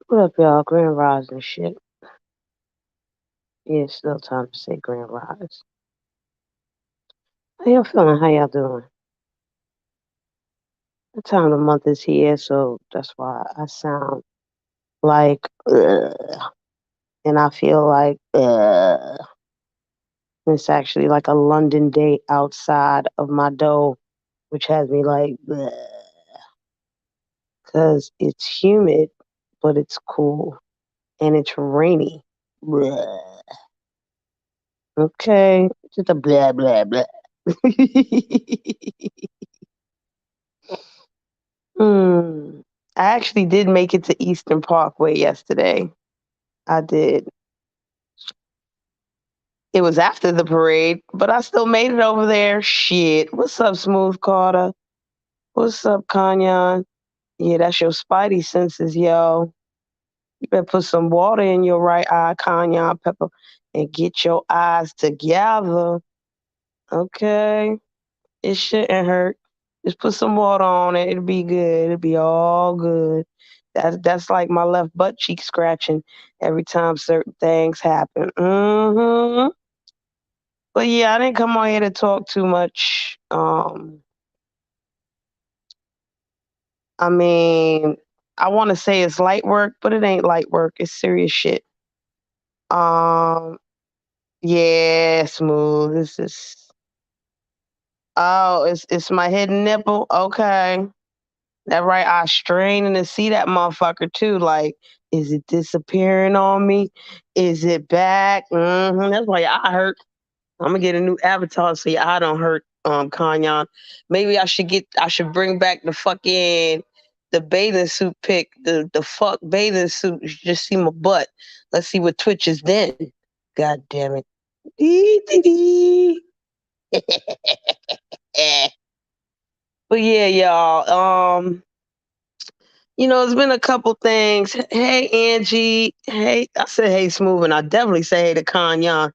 What up, y'all? Grand Rise and shit. Yeah, it's still time to say Grand Rise. How y'all feeling? How y'all doing? The time of the month is here, so that's why I sound like, and I feel like, it's actually like a London day outside of my door, which has me like, because it's humid, but it's cool, and it's rainy. Bleh. Okay, just a blah, blah, blah. Hmm. I actually did make it to Eastern Parkway yesterday. I did. It was after the parade, but I still made it over there. Shit. What's up, Smooth Carter? What's up, Kanyon? Yeah, that's your spidey senses, yo. You better put some water in your right eye, Kanyon Pepper, and get your eyes together. Okay? It shouldn't hurt. Just put some water on it. It'll be good. It'll be all good. That's like my left butt cheek scratching every time certain things happen. But yeah, I didn't come on here to talk too much. I mean, I want to say it's light work, but it ain't light work. It's serious shit. Um, yeah, smooth. This is. Oh, it's my hidden nipple. Okay. That right eye straining to see that motherfucker too. Like, is it disappearing on me? Is it back? That's why your eye hurt. I'm gonna get a new avatar so your eye don't hurt, Kanyon. Maybe I should bring back the bathing suit pic, the fuck bathing suit. You should just see my butt. Let's see what twitches then. God damn it. Dee, dee, dee. But yeah, y'all. It's been a couple things. Hey, Angie. Hey, I said hey, Smooth, and I definitely say hey to Kanyan.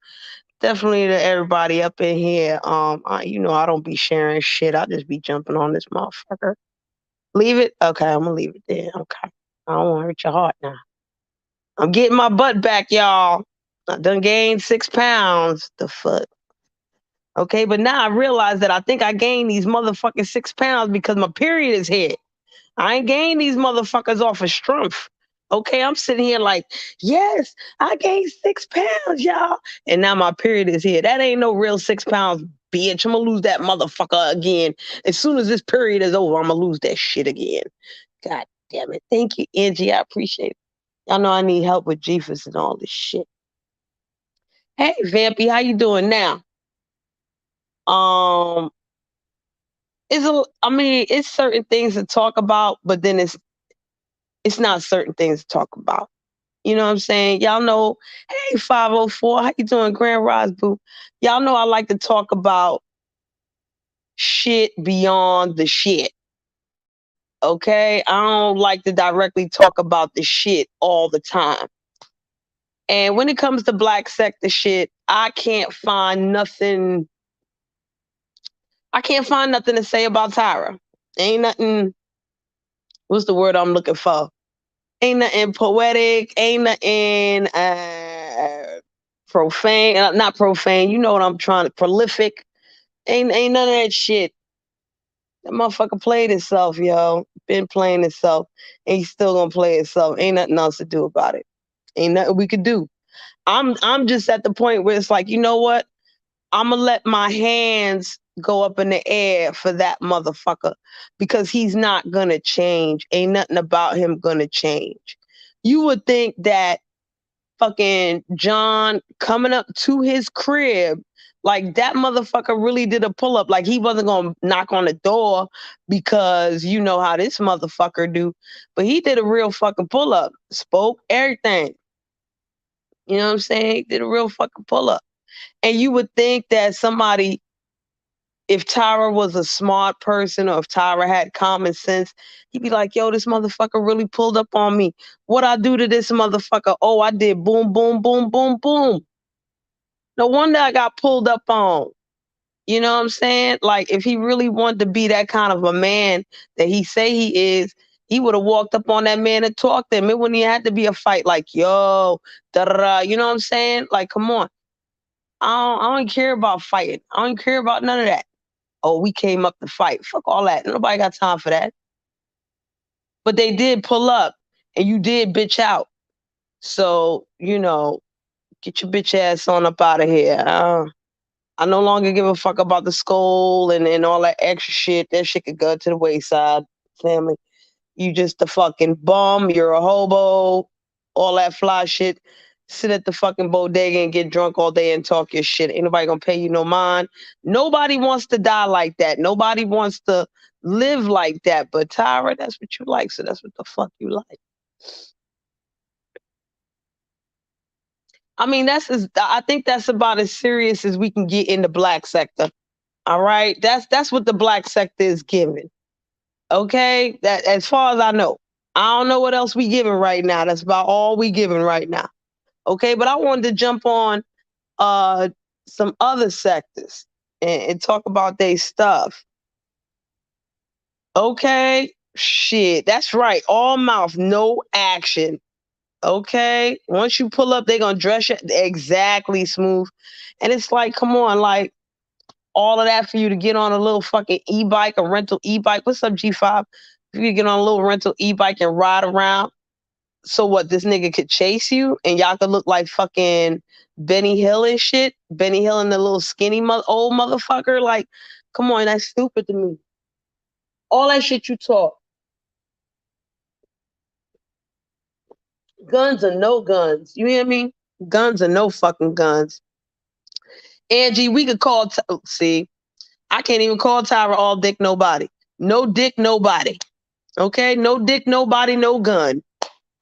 Definitely to everybody up in here. I don't be sharing shit. I just be jumping on this motherfucker. Leave it? Okay, I'm gonna leave it there. Okay. I don't want to hurt your heart now. I'm getting my butt back, y'all. I done gained 6 pounds. The fuck? Okay, but now I realize that I think I gained these motherfucking 6 pounds because my period is here. I ain't gained these motherfuckers off of strength. Okay, I'm sitting here like, yes, I gained 6 pounds, y'all. And now my period is here. That ain't no real 6 pounds, bitch. I'm gonna lose that motherfucker again. As soon as this period is over, I'm gonna lose that shit again. God damn it. Thank you, Angie. I appreciate it. Y'all know I need help with Jeepers and all this shit. Hey, Vampy, how you doing now? Um, it's certain things to talk about, but then it's not certain things to talk about. You know what I'm saying? Y'all know, hey, 504, how you doing, Grand Rise Boo? Y'all know I like to talk about shit beyond the shit. Okay? I don't like to directly talk about the shit all the time. And when it comes to black sector shit, I can't find nothing to say about Tyra. Ain't nothing, what's the word I'm looking for? Ain't nothing poetic, ain't nothing profane, not profane, you know what I'm trying to, prolific. Ain't none of that shit. That motherfucker played itself, yo. Been playing itself. And he's still gonna play itself. Ain't nothing else to do about it. Ain't nothing we could do. I'm just at the point where it's like, you know what? I'ma let my hands go up in the air for that motherfucker because he's not gonna change. Ain't nothing about him gonna change. You would think that fucking John coming up to his crib, like that motherfucker really did a pull up. Like he wasn't gonna knock on the door because you know how this motherfucker do. But he did a real fucking pull up, spoke everything. You know what I'm saying? Did a real fucking pull up. And you would think that somebody, if Tyra was a smart person or if Tyra had common sense, he'd be like, yo, this motherfucker really pulled up on me. What I do to this motherfucker? Oh, I did boom, boom, boom, boom, boom. No wonder I got pulled up on. You know what I'm saying? Like, if he really wanted to be that kind of a man that he say he is, he would have walked up on that man and talked to him. It wouldn't even have to be a fight like, yo, da da da. You know what I'm saying? Like, come on. I don't care about fighting. I don't care about none of that. Oh, we came up to fight. Fuck all that. Nobody got time for that. But they did pull up and you did bitch out. So, get your bitch ass on up out of here. I no longer give a fuck about the skull and all that extra shit. That shit could go to the wayside, family. You just a fucking bum. You're a hobo. All that fly shit. Sit at the fucking bodega and get drunk all day and talk your shit. Ain't nobody gonna pay you no mind. Nobody wants to die like that. Nobody wants to live like that. But Tyra, that's what you like. So that's what the fuck you like. I mean, I think that's about as serious as we can get in the black sector. All right. That's what the black sector is giving. Okay. That as far as I know. I don't know what else we giving right now. That's about all we giving right now. Okay, but I wanted to jump on some other sectors and talk about their stuff. Okay, shit, that's right. All mouth, no action. Okay, once you pull up, they're gonna dress you exactly smooth, and it's like, come on, like all of that for you to get on a little fucking e-bike, a rental e-bike. What's up, G5? If you get on a little rental e-bike and ride around, so what? This nigga could chase you, and y'all could look like fucking Benny Hill and shit. Benny Hill and the little skinny old motherfucker. Like, come on, that's stupid to me. All that shit you talk. Guns or no guns. You hear me? Guns or no fucking guns. Angie, we could call. See, I can't even call Tyra all dick nobody. No dick nobody. Okay, no dick nobody, no gun.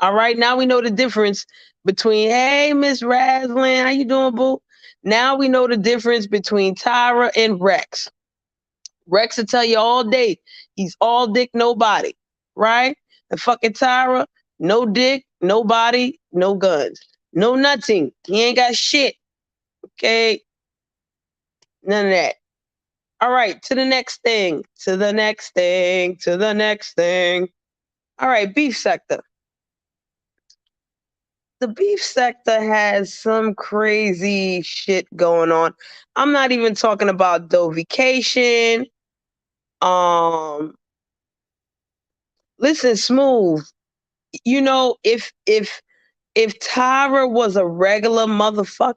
All right, now we know the difference between, hey, Miss Raslin, how you doing, boo? Now we know the difference between Tyra and Rex. Rex will tell you all day, he's all dick, nobody, right? And fucking Tyra, no dick, nobody, no guns. No nothing. He ain't got shit. Okay? None of that. All right, to the next thing, to the next thing, to the next thing. All right, beef sector. The beef sector has some crazy shit going on. I'm not even talking about Dovication. Listen, Smooth. If Tyra was a regular motherfucker,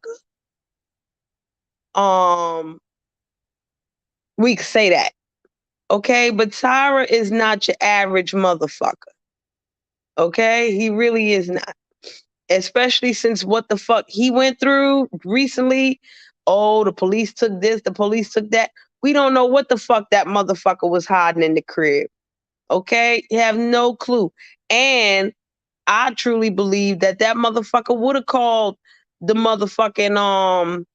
we could say that. Okay, but Tyra is not your average motherfucker. Okay, he really is not. Especially since what the fuck he went through recently. Oh, the police took this, the police took that. We don't know what the fuck that motherfucker was hiding in the crib. Okay, you have no clue. And I truly believe that motherfucker would have called the motherfucking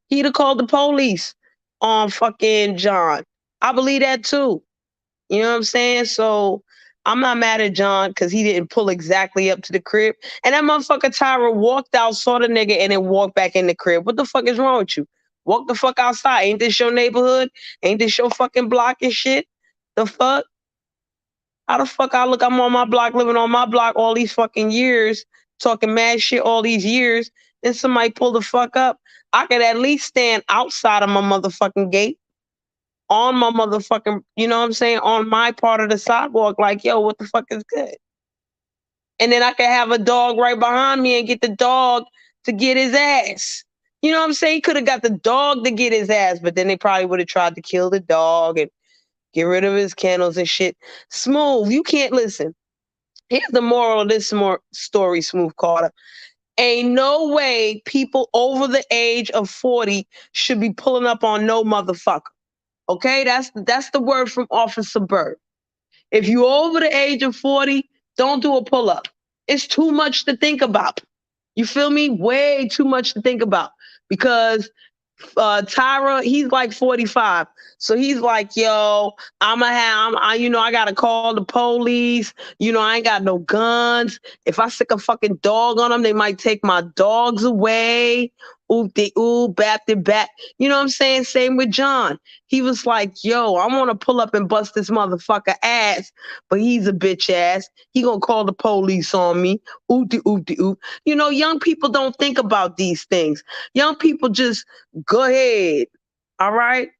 he'd have called the police on fucking John. I believe that too. You know what I'm saying? So I'm not mad at John because he didn't pull exactly up to the crib. And that motherfucker Tyra walked out, saw the nigga, and then walked back in the crib. What the fuck is wrong with you? Walk the fuck outside. Ain't this your neighborhood? Ain't this your fucking block and shit? The fuck? How the fuck I'm on my block, living on my block all these fucking years, talking mad shit all these years, and somebody pull the fuck up. I could at least stand outside of my motherfucking gate on my motherfucking, you know what I'm saying, on my part of the sidewalk, like, yo, what the fuck is good? And then I could have a dog right behind me and get the dog to get his ass. You know what I'm saying? He could have got the dog to get his ass, but then they probably would have tried to kill the dog and get rid of his kennels and shit. Smooth, you can't listen. Here's the moral of this story, Smooth Carter. Ain't no way people over the age of 40 should be pulling up on no motherfucker. Okay, that's the word from Officer Bird. If you over the age of 40, don't do a pull-up. It's too much to think about. You feel me? Way too much to think about. Because Tyra, he's like 45. So he's like, yo, I gotta call the police. I ain't got no guns. If I stick a fucking dog on them, they might take my dogs away. oop de ooh, bap de bat. You know what I'm saying? Same with John. He was like, yo, I want to pull up and bust this motherfucker ass, but he's a bitch ass. He gonna call the police on me. Oop de oop de oop. You know, young people don't think about these things. Young people just go ahead. All right.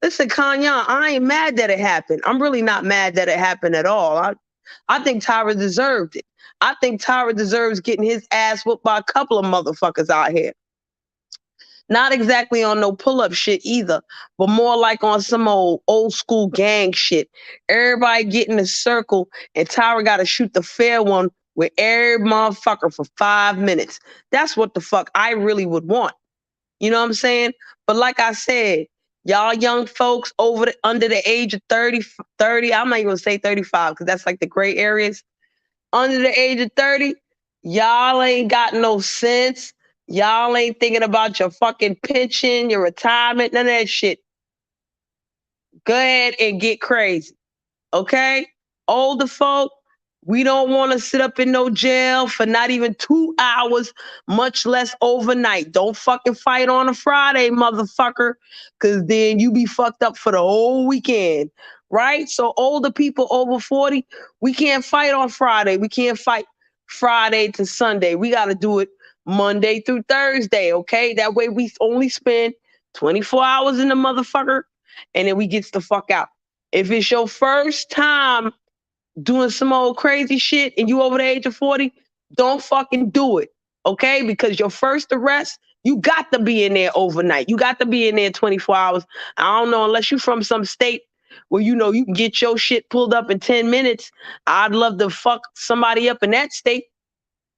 Listen, Kanye, I ain't mad that it happened. I'm really not mad that it happened at all. I think Tyra deserved it. I think Tyra deserves getting his ass whooped by a couple of motherfuckers out here. Not exactly on no pull-up shit either, but more like on some old school gang shit. Everybody get in a circle and Tyra gotta shoot the fair one with every motherfucker for 5 minutes. That's what the fuck I really would want. You know what I'm saying? But like I said, y'all young folks under the age of 30, I'm not even gonna say 35 because that's like the gray areas. Under the age of 30, y'all ain't got no sense. Y'all ain't thinking about your fucking pension, your retirement, none of that shit. Go ahead and get crazy. Okay? Older folk, we don't want to sit up in no jail for not even 2 hours, much less overnight. Don't fucking fight on a Friday, motherfucker, because then you be fucked up for the whole weekend, right? So older people over 40, we can't fight on Friday. We can't fight Friday to Sunday. We got to do it Monday through Thursday, okay? That way we only spend 24 hours in the motherfucker, and then we gets the fuck out. If it's your first time doing some old crazy shit and you over the age of 40, don't fucking do it. Okay? Because your first arrest, you got to be in there overnight. You got to be in there 24 hours. I don't know, unless you're from some state where you know you can get your shit pulled up in 10 minutes. I'd love to fuck somebody up in that state.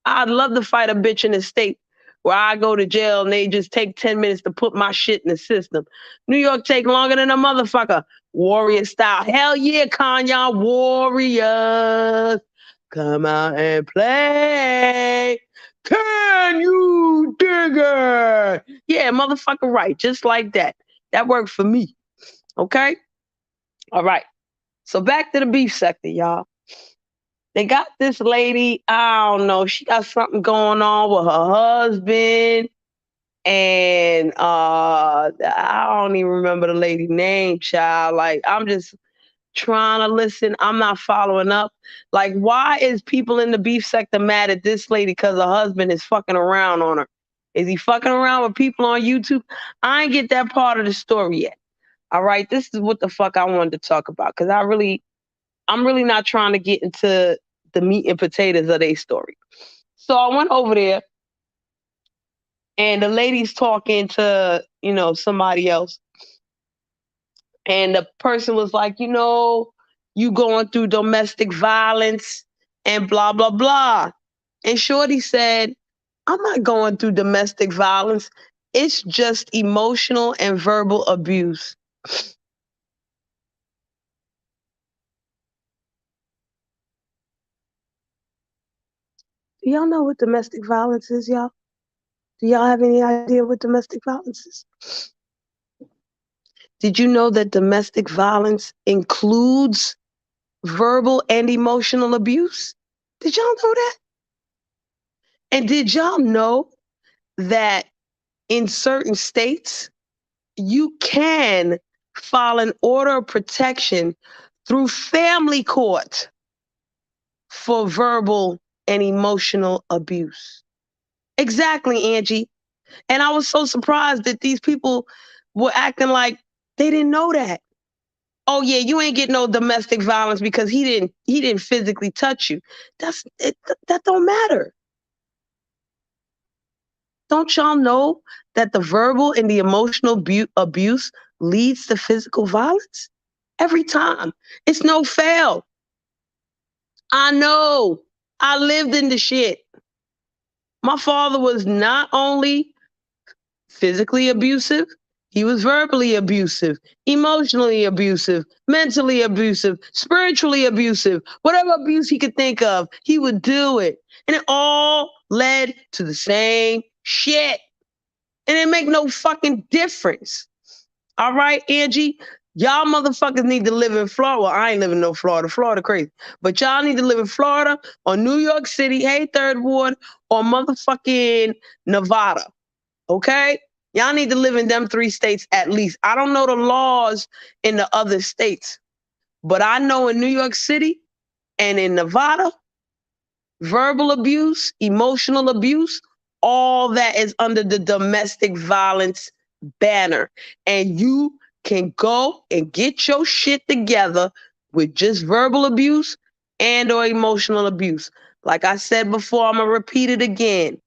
I'd love to fight a bitch in a state where I go to jail and they just take 10 minutes to put my shit in the system. New York take longer than a motherfucker. Warrior style. Hell yeah, Kanye. Warriors. Come out and play. Can you dig it? Yeah, motherfucker, right. Just like that. That worked for me. Okay? All right. So back to the beef sector, y'all. They got this lady, I don't know, she got something going on with her husband. And I don't even remember the lady name, child. Like, I'm just trying to listen. I'm not following up. Like, why is people in the beef sector mad at this lady because her husband is fucking around on her? Is he fucking around with people on YouTube? I ain't get that part of the story yet. All right, this is what the fuck I wanted to talk about because I'm really not trying to get into the meat and potatoes of their story. So I went over there and the lady's talking to, somebody else. And the person was like, you going through domestic violence and blah, blah, blah. And Shorty said, I'm not going through domestic violence. It's just emotional and verbal abuse. Do y'all know what domestic violence is, y'all? Do y'all have any idea what domestic violence is? Did you know that domestic violence includes verbal and emotional abuse? Did y'all know that? And did y'all know that in certain states, you can file an order of protection through family court for verbal and emotional abuse? Exactly, Angie. And I was so surprised that these people were acting like they didn't know that. Oh yeah, you ain't getting no domestic violence because he didn't physically touch you. That don't matter. Don't y'all know that the verbal and the emotional abuse leads to physical violence? Every time. It's no fail. I know. I lived in the shit. My father was not only physically abusive, he was verbally abusive, emotionally abusive, mentally abusive, spiritually abusive. Whatever abuse he could think of, he would do it. And it all led to the same shit. And it make no fucking difference. All right, Angie? Y'all motherfuckers need to live in Florida. Well, I ain't living in no Florida. Florida crazy. But y'all need to live in Florida or New York City, hey, Third Ward, or motherfucking Nevada. Okay? Y'all need to live in them 3 states at least. I don't know the laws in the other states, but I know in New York City and in Nevada, verbal abuse, emotional abuse, all that is under the domestic violence banner. And you can go and get your shit together with just verbal abuse and or emotional abuse. Like I said before, I'm going to repeat it again.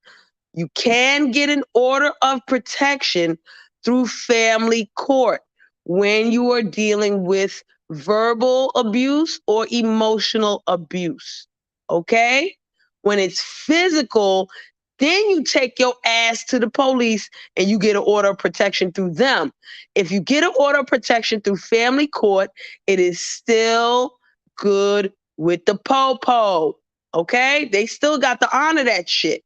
You can get an order of protection through family court when you are dealing with verbal abuse or emotional abuse. Okay? When it's physical, then you take your ass to the police and you get an order of protection through them. If you get an order of protection through family court, it is still good with the po-po. Okay? They still got to honor that shit.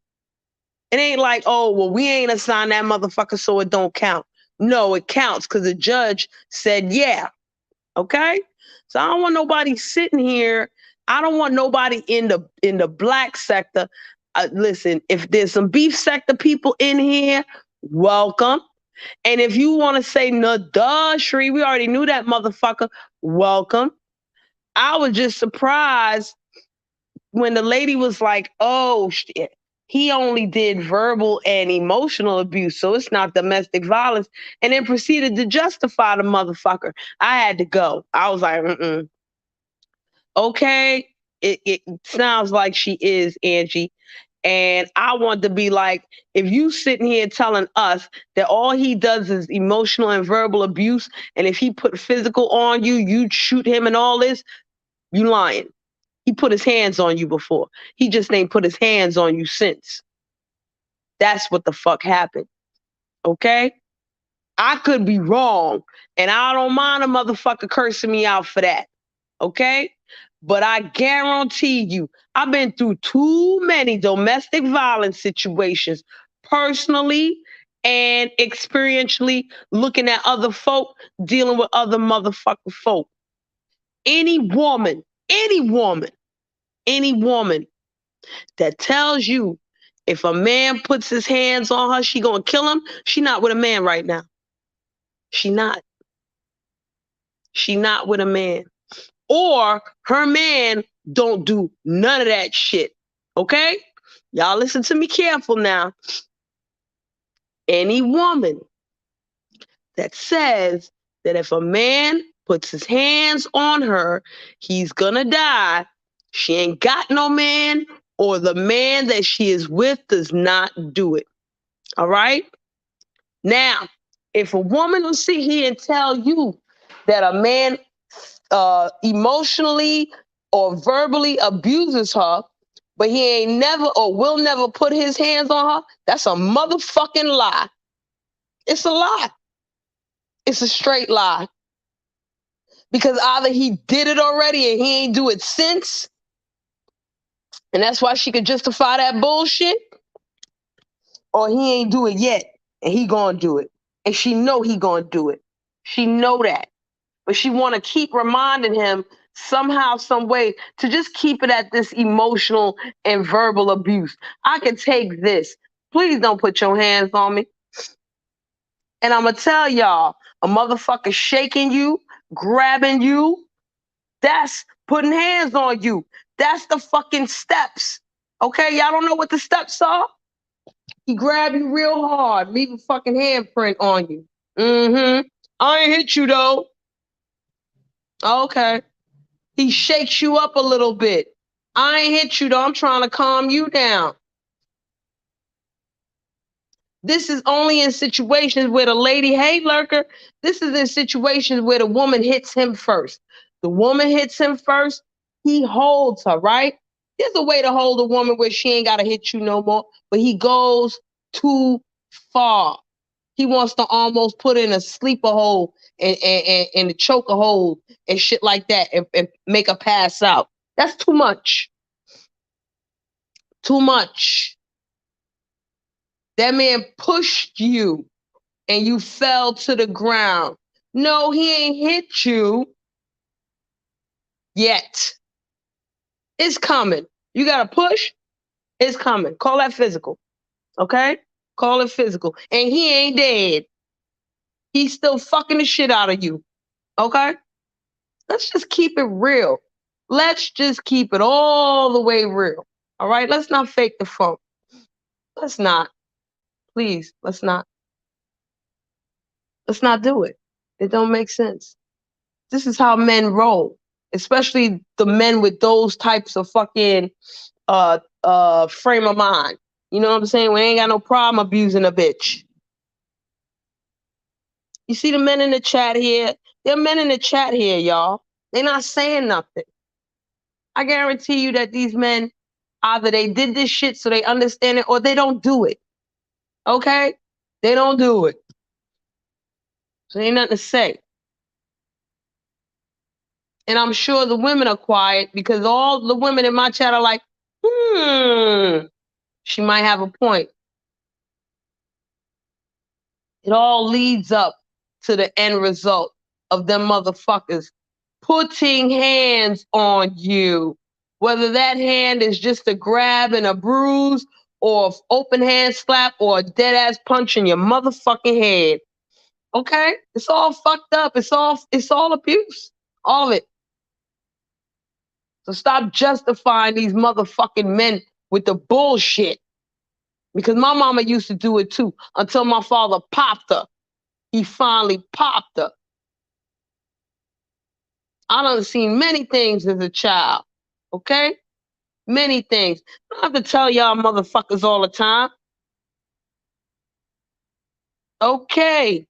It ain't like, oh, well, we ain't assigned that motherfucker, so it don't count. No, it counts because the judge said, yeah. Okay? So I don't want nobody sitting here. I don't want nobody in the black sector. Listen, if there's some beef sector people in here, welcome. And if you want to say, no, duh, Shree, we already knew that motherfucker, welcome. I was just surprised when the lady was like, oh, shit, he only did verbal and emotional abuse, so it's not domestic violence, and then proceeded to justify the motherfucker. I had to go. I was like, okay, it sounds like she is, Angie. And I want to be like, if you sitting here telling us that all he does is emotional and verbal abuse, and if he put physical on you, you'd shoot him and all this, you lying. He put his hands on you before. He just ain't put his hands on you since. That's what the fuck happened. Okay? I could be wrong, and I don't mind a motherfucker cursing me out for that. Okay? But I guarantee you, I've been through too many domestic violence situations personally and experientially looking at other folk dealing with other motherfucking folk. Any woman, any woman, any woman that tells you if a man puts his hands on her, she gonna kill him, she not with a man right now. She not. She not with a man. Or her man don't do none of that shit. Okay? Y'all listen to me careful now. Any woman that says that if a man puts his hands on her, he's gonna die, she ain't got no man, or the man that she is with does not do it. All right? Now, if a woman will sit here and tell you that a man emotionally or verbally abuses her, but he ain't never or will never put his hands on her, that's a motherfucking lie. It's a lie. It's a straight lie. Because either he did it already and he ain't do it since, and that's why she could justify that bullshit, or he ain't do it yet and he gonna do it. And she know he gonna do it. She know that. But she want to keep reminding him somehow, some way to just keep it at this emotional and verbal abuse. I can take this. Please don't put your hands on me. And I'm going to tell y'all, a motherfucker shaking you, grabbing you, that's putting hands on you. That's the fucking steps. Okay, y'all don't know what the steps are? He grab you real hard, leave a fucking handprint on you. I ain't hit you though. Okay. He shakes you up a little bit. I ain't hit you though. I'm trying to calm you down. This is only in situations where the lady, hey, lurker, this is in situations where the woman hits him first. The woman hits him first. He holds her, right? There's a way to hold a woman where she ain't got to hit you no more, but he goes too far. He wants to almost put in a sleeper hold and a choker hold and shit like that and make her pass out. That's too much. Too much. That man pushed you and you fell to the ground. No, he ain't hit you yet. It's coming. You got to push. It's coming. Call that physical. Okay? Call it physical. And he ain't dead. He's still fucking the shit out of you. Okay? Let's just keep it real. Let's just keep it all the way real. All right? Let's not fake the funk. Let's not. Please, let's not. Let's not do it. It don't make sense. This is how men roll, especially the men with those types of fucking frame of mind. You know what I'm saying? We ain't got no problem abusing a bitch. You see the men in the chat here? There are men in the chat here, y'all. They're not saying nothing. I guarantee you that these men, either they did this shit so they understand it or they don't do it. Okay? They don't do it. So ain't nothing to say. And I'm sure the women are quiet because all the women in my chat are like, she might have a point. It all leads up to the end result of them motherfuckers putting hands on you. Whether that hand is just a grab and a bruise, or open hand slap, or a dead ass punch in your motherfucking head. Okay? It's all fucked up. It's all abuse. All of it. So stop justifying these motherfucking men with the bullshit. Because my mama used to do it too until my father popped her. He finally popped her. I done seen many things as a child. Okay? Many things. I don't have to tell y'all motherfuckers all the time. Okay.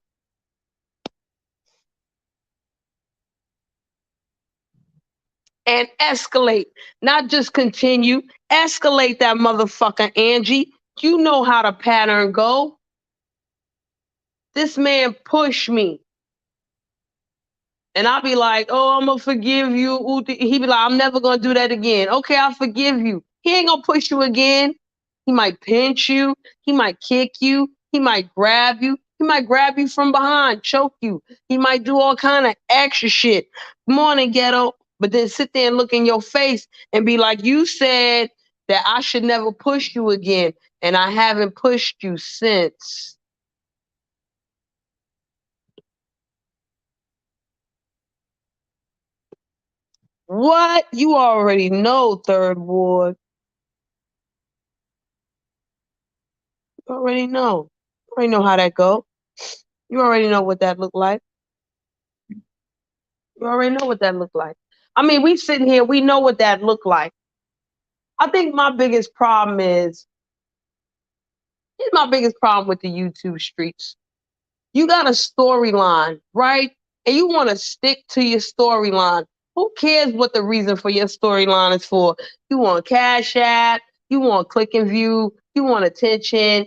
And escalate, not just continue. Escalate that motherfucker, Angie. You know how the pattern go. This man pushed me. And I'll be like, oh, I'm going to forgive you. He be like, I'm never going to do that again. Okay, I'll forgive you. He ain't going to push you again. He might pinch you. He might kick you. He might grab you. He might grab you from behind, choke you. He might do all kind of extra shit. Morning, ghetto. But then sit there and look in your face and be like, you said that I should never push you again. And I haven't pushed you since. What? You already know, Third Ward. You already know. You already know how that go. You already know what that look like. You already know what that look like. I mean, we sitting here, we know what that look like. I think my biggest problem is, here's my biggest problem with the YouTube streets. You got a storyline, right? And you want to stick to your storyline. Who cares what the reason for your storyline is for? You want cash app, you want click and view, you want attention,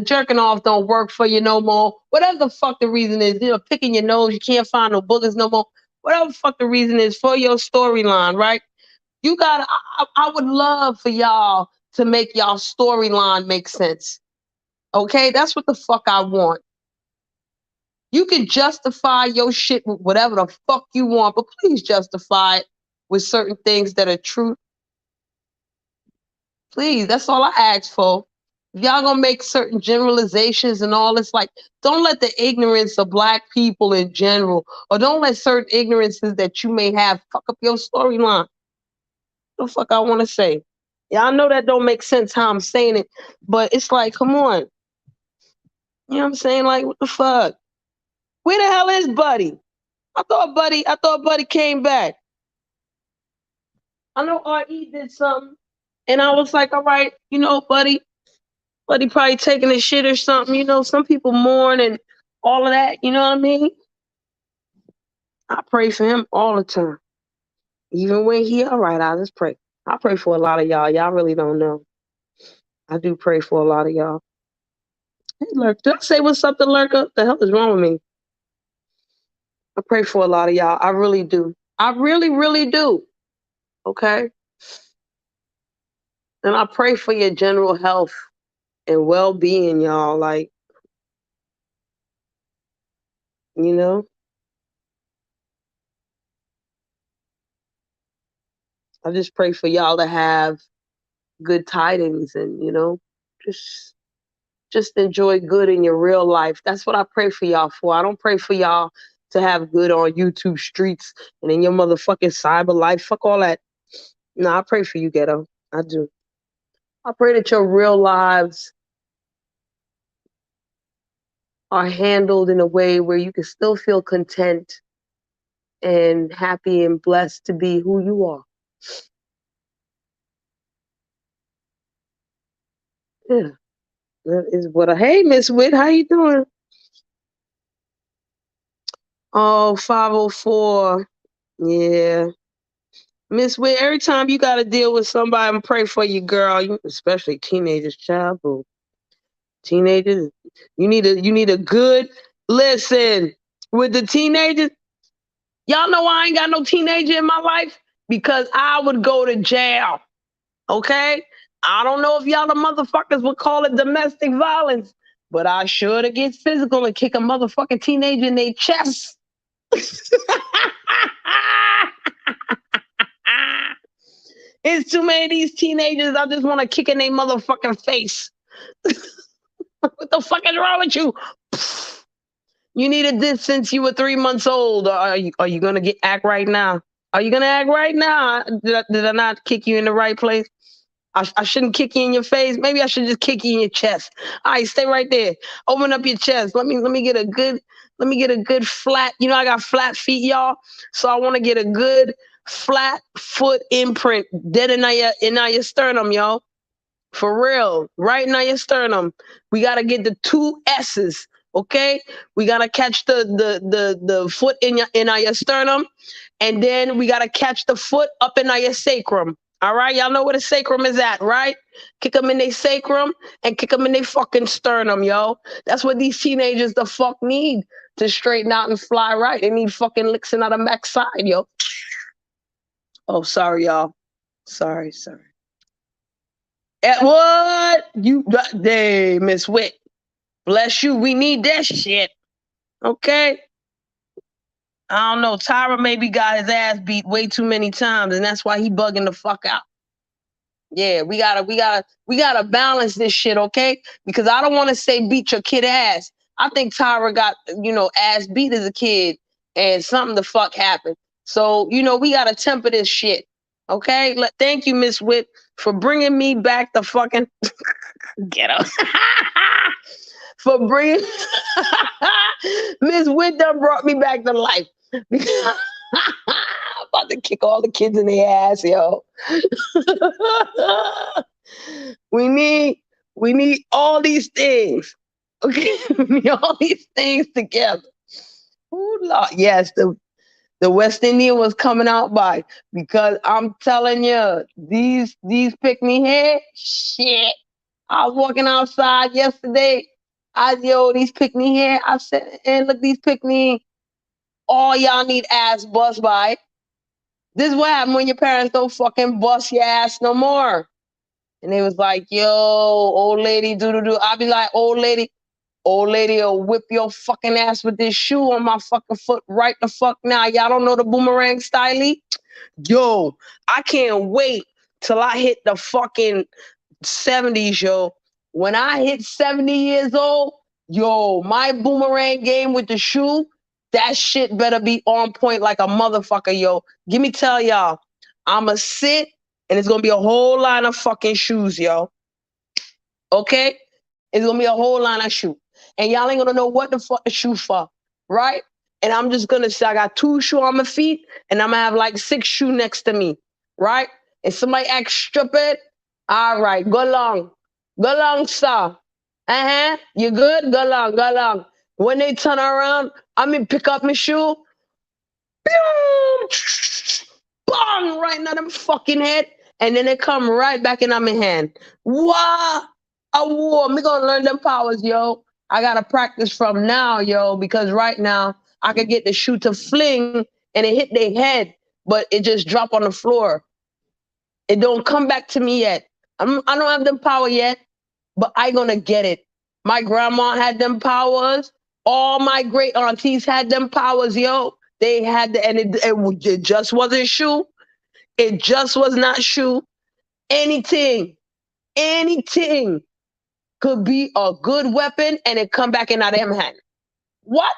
jerking off don't work for you no more. Whatever the fuck the reason is, picking your nose, you can't find no boogers no more. Whatever the fuck the reason is for your storyline, right? You got. I would love for y'all to make y'all storyline make sense. Okay, that's what the fuck I want. You can justify your shit with whatever the fuck you want, but please justify it with certain things that are true. Please, that's all I ask for. If y'all gonna make certain generalizations and all this, like, don't let the ignorance of black people in general, or don't let certain ignorances that you may have fuck up your storyline. What the fuck I want to say? Yeah, I know that don't make sense how I'm saying it, but it's like, come on. You know what I'm saying? Like, what the fuck? Where the hell is Buddy? I thought Buddy came back. I know RE did something, and I was like, all right, Buddy probably taking a shit or something. Some people mourn and all of that. You know what I mean? I pray for him all the time. Even when he all right, I just pray. I pray for a lot of y'all. Y'all really don't know. I do pray for a lot of y'all. Hey, Lurk, did I say what's up to Lurker? The hell is wrong with me? I pray for a lot of y'all. I really do. I really, really do. Okay? And I pray for your general health and well-being, y'all. Like, you know? I just pray for y'all to have good tidings and, just just enjoy good in your real life. That's what I pray for y'all for. I don't pray for y'all to have good on YouTube streets and in your motherfucking cyber life. Fuck all that. No, I pray for you, ghetto. I do. I pray that your real lives are handled in a way where you can still feel content and happy and blessed to be who you are. Yeah, that is what I. Hey, Miss Witt, how you doing? Oh, 504. Yeah. Miss Witt, every time you got to deal with somebody and pray for you, girl, especially teenagers, child, boo. Teenagers, you need a good listen with the teenagers. Y'all know I ain't got no teenager in my life because I would go to jail. Okay? I don't know if y'all the motherfuckers would call it domestic violence, but I sure to get physical and kick a motherfucking teenager in their chest. It's too many of these teenagers I just want to kick in their motherfucking face. What the fuck is wrong with you? You needed this since you were 3 months old. Are you gonna act right now? Are you gonna act right now? Did I not kick you in the right place? I shouldn't kick you in your face. Maybe I should just kick you in your chest. All right, stay right there. Open up your chest. Let me get a good flat. You know I got flat feet, y'all. So I want to get a good flat foot imprint dead in your sternum, y'all. For real, right now your sternum. We gotta get the 2 S's. Okay, we gotta catch the foot in your sternum, and then we gotta catch the foot up in your sacrum. All right, y'all know where the sacrum is at, right? Kick them in their sacrum and kick them in their fucking sternum, yo. That's what these teenagers the fuck need to straighten out and fly right. They need fucking licks out of backside, yo. Oh, sorry, y'all. Sorry. At what? Hey, Miss Witt. Bless you. We need that shit. Okay? I don't know. Tyra maybe got his ass beat way too many times, and that's why he bugging the fuck out. Yeah, we gotta balance this shit, okay? Because I don't want to say beat your kid ass. I think Tyra got, ass beat as a kid and something the fuck happened. So, we gotta temper this shit. Okay? Thank you, Miss Witt, for bringing me back the fucking ghetto. For bringing Miss Witt done brought me back to life. I'm about to kick all the kids in their ass, yo. we need all these things. Okay, we need all these things together. Ooh, Lord. Yes, the West Indian was coming out by because I'm telling you, these pick me here, shit. I was walking outside yesterday. These pick me here. I said, and look, these pick me. All y'all need ass bust by. This is what happened when your parents don't fucking bust your ass no more. And they was like, yo, old lady, do. I be like, old lady will whip your fucking ass with this shoe on my fucking foot right the fuck now. Y'all don't know the boomerang style? Yo, I can't wait till I hit the fucking 70s, yo. When I hit 70 years old, yo, my boomerang game with the shoe, that shit better be on point like a motherfucker, yo. Give me tell y'all, I'ma sit and it's gonna be a whole line of fucking shoes, yo. Okay? It's gonna be a whole line of shoes. And y'all ain't gonna know what the fuck the shoe for, right? And I'm just gonna say I got 2 shoe on my feet and I'm gonna have like 6 shoe next to me, right? If somebody acts stupid, all right, go long, sir. You good? Go long. When they turn around, pick up my shoe. Boom! Bang! Right in them fucking head. And then they come right back in my hand. What? A war. Me gonna learn them powers, yo. I gotta practice from now, yo, because right now I could get the shoe to fling and it hit their head, but it just drop on the floor. It don't come back to me yet. I don't have them power yet, but I gonna get it. My grandma had them powers. All my great aunties had them powers, yo. They had and it just wasn't shoe. It just was not shoe. Anything. could be a good weapon and it come back in our damn hand. What?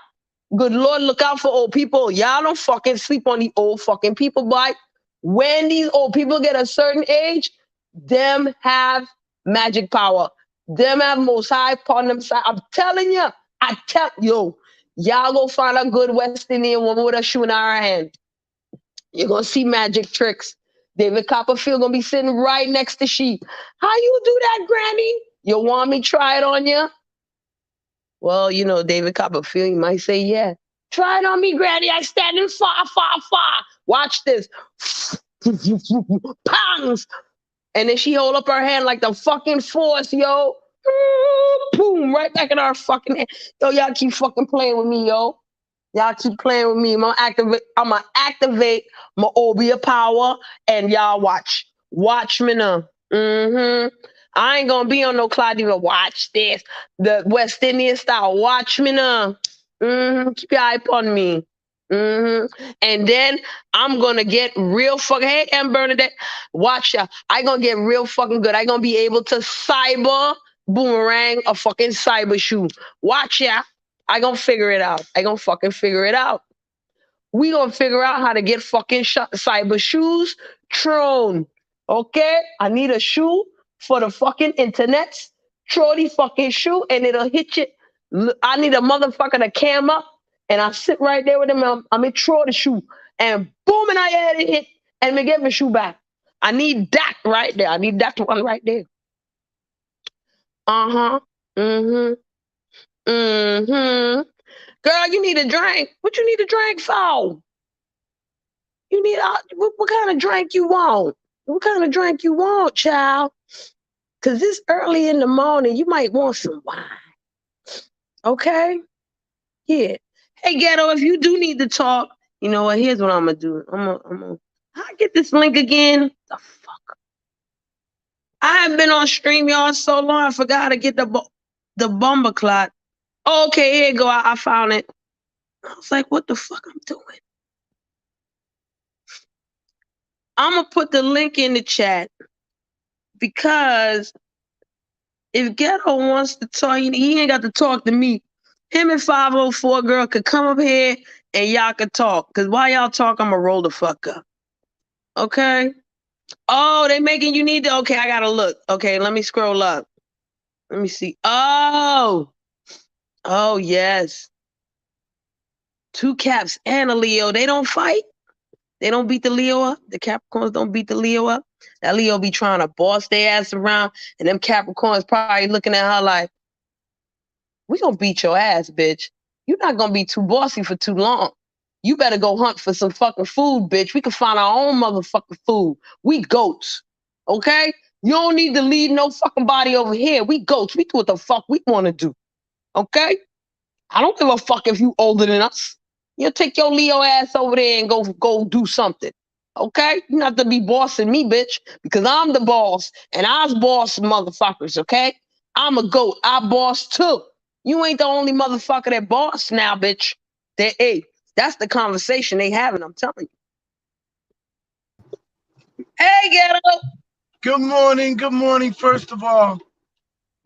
Good Lord, look out for old people. Y'all don't fucking sleep on the old fucking people, boy. When these old people get a certain age, them have magic power. Them have most high upon them side. I'm telling you. Y'all go find a good West Indian woman with a shoe in her hand. You're gonna see magic tricks. David Copperfield gonna be sitting right next to she. How you do that, Granny? You want me try it on you? Well, you know, David Copperfield, you might say, yeah. Try it on me, Granny. I standing far, far, far. Watch this. Pangs. And then she hold up her hand like the fucking force, yo. Boom, right back in our fucking hand. Yo, y'all keep fucking playing with me, yo. Y'all keep playing with me. I'm gonna activate my Obia power, and y'all watch. Watch me now. I ain't gonna be on no cloud even. Watch this. The West Indian style. Watch me now. Keep your eye on me. And then I'm gonna get real fucking. Hey, M. Bernadette, watch ya. I gonna get real fucking good. I gonna be able to cyber boomerang a fucking cyber shoe. Watch ya. I gonna figure it out. I gonna fucking figure it out. We gonna figure out how to get fucking cyber shoes thrown. Okay? I need a shoe for the fucking internet. Throw the fucking shoe and it'll hit you. I need a motherfucker to cam up and I sit right there with him. I'm gonna throw the shoe and boom, and I had it hit and me get my shoe back. I need that right there. I need that one right there. Girl, you need a drink. What you need a drink for? You need what kind of drink you want? What kind of drink you want, child? Because it's early in the morning. You might want some wine. Okay? Yeah. Hey, Ghetto, if you do need to talk, you know what? Here's what I'm going to do. I'm gonna how I get this link again? The fuck? I haven't been on StreamYard so long, I forgot to get the bomber clot. Okay, here you go. I found it. I was like, what the fuck I'm doing? I'm going to put the link in the chat because if Ghetto wants to talk, he ain't got to talk to me. Him and 504 girl could come up here and y'all could talk. Because while y'all talk, I'm going to roll the fuck up. Okay? Oh, they making you need to. Okay, I got to look. Okay, let me scroll up. Let me see. Oh, yes. Two Caps and a Leo. They don't fight. They don't beat the Leo up. The Capricorns don't beat the Leo up. That Leo be trying to boss their ass around, and them Capricorns probably looking at her like, we gonna beat your ass, bitch. You're not gonna be too bossy for too long. You better go hunt for some fucking food, bitch. We can find our own motherfucking food. We goats, okay? You don't need to lead no fucking body over here. We goats. We do what the fuck we want to do, okay? I don't give a fuck if you older than us. You take your Leo ass over there and go do something. Okay? You not to be bossing me, bitch, because I'm the boss and I's boss motherfuckers, okay? I'm a goat. I boss too. You ain't the only motherfucker that boss now, bitch. Hey, that's the conversation they having, I'm telling you. Hey, Ghetto. Good morning. Good morning. First of all,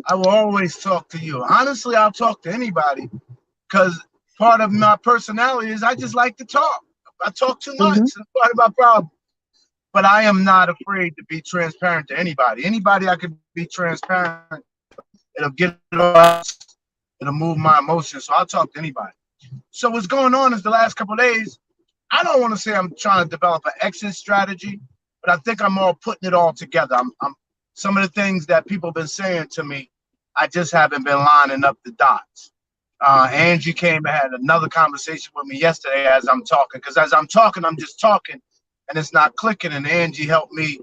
I will always talk to you. Honestly, I'll talk to anybody because part of my personality is I just like to talk. I talk too much. It's part of my problem. But I am not afraid to be transparent to anybody. Anybody I could be transparent, it'll get it off. It'll move my emotions. So I'll talk to anybody. So what's going on is the last couple of days, I don't want to say I'm trying to develop an exit strategy, but I think I'm all putting it all together. I'm some of the things that people have been saying to me, I just haven't been lining up the dots. Angie came and had another conversation with me yesterday as I'm talking, because as I'm talking, I'm just talking and it's not clicking. And Angie helped me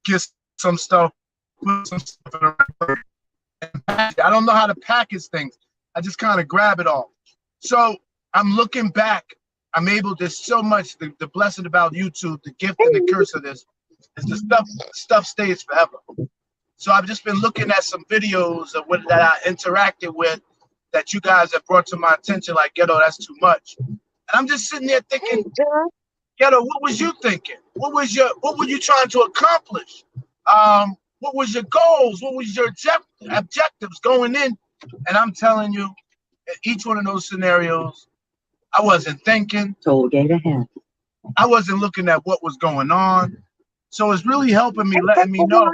get some stuff, put some stuff in the right. I don't know how to package things. I just kind of grab it all. So I'm looking back. I'm able to so much. The blessing about YouTube, the gift and the curse of this is the stuff stays forever. So I've just been looking at some videos of what that I interacted with that you guys have brought to my attention, like, Ghetto, that's too much. And I'm just sitting there thinking, Ghetto, what was you thinking? What were you trying to accomplish? What was your goals? What was your objectives going in? And I'm telling you, in each one of those scenarios, I wasn't thinking. Toll gate ahead. I wasn't looking at what was going on. So it's really helping me, letting me know.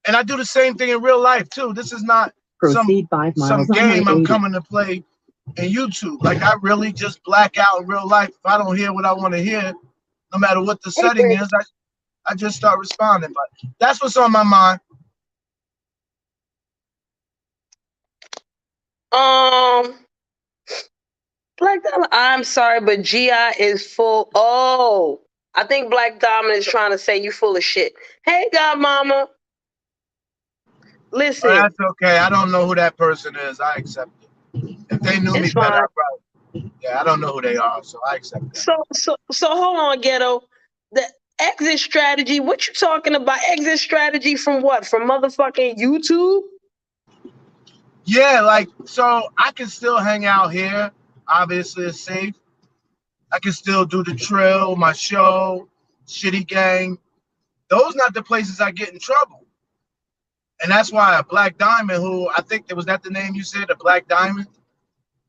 And I do the same thing in real life too. This is not some game I'm coming to play in YouTube. Like I really just black out in real life. If I don't hear what I want to hear, no matter what the setting is, I just start responding. But that's what's on my mind. Black Diamond, I'm sorry, but GI is full. Oh, I think Black Diamond is trying to say you full of shit. Hey, Godmama. Listen. Oh, that's okay. I don't know who that person is. I accept it. If they knew me better, I probably. Yeah, I don't know who they are, so I accept that. So hold on, Ghetto. The exit strategy. What you talking about? Exit strategy from what? From motherfucking YouTube? Yeah, like so I can still hang out here. Obviously, it's safe. I can still do the Trill, my show, Shitty Gang. Those not the places I get in trouble. And that's why a Black Diamond, who I think was that the name you said, a Black Diamond.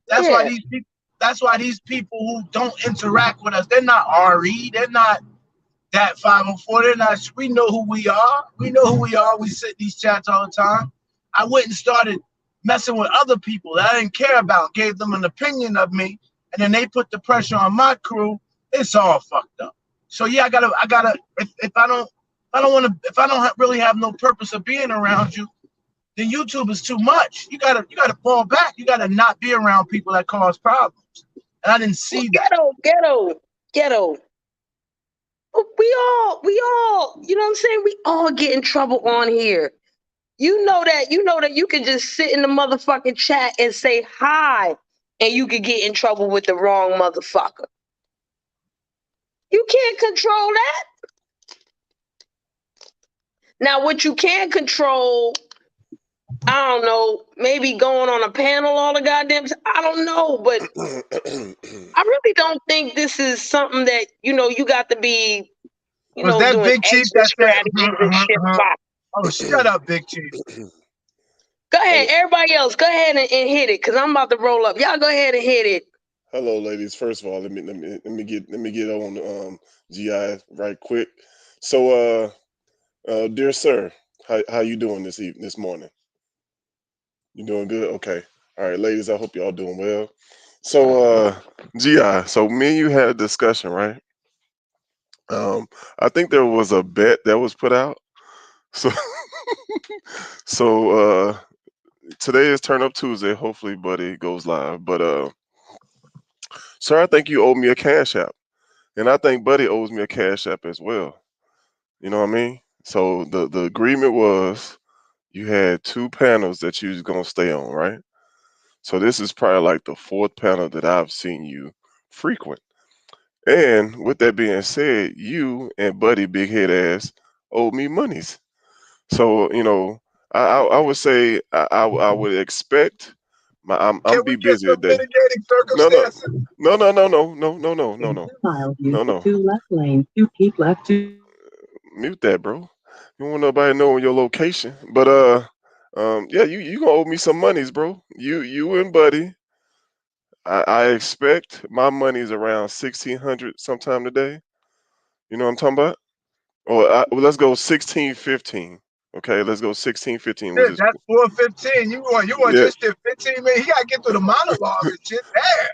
That's why these people. That's why these people who don't interact with us, they're not RE, they're not that 504. They're not. We know who we are. We know who we are. We sit in these chats all the time. I went and started messing with other people that I didn't care about, gave them an opinion of me, and then they put the pressure on my crew. It's all fucked up. So yeah, I gotta. If I don't really have no purpose of being around you, then YouTube is too much. You gotta fall back. You gotta not be around people that cause problems. And I didn't see that. Ghetto. We all, you know what I'm saying? We all get in trouble on here. You know that you can just sit in the motherfucking chat and say hi, and you could get in trouble with the wrong motherfucker. You can't control that. Now, what you can control, I don't know, maybe going on a panel all the goddamn time. I don't know, but I really don't think this is something that, you got to be, Was that doing Big Chief that strategies and shit. Oh, shut up, Big Chief. Go ahead, everybody else. Go ahead and hit it, cause I'm about to roll up. Y'all go ahead and hit it. Hello, ladies. First of all, let me get on GI right quick. So, dear sir, how you doing this morning? You doing good? Okay. All right, ladies. I hope y'all doing well. So, GI. So me and you had a discussion, right? I think there was a bet that was put out. So, today is Turn Up Tuesday. Hopefully, buddy goes live. But sir, I think you owe me a Cash App, and I think Buddy owes me a Cash App as well. You know what I mean? So the agreement was you had 2 panels that you was gonna stay on, right? So this is probably like the 4th panel that I've seen you frequent. And with that being said, you and Buddy Big Head Ass owe me monies. So I would say I would expect I'm be busy today. No. 2 left lanes, 2 keep left 2. Mute that, bro. You don't want nobody knowing your location. But yeah, you gonna owe me some monies, bro. You and Buddy. I expect my money's around 1,600 sometime today. You know what I'm talking about? Or well, let's go 1615. Okay, let's go 1615. Shit, that's 415. You want just 15 minutes? He gotta get through the monologue and shit. Damn.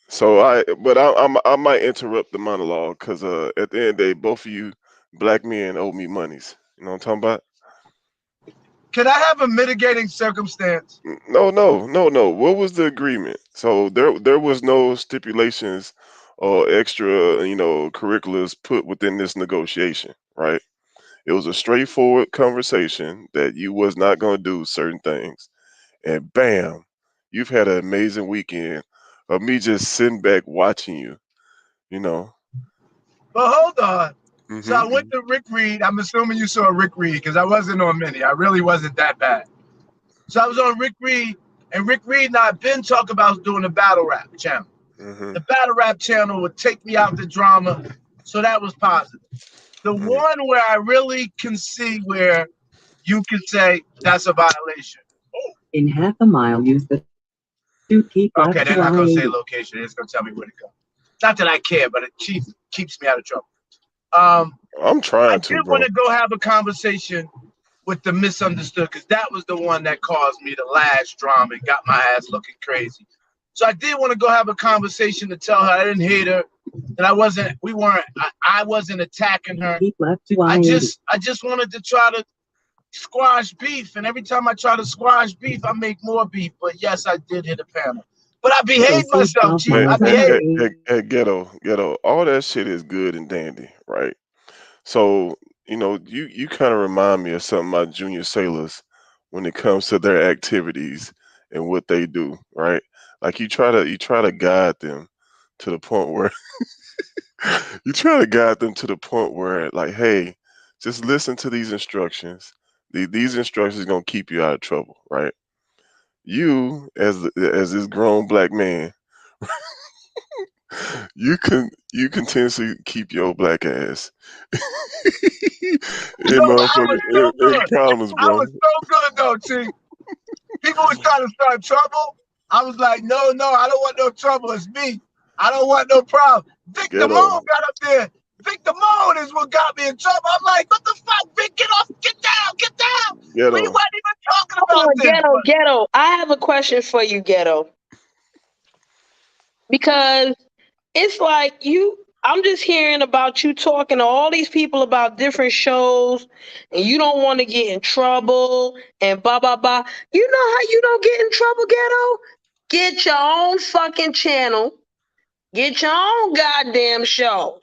So I might interrupt the monologue because at the end of the day, both of you black men owe me monies. You know what I'm talking about? Can I have a mitigating circumstance? No. What was the agreement? So there was no stipulations or extra, curriculars put within this negotiation, right? It was a straightforward conversation that you was not going to do certain things. And bam, you've had an amazing weekend of me just sitting back watching you, But hold on. So I went to Rick Reed. I'm assuming you saw Rick Reed because I wasn't on many. I really wasn't that bad. So I was on Rick Reed, and Rick Reed and I have been talking about doing a battle rap channel. The battle rap channel would take me out the drama, so that was positive. The Mhm. one where I really can see where you can say that's a violation. In half a mile, use the 2 keep left Okay, to they're not gonna say I-80. location. They're just gonna tell me where to go. Not that I care, but it keeps me out of trouble. I'm I trying did to, want bro. to go have a conversation with the misunderstood because that was the one that caused me the last drama and got my ass looking crazy. So I did want to go have a conversation to tell her I didn't hate her, that I wasn't attacking 2 her. keep left to I I-80. just wanted to try to squash beef, and every time I try to squash beef, I make more beef. But yes, I did hit a panel. But I behaved Proceed myself, 12 Chief. Hey, I miles hey, behaved. hey, I-80. hey, hey, ghetto. All that shit is good and dandy, right? So, you kind of remind me of some of my junior sailors when it comes to their activities and what they do, right? Like you try to guide them to the point where you try to guide them to the point where, like, hey, just listen to these instructions. These instructions gonna keep you out of trouble, right? You, as this grown black man, you continuously keep your black ass No, in I was so in good. problems, I bro. was so good though, Chief. People was trying to start trouble. I was like, no, I don't want no trouble. It's me. I don't want no problem. Vic Damone Ghetto, got up there. Vic Damone is what got me in trouble. I'm like, what the fuck, Vic? Get off, get down. We ghetto. weren't even talking Hold about on, this. ghetto. I have a question for you, ghetto. Because it's like I'm just hearing about you talking to all these people about different shows and you don't want to get in trouble and blah blah blah. You know how you don't get in trouble, ghetto? Get your own fucking channel. Get your own goddamn shows.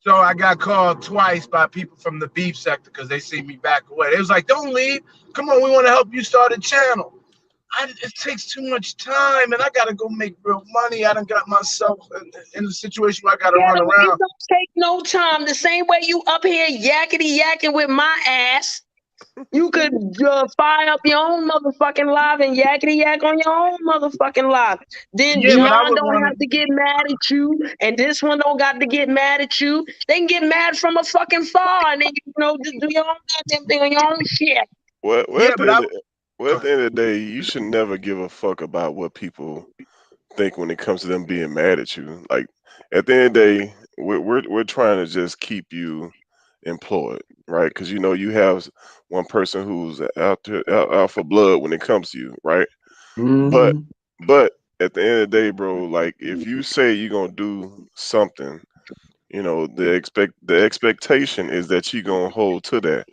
So I got called twice by people from the beef sector because they see me back away. They was like, don't leave. Come on, we want to help you start a channel. It takes too much time, and I got to go make real money. I done got myself in a situation where I got to run Ghetto, it around. don't take no time. The same way you up here yakety yakking with my ass. You could fire up your own motherfucking live and yakety yak on your own motherfucking live. Then Yeah, but I John would don't want have to. to get mad at you, and this one don't got to get mad at you. They can get mad from a fucking far, and then just do your own goddamn thing on your own shit. Well, Yeah, but I. Go at the ahead. end of the day, you should never give a fuck about what people think when it comes to them being mad at you. Like at the end of the day, we're trying to just keep you employed, right? Because you have one person who's out for blood when it comes to you, right? But Mhm. but at the end of the day, bro, like if you say you're gonna do something, the expectation is that you're gonna hold to that.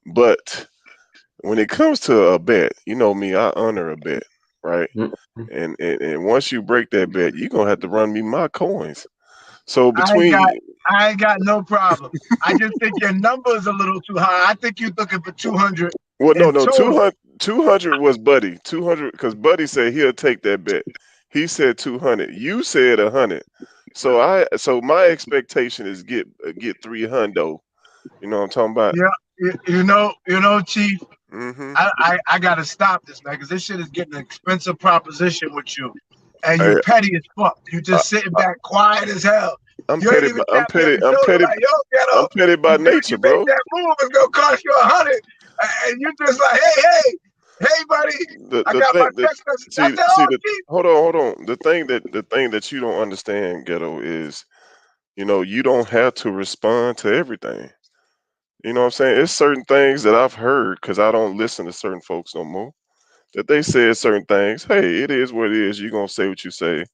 But when it comes to a bet, you know me, I honor a bet, right? Mhm. And once you break that bet, you're gonna have to run me my coins. So I ain't got. between I ain't got no problem. I just think your number is a little too high. I think you're looking for 200 well, in no, total. 200 was Buddy. 200 because Buddy said he'll take that bet. He said 200. You said 100. So my expectation is get 300. You know what I'm talking about? Yeah, Chief. Hmm. I gotta stop this, man, because this shit is getting an expensive proposition with you, and you Hey, petty as fuck. You I, just sitting back quiet as hell. I'm You ain't petty. even I'm tap me on petty. the I'm shoulder petty. like, yo, I'm ghetto, petty by nature, you made bro. that move. It's gonna cost you 100, and you just like, hey, buddy, I The got my thing that text message. I see said, see oh, the Chief. hold on. The thing that you don't understand, ghetto, is you don't have to respond to everything. You know what I'm saying? It's certain things that I've heard because I don't listen to certain folks no more. That they said certain things. Hey, it is what it is. You're gonna say what you say,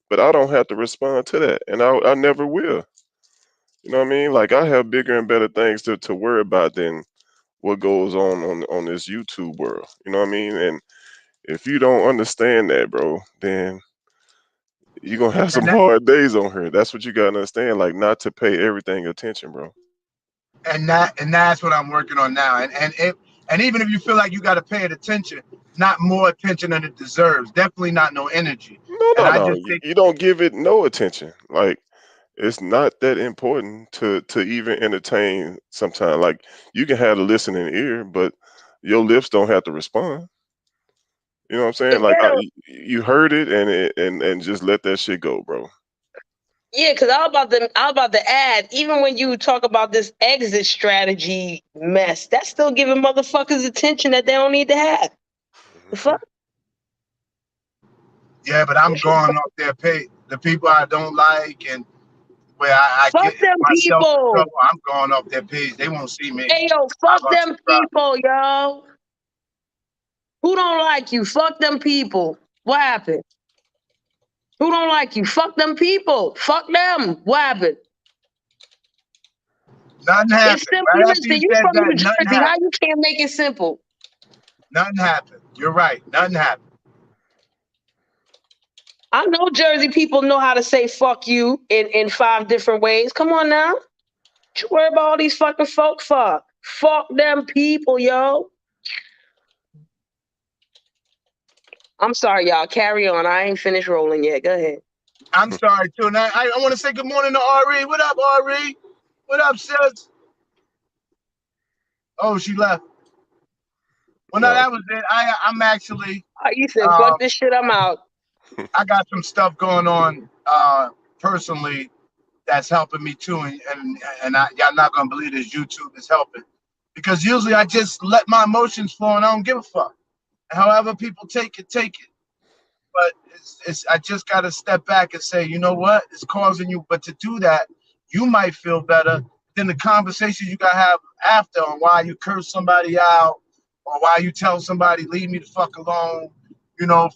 but I don't have to respond to that, and I never will. You know what I mean? Like I have bigger and better things to worry about than what goes on this YouTube world. You know what I mean? And if you don't understand that, bro, then you're gonna have some And that, hard days on here. That's what you gotta understand. Like not to pay everything attention, bro. and that's what I'm working on now. And even if you feel like you got to pay it attention, not more attention than it deserves. Definitely not no energy. No, And no, I no. just You, think you don't give it no attention. Like it's not that important to even entertain sometimes. Like you can have a listening ear, but your lips don't have to respond. You know what I'm saying? Like Ghetto, you heard it and just let that shit go, bro. Yeah, because I was about to add, even when you talk about this exit strategy mess, that's still giving motherfuckers attention that they don't need to have. The fuck? Yeah, but I'm going off their page. The people I don't like and where I Fuck get them myself in people. trouble, I'm going off their page. They won't see me. Hey yo, I'm fuck gonna them subscribe. people, yo. Who don't like you? Fuck them people. What happened? Who don't like you? Fuck them people. Fuck them. What happened? Nothing It's happened. simple. Right after Listen, you you said from that, New nothing Jersey. How happened. you can't make it simple? Nothing happened. You're right. Nothing happened. I know Jersey people know how to say fuck you in 5 different ways. Come on now. What you worry about all these fucking folk for? Fuck them people, yo. I'm sorry, y'all. Carry on. I ain't finished rolling yet. Go ahead. I'm sorry too. And I want to say good morning to Ari. What up, Ari? What up, sis? Oh, she left. Well, no, No. that was it. I'm actually You said, fuck this shit, I'm out. I got some stuff going on personally that's helping me too, and y'all not gonna believe this. YouTube is helping because usually I just let my emotions flow and I don't give a fuck. However people take it, take it. But I just gotta step back and say, you know what? It's causing you. But to do that, you might feel better than the conversation you gotta have after on why you curse somebody out or why you tell somebody leave me the fuck alone. You know,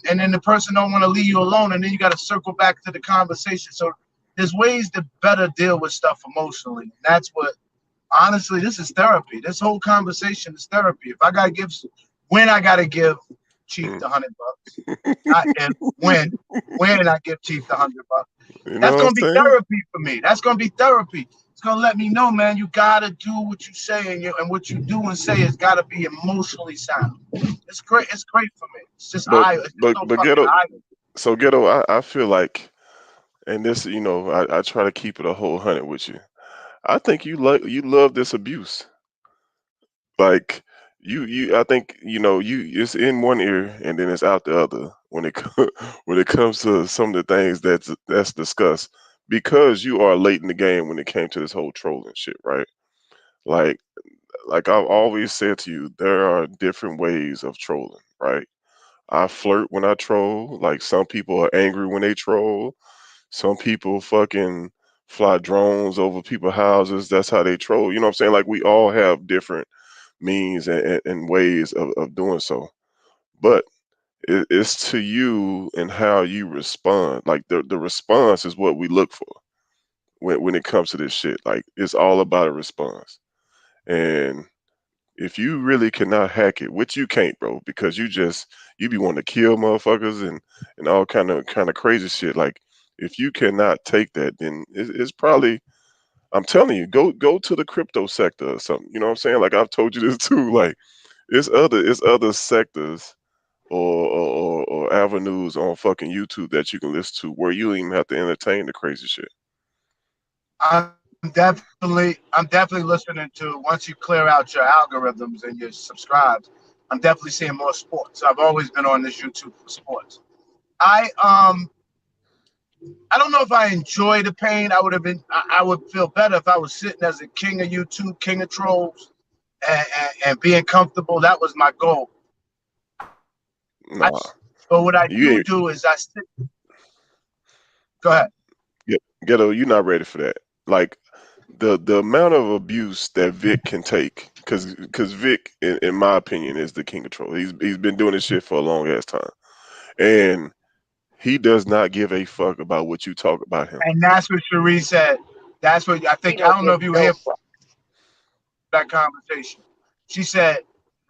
and then the person don't want to leave you alone, and then you got to circle back to the conversation. So there's ways to better deal with stuff emotionally. And that's what, honestly, this is therapy. This whole conversation is therapy. If I gotta give, when I gotta give Chief the $100, not if, when I give Chief the $100, You know that's what gonna I'm be saying? therapy for me. That's gonna be therapy. It's gonna let me know, man, you gotta do what you say, and what you do and say has gotta be emotionally sound. It's great. It's great for me. It's just But it's just so fucking Ghetto, eye. so Ghetto, I feel like, and this, you know, I try to keep it a whole 100 with you. I think you love this abuse. Like I think, you know, it's in one ear and then it's out the other when when it comes to some of the things that's discussed, because you are late in the game when it came to this whole trolling shit, right? Like I've always said to you, there are different ways of trolling, right? I flirt when I troll. Like, some people are angry when they troll. Some people fucking fly drones over people's houses. That's how they troll. You know what I'm saying? Like, we all have different means and ways of doing so. But it's to you and how you respond. Like, the response is what we look for when it comes to this shit. Like, it's all about a response. And if you really cannot hack it, which you can't, bro, because you be wanting to kill motherfuckers and all kind of crazy shit. Like, if you cannot take that, then it's probably, I'm telling you, go to the crypto sector or something. You know what I'm saying? Like, I've told you this too. Like, it's other sectors or avenues on fucking YouTube that you can listen to where you don't even have to entertain the crazy shit. I'm definitely listening to, once you clear out your algorithms and your subscribes, I'm definitely seeing more sports. I've always been on this YouTube for sports. I don't know if I enjoy the pain. I would feel better if I was sitting as a king of YouTube, king of trolls, and being comfortable. That was my goal. Nah, But what I you ain't. do is I sit. Go ahead. Ghetto, you're not ready for that. Like, the amount of abuse that Vic can take, because Vic, in my opinion, is the king of troll. He's been doing this shit for a long ass time, and he does not give a fuck about what you talk about him. And that's what Cherie said. That's what I think. I don't know if you were here for that conversation. She said,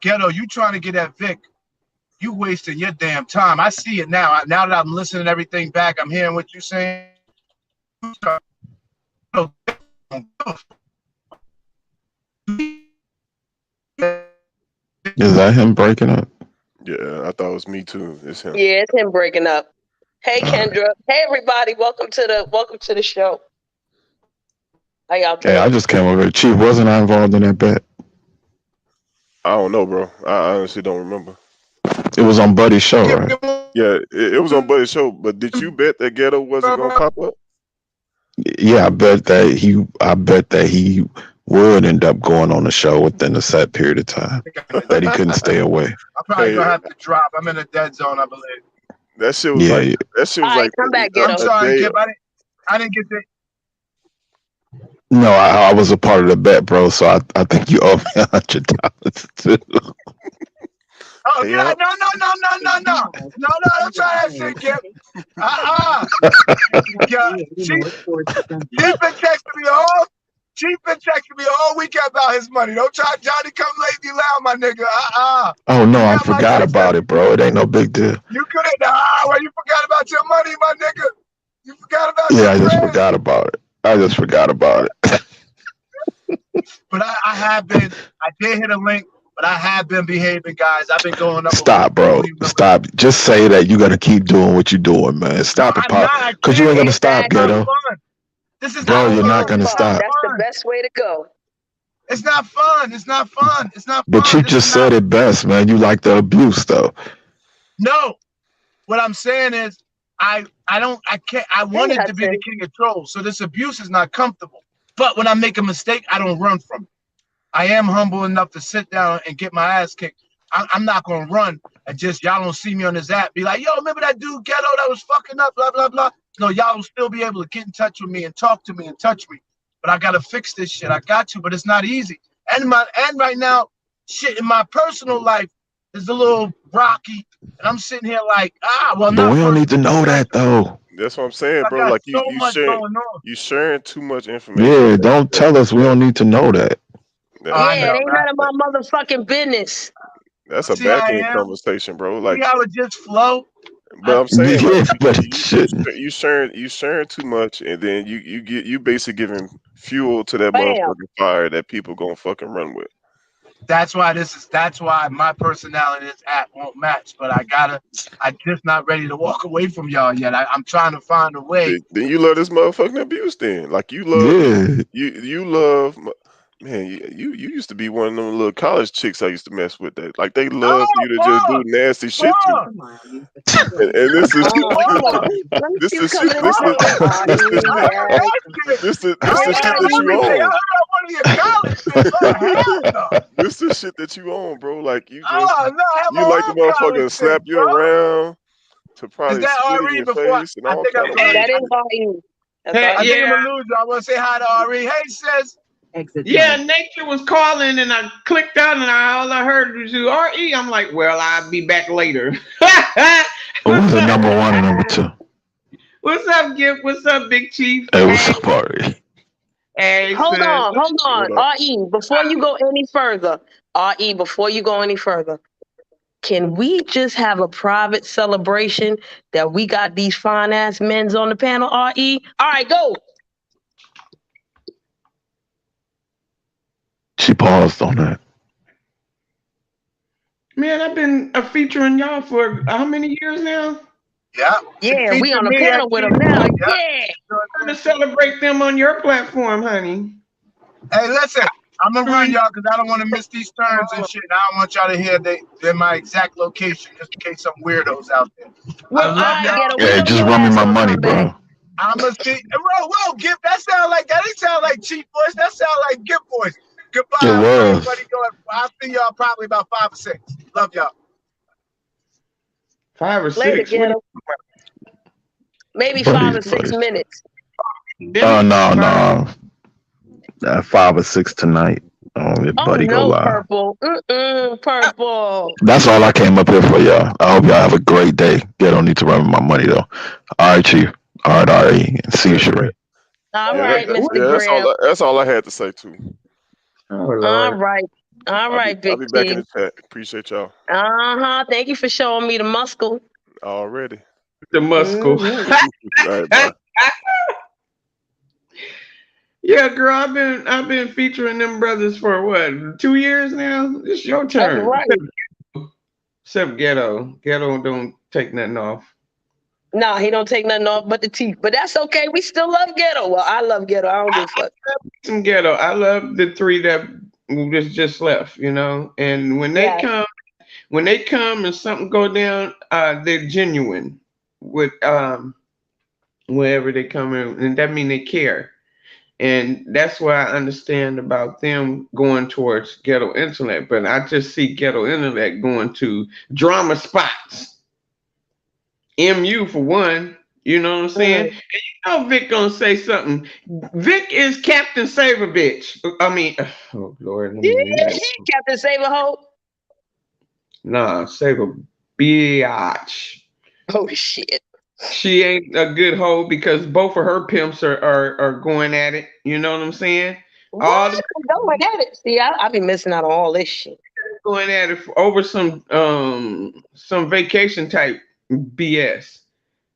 Ghetto, you trying to get at Vic, you wasting your damn time. I see it now. Now that I'm listening to everything back, I'm hearing what you're saying. Is that him breaking up? Yeah, I thought it was me too. It's him. Yeah, it's him breaking up. Hey, All right. Kendra. Hey, everybody. Welcome to the show. How y'all doing? Hey, I just came over. Chief, wasn't I involved in that bet? I don't know, bro. I honestly don't remember. It was on Buddy's show, right? Yeah, it was on Buddy's show, but did you bet that Ghetto wasn't gonna pop up? Yeah, I bet that he would end up going on the show within a set period of time. That he couldn't stay away. I'm probably Hey, gonna have to drop. I'm in a dead zone, I believe. that shit was Yeah, like yeah. All right, come back, a I'm Ghetto. sorry, day. Kip. I didn't get the. No, I was a part of the bet, bro. So I think you owe me $100 too. Oh Hey, yeah, up. no, don't try that shit, Kip. Yeah, she's been texting me all. She's been texting me all weekend about his money. Don't try, Johnny, come lay me loud, my nigga. Oh no, I got my forgot text about it, bro. It ain't no big deal. You couldn't. Well, you forgot about your money, my nigga. You forgot about Yeah, your I just bread. forgot about it. But I did hit a link, but I have been behaving, guys. I've been going up. Stop, bro. Stop. Just say that you gotta keep doing what you're doing, man. Stop it, I'm Pop. not. Because you ain't gonna stop, Exactly. Ghetto. Fun. This is Bro, not you're fun. not gonna It's stop. That's the fun. best way to go. It's not fun. It's not fun. It's not fun. But you This just is not- said it best, man. You like the abuse, though. No. What I'm saying is, I wanted to be the king of trolls, so this abuse is not comfortable. But when I make a mistake, I don't run from it. I am humble enough to sit down and get my ass kicked. I'm not gonna run and just y'all don't see me on this app. Be like, yo, remember that dude Ghetto that was fucking up, blah blah blah. No, y'all will still be able to get in touch with me and talk to me and touch me. But I gotta fix this shit. I got to, but it's not easy. And right now, shit in my personal life is a little rocky, and I'm sitting here like, well, But we don't need to know that, though. That's what I'm saying, I bro. got Like so much going on. you sharing too much information. Yeah, don't tell us. We don't need to know that. I Yeah, know, it ain't none of my motherfucking business. That's a See how I backhand am? conversation, bro. See Like, how it just flow. but I'm saying, Yeah, like, but it shouldn't. you sharing too much, and then you basically giving fuel to that Bam. motherfucking fire that people gonna fucking run with. That's why my personality in this app won't match. But I'm just not ready to walk away from y'all yet. I'm trying to find a way. Then you love this motherfucking abuse. Then, like, you love. Man, you used to be one of them little college chicks I used to mess with. That like they love for you to just do nasty shit to. And this is this is shit. This is shit that you own. This is shit that you own, bro. Like you just you like the motherfucker slap you around to probably spit in your face and all kind of That weird ain't about you. I think I'm gonna lose you. I want to say hi to Ari. Hey, sis. Yeah, Nature was calling and I clicked out and all I heard was you RE. I'm like, well, I'll be back later. What's the number one and number two? What's up, Gift? What's up, Big Chief? Hey, what's up, Ari? Hey, Hold sis. on. RE, before you go any further, can we just have a private celebration that we got these fine ass men's on the panel, RE? All right, go. She paused on that. Man, I've been featuring y'all for how many years now? Yeah, we on the panel with them now. Yeah. I'm gonna celebrate them on your platform, honey. Hey, listen, I'm gonna run y'all because I don't want to miss these turns and shit. I don't want y'all to hear they're my exact location just in case some weirdos out there. Well, I love y'all. Hey, just run me my money, bro. I'm gonna see. Whoa, Gift. That didn't sound like cheap voice. That sound like Gift voice. Goodbye, It was. everybody. I'll see y'all probably about 5 or 6. Love y'all. 5 or Later, 6. Ghetto. Maybe 5 or 6 minutes. No. 5 or 6 tonight. Buddy, go live. Purple. Purple. That's all I came up here for, y'all. I hope y'all have a great day. They don't need to run my money, though. All right, Chief. All right, Ari. See you, Sheree. All right, Mr. Graham. That's all I had to say, too. All right, Big I'll be back in T. the chat. Appreciate y'all. Thank you for showing me the muscle. Already. The muscle. All right, bye. Yeah, girl, I've been featuring them brothers for what, 2 years now? It's your turn. That's right. Except Ghetto. Ghetto don't take nothing off. Nah, he don't take nothing off but the teeth. But that's okay. We still love Ghetto. Well, I love Ghetto. I don't give a fuck. Some Ghetto. I love the 3 that just left, you know. And when they come and something go down, they're genuine. With wherever they come in, and that means they care. And that's what I understand about them going towards ghetto intellect. But I just see ghetto intellect going to drama spots. MU for one, you know what I'm saying? And you know Vic gonna say something. Vic is Captain Saber, bitch. I mean, oh Lord, let me read that. Captain Saber Hope. Nah, Saber biatch. Oh shit. She ain't a good hoe because both of her pimps are going at it. You know what I'm saying? All What? Going at it. See, I be missing out on all this shit. going at it over some vacation type BS.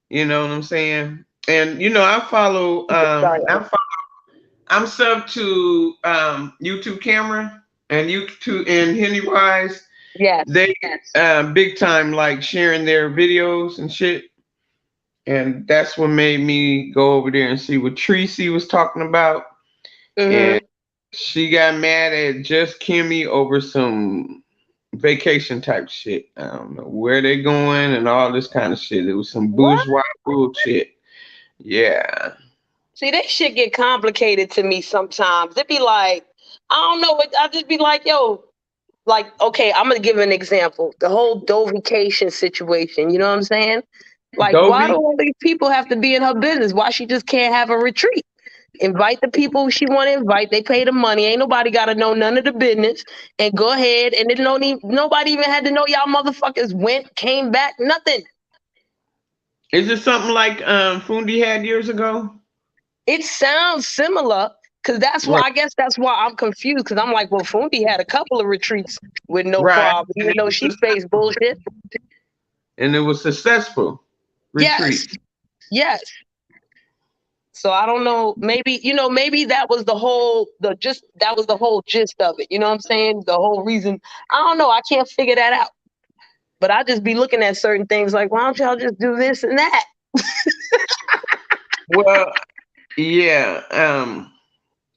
You know what I'm saying? And you know, I follow I'm sub to YouTube Camera and YouTube and Henny Wise. Yeah. They big time like sharing their videos and shit. And that's what made me go over there and see what Tracy was talking about. And she got mad at Just Kimmy over some vacation type shit. I don't know where they going and all this kind of shit. It was some bourgeois bullshit. Yeah. See, that shit get complicated to me sometimes. It be like, I don't know. I just be like, yo, like, okay, I'm gonna give an example. The whole Dovication situation. You know what I'm saying? Like, why do all these people have to be in her business? Why she just can't have a retreat? Invite the people she want to invite. They pay the money. Ain't nobody got to know none of the business. And go ahead. And then nobody even had to know y'all motherfuckers went, came back, nothing. Is it something like Fundi had years ago? It sounds similar. Because that's why, I guess that's why I'm confused. Because I'm like, well, Fundi had a couple of retreats with no problem, even though she faced bullshit. And it was successful. Retreat. Yes. So I don't know. Maybe maybe that was the whole gist of it. You know what I'm saying? The whole reason. I don't know. I can't figure that out. But I just be looking at certain things like, why don't y'all just do this and that? Well, yeah.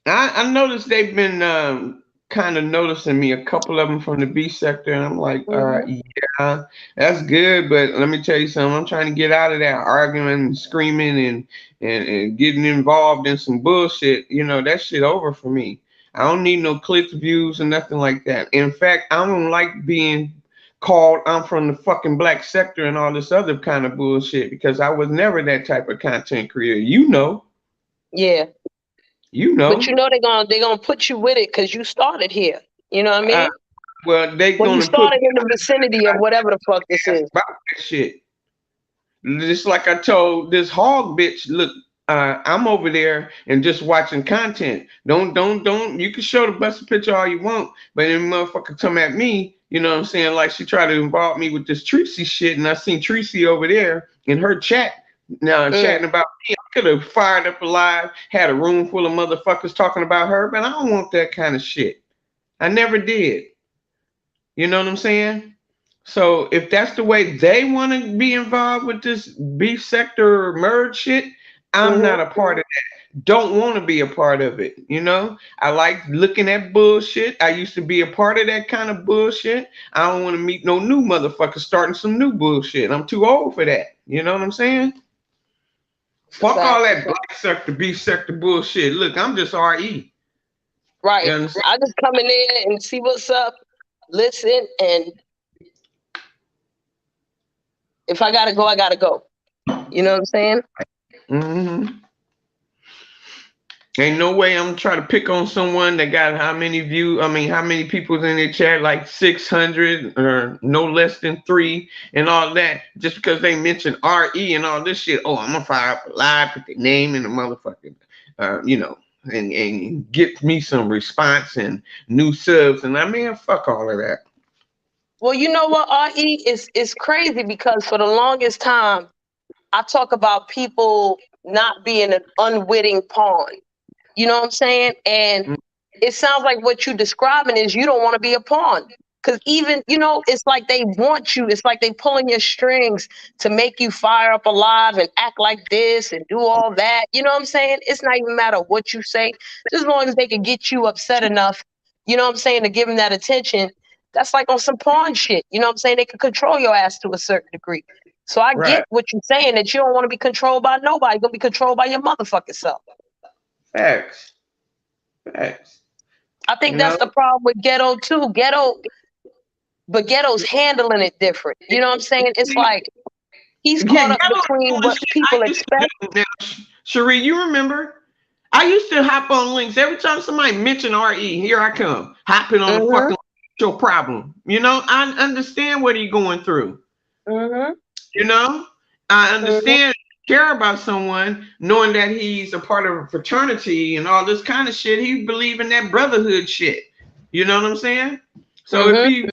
I noticed they've been kind of noticing me, a couple of them from the B sector, and I'm like, yeah, that's good, but let me tell you something. I'm trying to get out of that arguing and screaming and getting involved in some bullshit. You know, that shit over for me. I don't need no clicks, views, and nothing like that. In fact, I don't like being called I'm from the fucking black sector and all this other kind of bullshit, because I was never that type of content creator. You know. Yeah. You know. But you know they're gonna put you with it because you started here. You know what I mean? Well, you started in the vicinity of whatever the fuck this is. About that shit. Just like I told this hog bitch, look, I'm over there and just watching content. Don't. You can show the best picture all you want, but then motherfucker come at me. You know what I'm saying? Like she tried to involve me with this Tracy shit, and I seen Tracy over there in her chat. Now chatting about me. I could have fired up a live, had a room full of motherfuckers talking about her, but I don't want that kind of shit. I never did. You know what I'm saying? So if that's the way they want to be involved with this beef sector merge shit, I'm not a part of that. Don't want to be a part of it. You know, I like looking at bullshit. I used to be a part of that kind of bullshit. I don't want to meet no new motherfuckers starting some new bullshit. I'm too old for that. You know what I'm saying? Fuck all that black sector, beef sector bullshit. Look, I'm just RE. Right. I just come in there and see what's up, listen, and if I gotta go, I gotta go. You know what I'm saying? Ain't no way I'm trying to pick on someone that got how many views, how many people's in their chat, like 600 or no less than 3 and all that, just because they mentioned RE and all this shit. Oh, I'm gonna fire up a live, put their name in the motherfucking, and get me some response and new subs. And I mean, fuck all of that. Well, you know what, RE is crazy because for the longest time, I talk about people not being an unwitting pawn. You know what I'm saying? And it sounds like what you're describing is you don't want to be a pawn. Because even, it's like they want you. It's like they pulling your strings to make you fire up a live and act like this and do all that. You know what I'm saying? It's not even matter what you say. Just as long as they can get you upset enough, you know what I'm saying, to give them that attention. That's like on some pawn shit. You know what I'm saying? They can control your ass to a certain degree. So I Right. get what you're saying, that you don't want to be controlled by nobody. You're going to be controlled by your motherfucking self. Facts. I think You that's know? the problem with Ghetto too. But Ghetto's handling it different. You know what I'm saying? It's like he's caught up between what people expect. Cherie, you remember? I used to hop on links every time somebody mentioned RE. Here I come, hopping on the fucking your problem. You know, I understand what he's going through. You know, I understand care about someone, knowing that he's a part of a fraternity and all this kind of shit. He believe in that brotherhood shit. You know what I'm saying? So if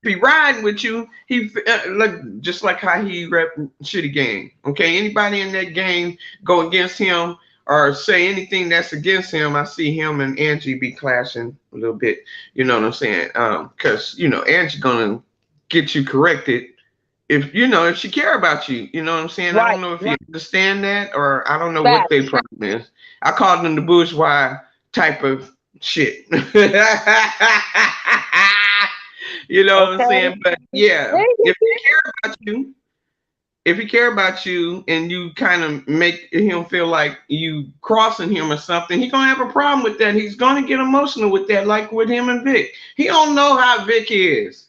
he riding with you, he like just like how he rep Shitty Gang. Okay, anybody in that gang go against him or say anything that's against him, I see him and Angie be clashing a little bit. You know what I'm saying? Because you know Angie gonna get you corrected if you know if she care about you. You know what I'm saying? I don't know if you understand that, or I don't know what their problem is. I call them the bourgeois type of shit. You know what I'm saying? But yeah, if he care about you and you kind of make him feel like you crossing him or something, he's gonna have a problem with that. He's gonna get emotional with that, like with him and Vic. He don't know how Vic is.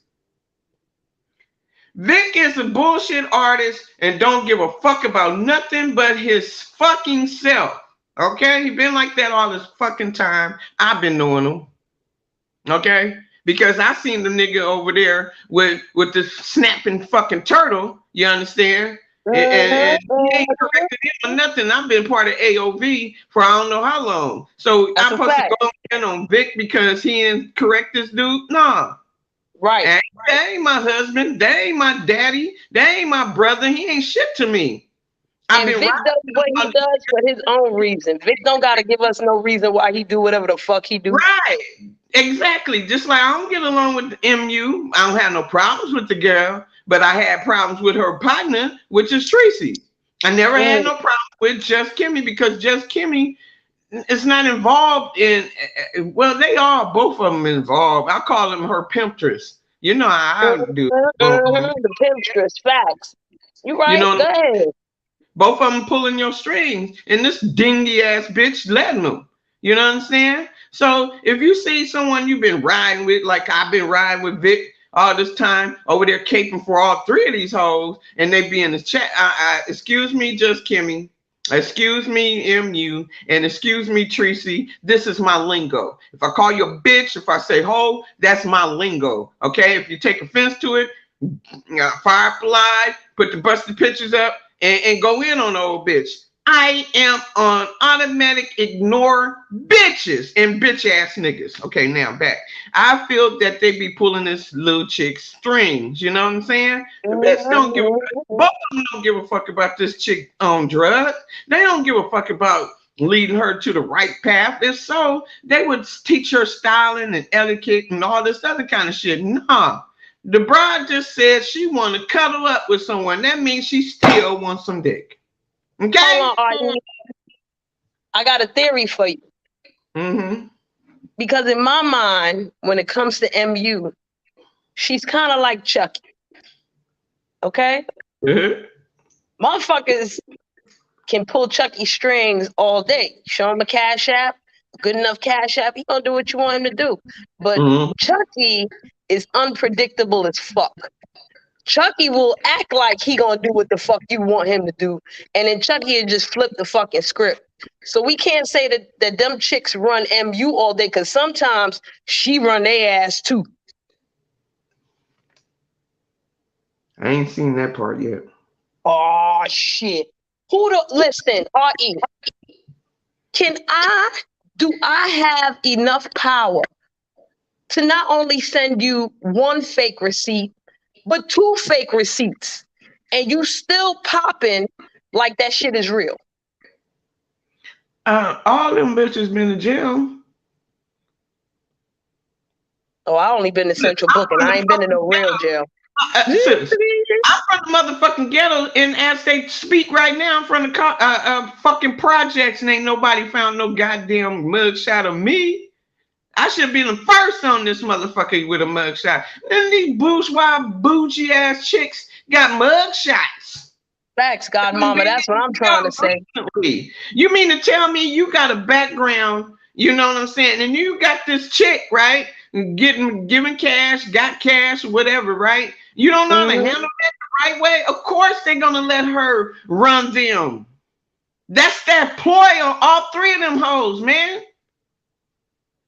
Vic is a bullshit artist and don't give a fuck about nothing but his fucking self. Okay? He been like that all this fucking time. I've been knowing him. Okay? Because I seen the nigga over there with this snapping fucking turtle, you understand? And he ain't corrected him or nothing. I've been part of AOV for I don't know how long. So I'm supposed to go in on Vic because he didn't correct this dude? Nah. Right. And that ain't my husband. That ain't my daddy. That ain't my brother. He ain't shit to me. And Vic does what he does for his own reason. Vic don't gotta give us no reason why he do whatever the fuck he do. Right. Exactly. Just like I don't get along with MU. I don't have no problems with the girl, but I had problems with her partner, which is Tracy. I never had no problem with Just Kimmy because Just Kimmy is not involved in, well, they are both of them involved. I call them her pimptress. You know how I do. The pimptress, facts. You right, you know, go ahead. Both of them pulling your strings, and this dingy ass bitch letting them. You know what I'm saying? So if you see someone you've been riding with, like I've been riding with Vic all this time over there caping for all three of these hoes, and they be in the chat. Excuse me, Just Kimmy. Excuse me, MU, and excuse me, Tracy. This is my lingo. If I call you a bitch, if I say ho, that's my lingo. Okay? If you take offense to it, Firefly, put the busted pictures up and go in on the old bitch. I am on automatic ignore bitches and bitch ass niggas. Okay, now back. I feel that they be pulling this little chick strings. You know what I'm saying? The bitch don't give a fuck. Both of them don't give a fuck about this chick on drugs. They don't give a fuck about leading her to the right path. If so, they would teach her styling and etiquette and all this other kind of shit. Nah. The bride just said she want to cuddle up with someone. That means she still wants some dick. Okay? Hold on, I got a theory for you. Because in my mind, when it comes to MU, she's kind of like Chucky. Okay? Motherfuckers can pull Chucky strings all day. Show him a cash app, good enough cash app, he gonna do what you want him to do. But Chucky is unpredictable as fuck. Chucky will act like he gonna do what the fuck you want him to do, and then Chucky will just flip the fucking script. So we can't say that them chicks run MU all day, because sometimes she run their ass too. I ain't seen that part yet. Oh shit! Listen? RE, do I have enough power to not only send you one fake receipt, but 2 fake receipts, and you still popping like that shit is real? All them bitches been in jail. Oh, I only been to Central Booking. I ain't been in no real jail. Sis, I'm from the motherfucking ghetto, and as they speak right now, I'm from the fucking projects, and ain't nobody found no goddamn mugshot of me. I should be the first on this motherfucker with a mugshot. And these bourgeois, bougie ass chicks got mugshots. Facts, godmama. That's what I'm trying to say. You mean to tell me you got a background, you know what I'm saying? And you got this chick, right? Giving cash, got cash, whatever, right? You don't know how to handle that the right way? Of course they're gonna let her run them. That's that ploy on all three of them hoes, man.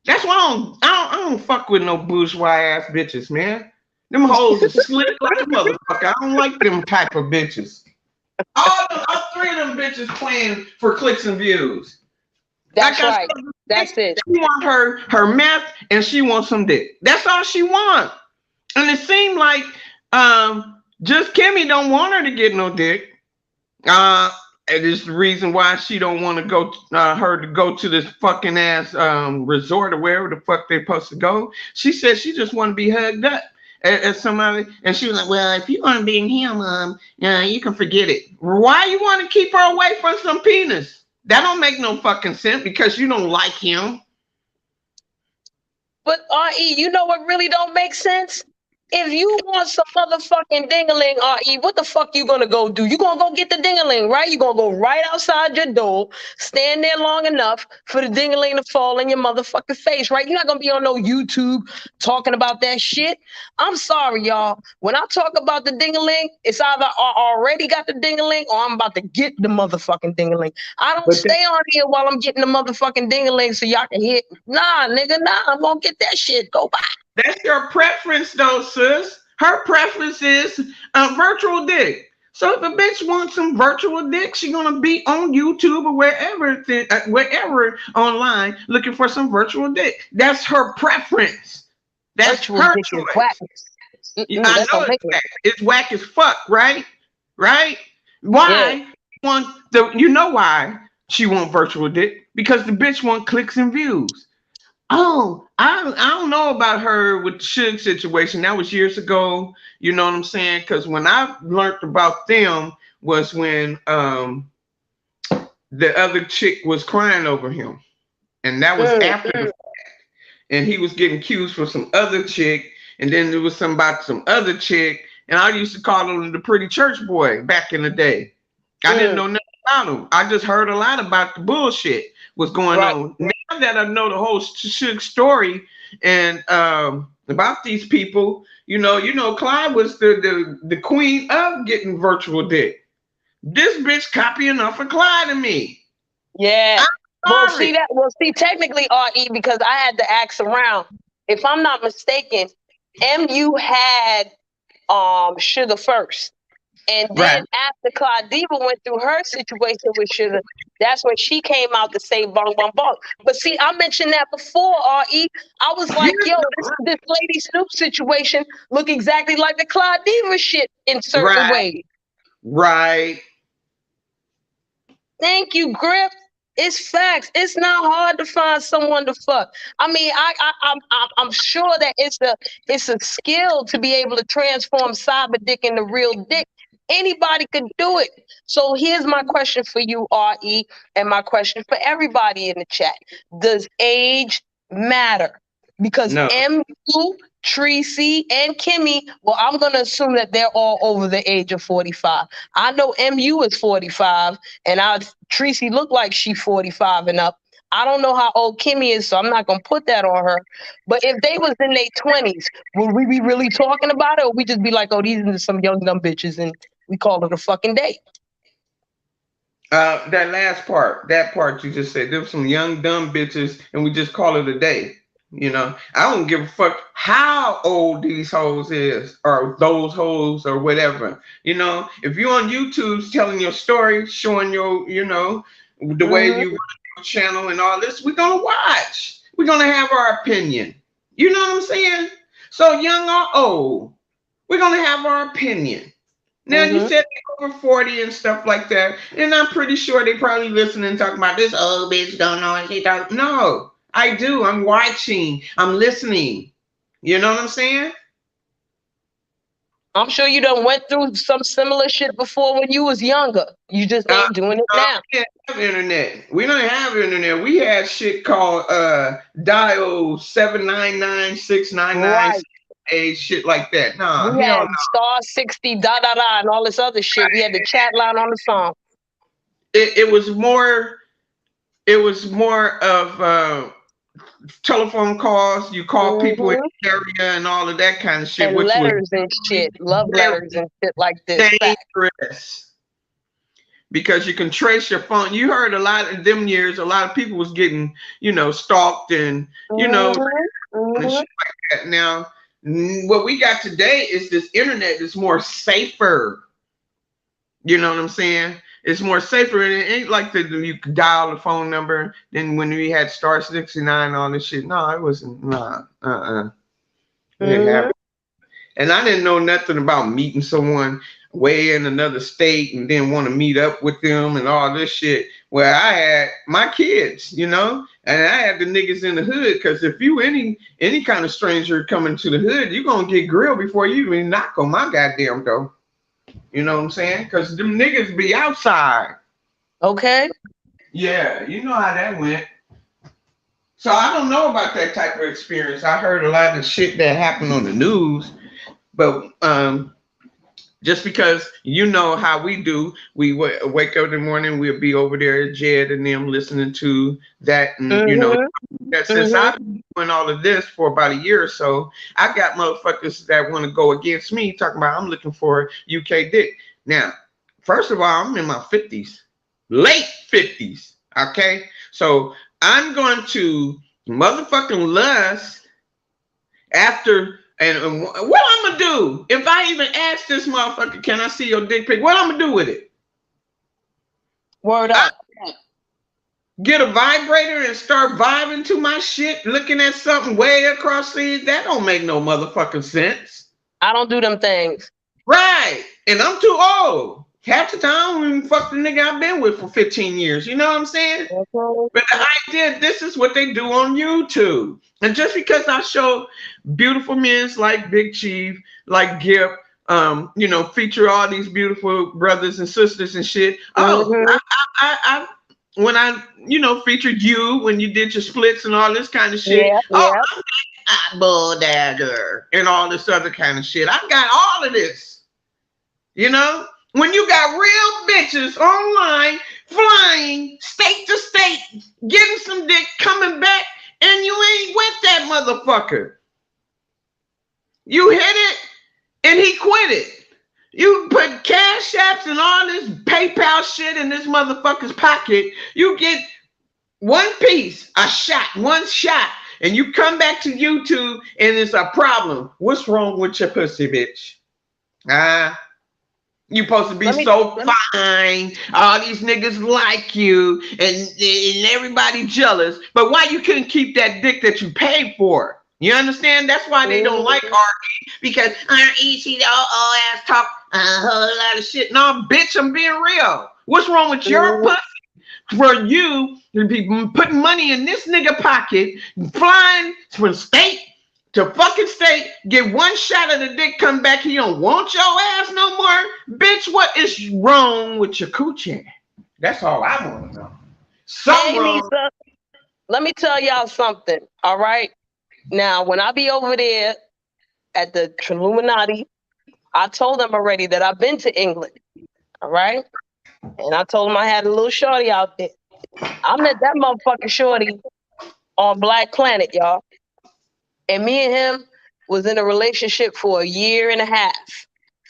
That's why I don't fuck with no bourgeois ass bitches, man. Them hoes are slick like a motherfucker. I don't like them type of bitches. All three of them bitches playing for clicks and views. That's right. That's it. She want her meth and she wants some dick. That's all she wants. And it seemed like just Kimmy don't want her to get no dick. And it's the reason why she don't want to go her to go to this fucking ass resort or wherever the fuck they're supposed to go. She said she just want to be hugged up at somebody, and she was like, well, if you want to be in him, you can forget it. Why you want to keep her away from some penis? That don't make no fucking sense because you don't like him. But RE, you know what really don't make sense? If you want some motherfucking dingaling, RE, what the fuck you gonna go do? You gonna go get the dingaling, right? You gonna go right outside your door, stand there long enough for the dingaling to fall in your motherfucking face, right? You're not gonna be on no YouTube talking about that shit. I'm sorry, y'all. When I talk about the dingaling, it's either I already got the dingaling or I'm about to get the motherfucking dingaling. I don't stay on here while I'm getting the motherfucking dingaling so y'all can hit. Nah, nigga, nah, I'm gonna get that shit. Go bye. That's your preference, though, sis. Her preference is virtual dick. So if a bitch wants some virtual dick, she's gonna be on YouTube or wherever online looking for some virtual dick. That's her preference. That's virtual her dick choice. Is whack. I know it's whack as fuck, right? Right? Why? Yeah. You know why she want virtual dick? Because the bitch want clicks and views. Oh, I don't know about her with the Suge situation. That was years ago. You know what I'm saying? Because when I learned about them was when the other chick was crying over him. And that was after the fact. And he was getting accused for some other chick. And then there was some about some other chick. And I used to call him the pretty church boy back in the day. I didn't know nothing about him. I just heard a lot about the bullshit was going on. Now that I know the whole Suge story and about these people, you know, Clyde was the queen of getting virtual dick. This bitch copying off of Clyde and me. Yeah. Well, see, technically, RE, because I had to ask around. If I'm not mistaken, MU had Sugar first. And then after Clyde Diva went through her situation with Sugar, that's when she came out to say bong bong bong. But see, I mentioned that before, RE. I was like, yo, this Lady Snoop situation look exactly like the Clyde Diva shit in certain ways. Right. Thank you, Grip. It's facts. It's not hard to find someone to fuck. I mean, I'm sure that it's a skill to be able to transform cyber dick into real dick. Anybody could do it. So here's my question for you, RE, and my question for everybody in the chat. Does age matter? Because MU, Tracy, and Kimmy, well, I'm going to assume that they're all over the age of 45. I know MU is 45, and Tracy looked like she's 45 and up. I don't know how old Kimmy is, so I'm not going to put that on her. But if they was in their 20s, would we be really talking about it? Or we just be like, oh, these are some young, dumb bitches, and we call it a fucking day? That last part, you just said, there were some young, dumb bitches, and we just call it a day. You know, I don't give a fuck how old these hoes is or those hoes or whatever. You know, if you're on YouTube telling your story, showing your, you know, the way you run your channel and all this, we're going to watch. We're going to have our opinion. You know what I'm saying? So young or old, we're going to have our opinion. Now, you said over 40 and stuff like that, and I'm pretty sure they probably listening and talking about this old bitch don't know what she talking. No. I do. I'm watching. I'm listening. You know what I'm saying? I'm sure you done went through some similar shit before when you was younger. You just ain't doing it now. We didn't have internet. We don't have internet. We had shit called dial 799-699. age shit like that. Nah, We hell had no. star 60 da da da and all this other shit. We had the chat line on the phone. It was more. It was more of telephone calls. You call people in the area and all of that kind of shit, And which letters and shit, love letters and shit like this. dangerous. Because you can trace your phone. You heard a lot of them years, a lot of people was getting, stalked and, and shit like that. Now, what we got today is this internet is more safer. You know what I'm saying? It's more safer. And it ain't like you could dial the phone number. Then when we had star 69 and all this shit. No, it wasn't. Nah. It didn't happen. And I didn't know nothing about meeting someone way in another state and then want to meet up with them and all this shit. Where I had my kids, and I had the niggas in the hood. Because if you any kind of stranger coming to the hood, you're gonna get grilled before you even knock on my goddamn door. You know what I'm saying? Because them niggas be outside. Okay. Yeah, you know how that went. So I don't know about that type of experience. I heard a lot of shit that happened on the news. But just because you know how we do, we wake up in the morning, we'll be over there at Jed and them listening to that. And, that since I've been doing all of this for about a year or so, I got motherfuckers that want to go against me talking about I'm looking for UK dick. Now, first of all, I'm in my 50s, late 50s. Okay. So I'm going to motherfucking lust after. And what I'm gonna do if I even ask this motherfucker, can I see your dick pic? What I'm gonna do with it? Word up. Get a vibrator and start vibing to my shit, looking at something way across the. That don't make no motherfucking sense. I don't do them things. Right, and I'm too old. Half the time, I don't even fuck the nigga I've been with for 15 years. You know what I'm saying? But the idea, this is what they do on YouTube. And just because I show beautiful men like Big Chief, like Gip, feature all these beautiful brothers and sisters and shit. I when I featured you when you did your splits and all this kind of shit. I'm Bull Dagger and all this other kind of shit. I've got all of this. When you got real bitches online, flying state to state, getting some dick, coming back, and you ain't with that motherfucker. You hit it, and he quit it. You put cash apps and all this PayPal shit in this motherfucker's pocket. You get one piece, one shot, and you come back to YouTube, and it's a problem. What's wrong with your pussy, bitch? You supposed to be fine. All these niggas like you, and everybody jealous. But why you couldn't keep that dick that you paid for? You understand? That's why they don't like R.E. Because R.E. she the old ass talk a whole lot of shit. No, bitch, I'm being real. What's wrong with your pussy? For you to be putting money in this nigga pocket, flying from state to fucking state, get one shot of the dick, come back, he don't want your ass no more. Bitch, what is wrong with your coochie? That's all I want to know. Hey, Lisa, let me tell y'all something, all right? Now, when I be over there at the Illuminati, I told them already that I've been to England, all right? And I told them I had a little shorty out there. I met that motherfucking shorty on Black Planet, y'all. And me and him was in a relationship for a year and a half.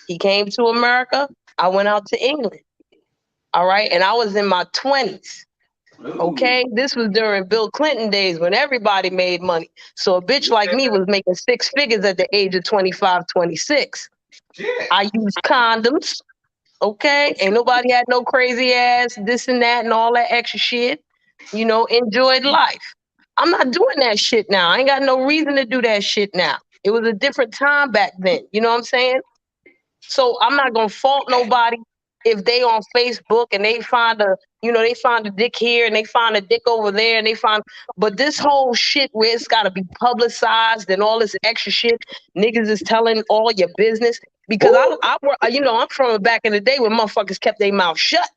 He came to America. I went out to England. All right. And I was in my 20s. Okay. This was during Bill Clinton days when everybody made money. So a bitch like me was making 6 figures at the age of 25, 26. I used condoms. Okay. Ain't nobody had no crazy ass, this and that and all that extra shit. Enjoyed life. I'm not doing that shit now. I ain't got no reason to do that shit now. It was a different time back then. You know what I'm saying? So I'm not gonna fault nobody if they on Facebook and they find a dick here and they find a dick over there and but this whole shit where it's gotta be publicized and all this extra shit, niggas is telling all your business because I'm from back in the day when motherfuckers kept their mouth shut.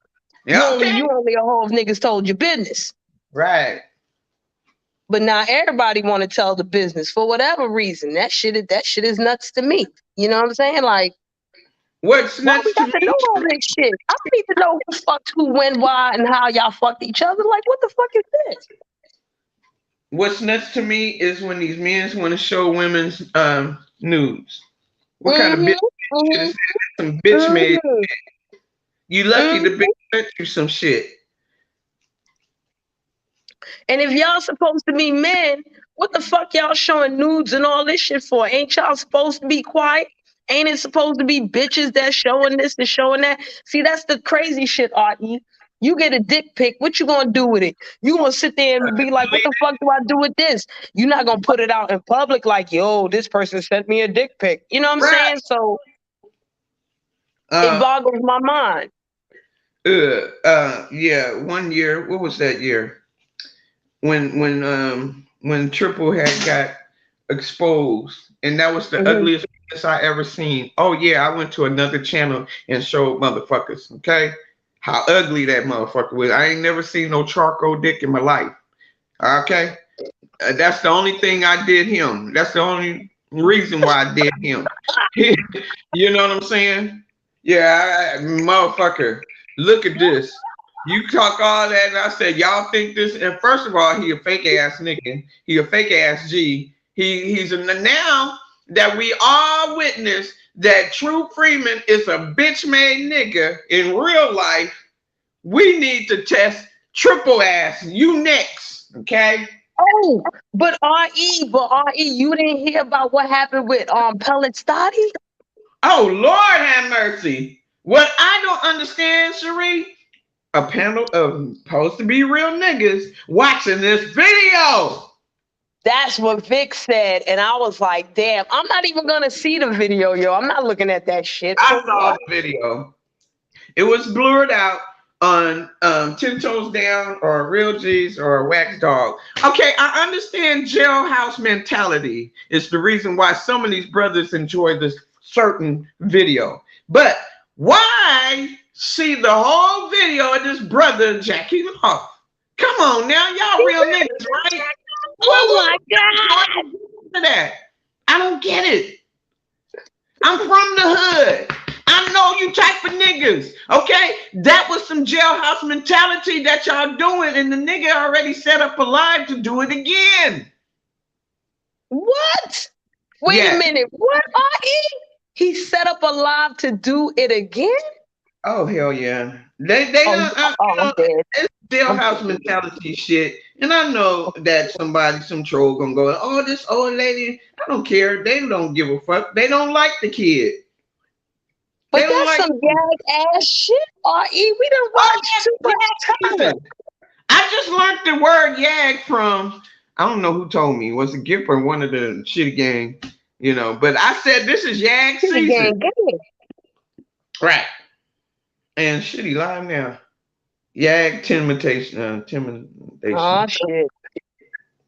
You only a hoe if niggas told your business. Right. But now everybody want to tell the business for whatever reason. That shit is nuts to me. You know what I'm saying? Like, What's why we nuts to got to me? know all this shit? I don't need to know who fucked who, when, why, and how y'all fucked each other. Like, what the fuck is this? What's nuts to me is when these men want to show women's nudes. What kind of bitch shit is that? Some bitch made. You lucky the bitch sent you some shit. And if y'all supposed to be men, what the fuck y'all showing nudes and all this shit for? Ain't y'all supposed to be quiet? Ain't it supposed to be bitches that showing this and showing that? See, that's the crazy shit, R.E. You get a dick pic, what you gonna do with it? You gonna sit there and be like, what the fuck do I do with this? You're not gonna put it out in public like, yo, this person sent me a dick pic. You know what I'm saying? So it boggles my mind. Yeah, 1 year, what was that year? When Triple had got exposed, and that was the ugliest piece I ever seen. Oh yeah, I went to another channel and showed motherfuckers, okay, how ugly that motherfucker was. I ain't never seen no charcoal dick in my life. Okay, that's the only thing I did him. That's the only reason why I did him. You know what I'm saying? Yeah, motherfucker. Look at this. You talk all that, and I said, y'all think this? And first of all, he a fake ass nigga. He a fake ass G. He's now that we all witness that True Freeman is a bitch made nigga in real life. We need to test Triple ass. You next, okay? Oh, but R.E., you didn't hear about what happened with Pellet Stotty? Oh Lord, have mercy. What I don't understand, Cherie. A panel of supposed to be real niggas watching this video. That's what Vic said, and I was like, damn, I'm not even gonna see the video, yo. I'm not looking at that shit. I saw the video. It was blurred out on 10 Toes Down or Real G's or Wax Dog. Okay, I understand jailhouse mentality is the reason why some of these brothers enjoy this certain video. But why see the whole video of this brother jacking off? Come on now, y'all real niggas, right? Oh my God! That I don't get it. I'm from the hood. I know you type of niggas. Okay, that was some jailhouse mentality that y'all doing, and the nigga already set up a live to do it again. What? Wait a minute. What, R.E.? He set up a live to do it again? Oh hell yeah! I'm dead. It's jailhouse mentality shit, and I know that some troll gonna go, oh, this old lady. I don't care. They don't give a fuck. They don't like the kid. But that's like some gag ass shit, R.E. We done watched too much time. I just learned the word yag from, I don't know who told me. Was a gift from one of the Shitty Gang, you know. But I said this is yag season. Right. And Shitty live now. Yag Timitation. Oh shit.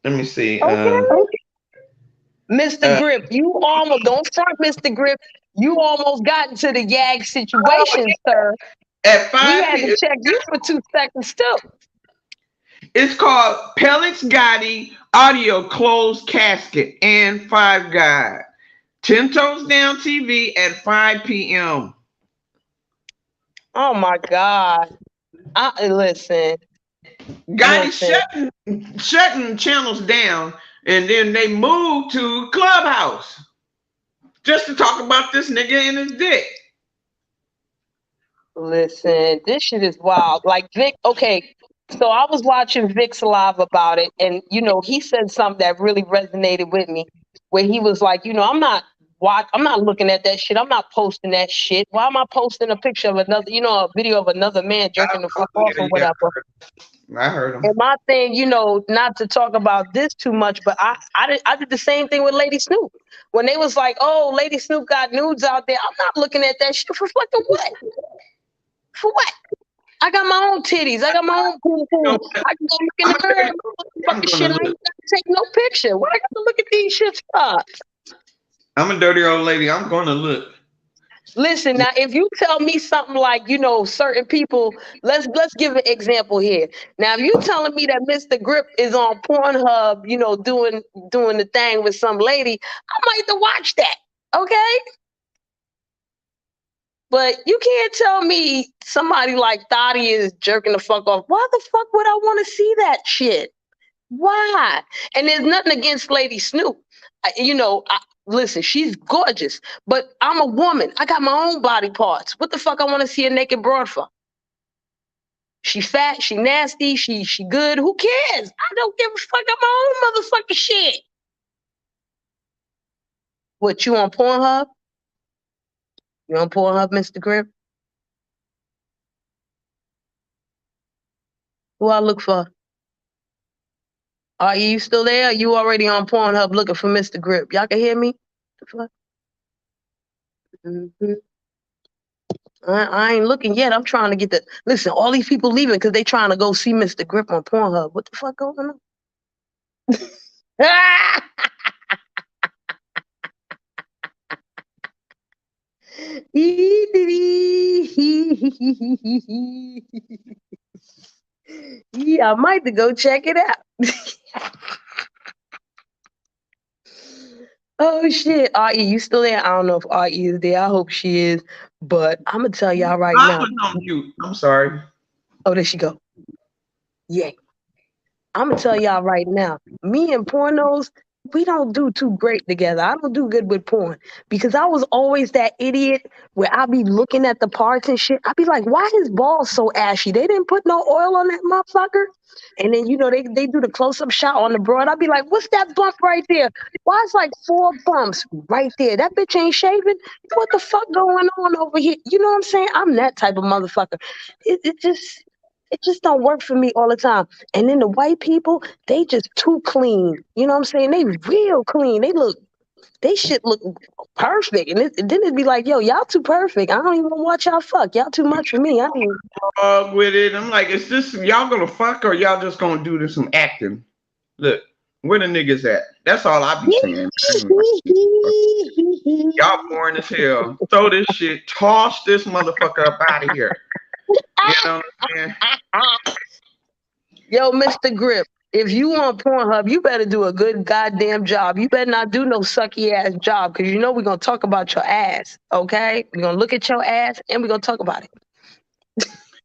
Let me see. Okay. Mr. Grip, you almost don't front, Mr. Grip. You almost got into the Yag situation, sir. At 5 we had to check you for 2 seconds too. It's called Pellets Gotti Audio Closed Casket and Five Guy. 10 Toes Down TV at 5 p.m. Oh my God. Listen. Gotti shutting channels down, and then they moved to Clubhouse just to talk about this nigga and his dick. Listen, this shit is wild. Like Vic, okay, so I was watching Vic's live about it, and you know, he said something that really resonated with me, where he was like, you know, I'm not looking at that shit. I'm not posting that shit. Why am I posting a picture of another, you know, a video of another man jerking the fuck off or whatever? I heard him. And my thing, you know, not to talk about this too much, but I did the same thing with Lady Snoop. When they was like, oh, Lady Snoop got nudes out there, I'm not looking at that shit for fucking what? For what? I got my own titties. I got my own poo poo. I can go look in the curb. Fucking shit. I ain't gotta take no picture. Why I gotta look at these shits for? I'm a dirty old lady. I'm gonna look. Listen, now, if you tell me something like, certain people, let's give an example here. Now, if you telling me that Mr. Grip is on Pornhub, doing the thing with some lady, I might have to watch that. Okay? But you can't tell me somebody like Thotty is jerking the fuck off. Why the fuck would I want to see that shit? Why? And there's nothing against Lady Snoop. Listen, she's gorgeous, but I'm a woman. I got my own body parts. What the fuck I want to see a naked broad for? She fat, she nasty, she good. Who cares? I don't give a fuck. I'm my own motherfucking shit. What, you on Pornhub? You on Pornhub, Mr. Grip? Who I look for? Are you still there? Or you already on Pornhub looking for Mr. Grip? Y'all can hear me? The fuck? Mm-hmm. I ain't looking yet. I'm trying to get the... Listen, all these people leaving because they trying to go see Mr. Grip on Pornhub. What the fuck going on? Yeah, I might have to go check it out. Oh shit, RE, you still there? I don't know if RE is there. I hope she is, but I'm gonna tell y'all right now. I was on mute. I'm sorry. Oh, there she go. Yeah, I'm gonna tell y'all right now. Me and pornos, we don't do too great together. I don't do good with porn because I was always that idiot where I be looking at the parts and shit. I be like, why his balls so ashy? They didn't put no oil on that motherfucker. And then, they do the close-up shot on the broad. I'd be like, what's that bump right there? Why it's like 4 bumps right there? That bitch ain't shaving? What the fuck going on over here? You know what I'm saying? I'm that type of motherfucker. It just don't work for me all the time. And then the white people, they just too clean. You know what I'm saying? They real clean. They shit look perfect. And then it'd be like, yo, y'all too perfect. I don't even want to watch y'all fuck. Y'all too much for me. I ain't with it. I'm like, is this y'all gonna fuck or y'all just gonna do this some acting? Look, where the niggas at? That's all I be saying. Y'all boring as hell. Throw this shit, toss this motherfucker up out of here. You know what I'm saying? Yo, Mr. Grip, if you on Pornhub, you better do a good goddamn job. You better not do no sucky ass job because we're going to talk about your ass, okay? We're going to look at your ass and we're going to talk about it.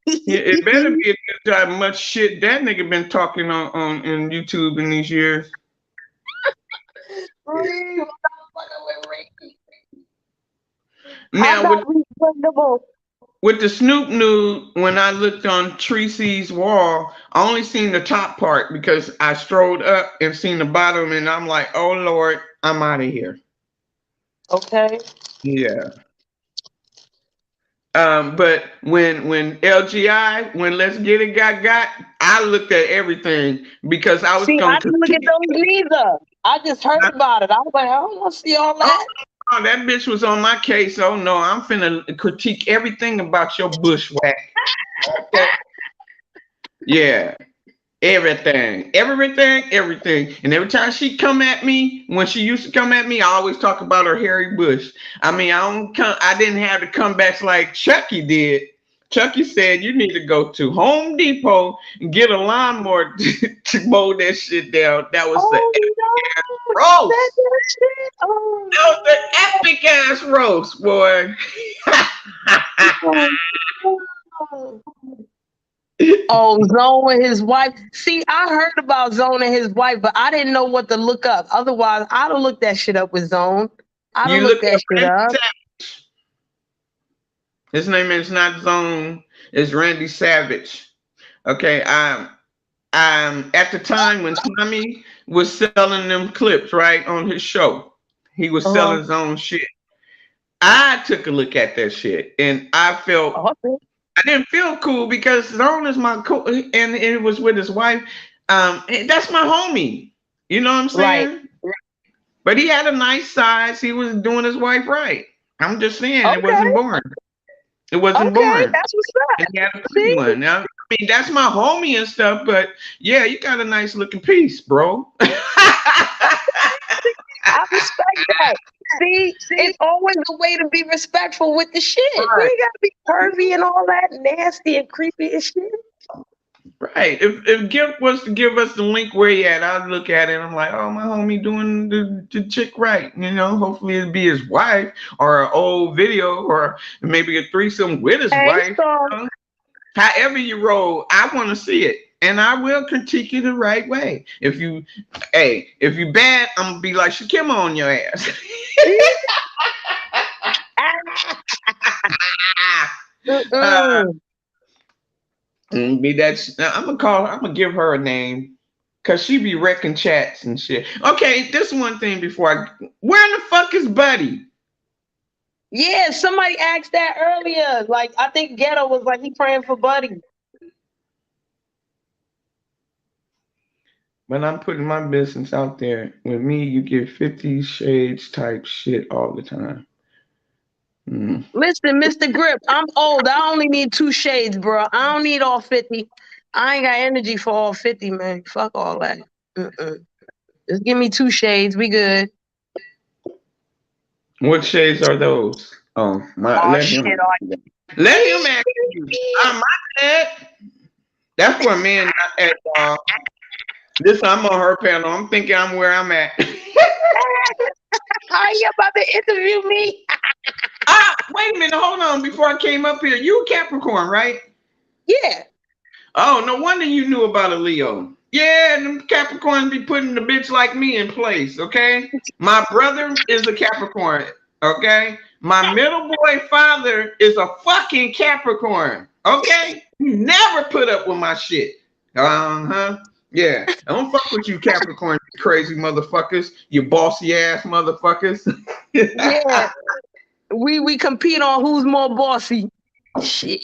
Yeah, it better be a good job. Much shit that nigga been talking on YouTube in these years. Now, with the Snoop nude, when I looked on Tracy's wall, I only seen the top part because I strolled up and seen the bottom, and I'm like, oh Lord, I'm out of here. Okay. Yeah. But when LGI, when Let's Get It got, I looked at everything because I was going to. I didn't look at those neither. I just heard about it. I was like, I don't want to see all that. Oh, that bitch was on my case. Oh no, I'm finna critique everything about your bushwhack. Yeah, everything. And every time she come at me, when she used to come at me, I always talk about her hairy bush. I mean, I didn't have the comebacks like Chucky did. Chucky said you need to go to Home Depot and get a lawnmower to mow that shit down. That was the roast. That was the epic ass roast, boy. Oh, Zone and his wife. See, I heard about Zone and his wife, but I didn't know what to look up. Otherwise, I'd have looked that shit up with Zone. I don't look that shit up. His name is not Zone. It's Randy Savage. Okay, at the time when Tommy was selling them clips right on his show, he was selling his own shit. I took a look at that shit and I felt I didn't feel cool because Zone is my cool, and it was with his wife. That's my homie. You know what I'm saying? Right. But he had a nice size. He was doing his wife right. I'm just saying it wasn't boring. It wasn't boring. That's what's up. And he had a pretty one. Now, I mean, that's my homie and stuff, but yeah, you got a nice looking piece, bro. I respect that. See, it's always a way to be respectful with the shit. We Right. ain't gotta be pervy and all that nasty and creepy and shit. Right. If Gift was to give us the link where he at, I'd look at it and I'm like, oh, my homie doing the chick right. You know, hopefully it'd be his wife or an old video or maybe a threesome with his Hey, wife. so You know? However you roll, I want to see it. And I will critique you the right way. If you bad, I'm gonna be like Shakim on your ass. Be that. I'm gonna give her a name, cause she be wrecking chats and shit. Okay, this one thing before where the fuck is Buddy? yeah, somebody asked that earlier. Like, I think Ghetto was like, he praying for Buddy. When I'm putting my business out there, with me, you get 50 shades type shit all the time. Listen, Mr. Grip, I'm old. I only need 2 shades, bro. I don't need all 50. I ain't got energy for all 50, man. Fuck all that. Just give me 2 shades. We good. What shades are those? Oh, my. Oh, let shit. him ask you. My bad. That's where men not at, y'all. This I'm on her panel. I'm thinking I'm where I'm at. Are you about to interview me? Wait a minute. Hold on. Before I came up here, you a Capricorn, right? Yeah. Oh, no wonder you knew about a Leo. Yeah, them Capricorns be putting the bitch like me in place, okay? My brother is a Capricorn, okay? My middle boy father is a fucking Capricorn, okay? He never put up with my shit. Yeah, I don't fuck with you Capricorn, you crazy motherfuckers, you bossy ass motherfuckers. Yeah. We compete on who's more bossy. Shit.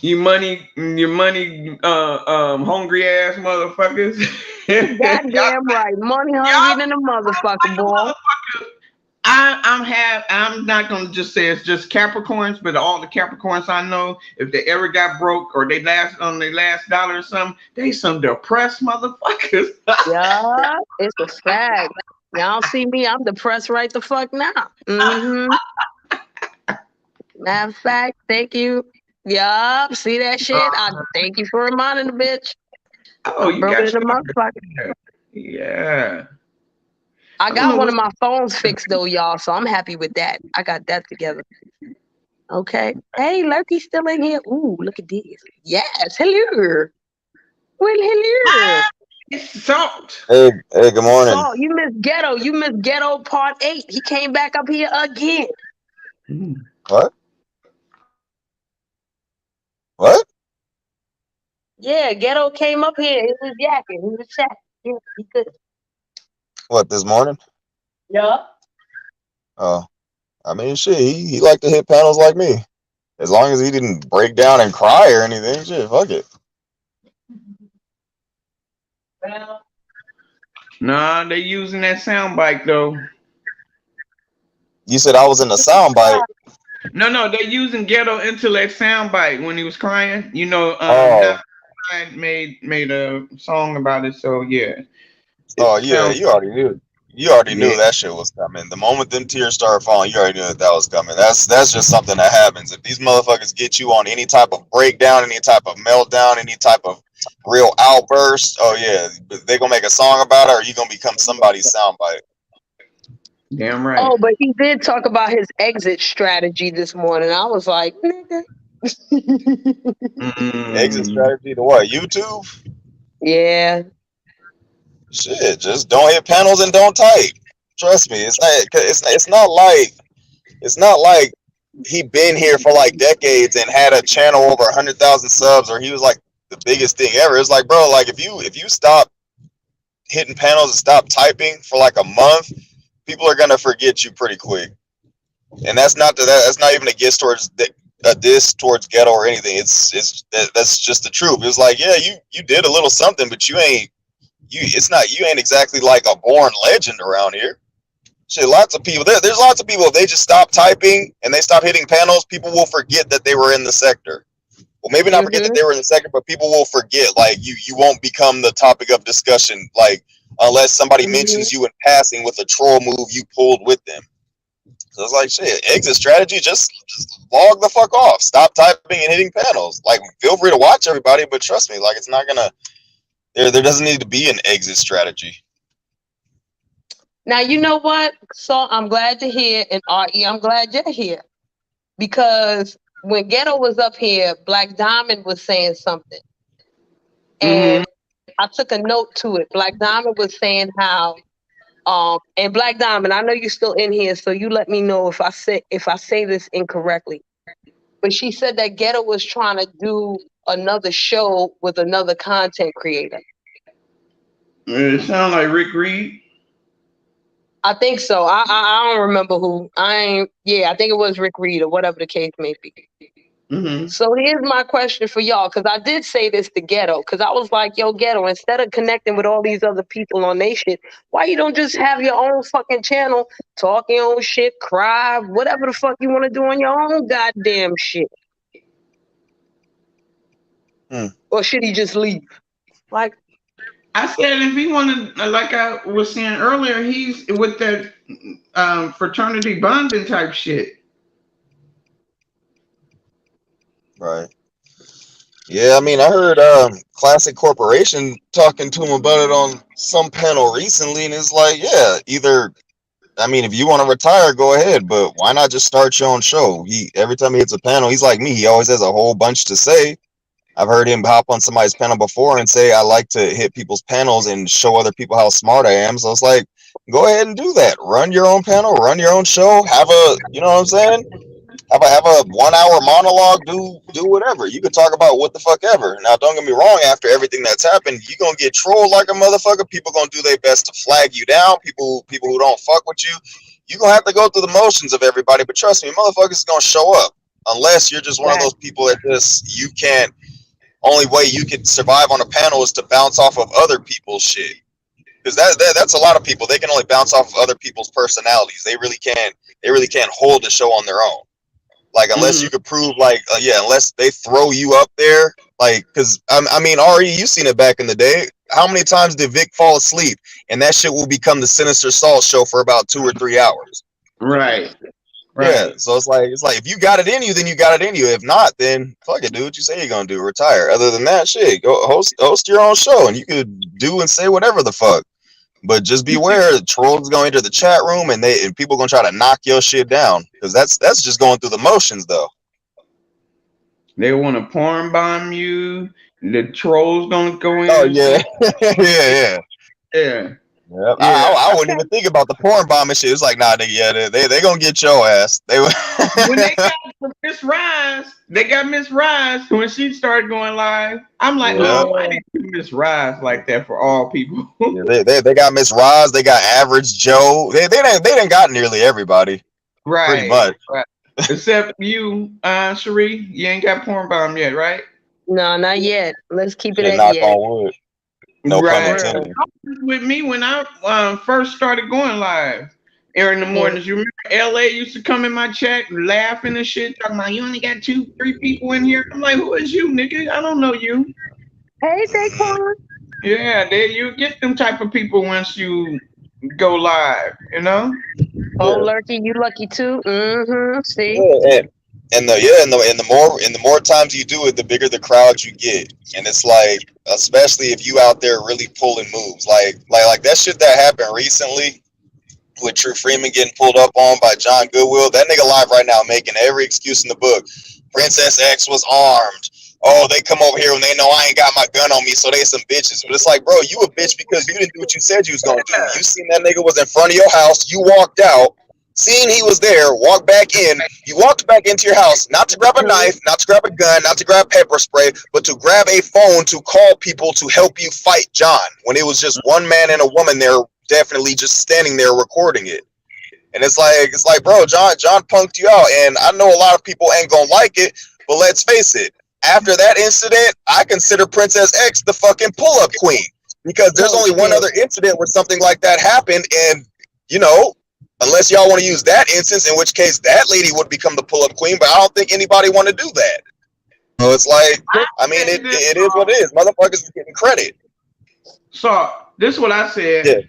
You money hungry ass motherfuckers. Goddamn right. Money hungry than a motherfucker, boy. I'm not gonna just say it's just Capricorns, but all the Capricorns I know, if they ever got broke or they last on their last dollar or something, they some depressed motherfuckers. Yeah, it's a fact. Y'all see me, I'm depressed right the fuck now. Matter of fact, thank you. Yup, see that shit? I thank you for reminding the bitch. Oh, you broke got it in the motherfucker. Yeah. I got one of my phones fixed though, y'all, so I'm happy with that. I got that together. Okay. Hey, Lurky's still in here. Ooh, look at this. Yes, hello. Well, hello. Salt. Hey, good morning. Salt, you missed Ghetto. You missed Ghetto Part 8. He came back up here again. What? What? Yeah, Ghetto came up here. He was yakking. He was chatting. Yeah, he good. What, this morning? Yeah. Oh, I mean, shit, he liked to hit panels like me. As long as he didn't break down and cry or anything, shit, fuck it. Well, Nah, they using that sound bite though. You said I was in the sound bite. No, they're using Ghetto Intellect soundbite when he was crying. You know, made a song about it. So yeah. Oh yeah, you already knew. You already knew that shit was coming. The moment them tears started falling, you already knew that was coming. That's just something that happens. If these motherfuckers get you on any type of breakdown, any type of meltdown, any type of real outburst, oh yeah, they gonna make a song about it, or you gonna become somebody's soundbite. Damn right. Oh, but he did talk about his exit strategy this morning. I was like, nigga. Exit strategy to what? YouTube? Yeah. Shit, just don't hit panels and don't type. Trust me, it's not like he been here for like decades and had a channel over 100,000 subs, or he was like the biggest thing ever. It's like, bro, like if you stop hitting panels and stop typing for like a month, people are gonna forget you pretty quick. And that's not even a diss towards Ghetto or anything. That's just the truth. It's like, yeah, you did a little something, but you ain't exactly like a born legend around here. Shit, lots of people. There's lots of people. If they just stop typing and they stop hitting panels, people will forget that they were in the sector. Well, maybe not forget that they were in the sector, but people will forget. Like you won't become the topic of discussion. Like, unless somebody Mhm. mentions you in passing with a troll move you pulled with them. So it's like shit. Exit strategy. Just log the fuck off. Stop typing and hitting panels. Like, feel free to watch everybody, but trust me, like, it's not gonna. There doesn't need to be an exit strategy. Now, you know what? So I'm glad to hear, and RE, I'm glad you're here. Because when Ghetto was up here, Black Diamond was saying something. And I took a note to it. Black Diamond was saying how, and Black Diamond, I know you're still in here, so you let me know if I say this incorrectly. But she said that Ghetto was trying to do another show with another content creator. It sounds like Rick Reed. I think so. I don't remember who. I think it was Rick Reed or whatever the case may be. Mm-hmm. So here's my question for y'all, because I did say this to Ghetto, because I was like, yo, Ghetto, instead of connecting with all these other people on their shit, why you don't just have your own fucking channel, talk your own shit, cry, whatever the fuck you want to do on your own goddamn shit? Or should he just leave? Like, I said if he wanted, like I was saying earlier, he's with that fraternity bonding type shit. Right. Yeah, I mean, I heard Classic Corporation talking to him about it on some panel recently, and it's like, yeah, either, I mean, if you want to retire, go ahead, but why not just start your own show? Every time he hits a panel, he's like me, he always has a whole bunch to say. I've heard him hop on somebody's panel before and say, I like to hit people's panels and show other people how smart I am. So it's like, go ahead and do that. Run your own panel, run your own show, have a, you know what I'm saying? Have a 1 hour monologue, do whatever. You can talk about what the fuck ever. Now, don't get me wrong, after everything that's happened, you're gonna get trolled like a motherfucker. People gonna do their best to flag you down. People who don't fuck with you. You're gonna have to go through the motions of everybody, but trust me, motherfuckers is gonna show up. Unless you're just one of those people that just you can't. Only way you can survive on a panel is to bounce off of other people's shit. Because that's a lot of people. They can only bounce off of other people's personalities. They really can't hold the show on their own. Like, unless you could prove, like, unless they throw you up there, like, because I mean, RE, you seen it back in the day. How many times did Vic fall asleep and that shit will become the Sinister Salt show for about 2 or 3 hours? Right. Yeah, so it's like if you got it in you, then you got it in you. If not, then fuck it, dude. What you say you're gonna do? Retire. Other than that, shit, go host your own show, and you could do and say whatever the fuck. But just beware, the trolls gonna enter the chat room, and people gonna try to knock your shit down, because that's just going through the motions, though. They want to porn bomb you. The trolls gonna go in. Oh yeah, yeah. Yep. Yeah. I wouldn't even think about the porn bomb and shit. It's like, nah, nigga, they gonna get your ass. When they got Miss Rise, Miss Rise when she started going live. I'm like, I didn't do Miss Rise like that for all people. Yeah, they got Miss Rise, they got Average Joe. They done got nearly everybody. Right. Pretty much. Right. Except you, Cherie, you ain't got porn bomb yet, right? no, not yet. Let's keep it Shit, at knock yet. on wood. No pun intended. With me when I first started going live in the mornings. You remember LA used to come in my chat laughing and shit, talking about you only got 2-3 people in here. I'm like, who is you, nigga? I don't know you. Hey, Daquan. Yeah, you get them type of people once you go live, you know? Oh, Lurky, you lucky too. See? Yeah, and the more times you do it, the bigger the crowd you get. And it's like, especially if you out there really pulling moves, like that shit that happened recently with True Freeman getting pulled up on by John Goodwill. That nigga live right now making every excuse in the book. Princess X was armed. Oh, they come over here when they know I ain't got my gun on me, so they some bitches. But it's like, bro, you a bitch because you didn't do what you said you was gonna do. You seen that nigga was in front of your house, you walked out, seen he was there, walked back in. You walked back into your house, not to grab a knife, not to grab a gun, not to grab pepper spray, but to grab a phone to call people to help you fight John. When it was just one man and a woman there, definitely just standing there recording it. And it's like, bro, John punked you out, and I know a lot of people ain't gonna like it, but let's face it. After that incident, I consider Princess X the fucking pull-up queen, because there's only one other incident where something like that happened, and you know, unless y'all want to use that instance, in which case that lady would become the pull-up queen, but I don't think anybody want to do that. So it's like, I mean, it is what it is. Motherfuckers is getting credit. So this is what I said. Yeah.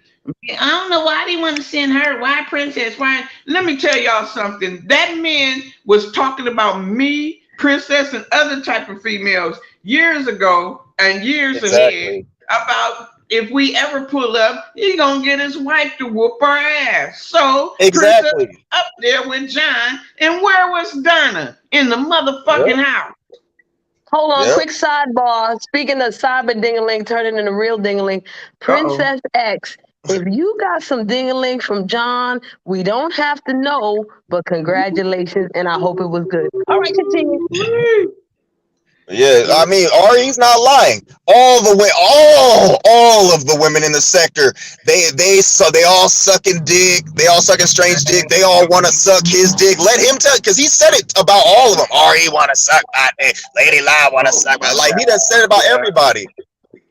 I don't know why they want to send her. Why Princess? Why? Let me tell y'all something. That man was talking about me, Princess, and other type of females years ago and years ahead about if we ever pull up, he gonna get his wife to whoop our ass. So Princess up there with John, and where was Donna? In the motherfucking house. Hold on, quick sidebar. Speaking of cyber ding-a-ling turning into real ding-a-ling, Princess X, if you got some ding-a-ling from John, we don't have to know, but congratulations, and I hope it was good. All right, continue. Yeah, I mean, Ari's not lying. All of the women in the sector, they all sucking dick. They all sucking strange dick. They all want to suck his dick. Let him tell, because he said it about all of them. Ari want to suck my dick. Lady Live want to suck my, like he done said it about everybody.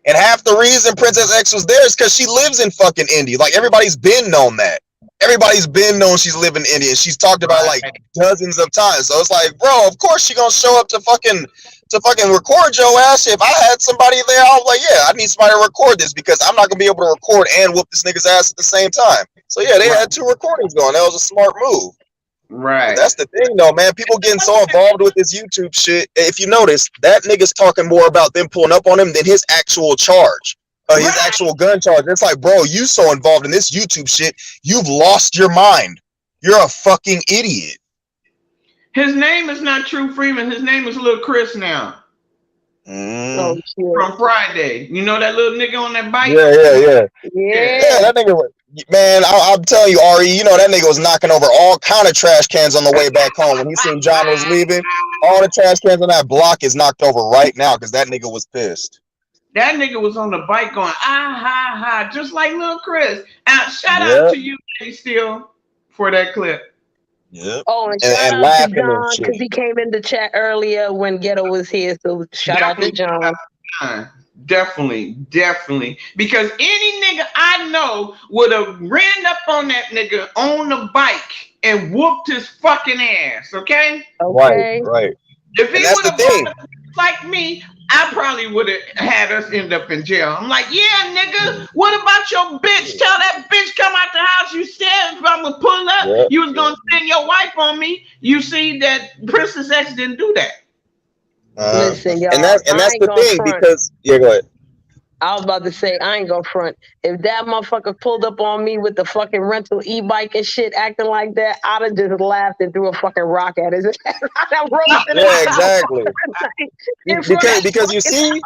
And half the reason Princess X was there is because she lives in fucking India. Like everybody's been known that. Everybody's been known she's living in India. She's talked about like dozens of times. So it's like, bro, of course she gonna show up to fucking record your ass. If I had somebody there, I was like, yeah, I need somebody to record this because I'm not gonna be able to record and whoop this nigga's ass at the same time. So yeah, they had 2 recordings going. That was a smart move. Right. But that's the thing though, man. People getting so involved with this YouTube shit. If you notice, that nigga's talking more about them pulling up on him than his actual charge. His actual gun charge. It's like, bro, you so involved in this YouTube shit, you've lost your mind. You're a fucking idiot. His name is not True Freeman. His name is Lil Chris now. Oh, shit. From Friday. You know that little nigga on that bike? Yeah, that nigga was, man, I'm telling you, Ari, you know that nigga was knocking over all kind of trash cans on the way back home. When he seen John was leaving, all the trash cans on that block is knocked over right now because that nigga was pissed. That nigga was on the bike going, ha, ha, just like Lil Chris. And shout out to you, Still, for that clip. Yep. Oh, and shout out to John because he came in the chat earlier when Ghetto was here. So shout out to John. Definitely. Because any nigga I know would have ran up on that nigga on the bike and whooped his fucking ass. Okay. Right. If he would have like me, I probably would have had us end up in jail. I'm like, yeah, nigga, what about your bitch? Tell that bitch come out the house. You said if I'm gonna pull up, you was gonna send your wife on me. You see that Princess X didn't do that. Listen, y'all, and that's the thing because go ahead. I was about to say, I ain't gonna front. If that motherfucker pulled up on me with the fucking rental e-bike and shit acting like that, I'd have just laughed and threw a fucking rock at his head. Yeah, exactly. because you see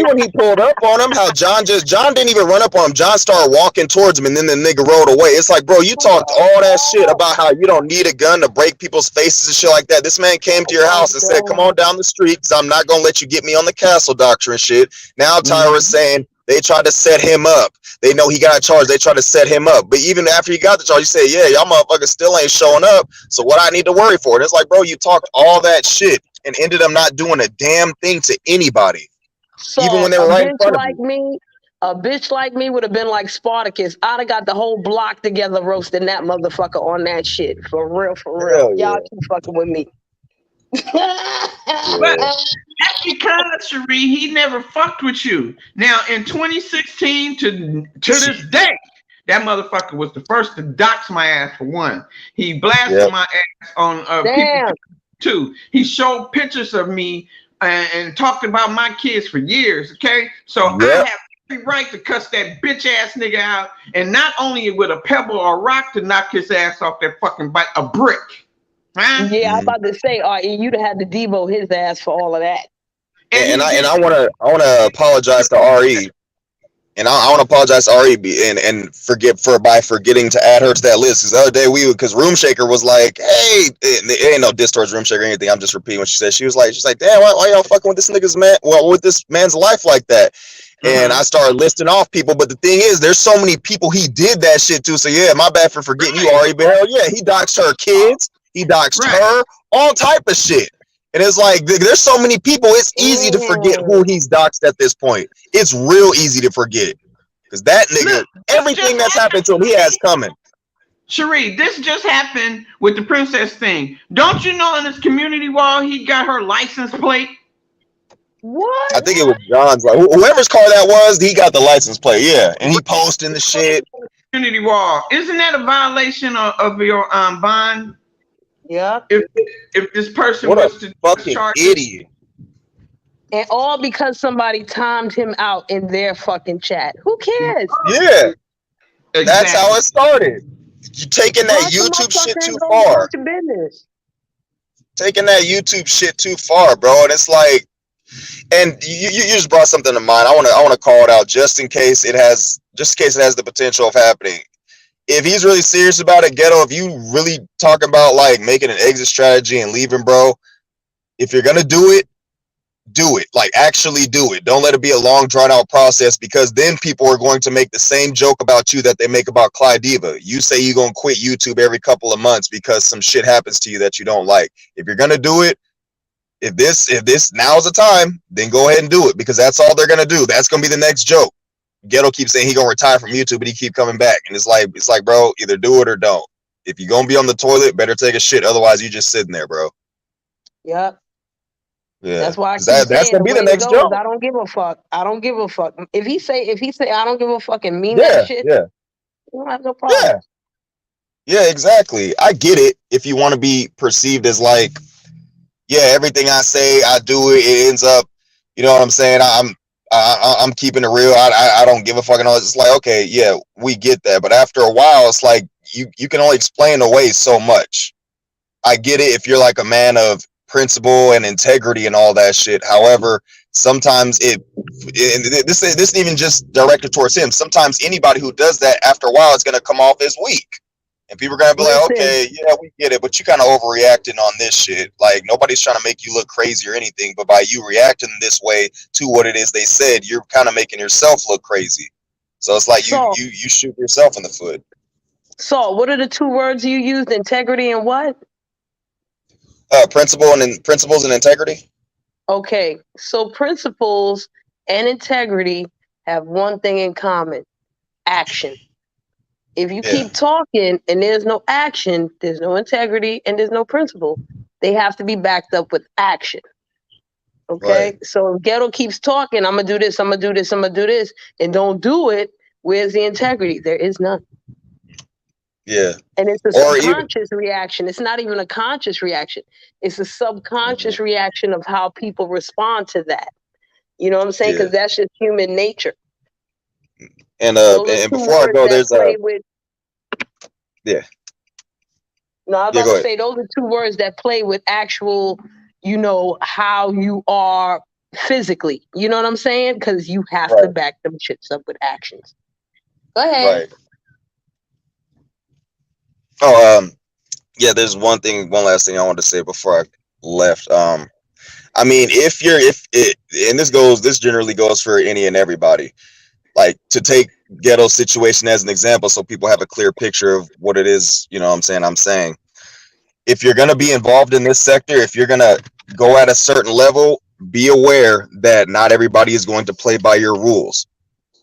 when he pulled up on him, how John didn't even run up on him. John started walking towards him and then the nigga rode away. It's like, bro, you talked all that shit about how you don't need a gun to break people's faces and shit like that. This man came to your house and said, come on down the street because I'm not gonna let you get me on the castle doctrine shit. Now Tyra's saying they tried to set him up. They know he got a charge. They tried to set him up. But even after he got the charge, you say, yeah, y'all motherfuckers still ain't showing up. So what I need to worry for? And it's like, bro, you talked all that shit and ended up not doing a damn thing to anybody. So even when they were right in front of you. A bitch like me would have been like Spartacus. I'd have got the whole block together roasting that motherfucker on that shit. For real. Y'all keep fucking with me. But that's because, Cherie, he never fucked with you. Now, in 2016 to this day, that motherfucker was the first to dox my ass for one. He blasted my ass on people too. He showed pictures of me and talked about my kids for years, okay? So I have every right to cuss that bitch ass nigga out, and not only with a pebble or a rock to knock his ass off that fucking bike, a brick. Huh? Yeah, I'm about to say, you'd have had to Devo his ass for all of that. And I wanna apologize to RE. And I want to apologize to RE and forgetting to add her to that list. Because the other day because Room Shaker was like, hey, it ain't no diss towards Room Shaker or anything. I'm just repeating what she said. She's like, damn, why y'all fucking with this nigga's man? Well, with this man's life like that. And I started listing off people, but the thing is, there's so many people he did that shit to. So yeah, my bad for forgetting you, RE. But hell yeah, he doxed her kids, he doxed her, all type of shit. And it's like, there's so many people, it's easy to forget who he's doxed at this point. It's real easy to forget. Because that nigga, everything that's happened to him, he has coming. Cherie, this just happened with the Princess thing. Don't you know on his community wall, he got her license plate? What? I think it was John's. Like whoever's car that was, he got the license plate. Yeah, and he posting the shit. Community wall. Isn't that a violation of your bond? Yeah. If this person What was a to fucking charge idiot. And all because somebody timed him out in their fucking chat. Who cares? Yeah, Exactly. that's how it started. You taking that Mind your YouTube shit motherfucking too go far. about your business. Taking that YouTube shit too far, bro. And it's like, and you just brought something to mind. I wanna call it out just in case it has the potential of happening. If he's really serious about it, Ghetto, if you really talking about like making an exit strategy and leaving, bro, if you're gonna do it, like actually do it. Don't let it be a long drawn out process, because then people are going to make the same joke about you that they make about Clyde Diva. You say you're gonna quit YouTube every couple of months because some shit happens to you that you don't like. If you're gonna do it, if this now's the time, then go ahead and do it, because that's all they're gonna do. That's gonna be the next joke. Ghetto keeps saying he gonna retire from YouTube, but he keep coming back, and it's like, bro, either do it or don't. If you're gonna be on the toilet, better take a shit. Otherwise, you just sitting there, bro. Yep. Yeah, That's why I keep that's saying gonna be the way it next goes, joke. I don't give a fuck. I don't give a fuck. If he say I don't give a fuck and mean Yeah, that shit, yeah, you don't have no problem. yeah, exactly. I get it. If you want to be perceived as like, yeah, everything I say, I do it. It ends up, you know what I'm saying? I'm keeping it real. I don't give a fuck and all. It's like, okay, yeah, we get that. But after a while, it's like you can only explain away so much. I get it if you're like a man of principle and integrity and all that shit. However, sometimes this isn't even just directed towards him. Sometimes anybody who does that, after a while, it's gonna come off as weak. And people are gonna be like, Listen. okay, yeah, we get it, but you kind of overreacting on this shit. Like, nobody's trying to make you look crazy or anything, but by you reacting this way to what it is they said, you're kind of making yourself look crazy. So it's like So- you shoot yourself in the foot. So what are the two words you used? Integrity and what? Principles and integrity. Okay, so principles and integrity have one thing in common: action. If you keep talking and there's no action, there's no integrity and there's no principle. They have to be backed up with action. Okay, Right. so if Ghetto keeps talking, I'm gonna do this, I'm gonna do this, I'm gonna do this, and don't do it, where's the integrity? There is none. Yeah. And it's a Or even- subconscious reaction. It's not even a conscious reaction. It's a subconscious reaction of how people respond to that. You know what I'm saying? Because that's just human nature. And Those are and two before I words go, that there's play with. yeah. No, I was Yeah, about go to ahead. say those are two words that play with actual, you know, how you are physically. You know what I'm saying? Because you have to Right. back them shits up with actions. Go ahead. Right. Oh, yeah, there's one last thing I wanted to say before I left. I mean, if and this generally goes for any and everybody, like, to take Ghetto's situation as an example so people have a clear picture of what it is, you know what I'm saying. If you're going to be involved in this sector, if you're going to go at a certain level, be aware that not everybody is going to play by your rules.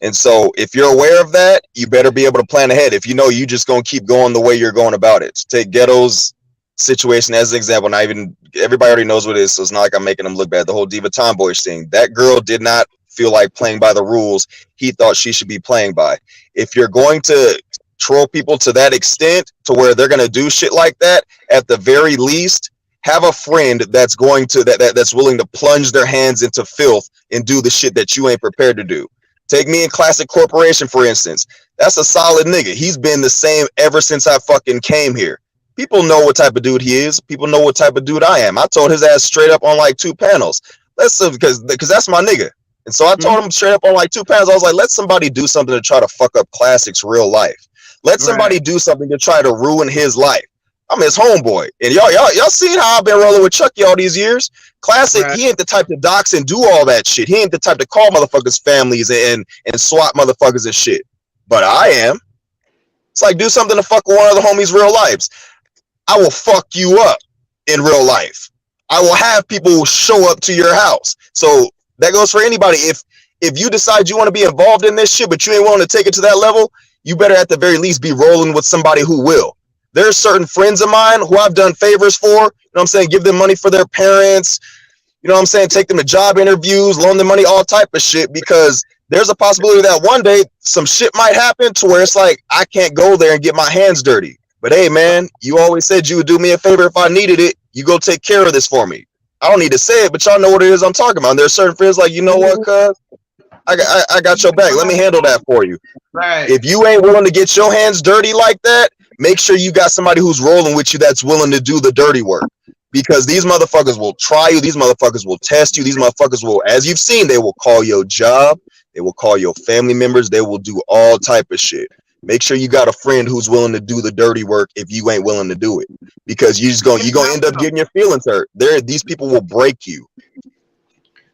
And so if you're aware of that, you better be able to plan ahead. If you know you just going to keep going the way you're going about it. Take Ghetto's situation as an example. Not even everybody already knows what it is, so it's not like I'm making them look bad. The whole Diva Tomboyish thing. That girl did not feel like playing by the rules he thought she should be playing by. If you're going to troll people to that extent to where they're going to do shit like that, at the very least, have a friend that's going to that's willing to plunge their hands into filth and do the shit that you ain't prepared to do. Take me and Classic Corporation, for instance. That's a solid nigga. He's been the same ever since I fucking came here. People know what type of dude he is. People know what type of dude I am. I told his ass straight up on like 2 panels. Because that's my nigga. And so I told him straight up on like 2 panels. I was like, let somebody do something to try to fuck up Classic's real life. Let somebody do something to try to ruin his life. I'm his homeboy. And y'all seen how I've been rolling with Chucky all these years? Classic, he ain't the type to dox and do all that shit. He ain't the type to call motherfuckers families and swat motherfuckers and shit. But I am. It's like, do something to fuck with one of the homies' real lives. I will fuck you up in real life. I will have people show up to your house. So that goes for anybody. If you decide you want to be involved in this shit, but you ain't willing to take it to that level, you better at the very least be rolling with somebody who will. There's certain friends of mine who I've done favors for, you know what I'm saying, give them money for their parents, You know what I'm saying? Take them to job interviews, loan them money, all type of shit, because there's a possibility that one day some shit might happen to where it's like, I can't go there and get my hands dirty. But hey, man, you always said you would do me a favor if I needed it. You go take care of this for me. I don't need to say it, but y'all know what it is I'm talking about. And there's certain friends like, you know what, cuz? I got your back. Let me handle that for you. Right. If you ain't willing to get your hands dirty like that, make sure you got somebody who's rolling with you that's willing to do the dirty work. Because these motherfuckers will try you. These motherfuckers will test you. These motherfuckers will, as you've seen, they will call your job. They will call your family members. They will do all type of shit. Make sure you got a friend who's willing to do the dirty work if you ain't willing to do it. Because you're gonna end up getting your feelings hurt. These people will break you.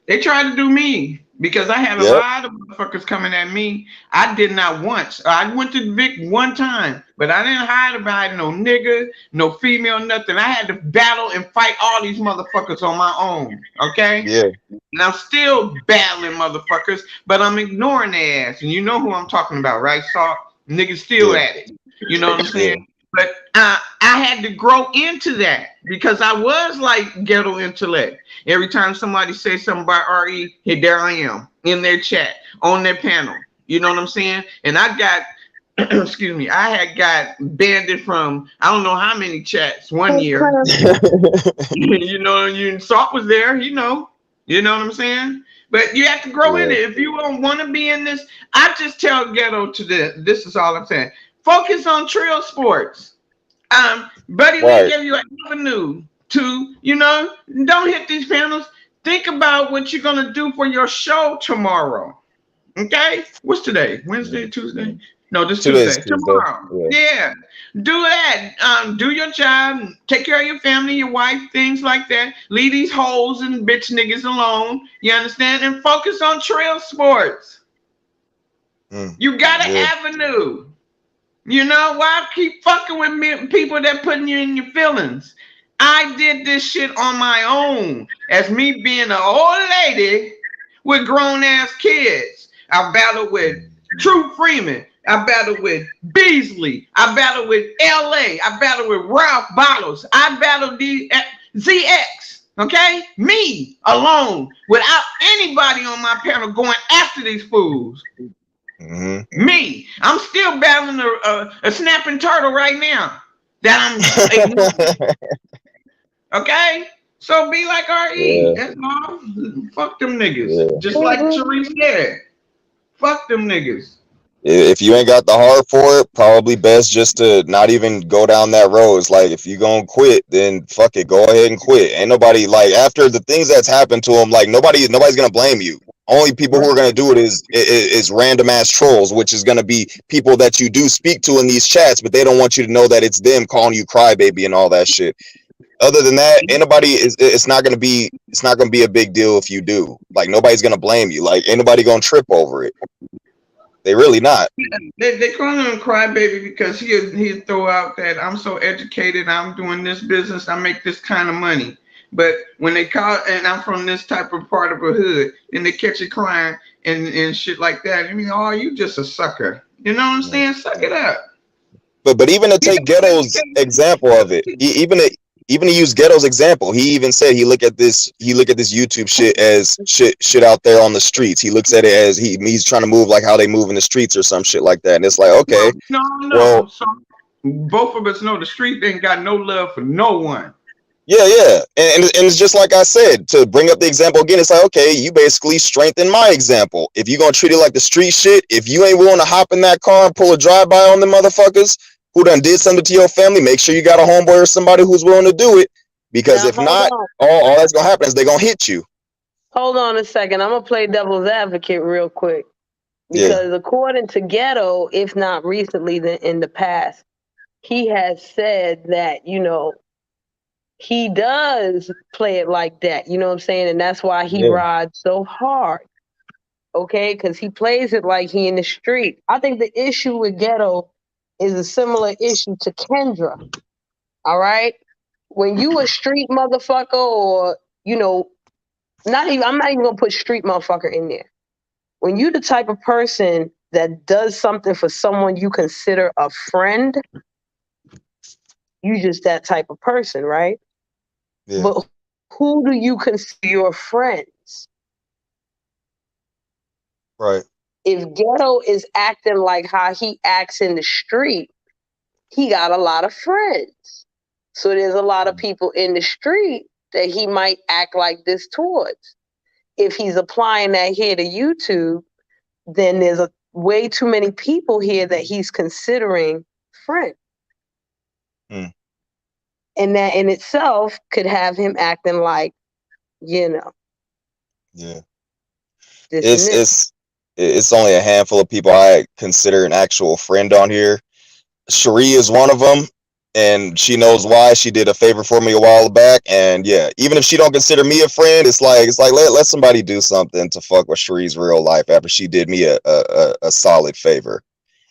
They tried to do me because I had a lot of motherfuckers coming at me. I did not once. I went to Vic one time, but I didn't hide behind no nigga, no female, nothing. I had to battle and fight all these motherfuckers on my own. Okay? Yeah. And I'm still battling motherfuckers, but I'm ignoring their ass. And you know who I'm talking about, right? So niggas still at it. You know what I'm saying? But I had to grow into that because I was like ghetto intellect. Every time somebody says something about RE, here there I am in their chat, on their panel. You know what I'm saying? And I got, excuse me, I had got banned from I don't know how many chats one year. You know, Salt was there, you know what I'm saying? But you have to grow in it. If you don't want to be in this, I just tell ghetto to this is all I'm saying. Focus on trail sports. Buddy, they give you an avenue to, don't hit these panels. Think about what you're going to do for your show tomorrow. Okay? What's today? Wednesday, Tuesday? No, this Tuesday. Tomorrow. Yeah. Do that. Do your job. Take care of your family, your wife, things like that. Leave these hoes and bitch niggas alone. You understand? And focus on trail sports. You got an avenue. You know why keep fucking with me, people that putting you in your feelings? I did this shit on my own as me being an old lady with grown ass kids. I battled with True Freeman. I battled with Beasley. I battled with LA. I battled with Ralph Bottles. I battled the ZX. Okay, me alone without anybody on my panel going after these fools. Me, I'm still battling a snapping turtle right now. That I'm okay. So be like RE. That's all. Fuck them niggas. Just like Sharice said. Fuck them niggas. If you ain't got the heart for it, probably best just to not even go down that road. It's like if you gonna quit, then fuck it, go ahead and quit. Ain't nobody like after the things that's happened to him. Like nobody's gonna blame you. Only people who are going to do it is random ass trolls, which is going to be people that you do speak to in these chats, but they don't want you to know that it's them calling you crybaby and all that shit. Other than that, it's not going to be a big deal if you do. Like nobody's going to blame you. Like ain't nobody going to trip over it. They really not. They call him crybaby because he'll throw out that I'm so educated, I'm doing this business, I make this kind of money. But when they call, and I'm from this type of part of a hood, and they catch you crying and shit like that, I mean, oh, you just a sucker. You know what I'm saying? Suck it up. But even to take Ghetto's example of it, even to use Ghetto's example, he even said he look at this YouTube shit as shit out there on the streets. He looks at it as he's trying to move like how they move in the streets or some shit like that. And it's like, okay, no. Well, so both of us know the street ain't got no love for no one. Yeah. And it's just like I said, to bring up the example again, it's like, okay, you basically strengthen my example. If you're going to treat it like the street shit, if you ain't willing to hop in that car and pull a drive-by on the motherfuckers who done did something to your family, make sure you got a homeboy or somebody who's willing to do it. Because if not, all that's going to happen is they're going to hit you. Hold on a second. I'm going to play devil's advocate real quick. Because according to Ghetto, if not recently, then in the past, he has said that, he does play it like that, you know what I'm saying? And that's why he rides so hard, okay? Because he plays it like he in the street. I think the issue with Ghetto is a similar issue to Kendra, all right? When you a street motherfucker or, I'm not even going to put street motherfucker in there. When you the type of person that does something for someone you consider a friend, you just that type of person, right? Yeah. But who do you consider your friends? Right. If Ghetto is acting like how he acts in the street, he got a lot of friends. So there's a lot of people in the street that he might act like this towards. If he's applying that here to YouTube, then there's way too many people here that he's considering friends. Mm. And that in itself could have him acting like, Yeah. this It's only a handful of people I consider an actual friend on here. Cherie is one of them, and she knows why. She did a favor for me a while back, and yeah, even if she don't consider me a friend, it's like let somebody do something to fuck with Cherie's real life after she did me a solid favor,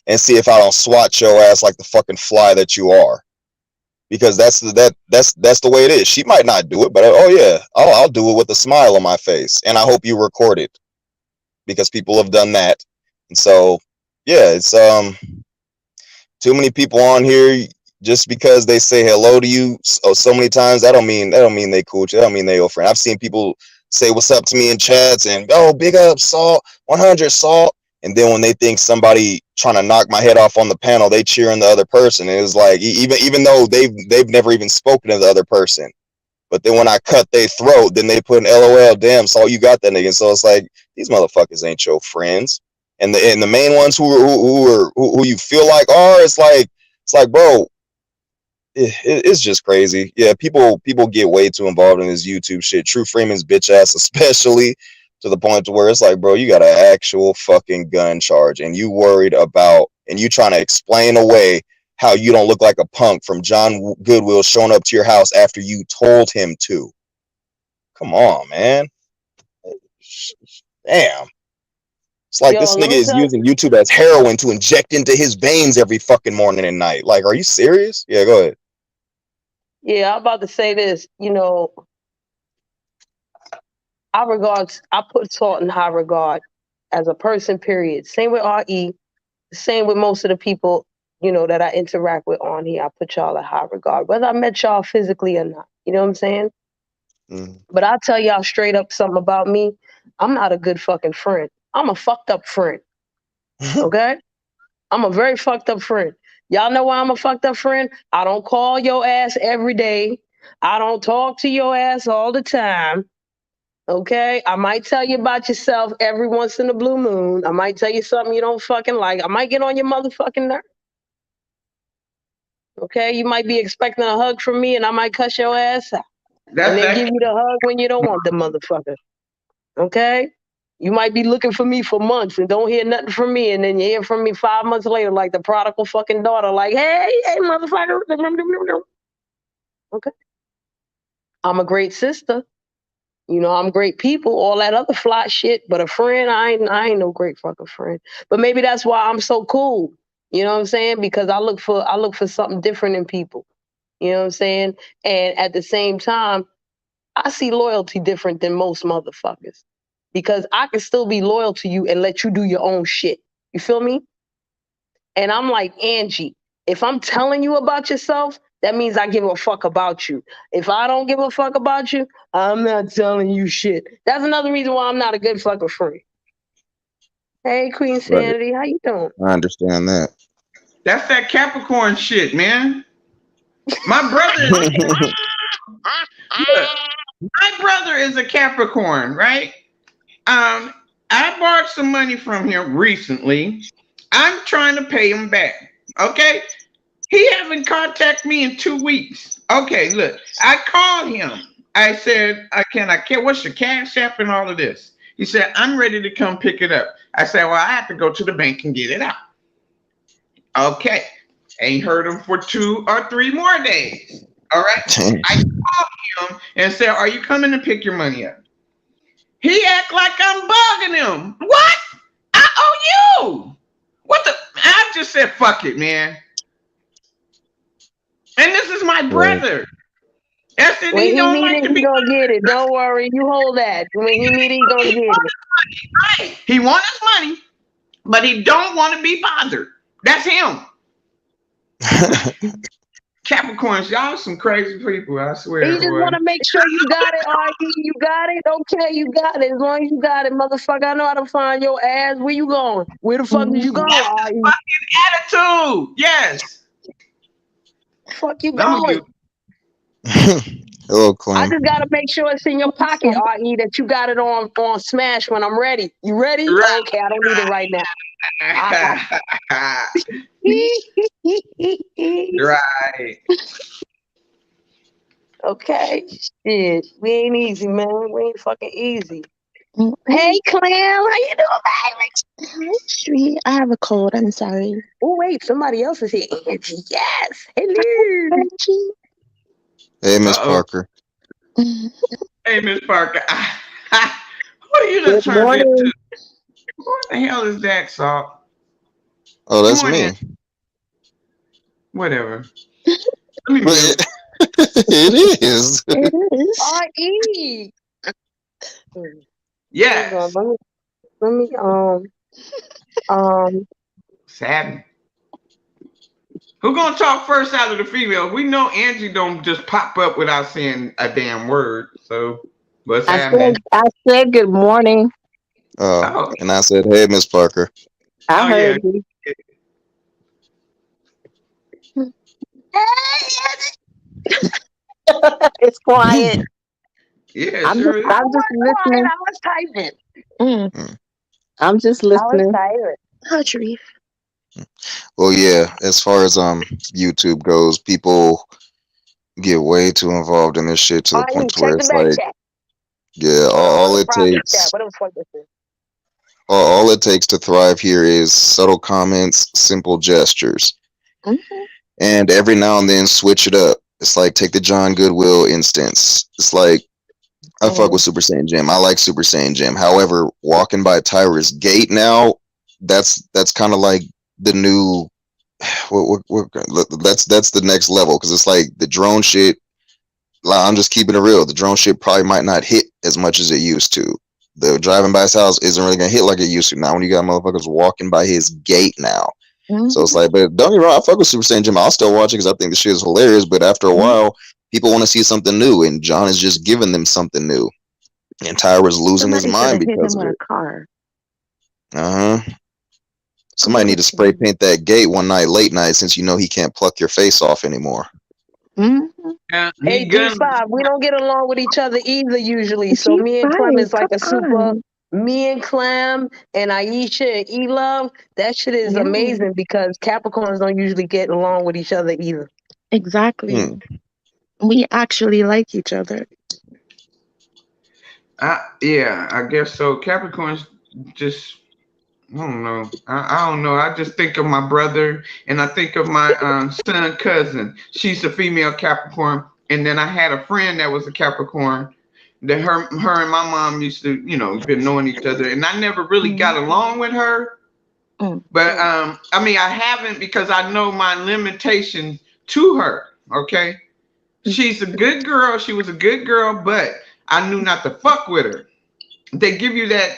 and see if I don't swat your ass like the fucking fly that you are, because that's the way it is. She might not do it, but oh yeah, I'll do it with a smile on my face, and I hope you record it, because people have done that. And so yeah, it's too many people on here. Just because they say hello to you so many times, that don't mean they cool with you. That don't mean they your friend. I've seen people say what's up to me in chats and big up Salt 100 Salt, and then when they think somebody trying to knock my head off on the panel, they cheering the other person. And it's like, even though they've never even spoken to the other person, but then when I cut their throat, then they put an LOL, damn Salt, you got that nigga. So it's like, these motherfuckers ain't your friends. And the main ones who you feel like are, it's like bro, it's just crazy. Yeah, people get way too involved in this YouTube shit. True Freeman's bitch ass especially, to the point to where it's like, bro, you got an actual fucking gun charge, and you worried about, and you trying to explain away how you don't look like a punk from John Goodwill showing up to your house after you told him to. Come on, man. Damn. It's like this nigga is using YouTube as heroin to inject into his veins every fucking morning and night. Like, are you serious? Yeah, go ahead. Yeah, I'm about to say this. I put Salt in high regard as a person, period. Same with RE, same with most of the people, that I interact with on here. I put y'all in high regard, whether I met y'all physically or not. You know what I'm saying? Mm. But I'll tell y'all straight up something about me. I'm not a good fucking friend. I'm a fucked up friend. Okay? I'm a very fucked up friend. Y'all know why I'm a fucked up friend? I don't call your ass every day. I don't talk to your ass all the time. Okay? I might tell you about yourself every once in a blue moon. I might tell you something you don't fucking like. I might get on your motherfucking nerve. Okay? You might be expecting a hug from me and I might cuss your ass out. And then give you the hug when you don't want the motherfucker. Okay? You might be looking for me for months and don't hear nothing from me, and then you hear from me 5 months later, like the prodigal fucking daughter, like, hey, motherfucker. Okay. I'm a great sister. I'm great people, all that other fly shit, but a friend, I ain't no great fucking friend. But maybe that's why I'm so cool. You know what I'm saying? Because I look for something different in people. You know what I'm saying? And at the same time, I see loyalty different than most motherfuckers. Because I can still be loyal to you and let you do your own shit. You feel me? And I'm like Angie. If I'm telling you about yourself, that means I give a fuck about you. If I don't give a fuck about you, I'm not telling you shit. That's another reason why I'm not a good fucking friend. Hey, Queen Sanity, how you doing? I understand that. That's that Capricorn shit, man. My brother is a Capricorn, right? I borrowed some money from him recently. I'm trying to pay him back. Okay. He haven't contacted me in 2 weeks. Okay, look, I called him. I said, what's your cash app and all of this? He said, I'm ready to come pick it up. I said, well, I have to go to the bank and get it out. Okay. Ain't heard him for 2 or 3 more days. All right. I called him and said, are you coming to pick your money up? He act like I'm bugging him. What? I owe you. What the? I just said, fuck it, man. And this is my brother. I said, when he need it, he gonna get it. Don't worry. You hold that. When he need it, he gonna get it. Right. He wants his money, but he don't want to be bothered. That's him. Capricorns, y'all some crazy people. I You swear, just boy. want to make sure you got it, RE. You got it? Okay, you got it. As long as you got it, motherfucker. I know how to find your ass. Where you going? Where the fuck did you go, RE? Attitude. Yes. Fuck you I'm gonna going? Hello, I Queen. just gotta make sure it's in your pocket, RE, that you got it on Smash when I'm ready. You ready? Right. Okay, I don't need it right now. Right. Okay, shit. We ain't easy, man. We ain't fucking easy. Hey, Clam, how you doing, baby? Hi, Shree. I have a cold. I'm sorry. Oh, wait, somebody else is here. Angie, yes. Hello. Angie. Hey, Miss Uh-oh. Parker. Hey, Miss Parker. Who are you Good just turned morning. into? What the hell is that, Salt? Oh, that's Come on me. in. Whatever. Let me But mute. it is. It is. RE. Yes. Hold on, let me Savvy. Who gonna talk first out of the female? We know Angie don't just pop up without saying a damn word. So what's happening? I said good morning. Oh, And I said, hey, Miss Parker. I oh heard yeah. you. It's quiet. Yeah, I'm sure just, is. I'm just listening. I was typing. I'm just I was listening. tired. Hi, Shree. Well, yeah, as far as YouTube goes, people get way too involved in this shit to the RE, point to check where the it's back like, chat. yeah, all The it private takes, chat. Whatever the fuck this is. all it takes to thrive here is subtle comments, simple gestures, and every now and then switch it up. It's like take the John Goodwill instance. It's like I fuck with Super Saiyan Jim. I like Super Saiyan Jim. However, walking by Tyra's gate now, that's kind of like the new. That's the next level because it's like the drone shit. Like, I'm just keeping it real. The drone shit probably might not hit as much as it used to. The driving by his house isn't really gonna hit like it used to. Now when you got motherfuckers walking by his gate now. So it's like, but don't get me wrong, I fuck with Super Saiyan Jim. I'll still watch it because I think the shit is hilarious. But after a while, people want to see something new, and John is just giving them something new. And Tyra's losing his mind because of it. A car. Somebody need to spray paint that gate one night, late night, since you know he can't pluck your face off anymore. Yeah, Hey, D5, we don't get along with each other either usually. So me and Clem is like a super. Me and Clem and Aisha and E-Love, that shit is amazing because Capricorns don't usually get along with each other either. Exactly. We actually like each other. Yeah, I guess so. Capricorns just, I don't know. I don't know. I just think of my brother and I think of my son cousin. She's a female Capricorn. And then I had a friend that was a Capricorn that her and my mom used to, been knowing each other. And I never really got along with her. But I mean, I haven't because I know my limitation to her. Okay. She's a good girl. She was a good girl, but I knew not to fuck with her. They give you that,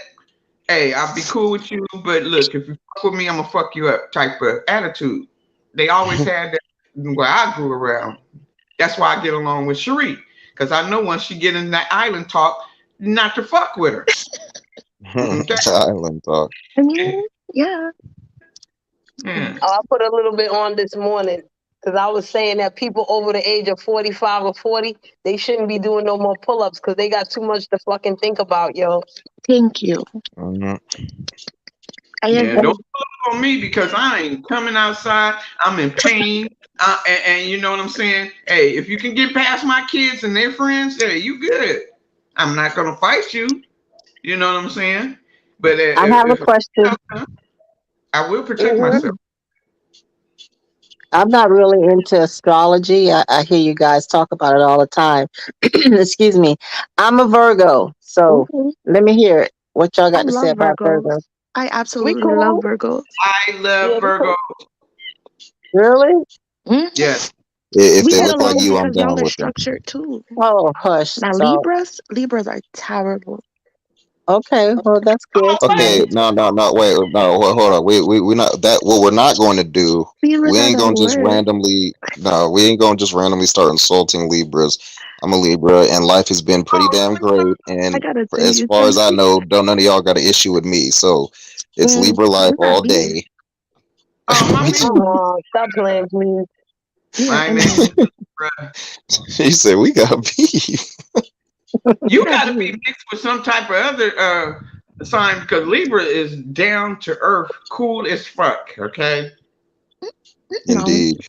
hey, I'll be cool with you, but look, if you fuck with me, I'm gonna fuck you up type of attitude. They always had that where I grew around. That's why I get along with Cherie. Because I know once she get in that island talk, not to fuck with her. Okay? Island talk. I mean, yeah. I put a little bit on this morning because I was saying that people over the age of 45 or 40, they shouldn't be doing no more pull-ups because they got too much to fucking think about, yo. Thank you. Yeah, don't pull up on me because I ain't coming outside. I'm in pain. And you know what I'm saying? Hey, if you can get past my kids and their friends, hey, you good. I'm not going to fight you. You know what I'm saying? But I have a question. I will protect myself. I'm not really into astrology. I hear you guys talk about it all the time. Excuse me. I'm a Virgo, so let me hear it. What y'all got to say about Virgo? I absolutely love Virgos. I love Virgos. Really? Yes. If we they get look like along you, I'm because y'all down are with them. structured too. Oh, hush. Now So, Libras are terrible. Okay, well that's good to Okay, know. no, wait, no, hold on. We not that. What we're not going to do. Libra We ain't doesn't gonna just work. randomly. No, we ain't gonna just randomly start insulting Libras. I'm a Libra, and life has been pretty damn great. I And gotta for, tell as you far as I something. know, don't none of y'all got an issue with me. So it's Man, Libra life we got all beef. day. My Come on, stop playing, please. Yeah, my I name know. is Libra. She said we got beef. You We got got to be beef. mixed with some type of other sign because Libra is down to earth, cool as fuck. Okay, No, Indeed.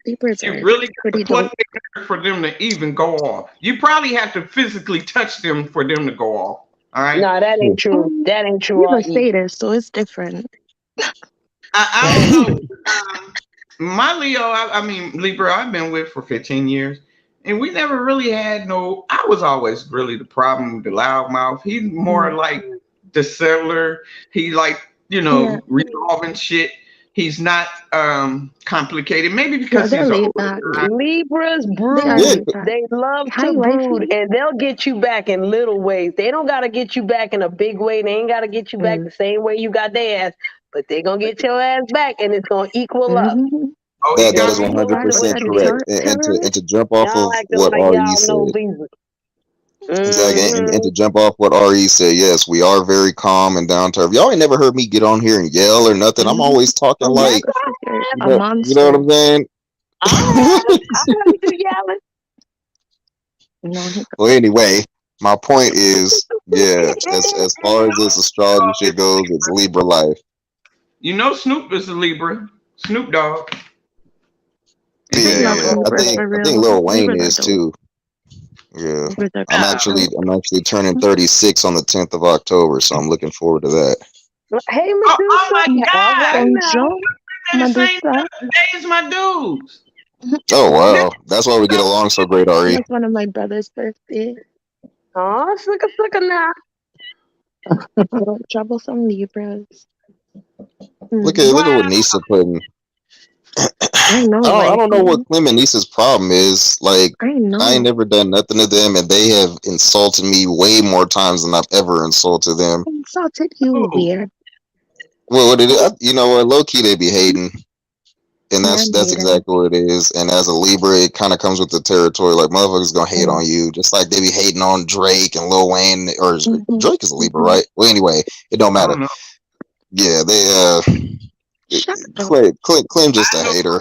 Libras you are really got pretty to pluck dope. the nerve for them to even go off. You probably have to physically touch them for them to go off. All right. Nah, that ain't true. Um, That ain't true, You're a R.E. sadist, so it's different. I don't know. My Leo, I mean Libra, I've been with for 15 years, and we never really had no. I was always really the problem, the loudmouth. He's more like the settler. He like Yeah, resolving shit. He's not complicated. Maybe yeah, because they're he's laid older. back. Libras They are brood. Yeah, laid back. They love Hi, to brood, wifey. and they'll get you back in little ways. They don't gotta get you back in a big way. They ain't gotta get you back Mm. the same way you got their ass, but they gonna get your ass back, and it's gonna equal up. Mm-hmm. Oh, he It's that got gonna is me. equal up. Started with 100% a correct. And terrorist. to jump off Y'all of acting what like RE y'all know said. Libras. Exactly, and Mm-hmm. to jump off what RE said, yes, we are very calm and down to earth. Y'all ain't never heard me get on here and yell or nothing. I'm Mm-hmm. always talking Oh, yeah, like, because you're a you know what monster. I'm saying? I heard you yelling. No, Well, anyway, my point is, yeah, as far as this astrology shit goes, it's Libra life. You know, Snoop is a Libra. Snoop Dogg. And I Yeah, he love yeah. Libras for I think real. Lil Wayne Libras are is dope. too. Yeah. Libras are I'm Nah. dope. actually turning 36 on the 10th of October, so I'm looking forward to that. Hey, Oh my Medusa. All God! right now. Bonjour, They're the same Medusa. day as my dudes. Oh Oh, wow. That's why we get along so great, Ari. that's one of my brother's birthdays. Oh, sucker now. Little troublesome Libras. Look Mm. at Wow. what Nisa putting. I know, I don't know what wifey. Clem and Nisa's problem is. Like, I I ain't know. never done nothing to them, and they have insulted me way more times than I've ever insulted them. I insulted you, Ooh. weird Well, what it is, you know what? Low key, they be hating, and that's man-hater. exactly what it is. And as a Libra, it kind of comes with the territory. Like motherfuckers gonna hate Mm. on you, just like they be hating on Drake and Lil Wayne, or Mhm. Drake is a Libra, right? Well, anyway, it don't I matter. don't know. Yeah, they Shut up. Clem just a I know hater.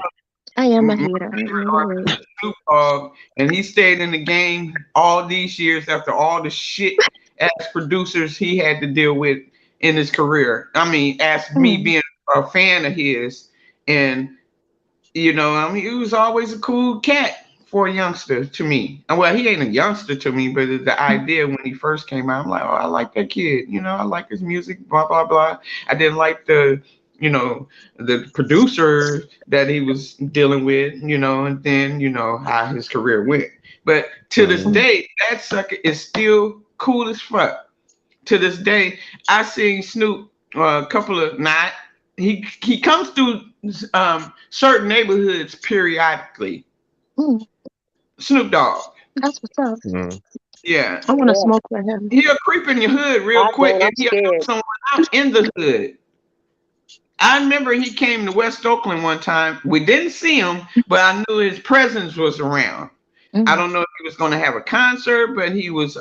I am a my hater. I favorite know artist it. is Snoop Dogg, and he stayed in the game all these years after all the shit as producers he had to deal with in his career. I mean, as me Mm. being a fan of his, and I mean, he was always a cool cat for a youngster to me. And well, he ain't a youngster to me, but the idea when he first came out, I'm like, oh, I like that kid. I like his music, blah, blah, blah. I didn't like the producer that he was dealing with, and then, how his career went. But to this Mhm. day, that sucker is still cool as fuck. To this day, I seen Snoop a couple of nights. He comes through certain neighborhoods periodically. Mm. Snoop Dogg. That's what's up. Mhm. Yeah. I want to Yeah, smoke with him. He'll creep in your hood real I quick don't. and I'm he'll help scared. someone out in the hood. I remember he came to West Oakland one time. We didn't see him, but I knew his presence was around. I Mm. don't know if he was going to have a concert, but he was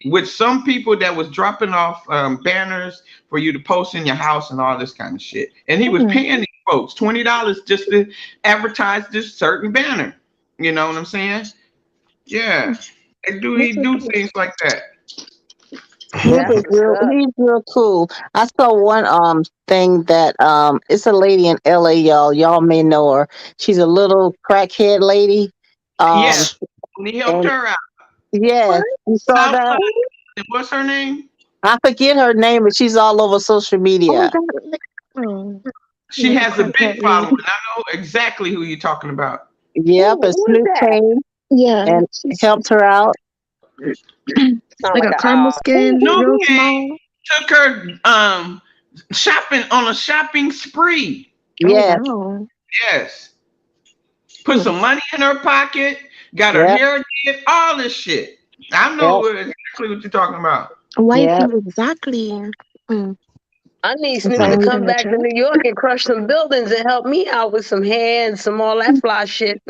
with some people that was dropping off banners for you to post in your house and all this kind of shit. And he was Mm. paying these folks $20 just to advertise this certain banner. You know what I'm saying? Yeah. He That's do okay. things like that. That's He's what's up. real cool. I saw one thing that it's a lady in LA, y'all. Y'all may know her. She's a little crackhead lady. Yeah. Um He helped and her out. yes, you saw Southside. that? What's her name? I forget her name, but she's all over social Oh, media. that. Oh, She little has a big crackhead following. lady. I know exactly who you're talking about. Yep, and Who is Snoop that? came Yeah, and she's helped her out. Sound like like a a caramel skin, Snoop real came, small. took her shopping on a shopping spree. Oh, Yes, wow. Yes. Put some money in her pocket, got her yep, hair did, all this shit. I yep. know exactly what you're talking about. Wifey, exactly. Mm. I need Since Snoop I to need come in the back to chat. New York and crush some buildings and help me out with some hands, some all that fly shit.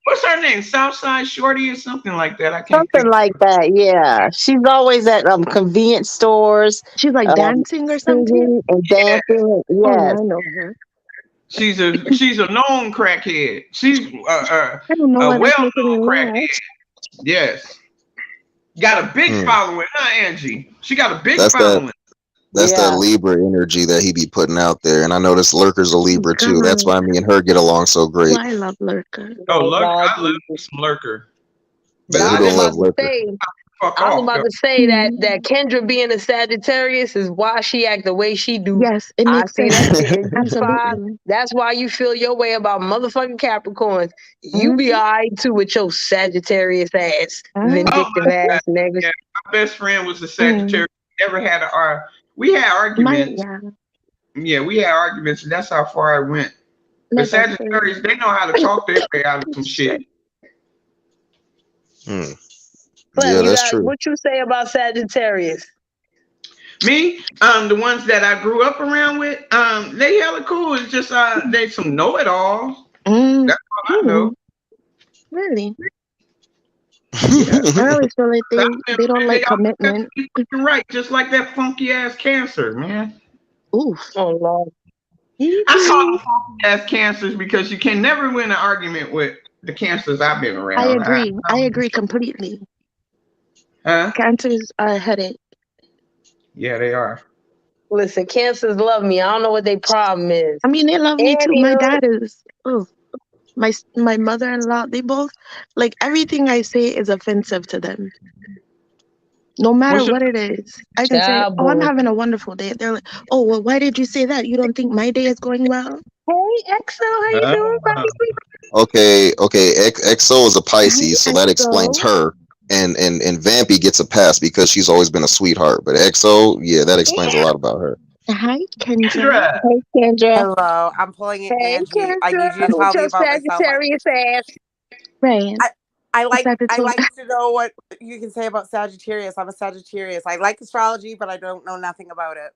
What's her name? Southside Shorty or something like that. I can't Something think. like that, yeah. She's always at convenience stores, She's like dancing or something. singing and dancing. Oh, yeah, Yes. I know her. She's a known crackhead. She's I don't know a why that's making well-known me crackhead. laugh. Yes. Got a big following, huh, Angie? She got a big That's following. That's Yeah. that Libra energy that he be putting out there. And I noticed Lurker's a Libra too. That's why me and her get along so great. Why I love Lurker. Oh, Oh, Lurker. God, I love me some Lurker. But Yeah, I who was don't about love to Lurker? say, fuck I was off, about though. to say that Kendra being a Sagittarius is why she act the way she do. Yes, it I makes see sense. that shit in G5. Absolutely. That's why you feel your way about motherfucking Capricorns. You be alright too with your Sagittarius ass, vindictive ass niggas. Yeah, my best friend was a Sagittarius. Never had we had arguments. Yeah, we had arguments, and that's how far I went. But Sagittarius, they know how to talk their way out of some shit. Clem, what you say about Sagittarius? Me, the ones that I grew up around with, they hella cool. It's just they some know-it-alls. That's all I know. Really? I always feel like they don't like commitment. You're right, just like that funky ass Cancer, man. Oof. Oh Lord. I call them funky ass Cancers because you can never win an argument with the Cancers I've been around. I agree. I agree completely. Huh? Cancers are a headache. Yeah, they are. Listen, Cancers love me. I don't know what their problem is. I mean, they love me too. My dad is. Oh, my mother-in-law. They both like everything I say is offensive to them. No matter what it is, I can say, "Oh, I'm having a wonderful day." They're like, "Oh, well, why did you say that? You don't think my day is going well?" Hey, EXO, how you doing, buddy? Okay. XO is a Pisces, so that explains her. And Vampy gets a pass because she's always been a sweetheart. But XO, yeah, that explains a lot about her. Hi, Kendra. Hey, Kendra. Hello, I'm pulling it, Hey, Angie. Kendra, I need you to tell me about myself. Sagittarius ass. Right. I like to know what you can say about Sagittarius. I'm a Sagittarius. I like astrology, but I don't know nothing about it.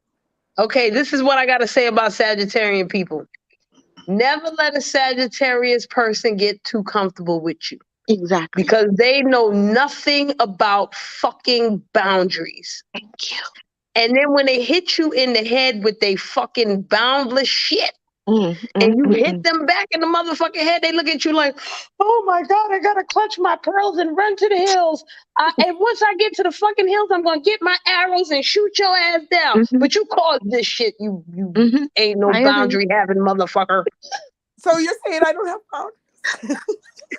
Okay, this is what I got to say about Sagittarian people. Never let a Sagittarius person get too comfortable with you. Exactly. Because they know nothing about fucking boundaries. Thank you. And then when they hit you in the head with they fucking boundless shit, and you hit them back in the motherfucking head, they look at you like, oh my God, I gotta clutch my pearls and run to the hills. And once I get to the fucking hills, I'm gonna get my arrows and shoot your ass down. But you caused this shit, you ain't no boundary having motherfucker. So you're saying I don't have boundaries?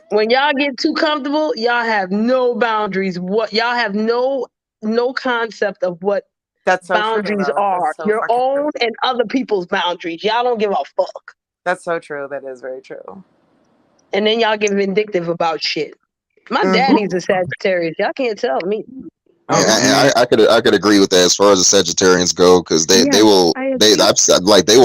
When y'all get too comfortable, y'all have no boundaries. What y'all have no concept of what boundaries are. Your own and other people's boundaries. Y'all don't give a fuck. That's so true. That is very true. And then y'all get vindictive about shit. My daddy's a Sagittarius. Y'all can't tell me. I could agree with that as far as the Sagittarians go, because they will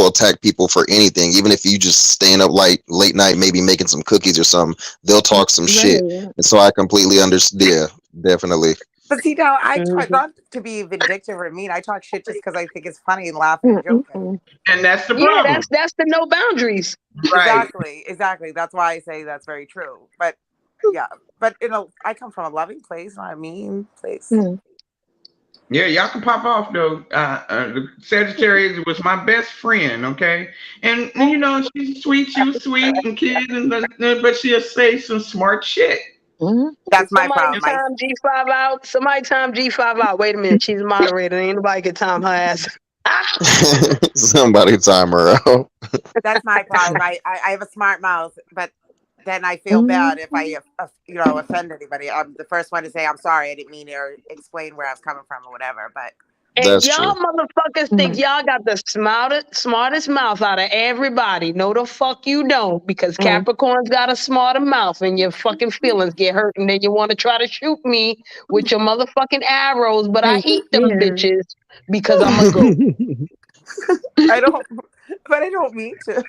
attack people for anything, even if you just staying up late night, maybe making some cookies or something. They'll talk some shit, and so I completely understand. Yeah, definitely. But see, now I try not to be vindictive or mean. I talk shit just because I think it's funny and laughing and joking. And that's the problem. Yeah, that's the no boundaries. Right. Exactly. That's why I say that's very true. But yeah, but I come from a loving place, not a mean place. Yeah, y'all can pop off though. The Sagittarius was my best friend, okay? And you know, she's sweet, she was sweet and kid, but she'll say some smart shit. That's my problem. Somebody time G5 out. Wait a minute, she's a moderator. Ain't nobody can time her ass. Somebody time her out. That's my problem. I have a smart mouth, but then I feel bad if I offend anybody. I'm the first one to say I'm sorry, I didn't mean to, or explain where I was coming from or whatever. But and y'all motherfuckers think y'all got the smartest mouth out of everybody. No, the fuck you don't, because Capricorn's got a smarter mouth, and your fucking feelings get hurt, and then you want to try to shoot me with your motherfucking arrows, but I eat them bitches because I'm a goat. I don't mean to.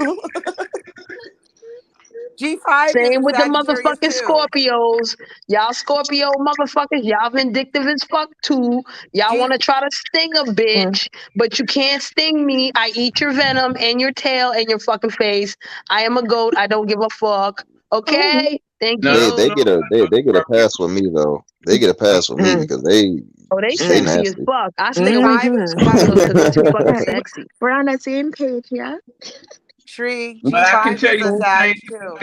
G5 Same is a with the Sagittarius motherfucking too. Scorpios. Y'all Scorpio motherfuckers, y'all vindictive as fuck too. Y'all want to try to sting a bitch, but you can't sting me. I eat your venom and your tail and your fucking face. I am a goat. I don't give a fuck. Okay? Thank They you. get a pass with me though. They get a pass with me because they sexy as nasty. fuck. I stay away from Scorpios because they're too fucking sexy. We're on the same page, yeah? Tree, But I can G5 tell is you a one Sag thing, too.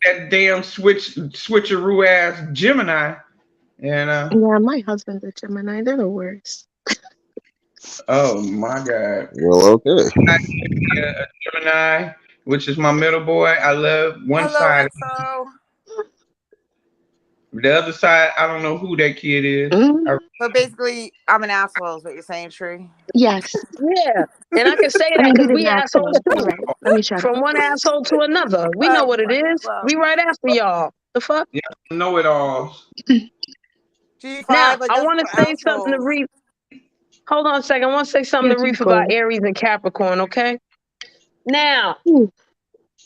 that damn switcheroo ass Gemini. And Yeah, my husband's a Gemini. They're the worst. oh my God. Well, okay. A Gemini, which is my middle boy. I love one Hello, side. XO. The other side, I don't know who that kid is. So basically, I'm an asshole is what you're saying, Tree. Yes. Yeah. And I can say I that mean, because he we didn't assholes actually. too. Right. Let me shut From up. one asshole to another. We know what it is. We right after y'all. The fuck? Yeah, know it all. G5, Now, I I guess want to we're say something to assholes. Reef. Hold on a second. I want to say something Yes, to Reef you about go. Aries and Capricorn, okay? Now,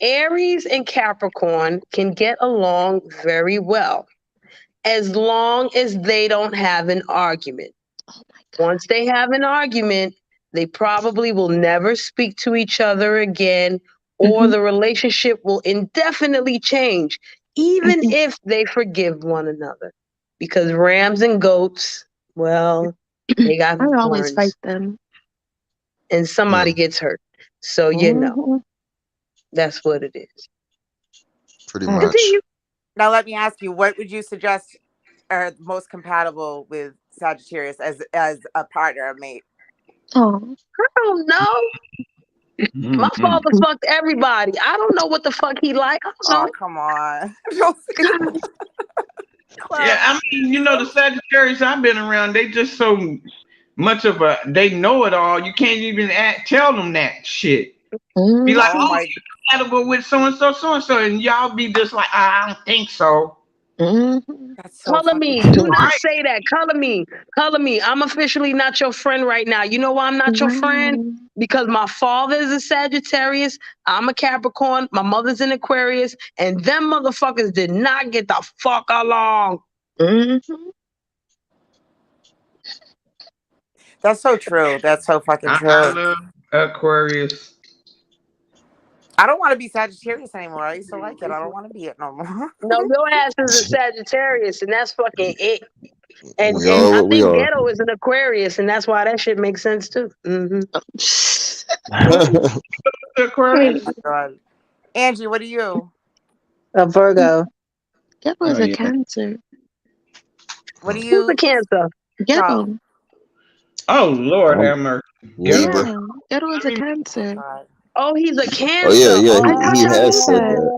Aries and Capricorn can get along very well as long as they don't have an argument. Once they have an argument, they probably will never speak to each other again, or the relationship will indefinitely change, even if they forgive one another. Because rams and goats, well, they got I always horns, fight them. and somebody gets hurt. So, you know, that's what it is. Pretty much. Continue. Now let me ask you, what would you suggest are most compatible with Sagittarius as a partner, a mate? Oh, I don't know. My father fucked everybody. I don't know what the fuck he like. I don't know. Oh, come on. Don't say that. Yeah, I mean, you know, the Sagittarius I've been around, they just so much of a, they know it all. You can't even tell them that shit. Be like, oh, you're compatible with so-and-so, and y'all be just like, I don't think so. That's so Color me. Do not say that. Color me. Color me. I'm officially not your friend right now. You know why I'm not your friend? Because my father is a Sagittarius. I'm a Capricorn. My mother's an Aquarius. And them motherfuckers did not get the fuck along. That's so true. That's so fucking true. I love Aquarius. I don't want to be Sagittarius anymore. I used to like it. I don't want to be it no more. No, your ass is a Sagittarius, and that's fucking it. And, We are I what we think are. Ghetto is an Aquarius, and that's why that shit makes sense too. Aquarius. Oh my God. Angie, what are you? A Virgo. Ghetto is a Cancer. What are you? Who's a Cancer? Ghetto. Oh Lord, have mercy. Libra. Yeah, Ghetto is a Cancer. Oh, he's a Cancer. Oh yeah, yeah. I He thought has you said said. that.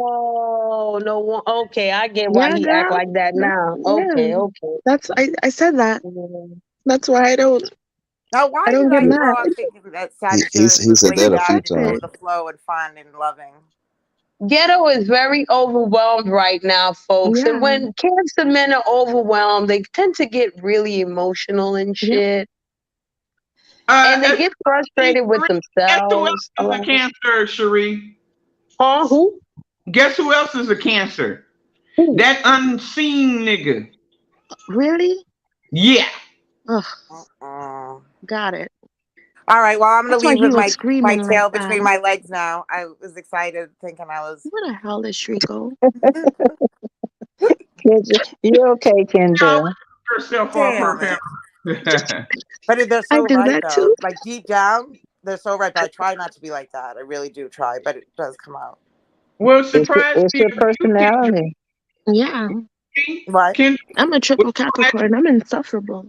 Oh no! Okay, I get why Yeah, he act girl. like that now. Okay, Yeah. okay. That's I said that. That's why I don't Why get did I mad. grow up thinking that He Sagittarius was said laid that a few back and go times. with the flow and fun and loving? Ghetto is very overwhelmed right now, folks. Yeah. And when Cancer men are overwhelmed, they tend to get really emotional and shit. And they get frustrated with Guess who else themselves. is a Cancer, Cherie? Huh? Who? Guess who else is a Cancer? That unseen nigga. Really? Yeah. Ugh. Got it. All right, well, I'm going That's to why leave he with was my screaming tail like between that. my legs now. I was excited thinking I was... Where the hell is Shriko? You're okay, Kendra. Herself off her Damn it. parents. But they're I so do right, that though. too. Like, deep down, they're so right. But I try not to be like that. I really do try, but it does come out. Well, surprise It's me. your personality. Yeah. What? I'm a triple Capricorn. I'm insufferable.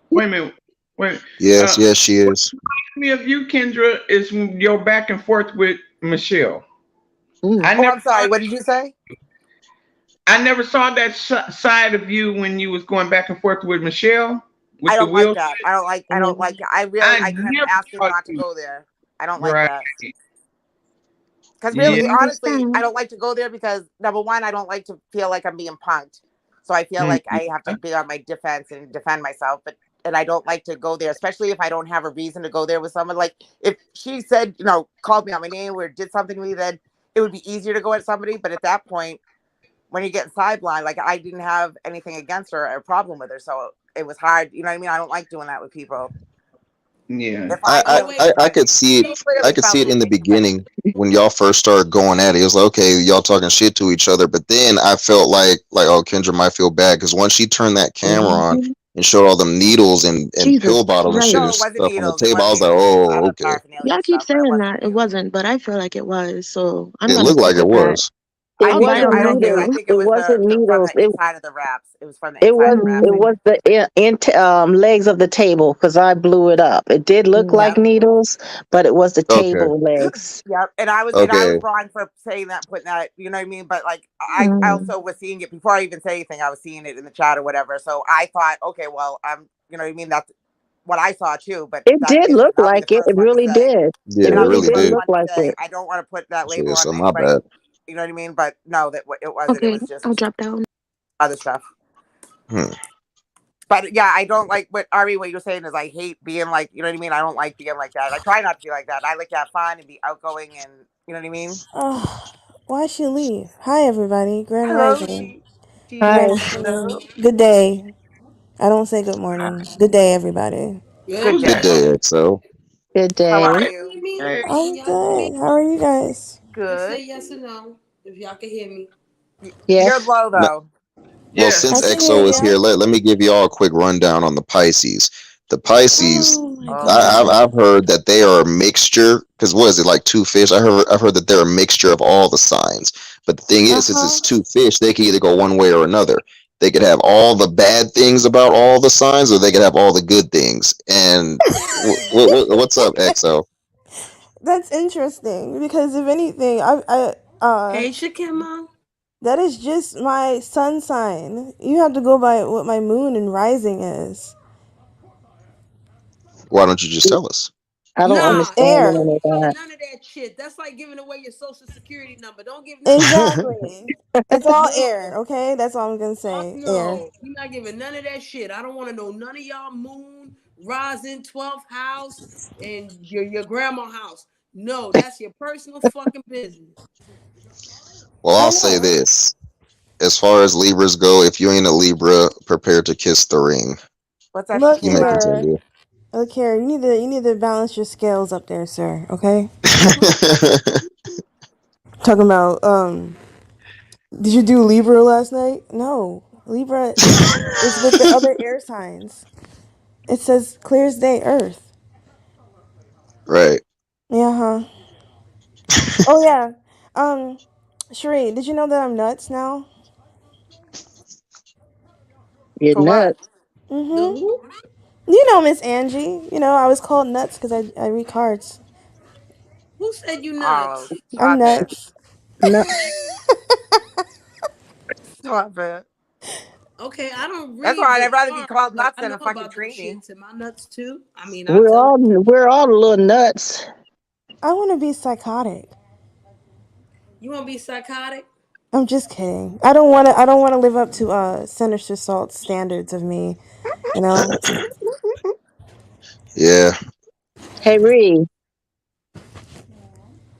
Wait a minute. Wait. Yes, yes, she is. Me of you, Kendra, is your back and forth with Michelle. I'm sorry. What did you say? I never saw that side of you when you was going back and forth with Michelle. With I don't the like wheel that. I don't like. I really. I kind of asked her not to go there. I don't like that. Because really, honestly, I don't like to go there because number one, I don't like to feel like I'm being punked. So I feel like I have to be on my defense and defend myself. And I don't like to go there, especially if I don't have a reason to go there with someone. Like if she said, called me on my name or did something to me, then it would be easier to go at somebody. But at that point, when you get sidelined, like I didn't have anything against her or a problem with her, so it was hard. You know what I mean? I don't like doing that with people. Yeah. If I I could see it. I could see it in the beginning when y'all first started going at it. It was like, okay, y'all talking shit to each other. But then I felt like oh, Kendra might feel bad because once she turned that camera on and showed all them needles and pill bottles and shit and stuff on the table, I was like, oh, okay. Y'all keep saying that it wasn't, but I feel like it was. So I'm It gonna looked stick like it with that. was. It I'll be wasn't honest. needles. I think it was wasn't from needles. the inside of the wraps. It was from the It inside of the wraps. was the legs of the table because I blew it up. It did look like needles, but it was the Okay. table legs. Yep, and I was Okay. wrong for saying that, putting that. You know what I mean? But like, I also was seeing it before I even say anything. I was seeing it in the chat or whatever. So I thought, okay, well, you know what I mean? That's what I saw too. But It did look like it. It really did. Yeah, It it really really did did. look like it. I don't want to put that Shit, label on so my anybody. bad. You know what I mean? But no, that it wasn't. Okay, It was just I'll drop down. other stuff. But yeah, I don't like what Ari. What you're saying is, I hate being like, you know what I mean. I don't like being like that. I try not to be like that. I like to have fun and be outgoing, and you know what I mean. Oh, why'd she leave? Hi, everybody. Grand Hello, Rising. Hi. Good day. I don't say good morning. Good day, everybody. Good Good day. day, XO. Good day. How are you? I'm good. How are you guys? Good. Say yes or no if y'all can hear me. Yes. You're low though. Well, since I can XO hear is ya. here, let me give you all a quick rundown on the Pisces. The Pisces, Oh my god. I've heard that they are a mixture. Because what is it, like two fish? I've heard that they're a mixture of all the signs. But the thing is, since it's two fish, they can either go one way or another. They could have all the bad things about all the signs, or they could have all the good things. And what's up, XO? That's interesting because if anything, Hey, Shakima. that is just my sun sign. You have to go by what my moon and rising is. Why don't you just tell us? I don't understand Air. any of that. None of that shit. That's like giving away your social security number. Don't give none Exactly. It's all air, okay? That's all I'm gonna say. Air. No, you're not giving none of that shit. I don't want to know none of y'all moon, rising, 12th house, and your grandma house. No, that's your personal fucking business. Well, I'll say this. As far as Libras go, if you ain't a Libra, prepare to kiss the ring. What's that? Look You may here. continue. Look here. You need to balance your scales up there, sir. Okay. Talking about did you do Libra last night? No, Libra is with the other air signs. It says clear as day, Earth. Right. Yeah, huh? Oh yeah. Sheree, did you know that I'm nuts now? You're For what? nuts. Mm-hmm. You know, Miss Angie. You know, I was called nuts because I read cards. Who said you Oh, nuts? I'm stop it. nuts. No. Stop it. Okay, I don't read. That's why I'd the rather be cards, called but nuts I than know a fucking about them dreamy. shits and my nuts too. I mean, We're all a little nuts. I want to be psychotic. you want to be psychotic? I'm just kidding. I don't want to live up to Sinister Salt's standards of me. You know. Yeah. Hey, Ree.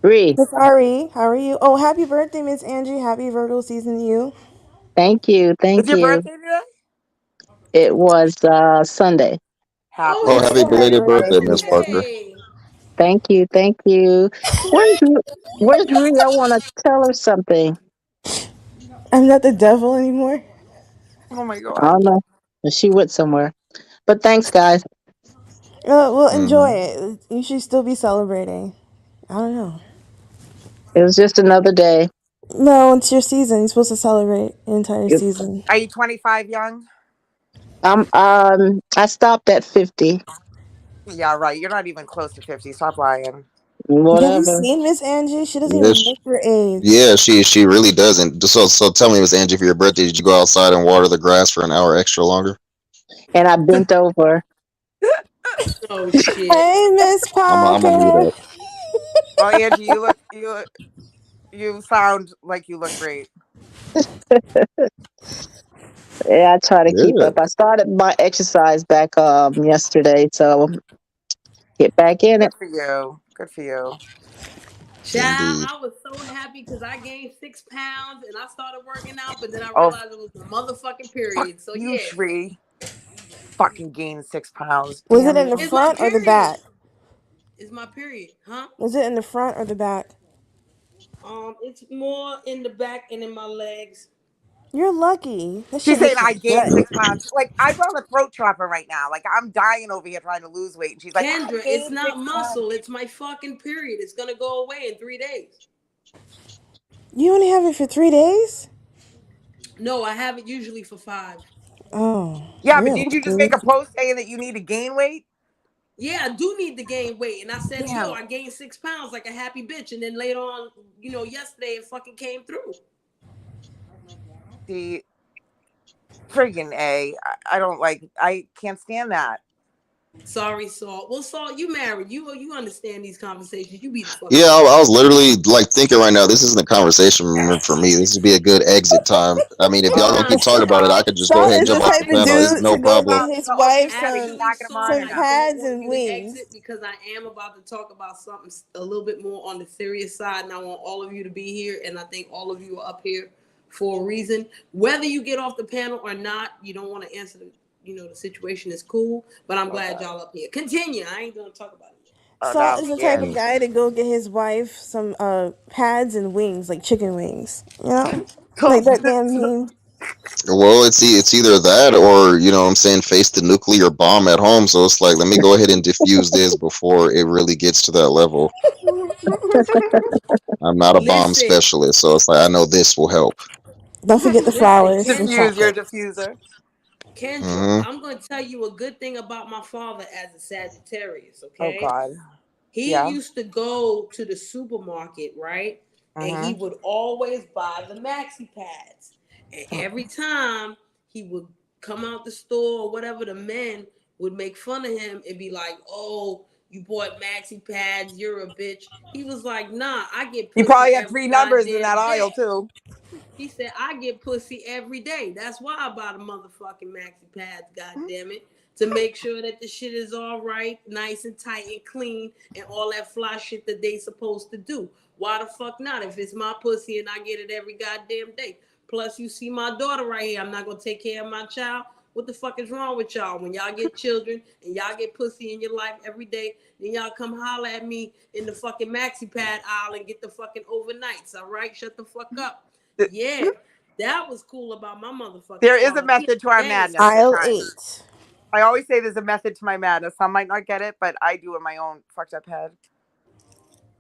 Miss Ari, how are you? Oh, happy birthday, Miss Angie. Happy Virgo season to you. Thank you. It's Thank your you. birthday today? It was Sunday. Happy Oh, happy belated birthday, to Miss you. Parker. Thank you. Thank you. Where's Ree? I want to tell her something. I'm not the devil anymore. Oh my I god. don't know. She went somewhere. But thanks, guys. Well, enjoy it. You should still be celebrating. I don't know. It was just another day. No, it's your season. You're supposed to celebrate the entire season. Are you 25 young? I stopped at 50. Yeah, right. You're not even close to 50. Stop lying. Have you Whatever. seen Miss Angie? She doesn't Yeah, even look her age. yeah, she really doesn't. So tell me, Miss Angie, for your birthday, did you go outside and water the grass for an hour extra longer? And I bent over. Oh shit. Hey, Miss I'm gonna mute Parker. up. Well, Angie, you sound like you look great. Yeah, I try to keep Yeah. up. I started my exercise back yesterday, so get back in it. Good for you. Good for you. Child, Indeed. I was so happy because I gained 6 pounds and I started working out, but then I Oh, realized it was a motherfucking fuck period. So you, yeah, Shree. Fucking gained 6 pounds. Was it Damn in the you. it's my front or the period. back? It's my period, huh? Was it in the front or the back? It's more in the back and in my legs. You're lucky. That She's shit saying makes you I gained sweat. 6 pounds. Like, I run a throat chopper right now. Like, I'm dying over here trying to lose weight. And she's like, I Kendra, it's gained not 6 pounds. muscle. It's my fucking period. It's gonna go away in 3 days. You only have it for 3 days? No, I have it usually for 5. Oh. Yeah, but You're didn't you just lucky. make a post saying that you need to gain weight? Yeah, I do need to gain weight. And I said, Damn. yo, I gained 6 pounds like a happy bitch. And then later on, yesterday it fucking came through. See, friggin' A. I don't I can't stand that. Sorry, Salt. Well, Salt, you married. You understand these conversations. You be the fuck. Yeah, I was literally like thinking right now. This isn't a conversation for me. This would be a good exit time. I mean, if y'all gonna keep talking about it, I could just go Salt ahead and is the jump off type the of panel. It's dude no to go problem. get his wife Actually, some I pads don't want and you to wings. exit because I am about to talk about something a little bit more on the serious side, and I want all of you to be here. And I think all of you are up here for a reason. Whether you get off the panel or not, you don't want to answer the situation is cool. But I'm glad y'all up here. Continue. I ain't gonna talk about it. Salt is the type of guy to go get his wife some pads and wings, like chicken wings. You know? Like that damn meme. Well, it's either that or, you know what I'm saying, face the nuclear bomb at home. So it's like, let me go ahead and diffuse this before it really gets to that level. I'm not a bomb Listen. specialist, so it's like I know this will help. Don't forget the flowers and Diffuse your chocolate. diffuser. Kendra, I'm going to tell you a good thing about my father as a Sagittarius, okay? Oh, God. He Yeah. used to go to the supermarket, right? And he would always buy the maxi pads. And every time he would come out the store or whatever, the men would make fun of him and be like, oh, you bought maxi pads, you're a bitch. He was like, nah, I get pussy. He probably had every 3 numbers in goddamn that aisle, day. too. He said, I get pussy every day. That's why I buy the motherfucking maxi pads, goddammit. To make sure that the shit is all right, nice and tight and clean, and all that fly shit that they supposed to do. Why the fuck not? If it's my pussy and I get it every goddamn day. Plus, you see my daughter right here. I'm not going to take care of my child. What the fuck is wrong with y'all? When y'all get children and y'all get pussy in your life every day, then y'all come holler at me in the fucking maxi pad aisle and get the fucking overnights, all right? Shut the fuck up. Yeah, that was cool about my motherfucker. There is a method to our madness. Aisle 8. I always say there's a method to my madness. Some might not get it, but I do in my own fucked up head.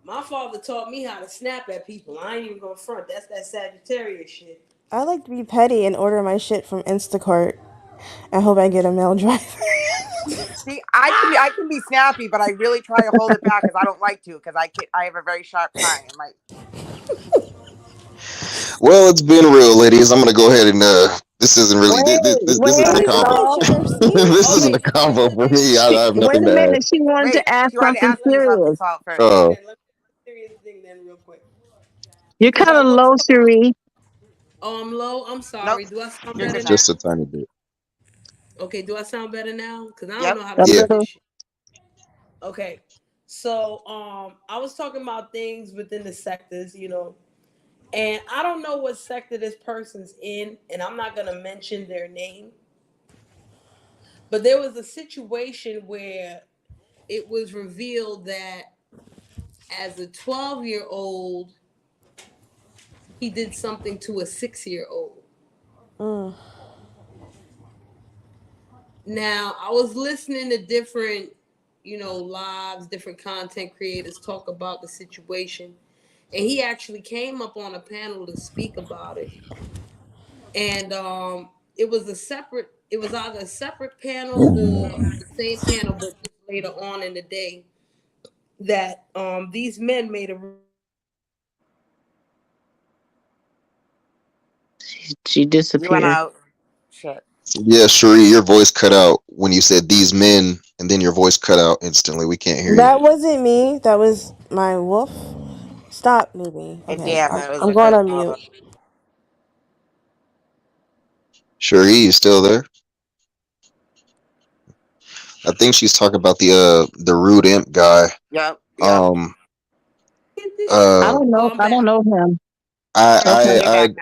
My father taught me how to snap at people. I ain't even gonna front. That's that Sagittarius shit. I like to be petty and order my shit from Instacart. I hope I get a mail driver. See, I can be snappy, but I really try to hold it back because I don't like to because I have a very sharp tongue. Well, it's been real, ladies. I'm gonna go ahead and this isn't really this isn't a combo. This isn't a combo for me. I have nothing to add. She wanted to ask something serious. Serious thing then, real quick. You're kind of low, Cherie. Oh, I'm low. I'm sorry. Do I sound better now? Just a tiny bit. Okay, do I sound better now? Because I don't Yep. know how to do Yeah. this shit. Okay. So I was talking about things within the sectors, and I don't know what sector this person's in, and I'm not gonna mention their name. But there was a situation where it was revealed that as a 12-year-old, he did something to a 6-year-old. Now, I was listening to different, lives, different content creators talk about the situation. And he actually came up on a panel to speak about it. And it was either a separate panel or the same panel, but just later on in the day that these men made a... She disappeared. You went out. Shit. Yeah, Cherie, your voice cut out when you said these men, and then your voice cut out instantly. We can't hear That you. wasn't me. That was my wolf. Stop moving. Okay, Damn, it was I'm a going good on mute. Cherie, you still there? I think she's talking about the Rude Imp guy. Yep. I don't know. I don't know him. Okay.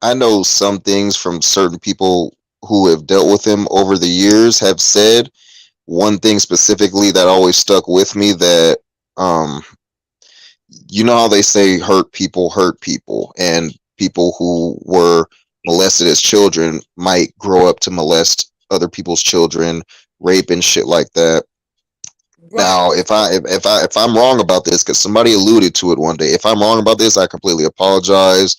I know some things from certain people who have dealt with him over the years have said one thing specifically that always stuck with me, that you know how they say hurt people, and people who were molested as children might grow up to molest other people's children, rape and shit like that. Now, if I'm wrong about this, because somebody alluded to it one day, if I'm wrong about this, I completely apologize.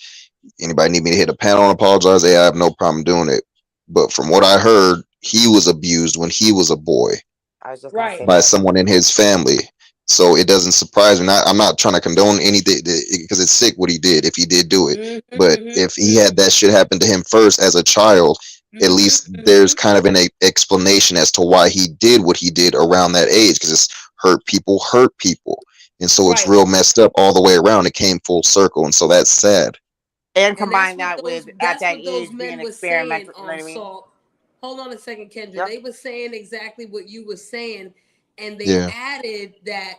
Anybody need me to hit a panel and apologize? Hey, I have no problem doing it. But from what I heard, he was abused when he was a boy by someone in his family. So it doesn't surprise me. I'm not trying to condone anything, because it's sick what he did, if he did do it. But if he had that shit happen to him first as a child, at least there's kind of an explanation as to why he did what he did around that age, because it's hurt people. And so it's real messed up all the way around. It came full circle. And so that's sad. And combine that with at that age being experimental. You know what I mean? Hold on a second, Kendra. Yep. They were saying exactly what you were saying, and they added that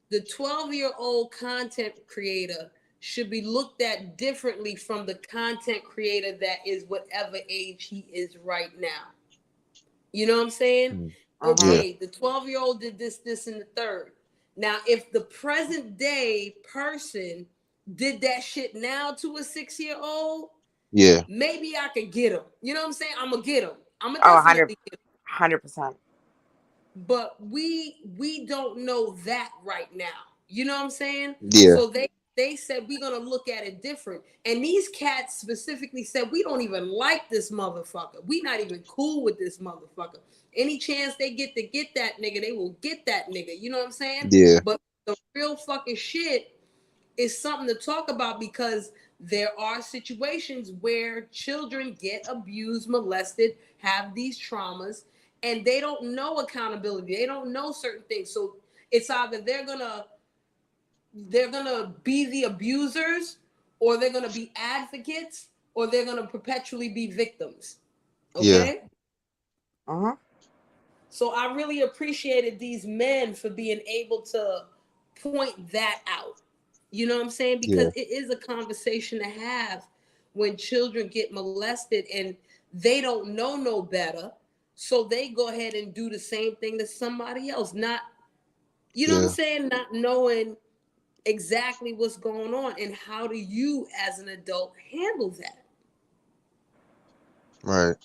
the 12-year-old content creator should be looked at differently from the content creator that is whatever age he is right now. You know what I'm saying? Okay, the 12-year-old did this, and the third. Now, if the present day person did that shit now to a 6-year-old, maybe I could get him. You know what I'm saying? I'm gonna get him. I'm gonna definitely get him. 100%. But we don't know that right now. You know what I'm saying? Yeah. So they said we're gonna look at it different. And these cats specifically said we don't even like this motherfucker. We not even cool with this motherfucker. Any chance they get to get that nigga, they will get that nigga. You know what I'm saying? Yeah. But the real fucking shit is something to talk about, because there are situations where children get abused, molested, have these traumas, and they don't know accountability. They don't know certain things. So it's either they're gonna be the abusers, or they're gonna be advocates, or they're gonna perpetually be victims. Okay? Yeah. So I really appreciated these men for being able to point that out. You know what I'm saying? Because it is a conversation to have when children get molested and they don't know no better. So they go ahead and do the same thing to somebody else. Not, you know what I'm saying? Not knowing exactly what's going on, and how do you as an adult handle that? Right.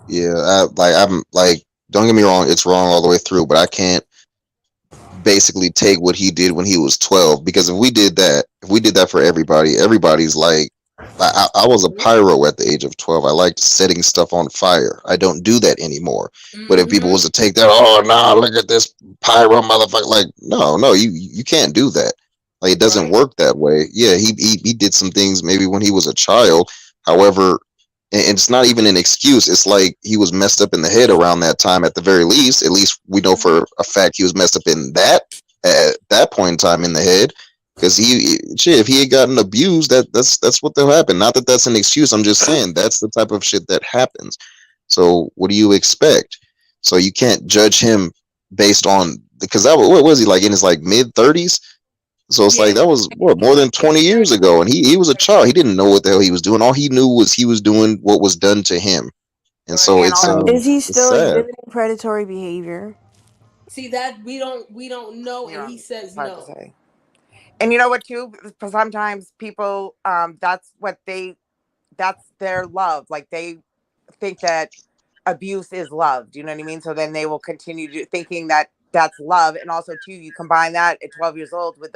Yeah. I'm like, don't get me wrong, it's wrong all the way through, but I can't basically take what he did when he was 12, because if we did that for everybody's like, I was a pyro at the age of 12. I liked setting stuff on fire. I don't do that anymore. But if people was to take that, oh no, look at this pyro motherfucker, like no, you can't do that. Like, it doesn't work that way. Yeah, he did some things maybe when he was a child. However, and it's not even an excuse. It's like he was messed up in the head around that time at the very least. At least we know for a fact he was messed up in that at that point in time in the head. Because if he had gotten abused, that's what will happen. Not that that's an excuse. I'm just saying that's the type of shit that happens. So what do you expect? So you can't judge him based on, because what was he, like in his like mid-30s? So it's like that was more than 20 years ago, and he was a child. He didn't know what the hell he was doing. All he knew was he was doing what was done to him, and so it's is he still sad. exhibiting predatory behavior? See, that we don't know, and he says no. And you know what, too? Sometimes people, that's their love. Like, they think that abuse is love. Do you know what I mean? So then they will continue thinking that that's love. And also, too, you combine that at 12 years old with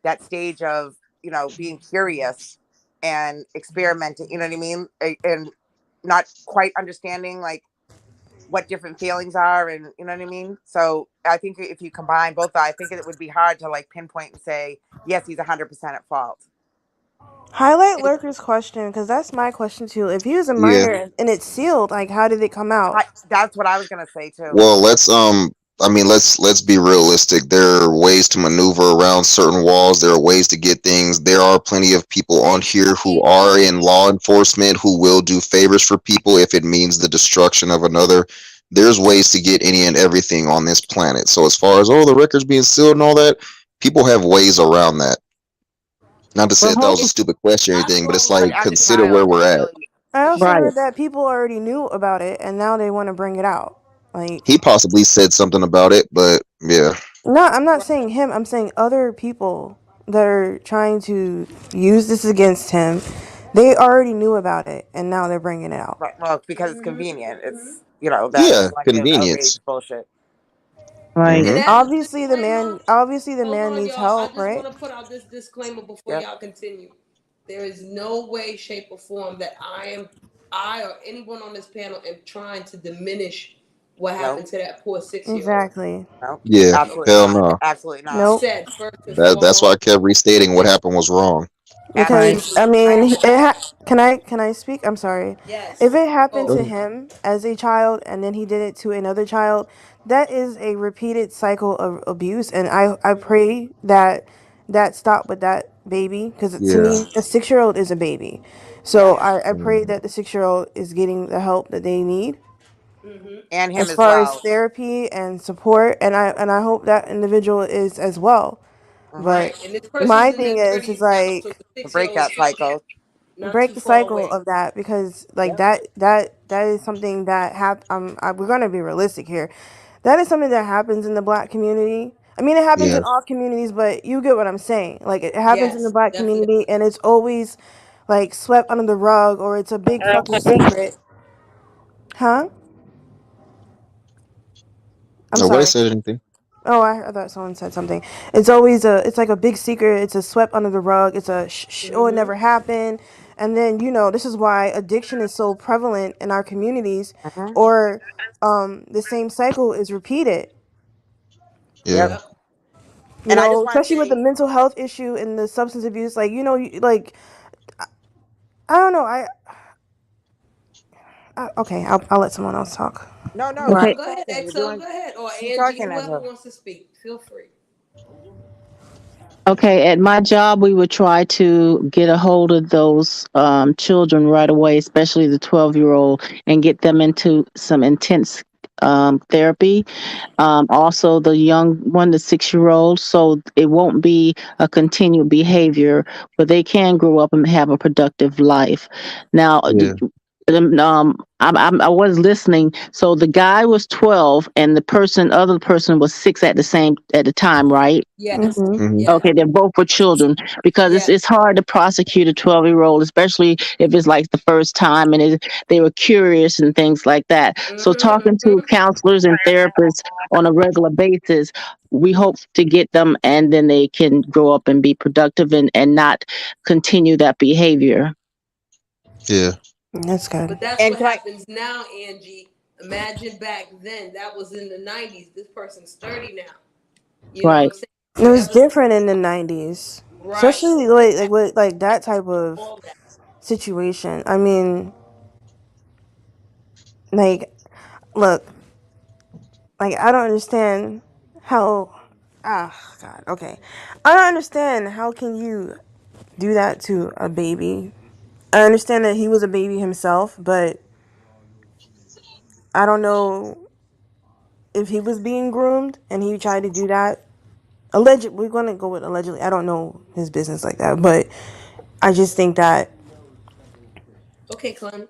that stage of, you know, being curious and experimenting, you know what I mean? And not quite understanding, like, what different feelings are, and you know what I mean? So I think if you combine both, I think it would be hard to like pinpoint and say, yes, he's 100% at fault. Highlight Lurker's question, because that's my question too. If he was a minor and it's sealed, like, how did it come out? That's what I was gonna say too. Well, let's be realistic. There are ways to maneuver around certain walls. There are ways to get things. There are plenty of people on here who are in law enforcement who will do favors for people if it means the destruction of another. There's ways to get any and everything on this planet. So as far as the records being sealed and all that, people have ways around that. Not to say Well, that was a hope, stupid question or anything, but it's like As a consider where child, we're I at. feel you. I also right. heard that people already knew about it and now they want to bring it out. Like, He possibly said something about it, but yeah, no, I'm not saying him. I'm saying other people that are trying to use this against him. They already knew about it and now they're bringing it out. Right, well, because it's convenient. It's that yeah, selective convenience. outrage bullshit. Right. And Hmm. as a Obviously, the disclaimer, man on, needs y'all. I help, just right? want to put out this disclaimer before Yep. y'all continue. There is no way, shape, or form that I or anyone on this panel am trying to diminish what happened to that poor 6-year-old. Exactly. No, Yeah, absolutely hell not. no. Absolutely not. Nope. Said first and That's why I foremost. kept restating what happened was wrong. Because I mean, can I speak? I'm sorry. Yes. If it happened Go to ahead. him as a child and then he did it to another child, that is a repeated cycle of abuse. And I pray that stop with that baby because to Yeah. me, a 6-year-old is a baby. So I pray that the 6-year-old is getting the help that they need. And him As as far as well. therapy and support, and I hope that individual is as well. Right. But And this person's my in their thing 30s is now, so like the To break 6-year-old that cycle. not break too the far cycle away. of that because like Yep. that is something that we're gonna be realistic here. That is something that happens in the black community. I mean, it happens Yeah. in all communities, but you get what I'm saying. Like it happens in the Yes, black definitely. community, and it's always like swept under the rug, or it's a big fucking secret. Huh? I'm Nobody sorry. said anything. Oh, I thought someone said something. It's like a big secret. It's a swept under the rug. It's a oh, it never happened. And then, this is why addiction is so prevalent in our communities, or the same cycle is repeated. Yeah. Yep. And I just want to Especially with the say, mental health issue and the substance abuse. Like, like, I don't know. Okay, I'll let someone else talk. no, No, Okay. go ahead, you're XO, doing. go ahead. Or Keep Angie, talking, whoever Ezra. wants to speak. Feel free. Okay, at my job, we would try to get a hold of those children right away, especially the 12-year-old, and get them into some intense therapy. Also, the young one, the 6-year-old, so it won't be a continued behavior, but they can grow up and have a productive life. Now, Yeah. I was listening. So the guy was 12, and other person was 6 at the time, right? Yes. Hmm. Yes. Okay, they're both for children because Yes. it's hard to prosecute a 12-year-old, especially if it's like the first time and they were curious and things like that. So talking to counselors and therapists on a regular basis, we hope to get them and then they can grow up and be productive and not continue that behavior. Yeah. That's good. But that's And what can I? happens now, Angie. Imagine back then. That was in the 90s. This person's 30 now. You know what I'm Right. saying? It was different in the 90s. Right. Especially like with like that type of All that. situation. I mean, like, look, like I don't understand how. God, okay. I don't understand how can you do that to a baby. I understand that he was a baby himself, but I don't know if he was being groomed and he tried to do that. We're gonna go with allegedly. I don't know his business like that, but I just think that. Okay, Clem.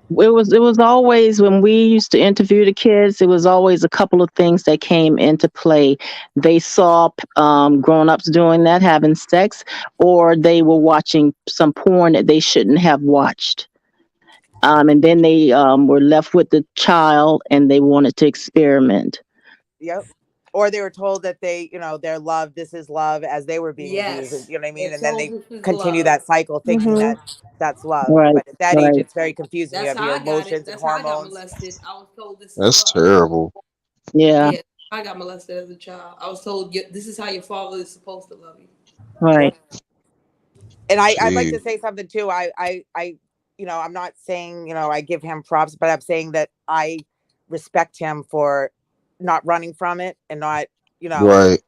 It was always when we used to interview the kids, it was always a couple of things that came into play. They saw grown-ups doing that, having sex, or they were watching some porn that they shouldn't have watched. And then they were left with the child and they wanted to experiment. Yep. Or they were told that their love, this is love, as they were being abused. Yes. You know what I mean? They're And then told they this is continue love. that cycle thinking Mm-hmm. that that's love. Right, But at that age, right. it's very confusing. You That's have how your I got it. emotions and That's how I got hormones. molested. I was told this is That's love. terrible. Yeah, Yeah, I got molested as a child. I was told this is how your father is supposed to love you. right. And I'd like Gee. to say something too. I'm not saying, I give him props, but I'm saying that I respect him for not running from it and not, Right.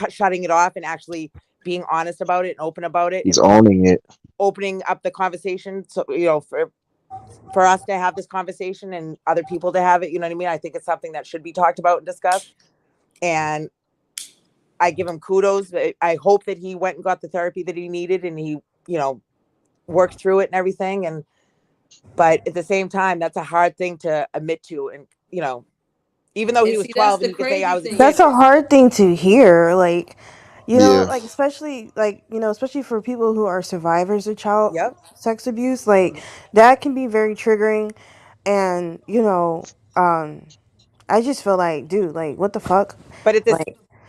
shutting it off and actually being honest about it and open about it He's and owning it. opening up the conversation. So, for us to have this conversation and other people to have it, you know what I mean? I think it's something that should be talked about and discussed. And I give him kudos. I hope that he went and got the therapy that he needed, and he, worked through it and everything. But at the same time, that's a hard thing to admit to, and even though he was 12 and he could say I was a kid. That's a hard thing to hear, like, like especially especially for people who are survivors of child sex abuse, like that can be very triggering. And I just feel like, dude, like, what the fuck? But at this,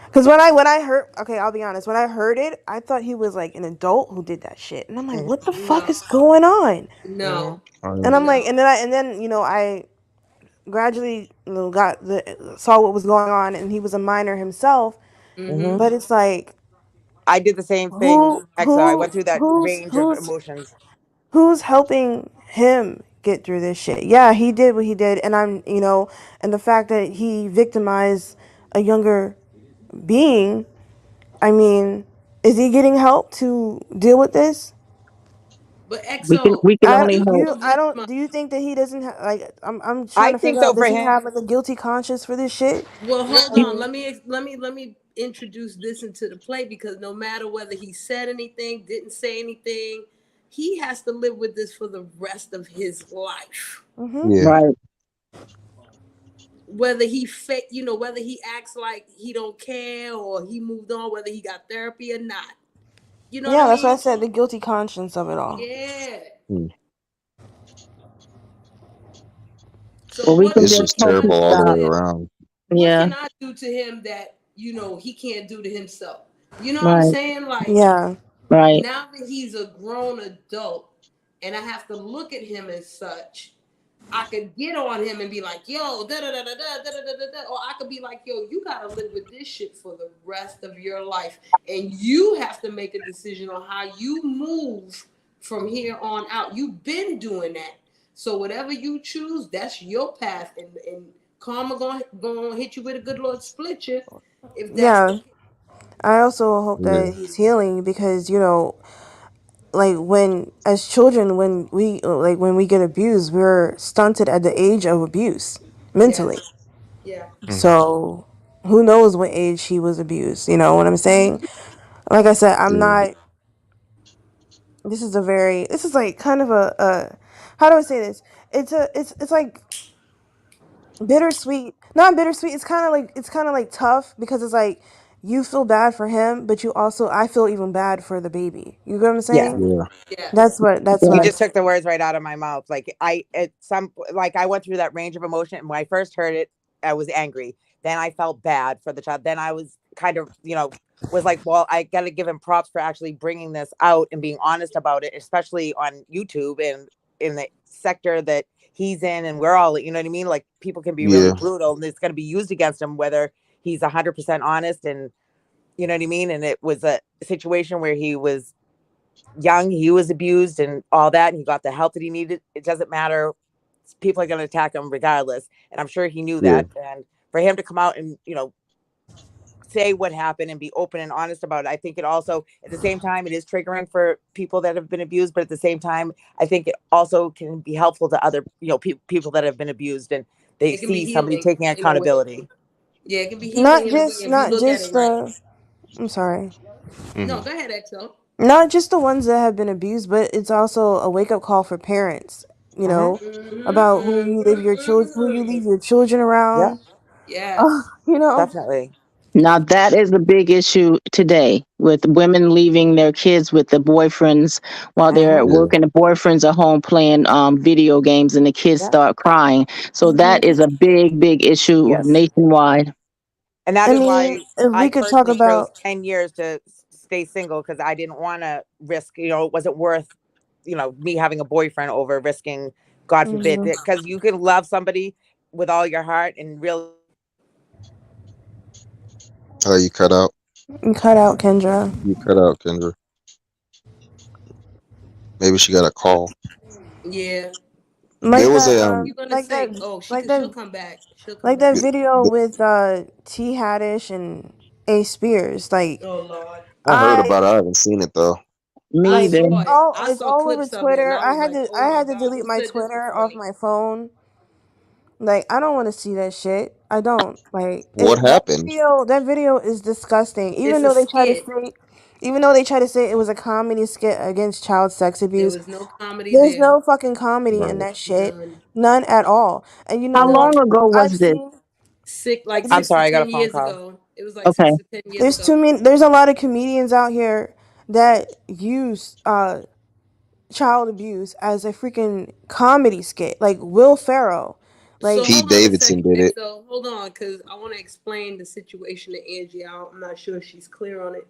because when I heard, okay, I'll be honest, when I heard it, I thought he was like an adult who did that shit, and I'm like, what the fuck is going on? No. And I'm like, and then I gradually saw what was going on, and he was a minor himself. But it's like, I did the same thing. I went through that range of emotions. Who's helping him get through this shit? Yeah, he did what he did, and and the fact that he victimized a younger being, I mean, is he getting help to deal with this? But EXO, we can only hope. Do you think that he doesn't have, like, I'm trying to figure out, does he have like a guilty conscience for this shit? Well, hold on. Let me introduce this into the play, because no matter whether he said anything, didn't say anything, he has to live with this for the rest of his life. Right. Whether he whether he acts like he don't care or he moved on, whether he got therapy or not. That's why I said the guilty conscience of it all. Yeah. So we can it's just just terrible all the way around. What can I do to him that he can't do to himself? You know what I'm saying? Like, right. Now that he's a grown adult, and I have to look at him as such, I could get on him and be like, yo, da da da da da da da da, or I could be like, yo, you gotta live with this shit for the rest of your life, and you have to make a decision on how you move from here on out. You've been doing that, so whatever you choose, that's your path, and karma gonna hit you with a good Lord split you. If that's I also hope that he's healing, because like, when as children, when we get abused, we're stunted at the age of abuse mentally. So who knows what age he was abused? You know what I'm saying? Like I said, I'm not. This is like kind of a how do I say this? It's like bittersweet. Not bittersweet. It's kind of like tough, because it's like you feel bad for him, but I feel even bad for the baby. You get what I'm saying? Yeah. That's what You just took the words right out of my mouth. Like, I went through that range of emotion, and when I first heard it, I was angry. Then I felt bad for the child. Then I was kind of, was like, well, I got to give him props for actually bringing this out and being honest about it, especially on YouTube and in the sector that he's in, and we're all, you know what I mean? Like, people can be really brutal, and it's going to be used against him, whether he's 100% honest, and you know what I mean? And it was a situation where he was young, he was abused and all that, and he got the help that he needed. It doesn't matter. People are going to attack him regardless. And I'm sure he knew that. And for him to come out and, say what happened and be open and honest about it, I think it also, at the same time, it is triggering for people that have been abused. But at the same time, I think it also can be helpful to other, people that have been abused, and they see somebody taking accountability. Yeah, it can be healing. Not just I'm sorry. No, go ahead, EXO. Not just the ones that have been abused, but it's also a wake up call for parents. About who you leave your children around. Yeah. Definitely. Now that is a big issue today, with women leaving their kids with the boyfriends while they're at work, and the boyfriends are home playing video games, and the kids start crying. So that is a big issue nationwide. And that is why I could talk about 10 years to stay single, because I didn't want to risk, it wasn't worth, me having a boyfriend over risking, God forbid, because you can love somebody with all your heart and really. Oh, you cut out. You cut out, Kendra. Maybe she got a call. Yeah. There was a she'll come back. That video with T Haddish and A Spears. Like, oh Lord, I heard about it. I haven't seen it though. Me either. It's all over Twitter. I had to delete my Twitter off my phone Like, I don't want to see that shit. I don't. Like, What happened? that video is disgusting. It's Even a though they try to skit. say, even though they try to say it was a comedy skit against child sex There abuse, was no comedy there's there. no fucking comedy in Right. that shit. None. None at all. And you know How long what? ago was I've this? seen I'm Six sorry, I to got a 10 phone years call. ago. It was like Okay. 6 to 10 years there's ago. too many. There's a lot of comedians out here that use child abuse as a freaking comedy skit, like Will Ferrell. Like, So Pete hold on a Davidson second, did it. so hold on, because I want to explain the situation to Angie. I'm not sure she's clear on it.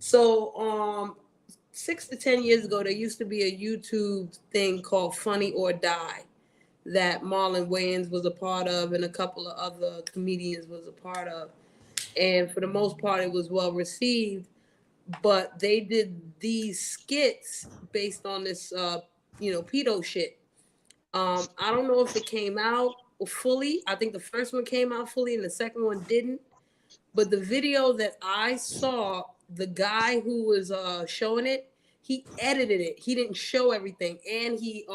So 6 to 10 years ago, there used to be a YouTube thing called Funny or Die that Marlon Wayans was a part of and a couple of other comedians was a part of. And for the most part, it was well received. But they did these skits based on this, pedo shit. I don't know if it came out fully. I think the first one came out fully and the second one didn't. But the video that I saw, the guy who was showing it, he edited it. He didn't show everything, and he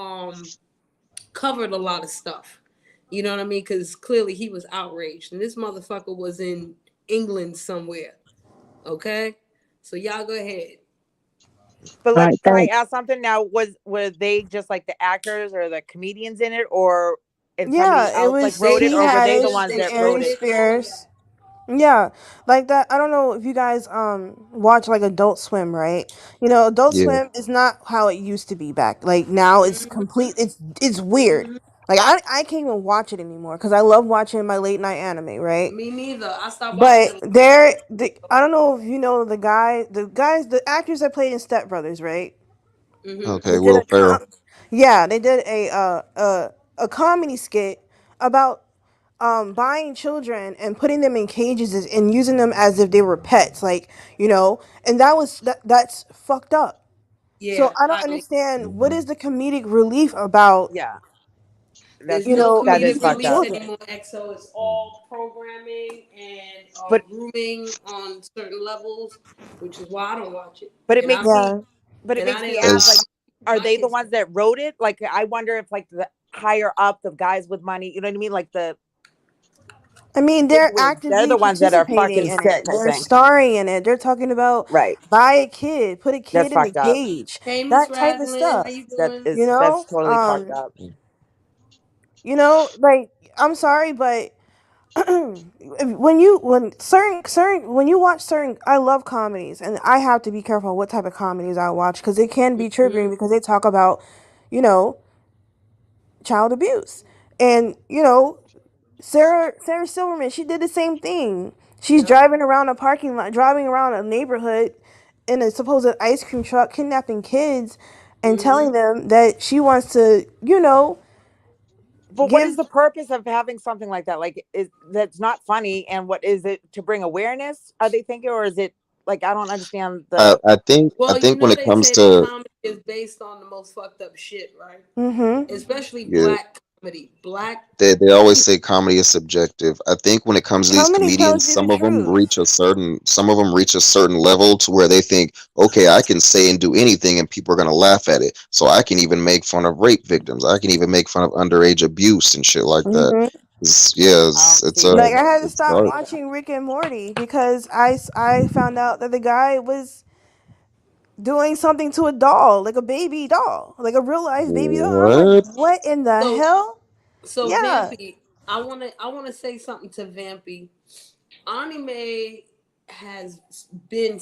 covered a lot of stuff. You know what I mean? Because clearly he was outraged, and this motherfucker was in England somewhere. Okay, so y'all go ahead. But All right, can I thanks. ask something now? Were they just like the actors or the comedians in it, or if somebody yeah, it else like was wrote it, Tiffany or were they the Haddish ones and that wrote Ari it? Spears. Yeah, like that. I don't know if you guys watch like Adult Swim, right? You know, Adult Yeah. Swim is not how it used to be back. Like now, it's complete. It's weird. Like I can't even watch it anymore because I love watching my late night anime, right? Me neither. I stopped But watching it. I don't know if you know the actors that played in Step Brothers, right? Okay, They did Will Ferrell. they did a comedy skit about buying children and putting them in cages and using them as if they were pets, like, and that's fucked up. So Yeah, I don't understand what Mhm. is the comedic relief about, Yeah, there's that's no that is comedic using fucked relief up. children. anymore, EXO. It's all programming and But grooming on certain levels, which is why I don't watch it. but it And makes I me Yeah. but it and I makes me didn't ask, like, As are my they the kids. ones that wrote it? Like, I wonder if like the higher up, the guys with money, you know what I mean, like the I mean, big they're wigs, they're actively the ones that are participating fucking in it. sick, I They're think. starring in it. They're talking about Right, buy a kid, put a that's kid in a fucked up. cage, Hey, Miss that type of Raslin, how stuff. you doing? That's totally fucked up. Like, I'm sorry, but when you watch certain, I love comedies, and I have to be careful what type of comedies I watch because it can be triggering because they talk about, you know, child abuse, and Sarah Silverman, she did the same thing. She's Yep. driving around a parking lot, driving around a neighborhood in a supposed ice cream truck, kidnapping kids, and telling them that she wants to, But what is give. the purpose of having something like that? Like, is that's not funny? And what is it to bring awareness? Are they thinking, or is it like I don't understand I, the? I think I Well, you think when know it they comes say that to comedy is based on the most fucked up shit, right? Mm-hmm. Especially yeah, black comedy. Black they always say comedy is subjective. I think when it comes to these Comedy tells comedians, you the truth. some of them reach a certain level to where they think, okay, I can say and do anything and people are gonna laugh at it. So I can even make fun of rape victims. I can even make fun of underage abuse and shit like that. Mm-hmm. I don't see Like, I had to the it's stop dark. watching Rick and Morty because I found out that the guy was doing something to a doll, like a baby doll, like a real life baby doll. I'm like, What? what in the So hell? so Yeah. Vampy, I wanna say something to Vampy. Anime has been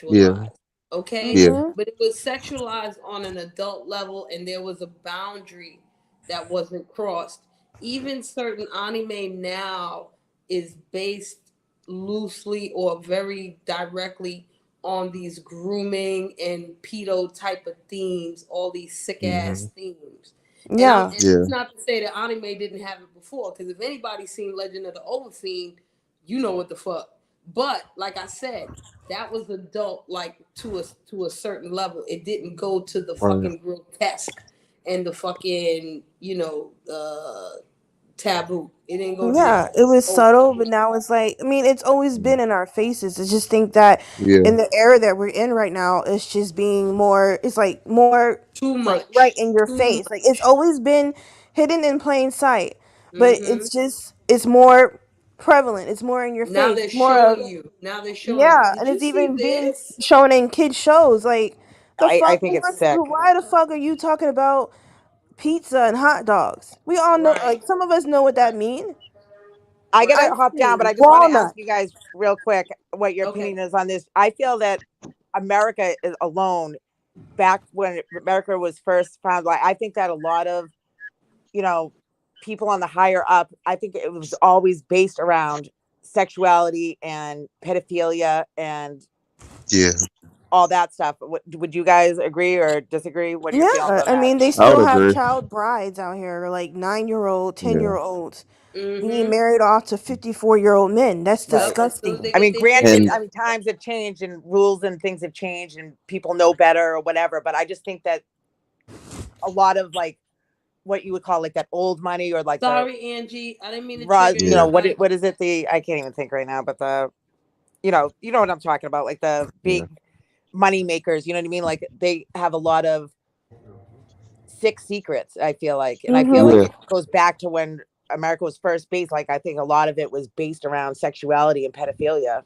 Yeah, sexualized, okay? yeah. Mm-hmm. But it was sexualized on an adult level and there was a boundary that wasn't crossed. Even certain anime now is based loosely or very directly on these grooming and pedo type of themes, all these sick ass Hmm. themes. Yeah. And Yeah. it's not to say that anime didn't have it before, because if anybody's seen Legend of the Overfiend, you know what the fuck. But like I said, that was adult, like to a certain level. It didn't go to the Right. fucking grotesque and the fucking taboo. It didn't go to Yeah, that. it was Oh, subtle, but now it's like, I mean, it's always been in our faces. I just think that Yeah. in the era that we're in right now, it's just being more, it's like more too like right much. in your Too face. Like, it's much. always been hidden in plain sight. but Mm-hmm. it's more prevalent. It's more in your Now face. they're It's more of, showing you. Now they're showing you. yeah, Did and you it's see even being this? shown in kids shows. Like the I fuck, think it's sick. why the fuck are you talking about pizza and hot dogs? We all know, Right. like some of us know what that mean. I gotta Ice hop down, but cream, I just want to ask walnut. you guys real quick what your Okay. opinion is on this. I feel that America is alone back when America was first found. Like I think that a lot of, you know, people on the higher up, I think it was always based around sexuality and pedophilia and Yeah, all that stuff. Would you guys agree or disagree? What are your feelings Yeah, on I that? mean they I would still have agree. child brides out here, like 9-year-old, Yeah, 10-year-olds being Mm-hmm. married off to 54-year-old men. That's Right. Yep. As soon as disgusting. they I get mean, their granted, and I papers. mean, times have changed and rules and things have changed and people know better or whatever. But I just think that a lot of like what you would call like that old money or like the Sorry, Angie. I didn't mean to raw, trigger you know, yeah, anybody. what is it? I can't even think right now, but you know what I'm talking about, like the yeah, big money makers. You know what I mean? Like they have a lot of sick secrets. I feel like, and I feel Mm-hmm. like yeah. it goes back to when America was first based. Like I think a lot of it was based around sexuality and pedophilia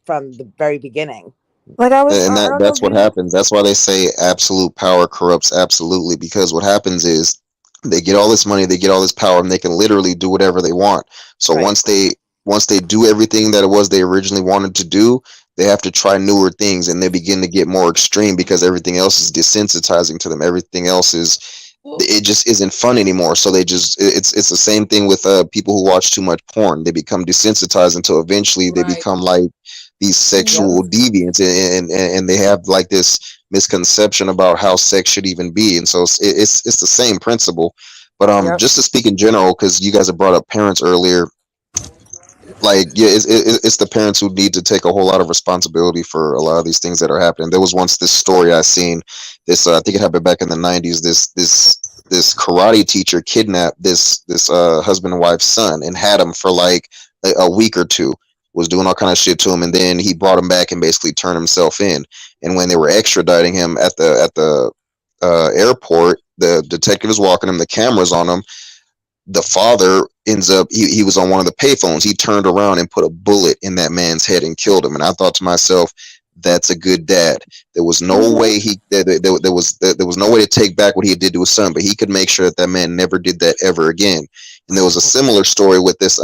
from the very beginning. Like And I don't know that's if what you. happens. That's why they say absolute power corrupts absolutely, because what happens is they get all this money, they get all this power, and they can literally do whatever they want. So Right. once they do everything that it was they originally wanted to do, they have to try newer things, and they begin to get more extreme because everything else is desensitizing to them. Everything else is, Well, it just isn't fun anymore. So they just, it's the same thing with people who watch too much porn. They become desensitized until eventually they right. become like these Yep. sexual deviants, and they have like this misconception about how sex should even be. And so it's the same principle. But Yep. just to speak in general, because you guys have brought up parents earlier, like yeah, it's the parents who need to take a whole lot of responsibility for a lot of these things that are happening. There was once this story I seen. This I think it happened back in the '90s. This karate teacher kidnapped this husband and wife's son and had him for like a week or two. Was doing all kind of shit to him, and then he brought him back and basically turned himself in. And when they were extraditing him at the airport, the detective is walking him. The cameras on him. The father ends up, he was on one of the payphones. He turned around and put a bullet in that man's head and killed him. And I thought to myself, that's a good dad. There was no way there was no way to take back what he did to his son, but he could make sure that that man never did that ever again. And there was a similar story with this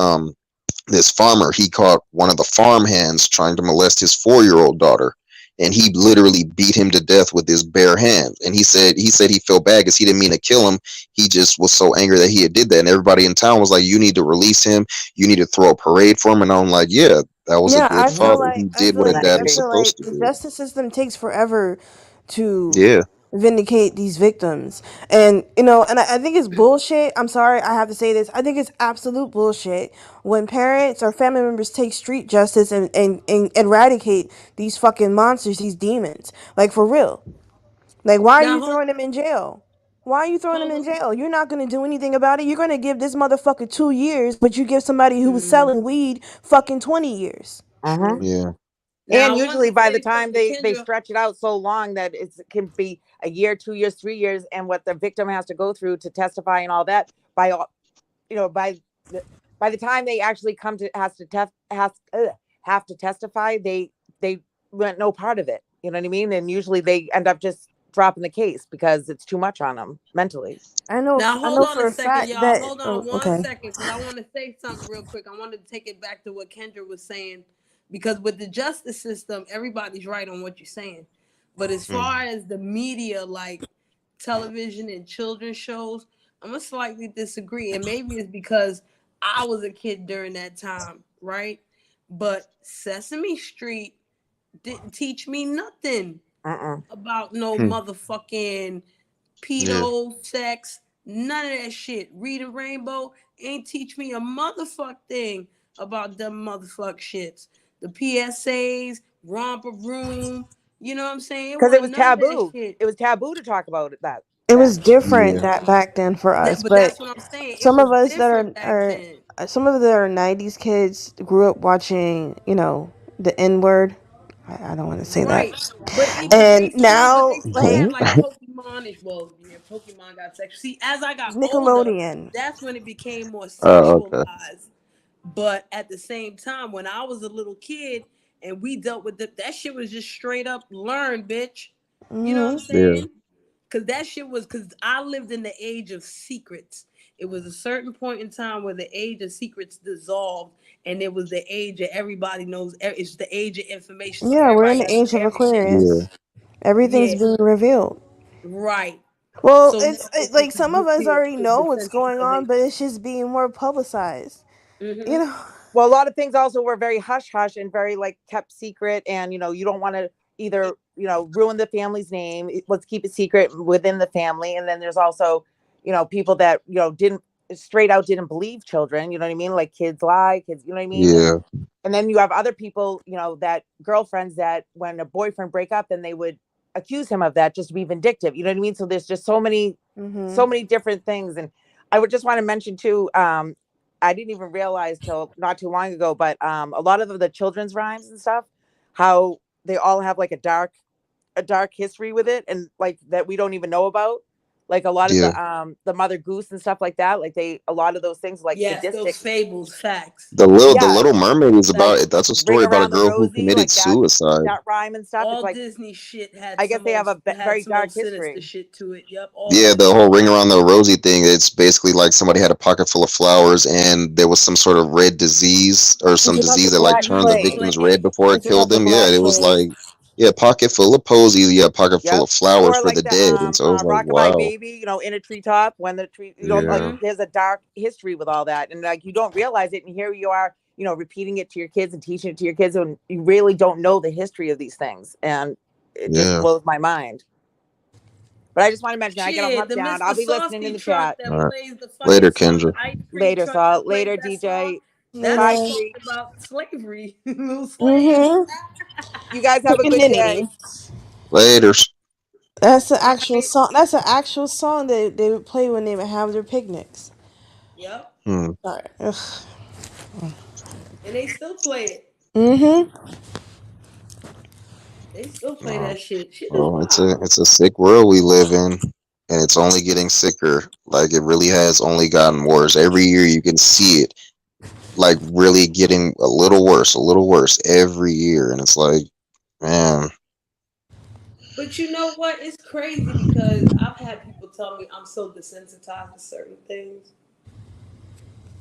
farmer. He caught one of the farm hands trying to molest his 4-year-old daughter, and he literally beat him to death with his bare hands. And he said he felt bad because he didn't mean to kill him. He just was so angry that he had did that. And everybody in town was like, "You need to release him. You need to throw a parade for him." And I'm like, "Yeah, that was a Yeah, good father. He did what a dad I was feel supposed like to the do." justice system takes forever to Yeah, vindicate these victims. And and I think it's bullshit. I'm sorry, I have to say this. I think it's absolute bullshit when parents or family members take street justice and eradicate these fucking monsters, these demons. Like for real. Like why are Now you throwing them in jail? Why are you throwing them in jail? You're not going to do anything about it. You're going to give this motherfucker 2 years, but you give somebody who was selling weed fucking 20 years. Uh-huh. yeah, Now And I want usually to by the say time something, they Kendra. stretch it out so long that it can be a year, 2 years, 3 years, and what the victim has to go through to testify and all that, by all, by the time they actually come to have to testify, they went no part of it. You know what I mean? And usually they end up just dropping the case because it's too much on them mentally. Now I hold know on for a a second, fact y'all. that Hold oh, on one okay. second, because I want to say something real quick. I want to take it back to what Kendra was saying, because with the justice system, everybody's right on what you're saying. But as far as the media, like television and children's shows, I'm gonna slightly disagree. And maybe it's because I was a kid during that time, right? But Sesame Street didn't teach me nothing about no motherfucking yeah. pedo, sex, none of that shit. Reading Rainbow ain't teach me a motherfuck thing about them motherfuck shits. The PSAs, Romper Room, you know what I'm saying? It Because it wasn't was none of that taboo. shit. It was taboo to talk about that It was then. different Yeah. that back then for us, But but that's what I'm saying. It some was of us that different back are then. some of the 90s kids grew up watching, the N-word. I don't want to say that. Right. But even And recently, but now they still like have like Pokemon. Well, yeah, Pokemon got sexual. See, as I got older, Nickelodeon. that's when it became more Oh, okay. sexualized. But at the same time, when I was a little kid and we dealt with that shit was just straight up learned, bitch. You know what I'm Yeah. saying? Because that shit was, because I lived in the age of secrets. It was a certain point in time where the age of secrets dissolved, and it was the age of everybody knows. It's the age of information. So Yeah, we're in everybody the knows age of everything. Aquarius. Everything's Yeah, being revealed. right. Well, So it's now it's like just some of us already know what's going on, desensitization. but it's just being more publicized. Mm-hmm. You know. Well, a lot of things also were very hush hush and very like kept secret, and you know you don't want to either ruin the family's name. Let's keep it secret within the family, and then there's also people that didn't straight out didn't believe children. You know what I mean? Like kids lie, kids. You know what I mean? Yeah. And then you have other people, that girlfriends that when a boyfriend break up, then they would accuse him of that just to be vindictive. You know what I mean? So there's just so many different things. And I would just want to mention too, I didn't even realize till not too long ago, but a lot of the children's rhymes and stuff, how they all have like a dark history with it, and like that we don't even know about. Like a lot of the Mother Goose and stuff like that. Like a lot of those things like yes, sadistic. those fables, facts. The Little Mermaid is about it. That's a story Ring about a Around the girl who Rosie, committed like suicide. that rhyme and stuff. All It's like Disney shit had. I guess they have a very dark sinister history. shit to it. Yep. Yeah, the whole Ring Around the Rosie thing, it's basically like somebody had a pocket full of flowers and there was some sort of red disease or some disease that like turned the victims red before it killed them. Yeah, it was like, pocket full of posies, pocket full of flowers Or for like the dead. And so it was like, Rockabye wow. Baby, in a treetop when the tree, like there's a dark history with all that, and like you don't realize it, and here you are, repeating it to your kids and teaching it to your kids, and you really don't know the history of these things, and it just blows my mind. But I just want to mention, I get a hump down. I'll be listening in the chat. All right. Later, Kendra. Later, so later, DJ. That's about slavery. You guys have a good day. Later. That's the actual song. That's an actual song that they would play when they would have their picnics. Yep. Sorry. Ugh. And they still play it. They still play that shit. Shit is wild. It's a sick world we live in, and it's only getting sicker. Like it really has only gotten worse. Every year you can see it, like really getting a little worse every year, and it's like, man. But you know what? It's crazy because I've had people tell me I'm so desensitized to certain things.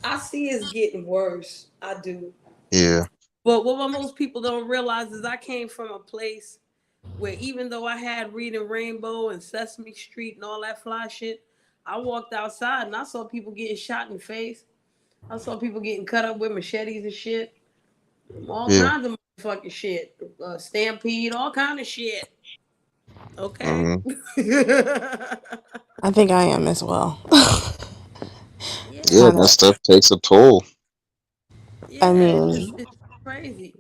I see it's getting worse. I do. Yeah. But what most people don't realize is I came from a place where even though I had Reading Rainbow and Sesame Street and all that fly shit, I walked outside and I saw people getting shot in the face. I saw people getting cut up with machetes and shit. All kinds of motherfucking shit. Stampede, all kind of shit. Okay. I think I am as well. Yeah, that stuff takes a toll. I mean, it's crazy.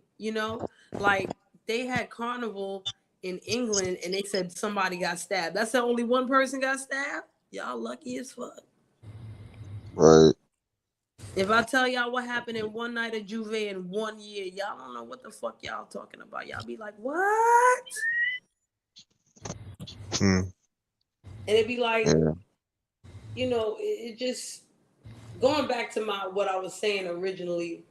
Like they had carnival in England and they said somebody got stabbed. That's the only one person got stabbed? Y'all lucky as fuck. Right. If I tell y'all what happened in one night at Juve in 1 year, y'all don't know what the fuck y'all talking about. Y'all be like, what? And it'd be like, it just going back to what I was saying originally,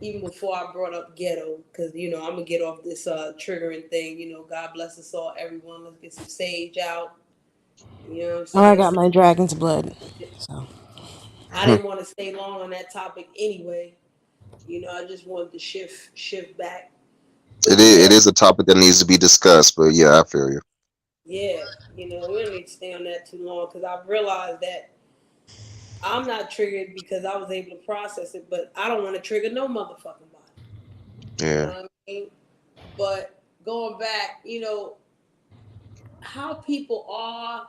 even before I brought up ghetto, because I'm gonna get off this triggering thing. God bless us all, everyone. Let's get some sage out. You know what I'm saying? I got my dragon's blood. So I didn't want to stay long on that topic anyway. I just wanted to shift back. It is a topic that needs to be discussed, but yeah, I feel you. Yeah, we don't need to stay on that too long because I realized that I'm not triggered because I was able to process it, but I don't want to trigger no motherfucking body. Yeah. You know what I mean? But going back, how people are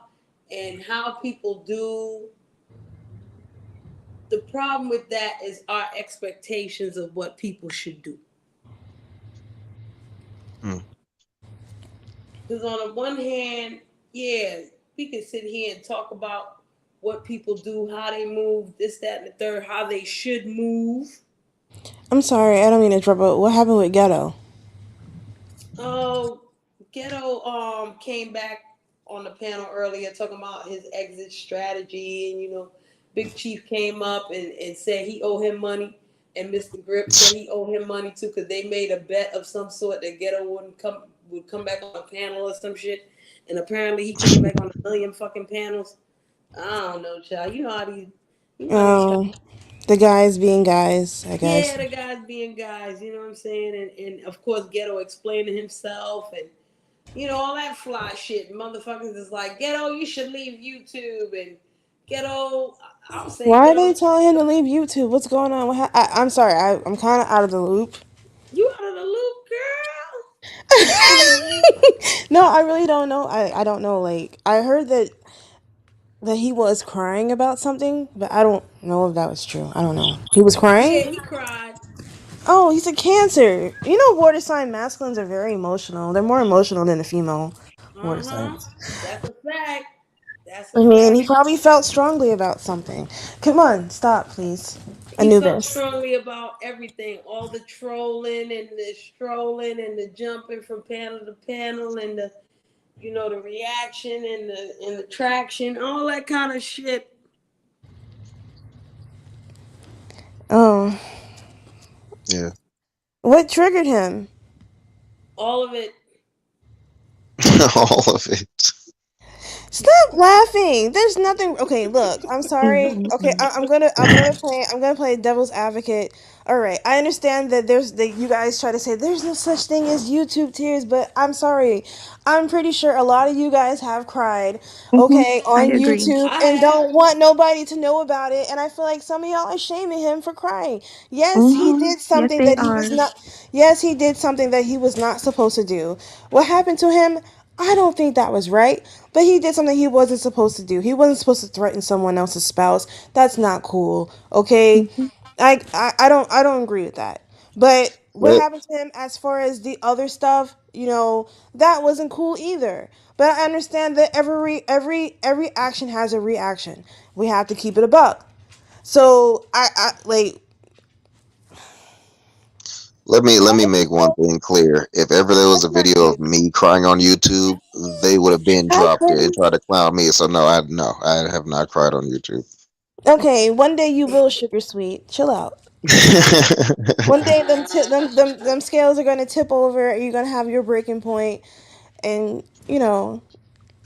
and how people do, the problem with that is our expectations of what people should do. Because on the one hand, we can sit here and talk about what people do, how they move, this, that, and the third, how they should move. I'm sorry, I don't mean to interrupt, but what happened with Ghetto? Oh, Ghetto came back on the panel earlier talking about his exit strategy, and Big Chief came up and said he owed him money, and Mr. Grip said he owed him money too because they made a bet of some sort that Ghetto would come back on a panel or some shit, and apparently he came back on 1 million fucking panels. I don't know, child. You know how these. The guys being guys, I guess. Yeah, the guys being guys. You know what I'm saying? And of course, Ghetto explaining himself and. All that fly shit. Motherfuckers is like, Ghetto, you should leave YouTube. And Ghetto, I'm saying. Why are they telling him to leave YouTube? What's going on? I'm sorry, I'm kind of out of the loop. You out of the loop, girl? No, I really don't know. I don't know. Like, I heard that he was crying about something, but I don't know if that was true. I don't know. He was crying? Yeah, he cried. Oh, he's a Cancer. You know, water sign masculines are very emotional. They're more emotional than the female water signs. That's a fact. He probably felt strongly about something. Come on, stop, please. He felt strongly about everything. All the trolling and the strolling and the jumping from panel to panel and the, the reaction and the traction, all that kind of shit. Oh. Yeah. What triggered him? All of it. All of it. Stop laughing. There's nothing. Okay, look. I'm sorry. Okay, I'm gonna play devil's advocate. All right, I understand that you guys try to say there's no such thing as YouTube tears, but I'm sorry. I'm pretty sure a lot of you guys have cried, okay, on YouTube and don't want nobody to know about it. And I feel like some of y'all are shaming him for crying. Yes, he did something that he was not. Yes, he did something that he was not supposed to do. What happened to him? I don't think that was right, but he did something he wasn't supposed to do. He wasn't supposed to threaten someone else's spouse. That's not cool, okay? I don't agree with that. But what happened to him as far as the other stuff, that wasn't cool either. But I understand that every action has a reaction. We have to keep it a buck. So I like. Let me make one thing clear. If ever there was a video of me crying on YouTube, they would have been dropped it and tried to clown me. So no, I have not cried on YouTube. Okay, one day you will, Sugar Sweet. Chill out. One day them scales are gonna tip over. You're gonna have your breaking point, and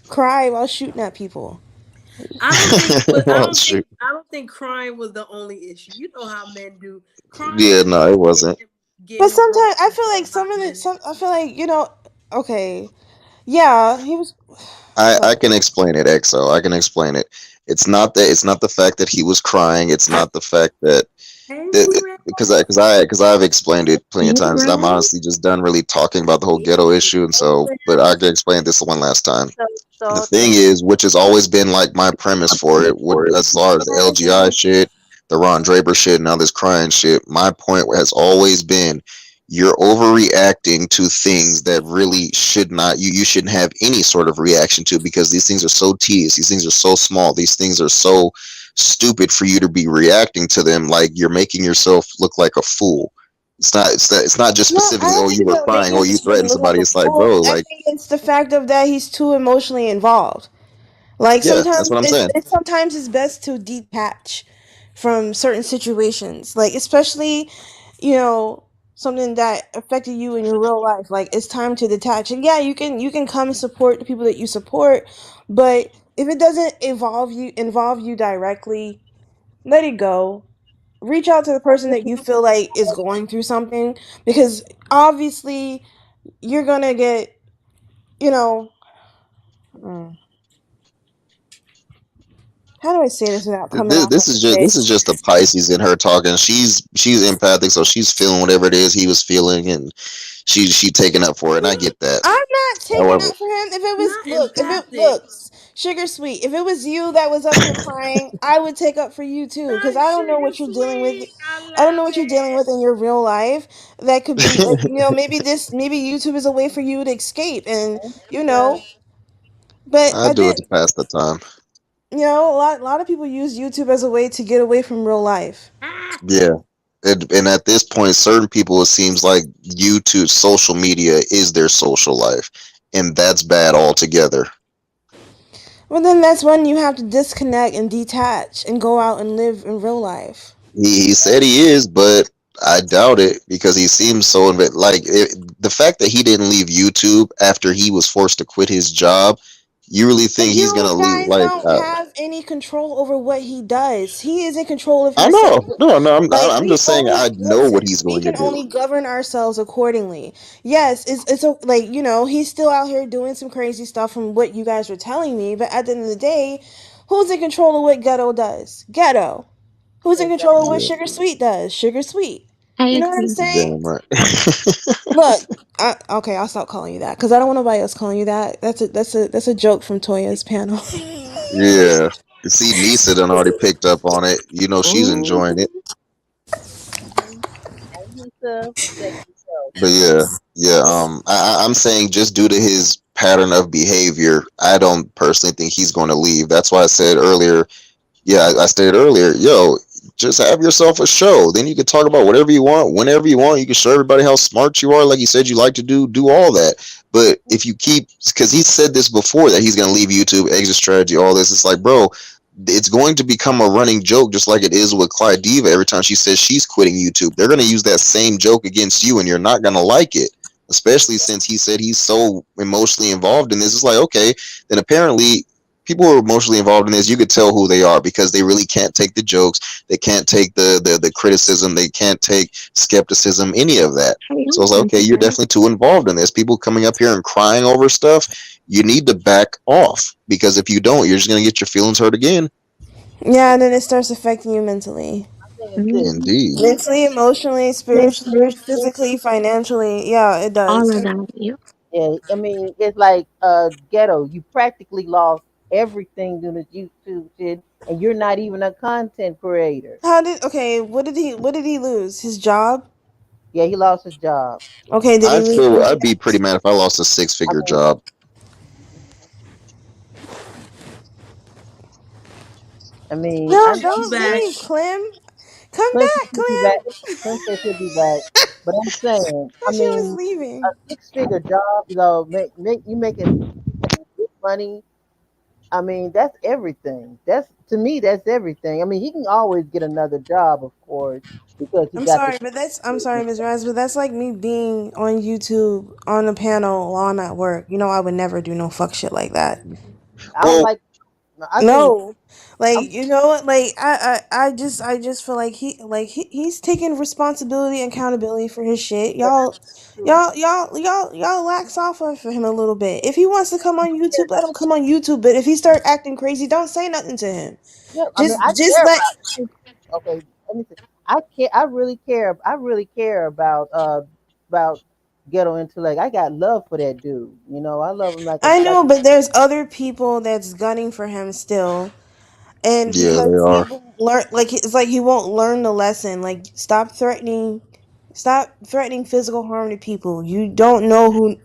cry while shooting at people. I don't think crying was the only issue. You know how men do. Crying yeah, no, it wasn't. But sometimes I feel like I feel like okay, yeah, he was. I can explain it, EXO. I can explain it. It's not the fact that he was crying. It's not the fact that because I've explained it plenty of times, and I'm honestly just done really talking about the whole Ghetto issue, and so, but I can explain this one last time. The thing is, which has always been like my premise for it, as far as the LGI shit, the Ron Draper shit, and all this crying shit, my point has always been, you're overreacting to things that really should not, you shouldn't have any sort of reaction to, because these things are so tedious, these things are so small, these things are so stupid for you to be reacting to them. Like, you're making yourself look like a fool. It's not just specifically, you were crying or you threatened somebody. It's like, bro, like, I think it's the fact of that he's too emotionally involved. Like, yeah, sometimes that's what I'm saying. Sometimes it's best to detach from certain situations, like especially something that affected you in your real life. Like, it's time to detach. And yeah, you can come and support the people that you support, but if it doesn't involve you directly, let it go. Reach out to the person that you feel like is going through something, because obviously you're gonna get how do I say this without coming off? This is just a Pisces in her talking. She's empathic, so she's feeling whatever it is he was feeling, and she taking up for it. And I get that. I'm not taking up for him. If it was Sugar Sweet, if it was you that was up here crying, I would take up for you too, because I don't know what you're dealing with. I don't know what you're dealing with in your real life. That could be like, maybe YouTube is a way for you to escape, and But I do it to pass the time. A lot of people use YouTube as a way to get away from real life. Yeah. And at this point, certain people, it seems like YouTube, social media is their social life. And that's bad altogether. Well, then that's when you have to disconnect and detach and go out and live in real life. He said he is, but I doubt it because he seems so the fact that he didn't leave YouTube after he was forced to quit his job. You really think he's gonna leave? You guys don't have any control over what he does. He is in control of I himself. know, no, I'm We just saying only I know what he's we going to can do. only govern ourselves accordingly. Yes, it's like, you know, he's still out here doing some crazy stuff from what you guys were telling me. But at the end of the day, who's in control of what Ghetto does? Ghetto. Who's in control of what Yeah, Sugar Sweet does? Sugar Sweet. I You know what I'm agree. saying? damn right. Look, okay, I'll stop calling you that because I don't want nobody else calling you that. That's a joke from Toya's panel. Yeah, see, Nisa done already picked up on it. You know, she's enjoying it. But yeah. I'm saying just due to his pattern of behavior, I don't personally think he's going to leave. That's why I said earlier. Yeah, I stated earlier, yo, just have yourself a show. Then you can talk about whatever you want, whenever you want. You can show everybody how smart you are, like you said you like to do all that. But if you keep, because he said this before that he's going to leave YouTube, exit strategy, all this. It's like, bro, it's going to become a running joke, just like it is with Clyde Diva. Every time she says she's quitting YouTube, they're going to use that same joke against you, and you're not going to like it. Especially since he said he's so emotionally involved in this. It's like, okay, then apparently people who are emotionally involved in this, you could tell who they are because they really can't take the jokes. They can't take the criticism. They can't take skepticism, any of that. So it's like, okay, you're definitely too involved in this. People coming up here and crying over stuff, you need to back off because if you don't, you're just going to get your feelings hurt again. Yeah, and then it starts affecting you mentally. Indeed. Mentally, emotionally, spiritually, physically, financially. Yeah, it does. All of that. Yep. Yeah, I mean, it's like Ghetto. You practically lost everything due to YouTube shit, and you're not even a content creator. What did he lose? His job? Yeah, he lost his job. Okay, did he lose? I'd be pretty mad if I lost a 6-figure job. I mean, No, don't leave, Clem. Come back, Clem. Clem said she'll be back. But I'm saying, I She was mean, leaving. a 6-figure job, you know, you making good money. I mean, that's everything. To me, that's everything. I mean, he can always get another job, of course, because he I'm got sorry, Ms. Raz, but that's like me being on YouTube on a panel while I'm at work. You know, I would never do no fuck shit like that. I don't like. No, like, you know what? Like I just feel like he's taking responsibility and accountability for his shit. Y'all lax off of him a little bit. If he wants to come on YouTube, let him come on YouTube. But if he start acting crazy, don't say nothing to him. Yeah, I mean, I Just care let. about. Okay, let me see. I care. I really care. I really care about Ghetto Intellect. I got love for that dude. You know, I love him like. I know, but there's other people that's gunning for him still. And Yeah, because they he are. won't learn, like it's like he won't learn the lesson. Like stop threatening physical harm to people. You don't know who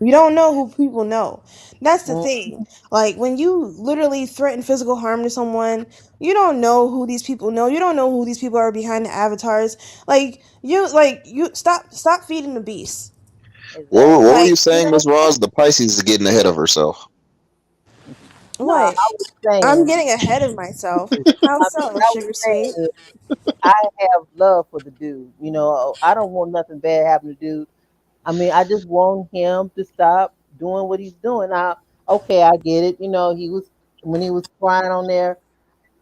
people know. That's the thing. Like when you literally threaten physical harm to someone, you don't know who these people know. You don't know who these people are behind the avatars. Like you stop feeding the beast. What were you saying, Ms. Roz? The Pisces is getting ahead of herself. What? I was saying, I'm getting ahead of myself. How so, Sugar Sweet? I have love for the dude. You know, I don't want nothing bad happen to dude. I mean, I just want him to stop doing what he's doing. Okay, I get it. You know, when he was crying on there,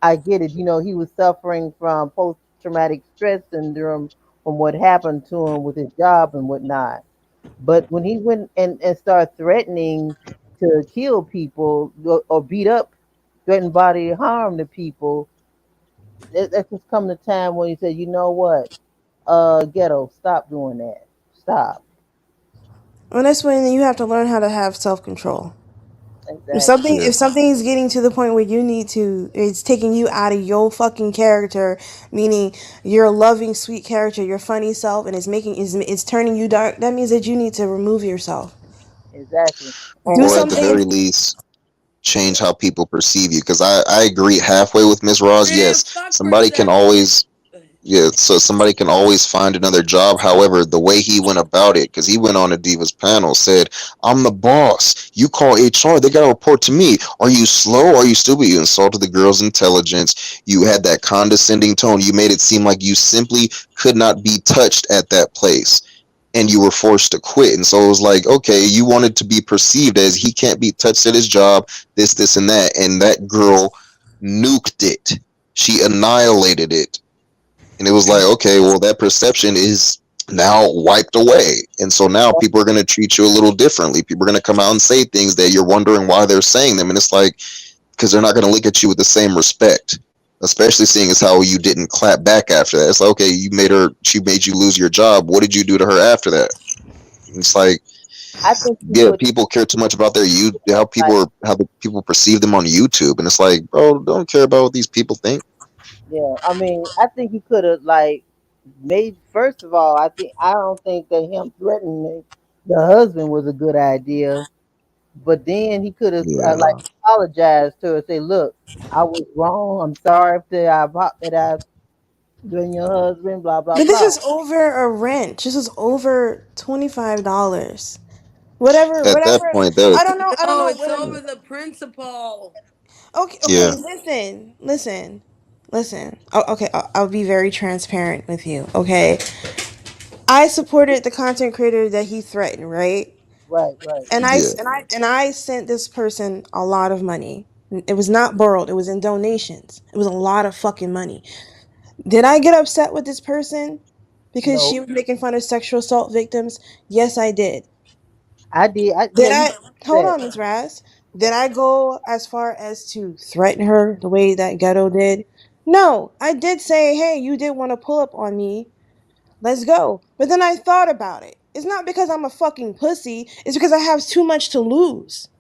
I get it. You know, he was suffering from post-traumatic stress syndrome from what happened to him with his job and whatnot. But when he went and started threatening to kill people or beat up, threaten bodily harm to people, that's just come the time when he said, you know what, Ghetto, stop doing that. Stop. Well, that's when you have to learn how to have self-control. Exactly. If something is getting to the point where it's taking you out of your fucking character, meaning your loving, sweet character, your funny self, and it's turning you dark, that means that you need to remove yourself. Exactly. Or at the very least, change how people perceive you. Because I agree halfway with Ms. Roz. Yes, somebody can always Yeah, so somebody can always find another job. However, the way he went about it, because he went on a Divas panel, said, "I'm the boss. You call HR. They gotta report to me. Are you slow? Are you stupid?" You insulted the girl's intelligence. You had that condescending tone. You made it seem like you simply could not be touched at that place, and you were forced to quit. And so it was like, okay, you wanted to be perceived as he can't be touched at his job, this, and that. And that girl nuked it. She annihilated it. And it was like, okay, well, that perception is now wiped away. And so now people are going to treat you a little differently. People are going to come out and say things that you're wondering why they're saying them. And it's like, because they're not going to look at you with the same respect, especially seeing as how you didn't clap back after that. It's like, okay, she made you lose your job. What did you do to her after that? It's like, I think yeah, people care too much about how the people perceive them on YouTube. And it's like, bro, don't care about what these people think. Yeah, I mean, I think he could have made. First of all, I don't think that him threatening the husband was a good idea. But then he could have apologized to her, say, "Look, I was wrong. I'm sorry that I've been your husband." Blah blah But this blah. is over a rent. This is over $25. Whatever. At that point, I don't know. No, it's over the principal. Okay. Yeah. Listen. Okay, I'll be very transparent with you. Okay, I supported the content creator that he threatened, right? Right. And I sent this person a lot of money. It was not borrowed. It was in donations. It was a lot of fucking money. Did I get upset with this person because she was making fun of sexual assault victims? Yes, I did. I did. Hold on, Ms. Raz. Did I go as far as to threaten her the way that Ghetto did? No, I did say, hey, you did want to pull up on me. Let's go. But then I thought about it. It's not because I'm a fucking pussy. It's because I have too much to lose.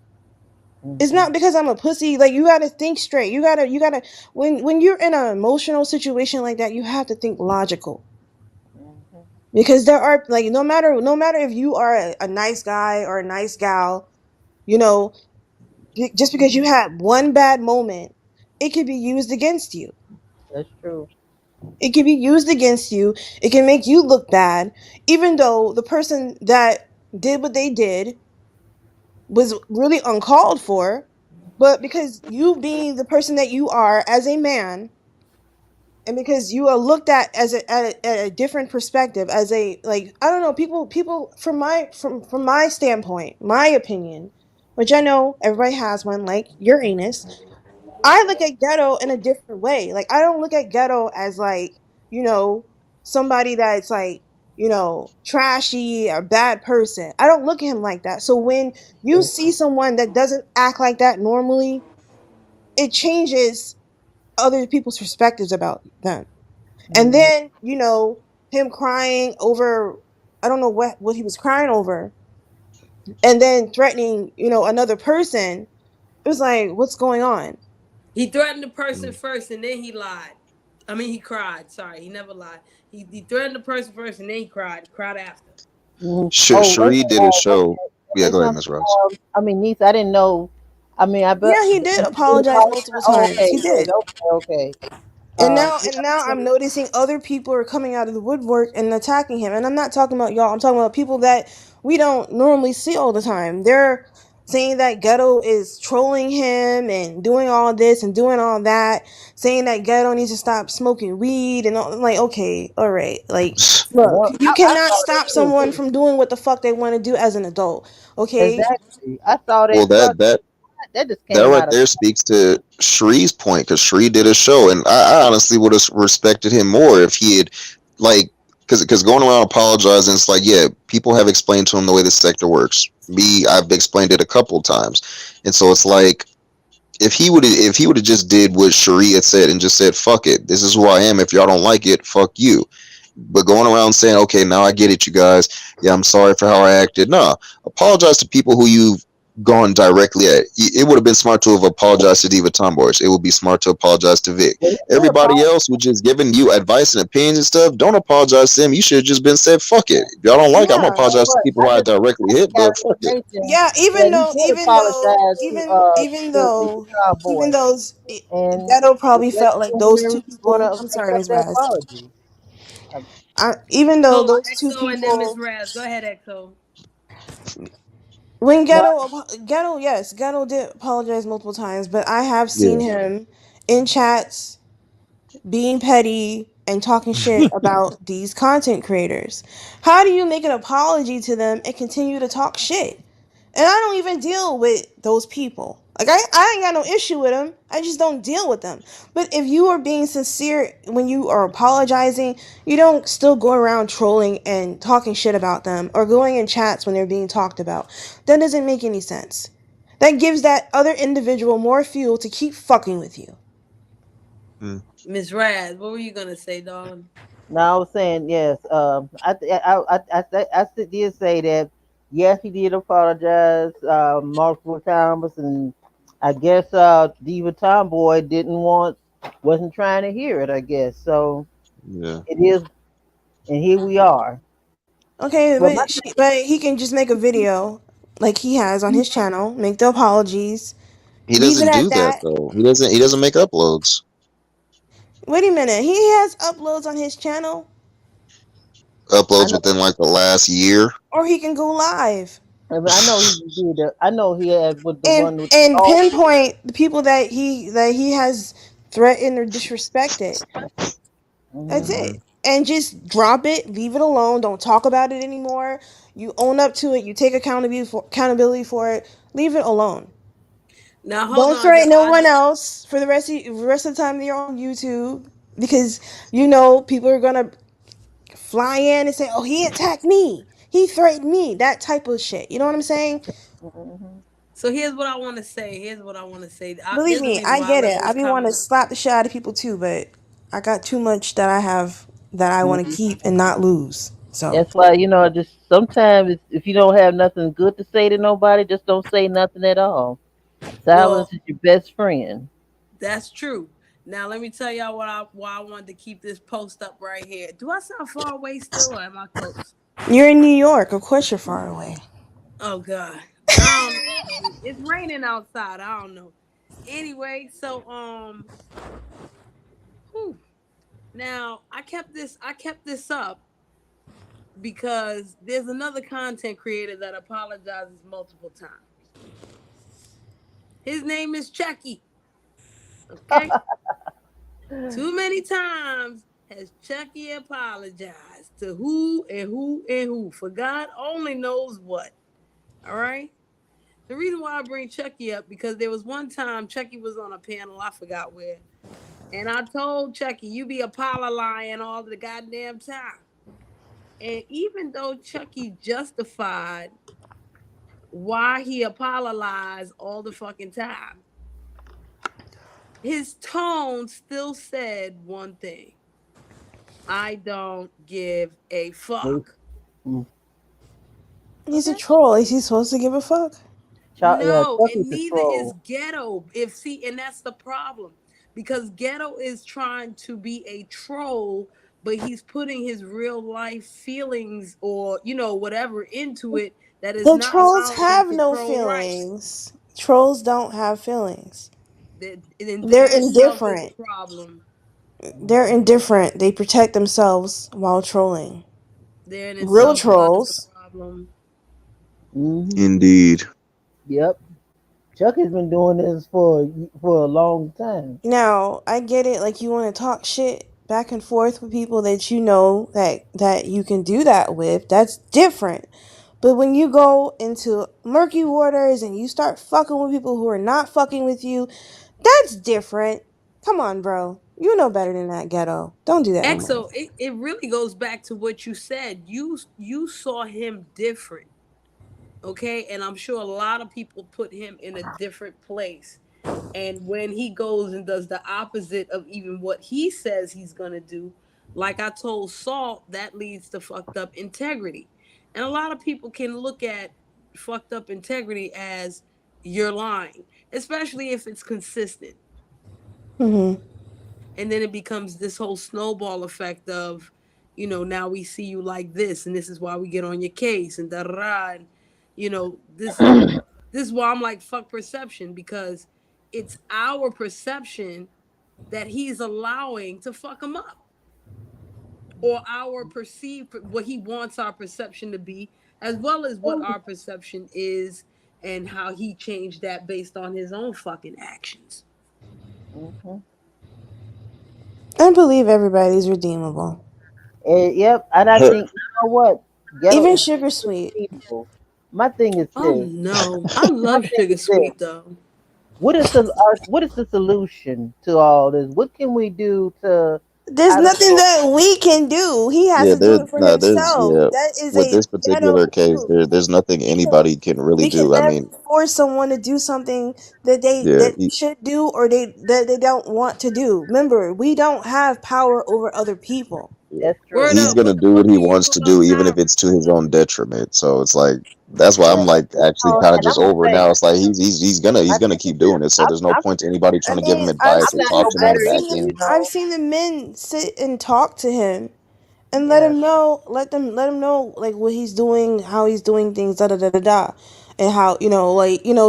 It's not because I'm a pussy. Like, you gotta think straight. You gotta when you're in an emotional situation like that, you have to think logical. Because there are, like, no matter if you are a nice guy or a nice gal, you know, just because you had one bad moment, it could be used against you. That's true. It can be used against you. It can make you look bad, even though the person that did what they did was really uncalled for. But because you being the person that you are as a man, and because you are looked at as at a different perspective, as a, like, I don't know, people from my standpoint, my opinion, which I know everybody has one, like Uranus, I look at Ghetto in a different way. Like, I don't look at Ghetto as, like, somebody that's, like, trashy or bad person. I don't look at him like that. So when you see someone that doesn't act like that normally, it changes other people's perspectives about them. And then, him crying over, I don't know what he was crying over, and then threatening, another person. It was like, what's going on? He threatened the person first, and then he lied. I mean, he cried. Sorry, he never lied. He threatened the person first, and then he cried. Cried after. Cherie did a show. Yeah, go ahead, Ms. Ross. I mean, niece, I didn't know. I mean, I bet. Yeah, he did apologize multiple times. Okay, He did. Okay. And now I'm noticing other people are coming out of the woodwork and attacking him. And I'm not talking about y'all. I'm talking about people that we don't normally see all the time. They're saying that Ghetto is trolling him and doing all this and doing all that, saying that Ghetto needs to stop smoking weed and all. I'm like, okay, all right. Like, look, you cannot stop someone from doing what the fuck they want to do as an adult. Okay? Exactly. I saw that. Well, that just came that right out there speaks to Shrie's point, because Shree did a show, and I honestly would have respected him more if he had, like, because going around apologizing, it's like, yeah, people have explained to him the way the sector works. I've explained it a couple times, and so it's like, if he would have just did what Shree had said and just said, fuck it, this is who I am. If y'all don't like it, fuck you. But going around saying, okay, now I get it, you guys. Yeah, I'm sorry for how I acted. Nah, apologize to people who you've gone directly at. It would have been smart to have apologized to Diva Tomboys. It would be smart to apologize to Vic. Everybody else was just giving you advice and opinions and stuff. Don't apologize to them. You should have just been said, fuck it. If y'all don't like it, I'm gonna apologize to people who I directly hit, but fuck it. Yeah, even though Ghetto probably felt like those two people. I'm sorry, Ms. Raz. Even though Hold on, those two EXO and then Miss people, Raz. Go ahead, EXO. when Ghetto did apologize multiple times, but I have seen Yeah. him in chats being petty and talking shit about these content creators. How do you make an apology to them and continue to talk shit? And I don't even deal with those people. Like I ain't got no issue with them. I just don't deal with them. But if you are being sincere when you are apologizing, you don't still go around trolling and talking shit about them or going in chats when they're being talked about. That doesn't make any sense. That gives that other individual more fuel to keep fucking with you. Miss Raz, what were you gonna say, darling? No, I was saying yes. I did say that. Yes, he did apologize multiple times, and I guess Diva Tomboy wasn't trying to hear it. I guess so. Yeah. It is, and here we are. Okay, But my but he can just make a video like he has on his channel, make the apologies, He leave it doesn't at do that that. though. He doesn't make uploads. Wait a minute, he has uploads on his channel, I Uploads know, within like the last year. or he can go live I know he did. I know he had with the and one with and all. pinpoint the people that he has threatened or disrespected. That's Mhm. it. And just drop it, leave it alone. Don't talk about it anymore. You own up to it. You take accountability for it. Leave it alone. Now hold Don't on. threaten no one else for the rest of the time you're on YouTube because you know people are gonna fly in and say, "Oh, he attacked me. He threatened me." That type of shit. You know what I'm saying? Mhm. So here's what I want to say. Believe There's a me, reason I why I get let it. I this be wanting to comment. slap the shit out of people too, but I got too much that I have that I want to keep and not lose. So That's why just sometimes if you don't have nothing good to say to nobody, just don't say nothing at all. Silence Well, is your best friend. that's true. Now let me tell y'all why I wanted to keep this post up right here. Do I sound far away still, or am I close? you're in New York. Of course, you're far away. Oh God, I don't know. It's raining outside. I don't know. Anyway, so whew. Now I kept this up because there's another content creator that apologizes multiple times. His name is Chucky. Okay, too many times has Chucky apologized to who and who and who. For God only knows what. All right. The reason why I bring Chucky up because there was one time Chucky was on a panel, I forgot where, and I told Chucky, "You be apologizing all the goddamn time." And even though Chucky justified why he apologized all the fucking time, his tone still said one thing: I don't give a fuck. He's a troll. Is he supposed to give a fuck? Yeah, No, Chucky's and a neither is troll. Ghetto. And that's the problem. Because Ghetto is trying to be a troll, but he's putting his real life feelings or, whatever into it that is The not trolls allowing him have to no troll right. feelings. Trolls don't have feelings. And They're that itself is indifferent. a problem. They're indifferent. They protect themselves while trolling. There in Real itself lies the trolls. problem. Hmm. Indeed. Yep. Chucky's been doing this for a long time. Now, I get it. Like you want to talk shit back and forth with people that you know that you can do that with. That's different. But when you go into murky waters and you start fucking with people who are not fucking with you, that's different. Come on, bro. You know better than that, Ghetto. Don't do that no more. EXO, it really goes back to what you said. You saw him different. Okay, and I'm sure a lot of people put him in a different place, and when he goes and does the opposite of even what he says he's gonna do, like I told Salt, that leads to fucked up integrity. And a lot of people can look at fucked up integrity as you're lying, especially if it's consistent. Mm-hmm. And then it becomes this whole snowball effect of, now we see you like this, and this is why we get on your case, and da da da. And this is why I'm like, fuck perception, because it's our perception that he's allowing to fuck him up. or our perceived what he wants our perception to be, as well as what our perception is, and how he changed that based on his own fucking actions. Mm-hmm. I believe everybody's redeemable. Yep, and I think you know what, Ghetto Even is Sugar Sweet. redeemable. My thing is Oh this. no, I love Sugar Sweet though. What is the solution to all this? What can we do to? There's I don't nothing know. that we can do. He has Yeah, to do it for there's himself. yeah. That is With a this ghetto particular case, issue. there's nothing anybody can really We can do. I never mean, force someone to do something that they yeah, should do or that they don't want to do. Remember, we don't have power over other people. That's true. Word he's up. gonna What the do what fuck he are you wants to put up do, even now? if it's to his own detriment. So it's like that's why I'm Yeah. like actually Oh, kind of and I'm just gonna over it say, now. It's like he's I gonna think keep doing it. So there's no I'm point to anybody I trying to give him mean, I've advice I'm or not seen talk no to him on I've the better, back seen you end. I've know. seen the men sit and talk to him and Yeah. let him know like what he's doing, how he's doing things, da da da da da, and how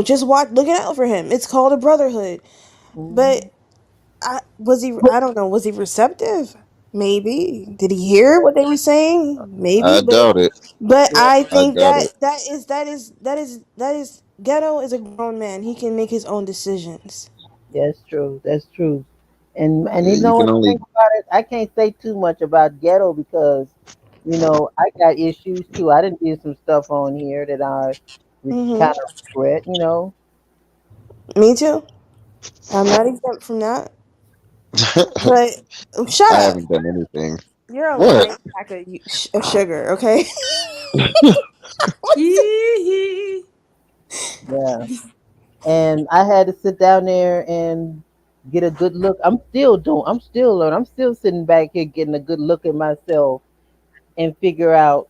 just looking out for him. It's called a brotherhood. But Mm-hmm. I don't know, was he receptive? Maybe. Did he hear what they were saying? Maybe. I doubt it. But Yeah. I I think doubt it. that is Ghetto is a grown man. He can make his own decisions. That's true. That's true. And Yeah, you you know can what the thing only. about it? I can't say too much about Ghetto because, I got issues too. I didn't do some stuff on here that I Mhm. kind of regret. Me too. I'm not exempt from that. But shut I up. haven't done anything. You're a What? lying pack of sugar, okay? Hee Yeah. And I had to sit down there and get a good look. I'm still learning. I'm still sitting back here getting a good look at myself and figure out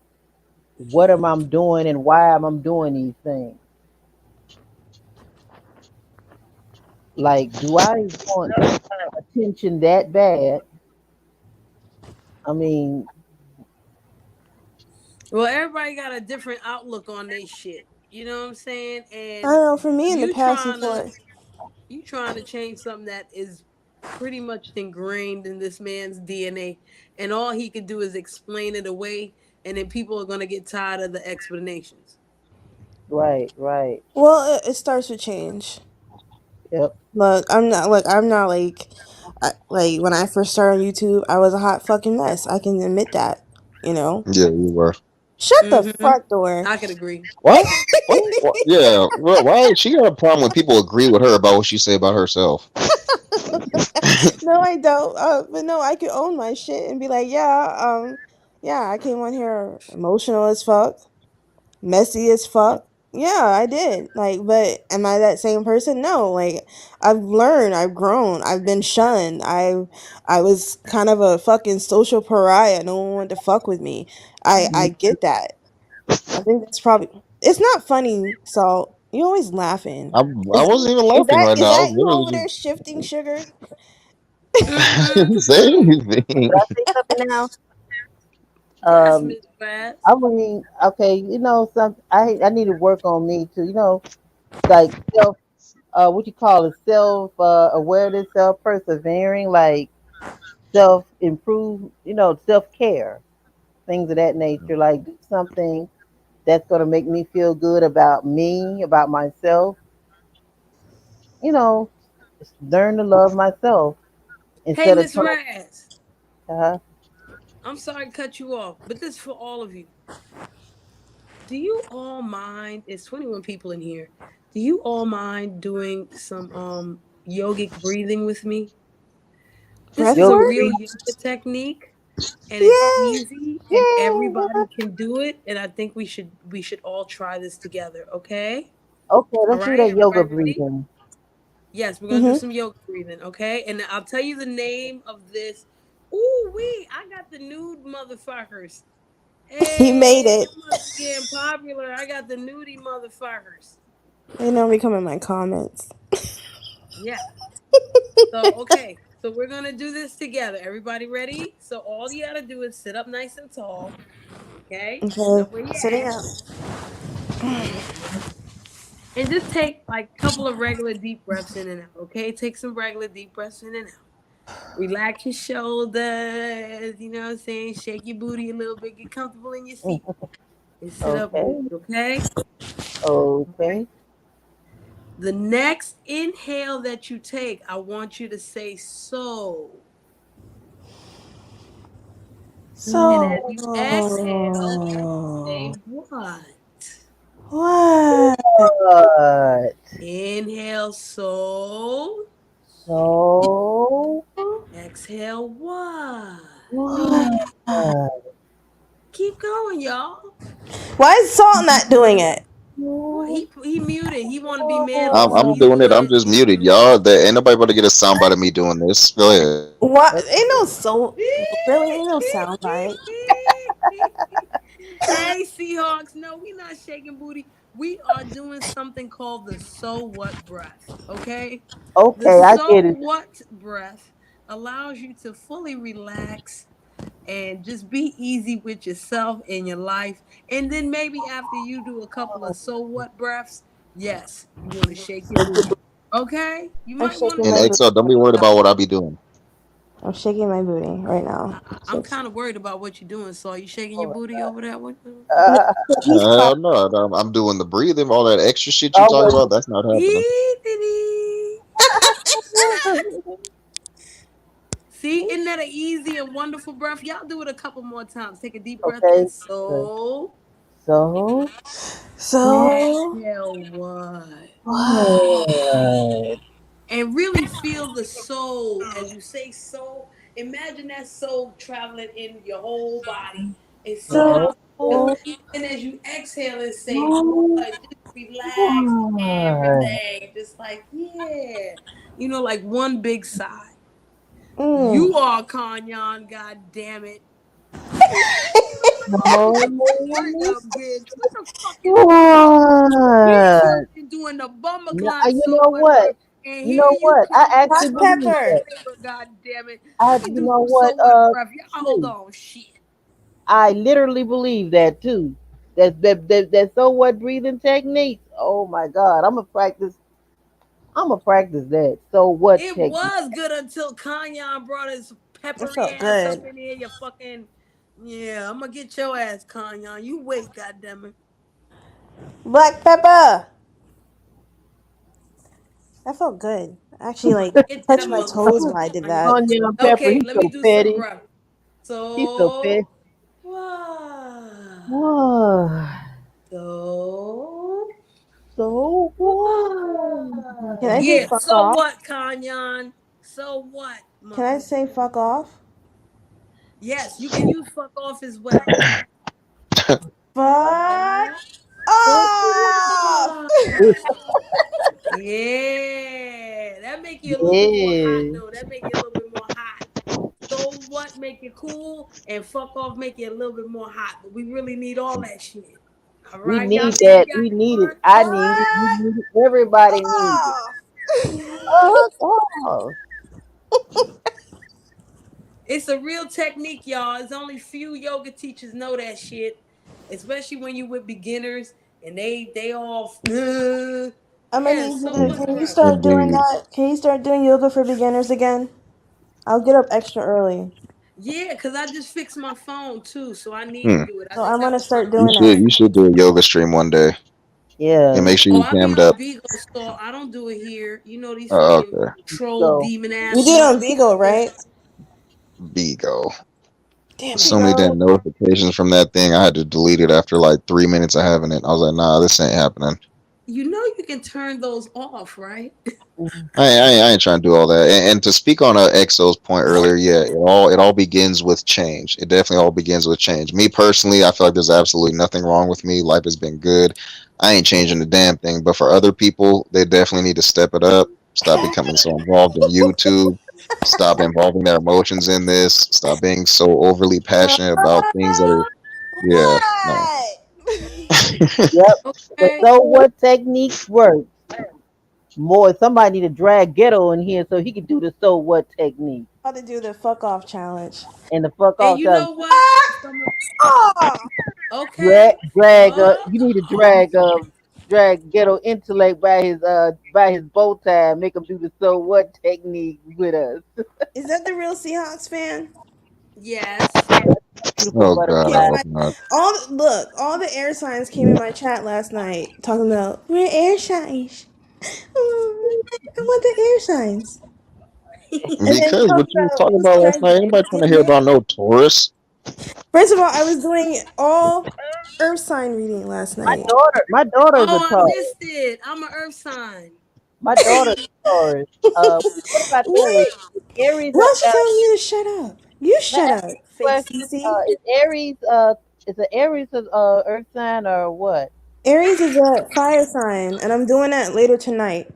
what am I doing and why am I doing these things. Like, do I want attention that bad? I mean, Well, everybody got a different outlook on this shit. You know what I'm saying? I And don't know, for me in the you past trying to before. you trying to change something that is pretty much ingrained in this man's DNA, and all he can do is explain it away, and then people are gonna get tired of the explanations. right, right. Well, it starts with change. Yep. Look, I'm not like when I first started on YouTube, I was a hot fucking mess. I can admit that, you know. Yeah, you were. Shut the Mm-hmm. front door. I could agree. What? What? Yeah. Well, why? She got a problem when people agree with her about what she say about herself. No, I don't. But no, I can own my shit and be like, yeah, I came on here emotional as fuck, messy as fuck. Yeah, I did. Like, but am I that same person? No. Like, I've learned, I've grown, I've been shunned. I was kind of a fucking social pariah. No one wanted to fuck with me. I get that. I think that's probably it's not funny. So you always laughing. I wasn't even Is laughing that right is now. I was that you over literally there shifting sugar? just didn't say anything. But I say something now. Yes, Um, Miss Bass. I mean, okay, some I need to work on me too. Like self, what you call it, self awareness, self persevering, like self improve, self care, things of that nature. Like do something that's gonna make me feel good about me, about myself. You know, learn to love myself Hey, instead of Miss trying. Raz. Uh-huh. I'm sorry to cut you off, but this is for all of you. Do you all mind? It's 21 people in here. Do you all mind doing some yogic breathing with me? This Breath is a Yoga work? real breathing. yoga technique, and it's Yeah. easy, and Yeah. everybody can do it. And I think we should all try this together. Okay? Okay, All let's do right. that yoga Everybody ready? breathing. Yes, we're gonna do Mhm. some yoga breathing. Okay, and I'll tell you the name of this. Ooh wee! I got the nude motherfuckers. He made Hey, it. I must be getting popular. I got the nudie motherfuckers. They normally come in my comments. Yeah. So okay. So we're gonna do this together. Everybody ready? So all you gotta do is sit up nice and tall. Okay? Sit Okay, up where you sitting at. up. And just take like a couple of regular deep breaths in and out. Okay? Take some regular deep breaths in and out. Relax your shoulders. You know what I'm saying? Shake your booty a little bit. Get comfortable in your seat. And sit up with it, okay? Okay. The next inhale that you take, I want you to say so. So. And as you exhale, say what? What? What? Inhale, so. So. Exhale, what? What? Keep going, y'all. Why is Salt not doing it? Well, he muted. He want to be manly, I'm so he's doing it. I'm doing just muted, y'all. There ain't nobody about to get a soundbite of me doing this. Go ahead. What? Ain't no so really ain't no sound bite. Hey, Seahawks. No, we not shaking booty. We are doing something called the so what breath. Okay? Okay, The I so get it. what breath allows you to fully relax and just be easy with yourself and your life. And then maybe after you do a couple of so what breaths, yes, you want to shake your booty. Okay? You might want shaking And my to. booty. XL, don't be worried about what I be doing. I'm shaking my booty right now. I'm kind of worried about what you're doing. So are you shaking your booty over there? What? Hell no, I'm doing the breathing, all that extra shit you talk about. That's not happening. See, isn't that an easy and wonderful breath? Y'all do it a couple more times. Take a deep breath Okay. in. So. Exhale, what? What? And really feel the soul as you say soul. Imagine that soul traveling in your whole body. And see how even as you exhale and say what, just relax everything. Just like, yeah. You know, like one big sigh. You are Kanyan, god damn it. Bitch. What the fuck is What? you doing the bumper You climb so know much what? breath, and You here know you what? I come actually believe that. god damn it. You Do know some what? so what breath. Y'all hold True. on, shit. I literally believe that too. That so what breathing techniques. Oh my God, I'm gonna practice. I'm gonna practice that. So what It technique? was good until Kanyan brought his peppery felt ass good. up in here. You fucking yeah. I'm gonna get your ass, Kanyan. You wait, goddamn it. Black pepper. That felt good. Actually, like Get touched that my toes when I did that. Onion pepper. Okay, He's let so me do some petty. breath. He's so petty. So So what? Can I say yeah, fuck so off? what, Kanyan? So what, Can I say fuck off? Yes, you can use fuck off as well. Fuck off. Yeah, that make you a little bit more hot though. That make you a little bit more hot. So what make you cool and fuck off make you a little bit more hot. But we really need all that shit. All We right, y'all need dig? that. Y'all We need it. work? I need it. You need it. Everybody needs it. Oh, It's a real technique, y'all. It's only few yoga teachers know that shit, especially when you with beginners and they all. I'm gonna Yeah, need you so to. what, Can you bro? start doing Indeed. that? Can you start doing yoga for beginners again? I'll get up extra early. Yeah, because I just fixed my phone too, so I need to Hmm. do it. I So just I'm have gonna to start find the You doing right should that. you should do a yoga stream one day yeah. and make sure Oh, you I be cammed on up. Beagle store. I don't do it here. You know these Oh, fucking okay. troll So demon You ass did on motherfuckers. Beagle, right? Bigo. Damn it. So many damn notifications from that thing. I had to delete it after like 3 minutes of having it. I was like, nah, this ain't happening. You know you can turn those off, right? I ain't trying to do all that. And to speak on EXO's point earlier, yeah, it all begins with change. It definitely all begins with change. Me personally, I feel like there's absolutely nothing wrong with me. Life has been good. I ain't changing the damn thing. But for other people, they definitely need to step it up. Stop becoming so involved in YouTube. Stop involving their emotions in this. Stop being so overly passionate about things that are yeah, no. yep. The Okay. so what techniques work. More somebody need to drag ghetto in here so he can do the so what technique About to do the fuck off challenge. and the fuck And off you challenge. know what? Oh, Okay. Drag What? you need to drag drag ghetto intellect by his bow tie, and make him do the so what technique with us. Is that the real Seahawks fan? Yes. Beautiful Oh God, I butterfly. hope not. All the air signs came in my chat last night talking about we're air signs. Oh, I want the air signs. And then Because what talk you was about talking who's about last night, pregnant. anybody trying to hear about no Taurus? First of all, I was doing all earth sign reading last night. My daughter is a Oh, I Taurus. missed it. I'm an earth sign. My daughter is a Taurus. What about Aries? What? Aries. Why is she telling you to shut up? You May I shut ask up, you a fake question? CC. Is it Aries Earth sign or what? Aries is a fire sign, and I'm doing that later tonight.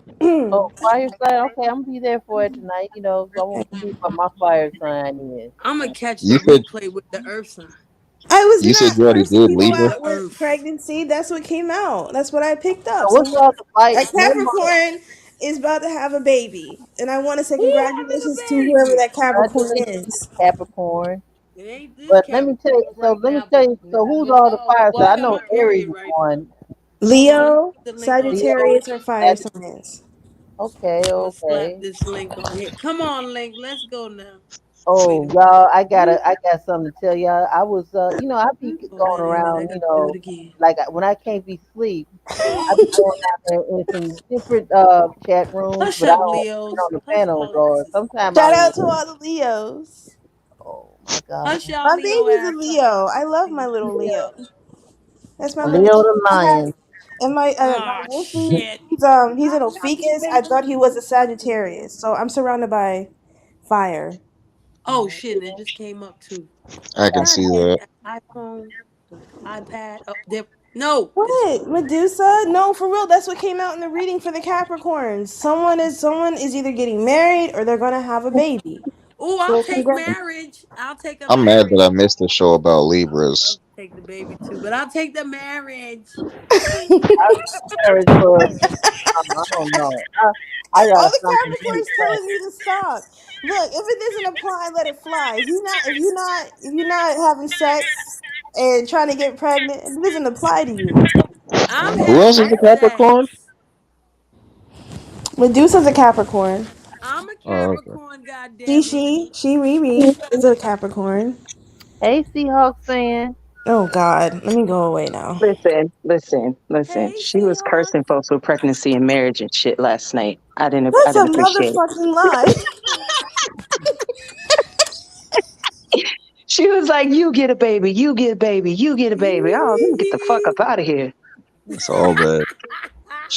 Oh, fire sign. Okay, I'm gonna be there for it tonight. So I want to see what my fire sign is. I'm gonna catch You the said replay with the earth sign. I was you said not you already cursing did people With Libra. the out with earth. pregnancy. That's what came out. That's what I picked up. So what's Someone, all the fight? a Capricorn is about to have a baby, and I want to say Who having congratulations to a whoever baby? that Capricorn Congratulations, is. Capricorn. It ain't this But let me tell you. Capricorn So right let me now, tell but you. So who's it's all the all fire sign? well. I I'm know on Aries period is right now. one. Hold on, let me Leo, put the link on here. Leo. Sagittarius are fire That's signs. okay. I'm gonna slap Okay. this link on here. Come on, link. Let's go now. Wait a Oh, minute. y'all, I got something to tell y'all. I was, I be Oh, going that ain't it. I around, gotta do it again. like when I can't be asleep, I be going out there in some different chat rooms, Hush but I up, don't get Leos. on the Hush panels, y'all or asses. sometimes Shout I'll out even, to all the Leos. oh my Hush God, y'all My Leo baby's a ass up. Leo. I love my little Leo. That's my little. Leo the I have, Lion. and my Ah, wolfie. shit. He's an Ophiuchus. I thought he was a Sagittarius. So I'm surrounded by fire. Oh shit, and it just came up too. I can God see damn that. it. iPhone, the iPad up there. No, it's What Medusa? No, for real. That's what came out in the reading for the Capricorns. Someone is either getting married or they're gonna have a baby. oh, I'll So take congrats. marriage. I'll take a I'm mad that marriage. I missed the show about I'll Libras. take the baby too, but I'll take the marriage. I married for, I don't know. I All got the something really Capricorns fast. telling me to stop. Look, if it doesn't apply, let it fly. If you're not having sex and trying to get pregnant, it doesn't apply to you. I'm Who else having is a Capricorn? sex. Medusa's a Capricorn. I'm a Oh, okay. Capricorn, She, goddammit. she, she, Riri is a Capricorn. Hey, Seahawks fan. Oh God, let me go away now. Listen. Hey, She was Seahawks. cursing folks with pregnancy and marriage and shit last night. I That's a didn't appreciate it. motherfucking lie. She was like, "You get a baby, you get a baby, you get a baby." Oh, let me get the fuck up out of here. It's all bad.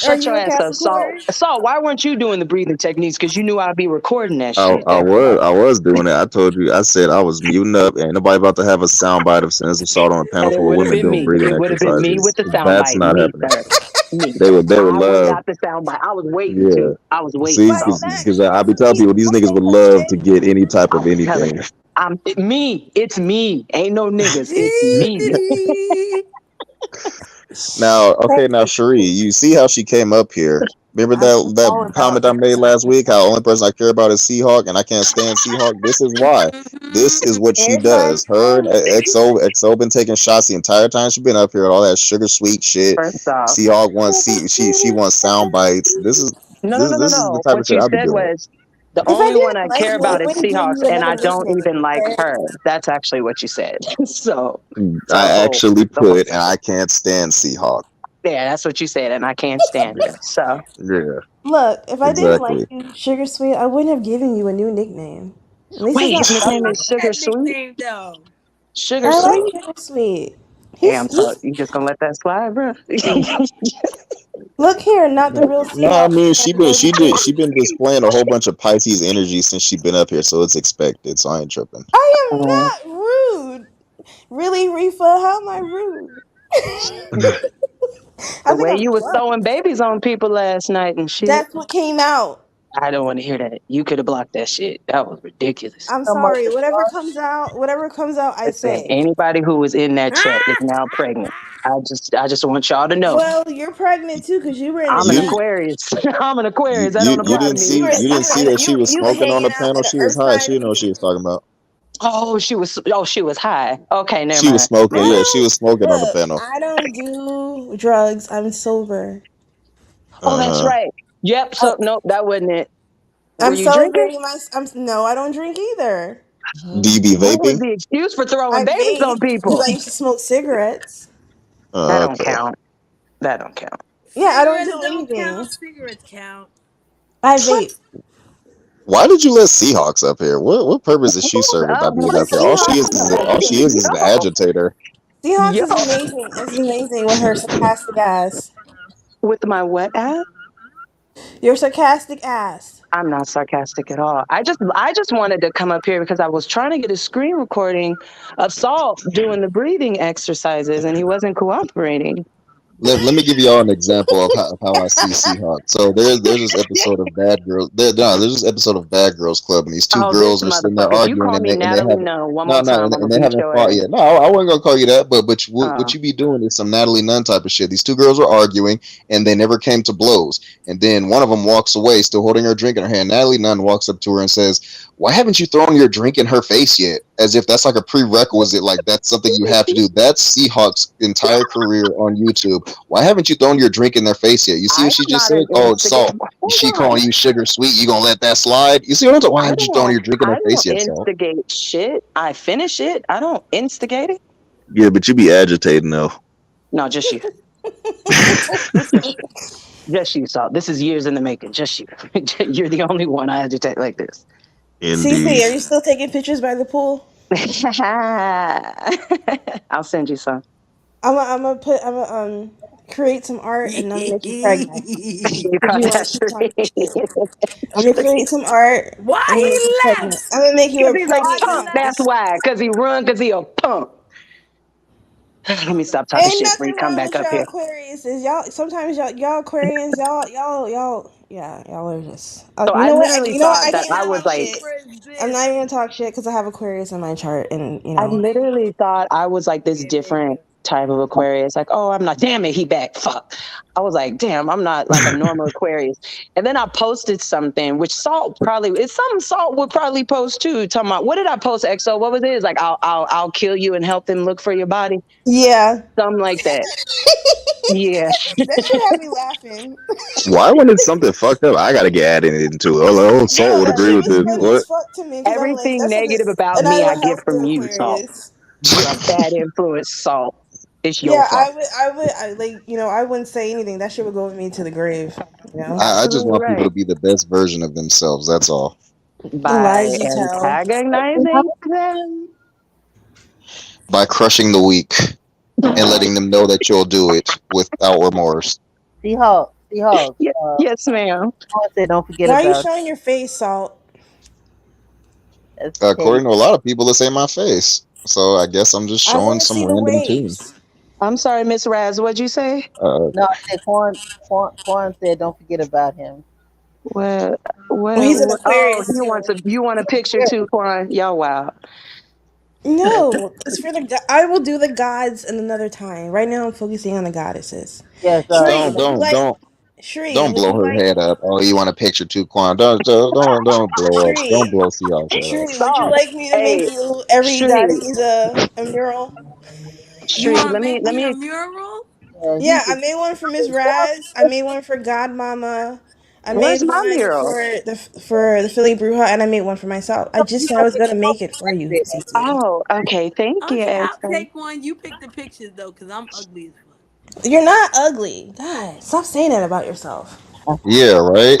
Are Shut you your a ass up, Saul. Capricorn? Saul, why weren't you doing the breathing techniques? Because you knew I'd be recording that I, shit. I That's why. was I was doing it. I told you. I said I was muting up. Ain't nobody about to have a soundbite of Sons of Salt on a panel And it full of would have women been doing me. breathing It would have been me with exercises. the That's soundbite. not Me, happening. sir. Me. They would I would have love. got the soundbite. I was waiting Yeah. to. I was waiting, See, But Saul. that because I be telling see, people these I'll niggas say would that love to today. get any type of I'm telling anything. you. Me. It's me. Ain't no niggas. It's me. Now, okay, now Cherie, you see how she came up here. Remember I'm all that about comment I made air last signs. week? How only person I care about is Seahawk, and I can't stand Seahawk. This is why. This is what she Air signs does. Her and only. XO been taking shots the entire time she been up here. All that sugar sweet shit. First off, Seahawk wants she wants sound bites. This is the no. type of What shit you I be said doing. was the If I only one didn't I like care you, I about is wouldn't give Seahawks, you and I another don't nickname. even like Okay? her. That's actually what you said. So I the whole, actually the whole, put, and I can't stand Seahawk. yeah, that's what you said, and I can't stand her. So Yeah, Look, if I didn't like exactly. you, Sugar Sweet, I wouldn't have given you a new nickname. At least it's wait, not his I nickname like is Sugar. Sugar that Sweet. nickname though. Sugar I like Sweet. Sugar Sweet. Damn, so He's you just gonna let that slide, bro? look here, not the real No, I Seahawks mean fan she resident. been displaying a whole bunch of Pisces energy since she been up here, so it's expected. So I ain't tripping. I am Uh, not rude. Really, Reefa? How am I rude? I the think way I'm you was blunt. throwing babies on people last night and shit, That's what came out. I don't want to hear that. You could have blocked that shit. That was ridiculous. I'm So much sorry. the Whatever comes out, I Listen, say. anybody who was in that chat is now pregnant. I just want y'all to know. Well, you're pregnant too because you were in the I'm an You chat. Aquarius. I'm an Aquarius. That don't you apply to didn't me. see You that she was were smoking on the hanging out panel. in an She was Earth high. sign She didn't know what she meeting. was talking about. Oh, she was high. Okay, never She was mind. smoking. I Yeah, she don't was smoking on the look. panel. I don't do drugs. I'm sober. Oh, that's Uh-huh. right. Yep. So nope, that wasn't it. Were I'm you drinking? celebrating no, I don't drink either. Do you be What was vaping? the excuse for throwing I babies on vape because people? I used to smoke cigarettes. That don't Okay. count. That don't count. Yeah, I don't Cigarettes do don't anything. count. Cigarettes count. I vape. Why did you let Seahawks up here? What purpose does she serve by being up Because here? All she is an agitator. Seahawks Yo. is amazing. It's amazing with her sarcastic ass. With my wet ass? Your sarcastic ass. I'm not sarcastic at all. I just wanted to come up here because I was trying to get a screen recording of Salt doing the breathing exercises and he wasn't cooperating. Let me give y'all an example of how I see Seahawks. So there's this episode of Bad Girls. There's this episode of Bad Girls Club, and these two Oh, this girls are sitting there motherfucker. You arguing, call and me they Natalie haven't Nunn one more time, I'm and gonna they beat haven't your fought ass. yet. No, I wasn't gonna call you that, but Oh. what you be doing is some Natalie Nunn type of shit. These two girls were arguing, and they never came to blows. And then one of them walks away, still holding her drink in her hand. Natalie Nunn walks up to her and says, "Why haven't you thrown your drink in her face yet?" As if that's like a prerequisite, like that's something you have to do. That's Seahawks' entire career on YouTube. Why haven't you thrown your drink in their face yet? You see what she just said? Oh, it's Salt. She calling you sugar sweet. You gonna let that slide? You see what I'm saying? Why haven't you thrown your drink in her face yet, Salt? Instigate shit. I finish it. I don't instigate it. Yeah, but you be agitating though. No, just you. Just you, Salt. This is years in the making. Just you. You're the only one I agitate like this. CC, are you still taking pictures by the pool? I'll send you some. I'm gonna create some art and I'm gonna make you pregnant. You caught that straight. I'm gonna create some art. Why I'm gonna make you he pregnant. left? I'm gonna make you a Because he's a pregnant. punk. That's why. Because he run. Because he a punk. Let me stop talking Ain't shit before you nothing come wrong back with up y'all here. Aquarius. Is y'all sometimes y'all Aquarians y'all are just. So You I know what? literally You know what? thought I that can't I even was talk like, shit. I'm not even gonna talk shit because I have Aquarius in my chart, and you I know. literally thought I was like this different type of Aquarius. Like, oh, I'm not. Damn it, he back. Fuck. I was like, damn, I'm not like a normal Aquarius. And then I posted something, which it's something Salt would probably post too. Talking about what did I post? XO, what was it? It's like I'll kill you and help them look for your body. Yeah. Something like that. Yeah. That shit had me laughing. Why when it's something fucked up, I gotta get added into it? Oh, Salt would That agree shit with was this. funny What? as fuck to me because I'm like, Everything that's like negative about and I me, I would get help the from you, Salt. Aquarius. You're a bad influence, Salt. It's your Yeah, fault. I like, you know, I wouldn't say anything. That shit would go with me to the grave. You know, I just Absolutely want people right. to be the best version of themselves. That's all. the By lies you tell. antagonizing them. By crushing the weak and letting them know that you'll do it without remorse. Seahawks. Yes, ma'am. I said don't forget Why are you about showing your face, Salt? According to a lot of people, this ain't my face. So I guess I'm just I showing want to some see the random tune. waves. I'm sorry, Miss Raz. What'd you say? No, I said Quan said don't forget about him. What? Well, he's an Oh, Aquarius you want a picture too, Quan? Y'all wild. No, it's for the. I will do the gods in another time. Right now, I'm focusing on the goddesses. Yes, Shri, would you like? Don't Shri, would blow you her like? head up. Oh, you want a picture too, Quan? Don't blow up. Don't Shri, blow Seahawks head up. Shri, would you like me to make you every goddess a mural? You want to Let make me a me. mural? Yeah, I made one for Miss Raz. I made one for Godmama. I made Where's my one mural? for the Philly Bruja, and I made one for myself. I just said I was gonna make it for you, CC. Oh, okay. Thank you, Okay, I'll Esther. take one. You pick the pictures though, cause I'm ugly as fuck. You're not ugly. God, stop saying that about yourself. Yeah, right.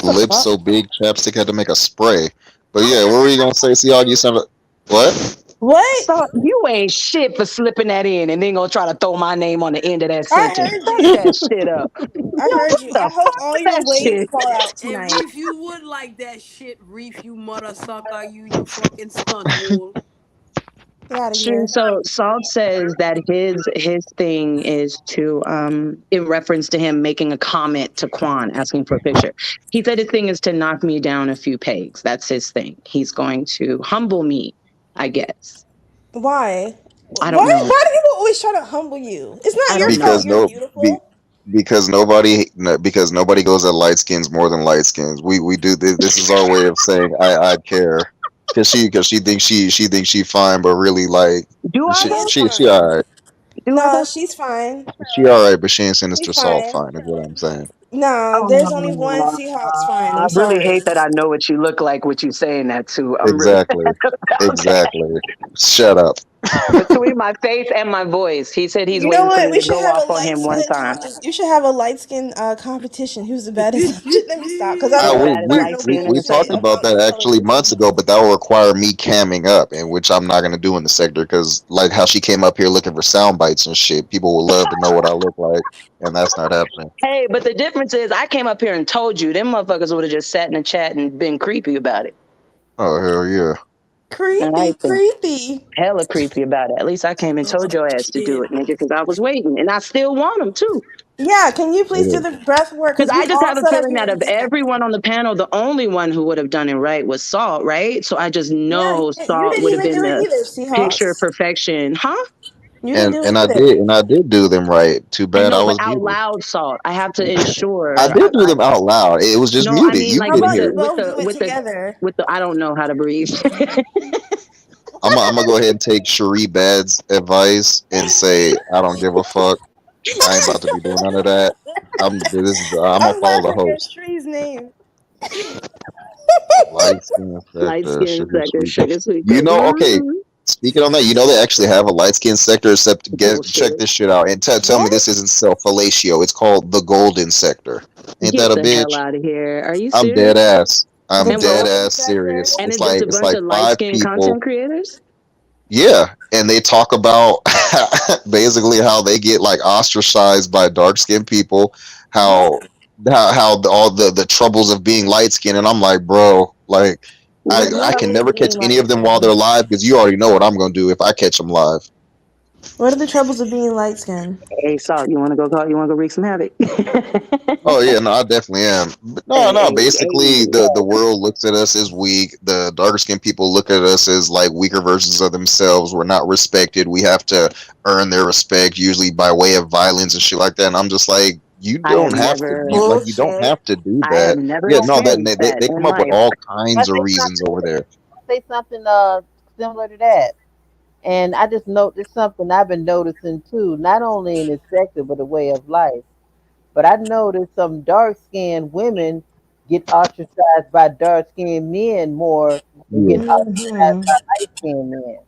Lips so big, chapstick had to make a spray. But yeah, what were you gonna say, Seahawks? You sound like what? What? So you ain't shit for slipping that in and then gonna try to throw my name on the end of that I sentence. heard Fuck you. that shit up. I Yo, heard what you. the I hope fuck all is your that waves shit? fall out And tonight. Reef, you would like that shit. Reef, you mother sucker, you fucking stunt hole. Get out of True. here. So Salt says that his thing is to in reference to him making a comment to Quan asking for a picture. He said his thing is to knock me down a few pegs. That's his thing. He's going to humble me, I guess. Why? I don't know. Why do people always try to humble you? It's not your fault. You're beautiful. Because nobody goes at light skins more than light skins. We do this. This is our way of saying I care. Cause she thinks she fine, but really like Do I She she is though? she she fine. alright. Do I No, though? she's fine. She alright, but she ain't Sinister She's Salt fine. fine. Is what I'm saying. No, there's only one Oh, Seahawks fine. I I'm really sorry. hate that I know what you look like with you saying that too. I'm really Exactly. about that. Exactly. Shut up. Between my face and my voice. He said he's You know waiting for what? me We to should go have a off on light him one skin. time. You should have a light skin competition. Who's the baddest? Let me stop, because I Who's don't the want to baddest start light no skin in We the talked bullshit section? about about that actually colorism. months ago, but that will require me camming up, and which I'm not gonna do in the sector because like how she came up here looking for sound bites and shit. People would love to know what I look like, and that's not happening. Hey, but the difference is I came up here and told you. Them motherfuckers would have just sat in the chat and been creepy about it. Oh hell yeah. And I Creepy, think creepy. hella creepy about it. At least I came and Oh told your ass to do shit. it, nigga, because I was waiting. And I still want them too. Yeah, can you please It do is. the breath work? Because Because I we just all have a sat up feeling here that and of did that. everyone on the panel, the only one who would have done it right was Salt, right? So I just Yeah, know you Salt didn't would have even been do it the either, picture Seahawks. perfection. Huh? You didn't do it And either. I did do them right. Too I bad I know, but was out muted. loud Salt. I have to I ensure. did do them out loud. It was just No, I muted. mean You How like couldn't about hear you it. both do it together? with the I don't know how to breathe. I'm gonna go ahead and take Cherie Bad's advice and say I don't give a fuck. I ain't about to be doing none of that. I'm gonna I'm follow the laughing at host. Shree's name. Light skin Light sector, skin sugar sector, sweet. sugar sweet. You know, okay. Speaking on that, you know they actually have a light skin sector. Except check Bullshit. this shit out and tell me What? this isn't self-fellatio. It's called the golden sector. Ain't that Get a the hell bitch? out of here. Are you I'm serious? dead ass. I'm The And dead what? golden ass sector? serious. And it's just a It's bunch like of light five skinned people. content creators? Yeah, and they talk about basically how they get like ostracized by dark skinned people, how What? all the troubles of being light skinned, and I'm like, bro, like What the I What can is trouble? never catch being any light of them while they're skinned? live because you already know what I'm gonna do if I catch them live. What are the troubles of being light skinned? Hey, Salt, you wanna go wreak some havoc? Oh yeah, no, I definitely am. But no. Basically, the world looks at us as weak. The darker skinned people look at us as like weaker versions of themselves. We're not respected. We have to earn their respect, usually by way of violence and shit like that. And I'm just like, you I have don't have to. never You don't Bullshit. have to do I have that. never Yeah, no, that experienced that they in come up with life. all I kinds of say reasons something. over there. Say something similar to that. And I just noticed something I've been noticing too, not only in this sector but a way of life. But I noticed some dark skinned women get ostracized by dark skinned men more than get Yeah. ostracized Mm-hmm. by light skinned men.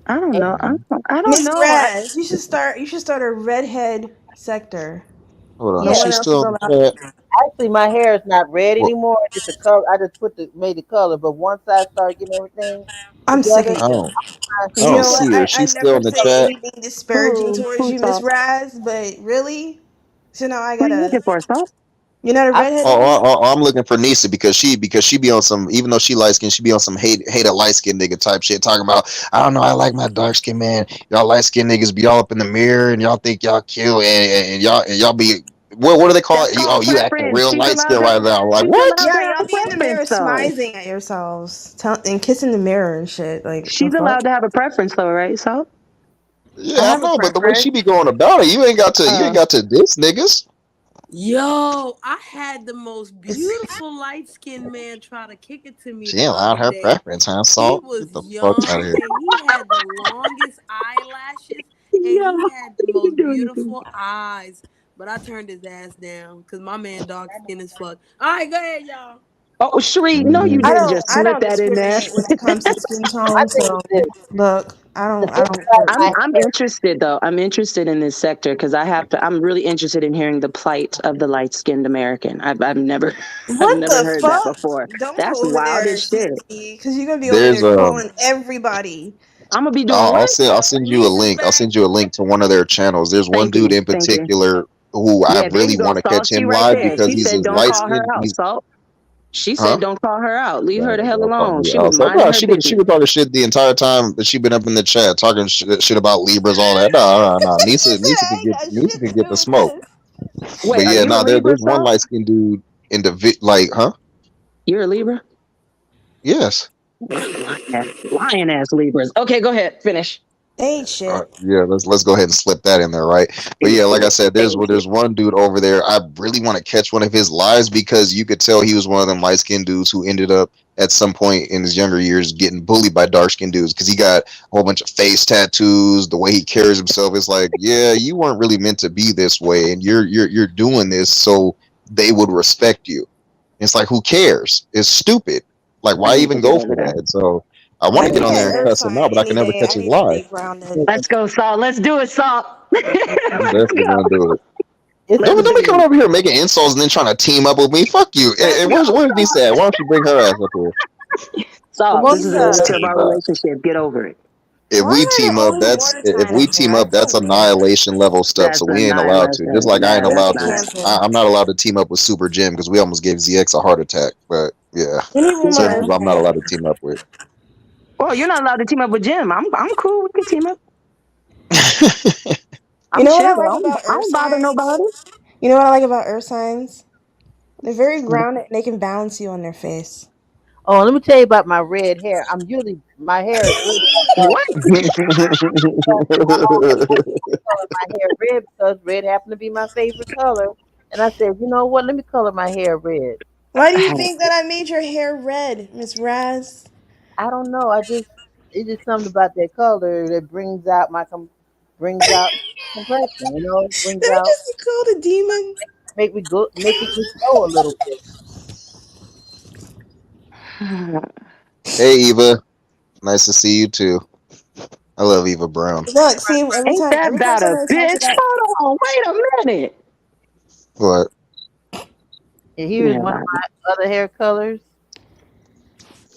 I don't know. And I don't Miss know. Raz, you should start. You should start a redhead sector. Hold on, No is Yeah. she one else is still in allowed. the chat? actually my hair is not red Well, anymore. It's a color. I just made the color. But once I start getting everything I'm sick of together, I you. don't I You don't know what? see her. Is I she still never in the say chat? anything disparaging towards Who you, Miss Salt? Raz, but really? So now I Who you gotta. looking for, Salt? You're not a I redhead Oh, no more? I'm looking for Nisa because she be on some, even though she light skinned, she be on some hate a light skinned nigga type shit, talking about I don't know, I like my dark skinned man. Y'all light skinned niggas be all up in the mirror and y'all think y'all cute and y'all be what do they call That's it? called You acting preference. real She's light allowed skinned to right now. I'm like she's what? allowed Yeah, to have y'all a be in the mirror preference though. smizing at yourselves and kissing the mirror and shit. Like, the She's fuck? allowed to have a preference though, right, Salt? I Yeah, I have a know, but the way she preference. be going about it, you ain't got to diss niggas. Yo, I had the most It's, beautiful light skinned man try to kick it to me She the ain't allowed other her day. preference, huh? He Salt, was get the fuck out of young here. and he had the longest eyelashes and Yeah, he had the he can most do anything. beautiful eyes. But I turned his ass down because my man dark skin as fuck. All right, go ahead, y'all. Oh, Sheree, no, you Mhm. didn't just I slip don't that in there. discriminate when it comes to skin my tone. thing So is this: look, the I thing don't about judge. my I'm hair. interested though. I'm interested in this sector because I'm really interested in hearing the plight of the light skinned American. I've never I've What never the heard that fuck? before. Don't That's go over wild there, as shit. because you're gonna be over There's there trolling everybody. I'm gonna be doing what? I'll send you a Niece's link. I'll back. send you a link to one of their channels. There's one Thank dude you. in Thank you. particular who I Yeah, there really you go. want to Salt, catch she him right live there. because She he's said as don't light call her skinned. out, He's Salt. She huh? said don't call her out. Leave her the hell Y'all call alone. me She out. was So minding no, her she business. been talking shit the entire time that she been up in the chat talking shit about Libras, all that. No. Nisa could get the with smoke. this. Wait, But are yeah, you a no, Libra, there's one Salt? light skinned dude in the like, huh? You're a Libra? Yes. Lying ass Libras. Okay, go ahead. Finish. They ain't shit. Yeah, let's go ahead and slip that in there, right? But yeah, like I said, there's one dude over there. I really want to catch one of his lives because you could tell he was one of them light skinned dudes who ended up at some point in his younger years getting bullied by dark skinned dudes because he got a whole bunch of face tattoos. The way he carries himself is like, yeah, you weren't really meant to be this way, and you're doing this so they would respect you. It's like, who cares? It's stupid. Like, why even go for that? So I want to get on there and cuss him out, but I can never catch his live. Let's go, Saul. Let's do it, Saul. I'm definitely gonna do it. Don't be coming over here making insults and then trying to team up with me. Fuck you. And where's Lisa at? Why don't you bring her ass up here? Saul, this is the nature of our relationship. Get over it. If we team up, that's annihilation level stuff. That's So we ain't allowed to. Just like I ain't That's allowed to. I'm not allowed to team up with Super Jim because we almost gave ZX a heart attack. But yeah, certain people I'm not allowed to team up with. Well, you're not allowed to team up with Jim. I'm cool. We can team up. You know what I chill. like about I earth don't bother signs? nobody. You know what I like about earth signs? They're very grounded and they can balance you on their face. Oh, let me tell you about my red hair. My hair is really what? color my hair red because red happened to be my favorite color. And I said, you know what? Let me color my hair red. Why do you think that I made your hair red, Miss Raz? I don't know. It's just something about that color that brings out complexion. You know, it brings Did I out just get called a demon? make me glow a little bit. Hey Eva, nice to see you too. I love Eva Brown. Look, see, every Ain't time that about a somebody talks bitch? about Hold on, wait a minute. What? And here's one of my other hair colors.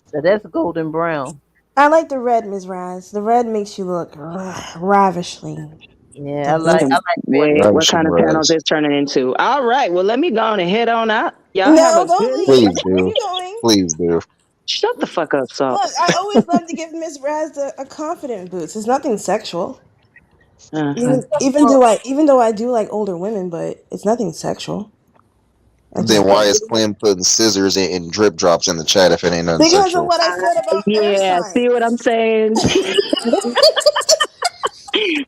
So that's golden brown. I like the red, Ms. Raz. The red makes you look ravishingly. Yeah, I like Wait, red. what kind of panel this turning into? All right, well, let me go on and head on out. Y'all No, have a don't good leave. Please Where do. you going? Please do. Shut the fuck up, Saul. Look, I always love to give Miss Raz a confident boost. It's nothing sexual. Even though I do like older women, but it's nothing sexual. Then why is Clem putting scissors and drip drops in the chat if it ain't nothing Because sexual? of what I said about earth signs. See what I'm saying?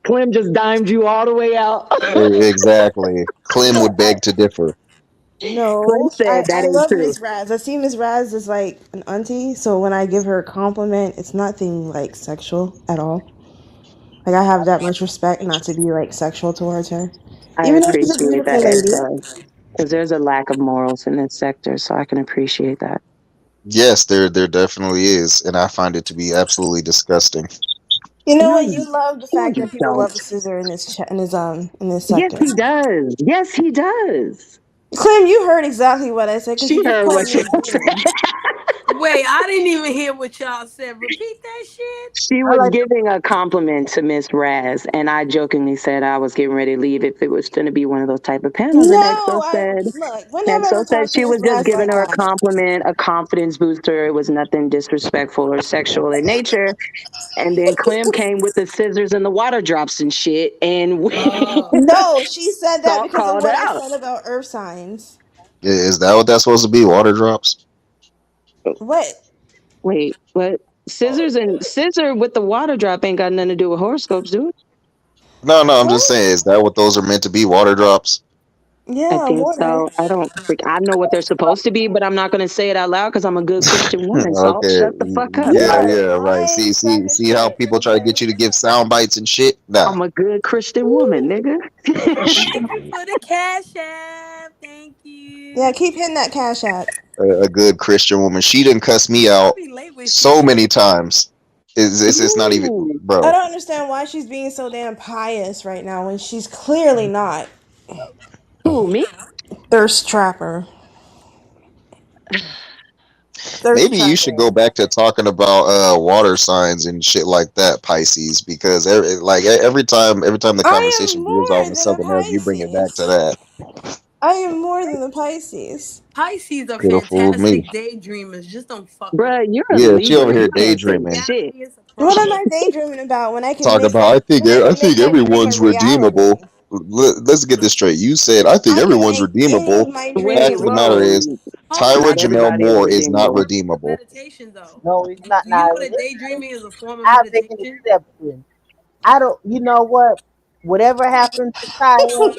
Clem just dimed you all the way out. Exactly. Clem would beg to differ. No, Clem said that I ain't love true. Miss Raz. I see Miss Raz as like an auntie, so when I give her a compliment, it's nothing like sexual at all. Like I have that much respect not to be like sexual towards her. I Even though she's a appreciate beautiful that lady. because there's a lack of morals in this sector, so I can appreciate that. Yes, there definitely is, and I find it to be absolutely disgusting. You know what? You love the fact you that people don't. love the scissor in this in this Yes, sector. he does. Yes, he does. Clem, you heard exactly what I said because She you just heard called what me you a demon. Wait, I didn't even hear what y'all said. Repeat that shit. She was giving a compliment to Miss Raz, and I jokingly said I was getting ready to leave if it was going to be one of those type of panels. No, and Exo said, whenever I talk to she Miss was just Raz giving like her a that. compliment, a confidence booster. It was nothing disrespectful or sexual in nature. And then Clem came with the scissors and the water drops and shit, and No, she said that Salt because of called what it I out. said about earth signs. Is that what that's supposed to be? Water drops? What? Wait, what? Scissor with the water drop ain't got nothing to do with horoscopes, do it? No, I'm just saying, is that what those are meant to be? Water drops? Yeah, I think so. I know what they're supposed to be, but I'm not going to say it out loud because I'm a good Christian woman. So Okay. shut the fuck up. Yeah, right. See how people try to get you to give sound bites and shit? Nah. I'm a good Christian woman, nigga. Thank you for the cash app. Thank you. Yeah, keep hitting that cash app. A good Christian woman. She didn't cuss me out so many times. It's not even, bro. I don't understand why she's being so damn pious right now when she's clearly not. Who, me? Thirst trapper. Maybe you should go back to talking about water signs and shit like that, Pisces, because every time the conversation veers off into something else, you bring it back to that. I am more than the Pisces. Pisces are Could've fooled me. fantastic daydreamers. Just don't fuck Bruh, you're a Yeah, she Libra. over here You can't say daydreaming. shit. What am I daydreaming about when I can Talk make about, it? I think everyone's redeemable. Let's get this straight. You said, I think everyone's redeemable. Fact of the matter is, Tyra Janelle Moore is not redeemable. Meditation though. No, it's not. Do you know that daydreaming is a form of I make an meditation? exception. I don't. You know what? Whatever happens to Kyle,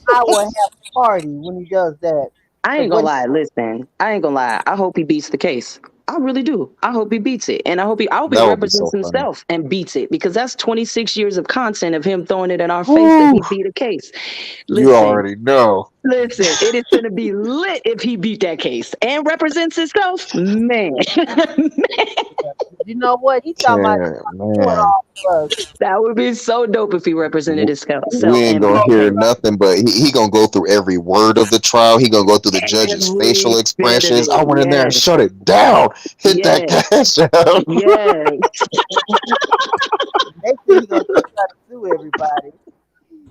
I will have a party when he does that. I ain't Cause gonna what? lie. Listen, I ain't gonna lie. I hope he beats the case. I really do. I hope he beats it, and I hope he That would be represents so funny. himself and beats it because that's 26 years of content of him throwing it in our face that he Woo! beat a case. You Listen, already know. listen. It is gonna be lit if he beat that case and represents himself. Man, You know what? He talking about Yeah, doing man. all of us. that would be so dope if he represented W- himself We ain't and beat gonna the hear case. nothing, but he gonna go through every word of the trial. He gonna go through the judge's Every facial bit of expressions. it. I went in there and Yes, shut it down. Hit that yes, cash out. yes. Next thing he gonna try to sue everybody.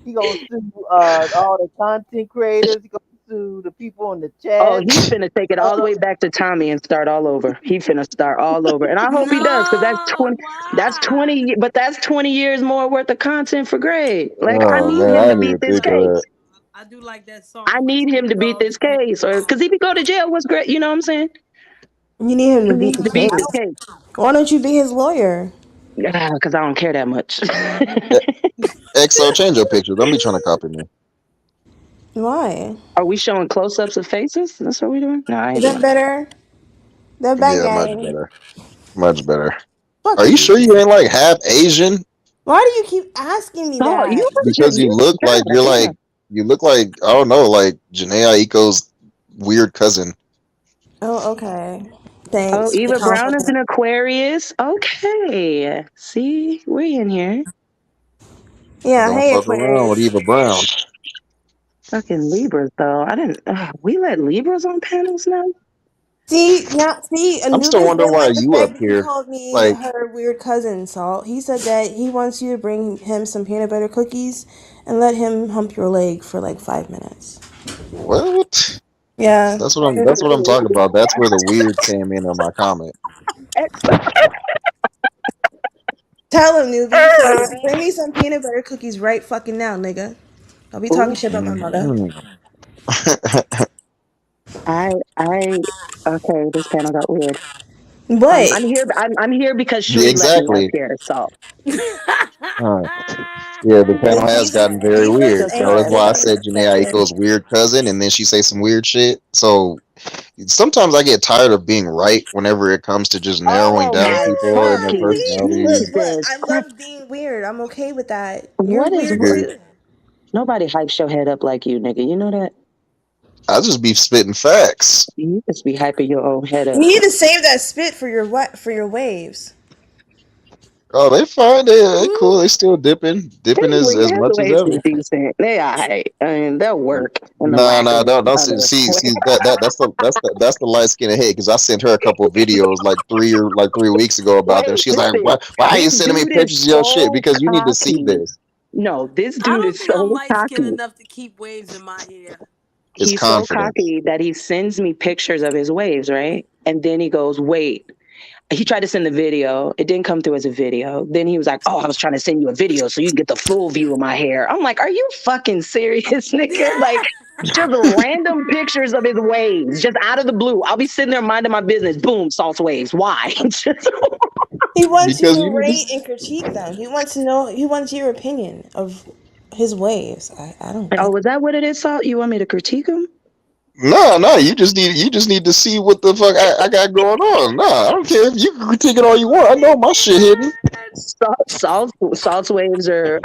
He gonna sue all the content creators. He gonna sue the people in the Oh, chat. he finna take it all the way back to Tommy and start all over. He finna start all over, and I hope he does because that's No, 20. That's why? 20. But that's 20 years more worth of content for Greg. Like I Oh need man, him I to didn't beat even this think of case. that. I do like that I song. need him to beat this case, or because if he go to jail, what's great? You know what I'm saying? You need him He to beat needs the to beat case. this case. Why don't you be his lawyer? Because I don't care that much. XO, change your picture. Don't be trying to copy me. Why? Are we showing close-ups of faces? That's what we doing? No, I Is ain't that doing that. better? That bad Yeah, much guy. better. Much better. Fuck Are you you. sure you ain't like half Asian? Why do you keep asking me Oh, that? Because you look like you're yeah. like you look like I don't know, like Janae Aiko's weird cousin. Oh, okay. Oh, Thanks for the Eva Brown is an compliment. Aquarius. Okay. See, we're in here. Yeah, Don't hey fuck around with Aquarius. Eva Brown. Fucking Libras, though. I didn't. We let Libras on panels now. See, yeah, see, I'm still Anubis wondering didn't why like the you up fact that you here. called me Like, her weird cousin, Salt. He said that he wants you to bring him some peanut butter cookies and let him hump your leg for like 5 minutes. what? Yeah. That's what I'm talking about. That's where the weird came in on my comment. Tell him, newbies. Bring me some peanut butter cookies right fucking now, nigga. I'll be talking Ooh, shit about my mother. Mhm. I. Okay, this panel got weird. What? I'm here. I'm here because Yeah, Shuri let me up exactly. here. So Yeah, the panel has Jesus, gotten very Jesus weird. just So ain't that's right. why I fully said Janae accepted. Aiko's weird cousin, and then she say some weird shit. So sometimes I get tired of being right whenever it comes to just narrowing Oh down my people and their fucking Look, personalities. look, Jesus I Christ! love being weird. I'm okay with that. You're What is weird wrong? Because too. Nobody hypes your head up like you, nigga. You know that? I just be spitting facts. You just be hyping your own head You up. need to save that spit for your what? For your waves. Oh, they fine. They cool. They still dipping as His much as waves is ever. decent. They all right. I mean, they'll work in the Nah, lack nah, of don't other. see that's the light skin head because I sent her a couple of videos like 3 weeks ago about them. Wait, She's like, listen. why are you This sending me dude is pictures of your shit? so Because you need to see cocky. this. No, this I dude don't is think I'm so light skinned cocky. enough to keep waves in my hair. It's He's so confidence. cocky that he sends me pictures of his waves, right? And then he goes, wait. He tried to send the video. It didn't come through as a video. Then he was like, oh, I was trying to send you a video so you can get the full view of my hair. I'm like, are you fucking serious, nigga? Like, just random pictures of his waves, just out of the blue. I'll be sitting there minding my business. Boom, Salt's waves. Why? He wants you Because to you need to. rate and critique them. He wants to know. He wants your opinion of his waves. I don't get Oh, it. is that what it is, Salt? You want me to critique him? No, you just need to see what the fuck I got going on. Nah, I don't care if you can critique it all you want. I know my shit hidden. Salt's waves are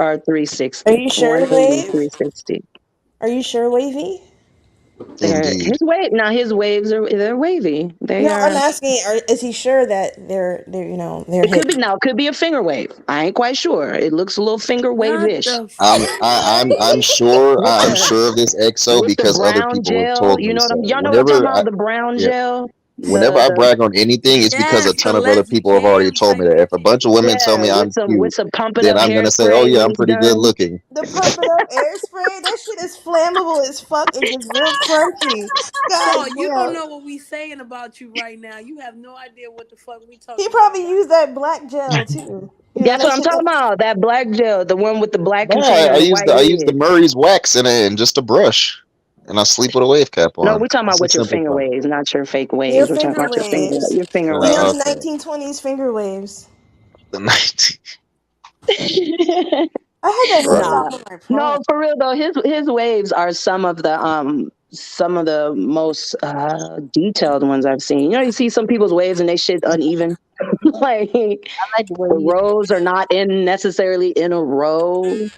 Are 360. you sure, 180, Wave? 360. Are you sure, Wavy? Indeed. His waves they're wavy. They No, I'm are. asking. Is he sure that they're It could be hidden? now. It could be a finger wave. I ain't quite sure. It looks a little finger What wave-ish. the fuck? with I'm the sure of this EXO with the because other brown people have gel. told You me know what so. y'all know what I'm talking about? The brown Yeah, gel. whenever I The brag on anything, it's because a Yes, the ton of other Leslie people have already Cam told me type that. If a bunch of bitches. women tell yeah, me I'm with cute, some pumping then up I'm gonna say, "Oh hairspray yeah, when I'm he's pretty good done. looking." The pump it up air spray. That shit is flammable as fuck. It gets real crunchy. God So you don't damn. know what we saying about you right now. You have no idea what the fuck we He talking about. probably used that black gel too. You know That's that what I'm shit. talking about. That black gel, the one with the black No, container and the white I use the lid. Murray's wax in it and just a brush, and I sleep with a wave cap No, on. we're talking about It's a with your simple finger thing. waves, not your fake Your waves. We're talking finger about waves. your finger waves. Young Okay. 1920s finger waves. The 19. I had that Right. hairstyle for my prom. No, for real though, his waves are some of the most detailed ones I've seen. You know, you see some people's waves and they shit uneven. Like I like the way the he. rows are not necessarily in a row.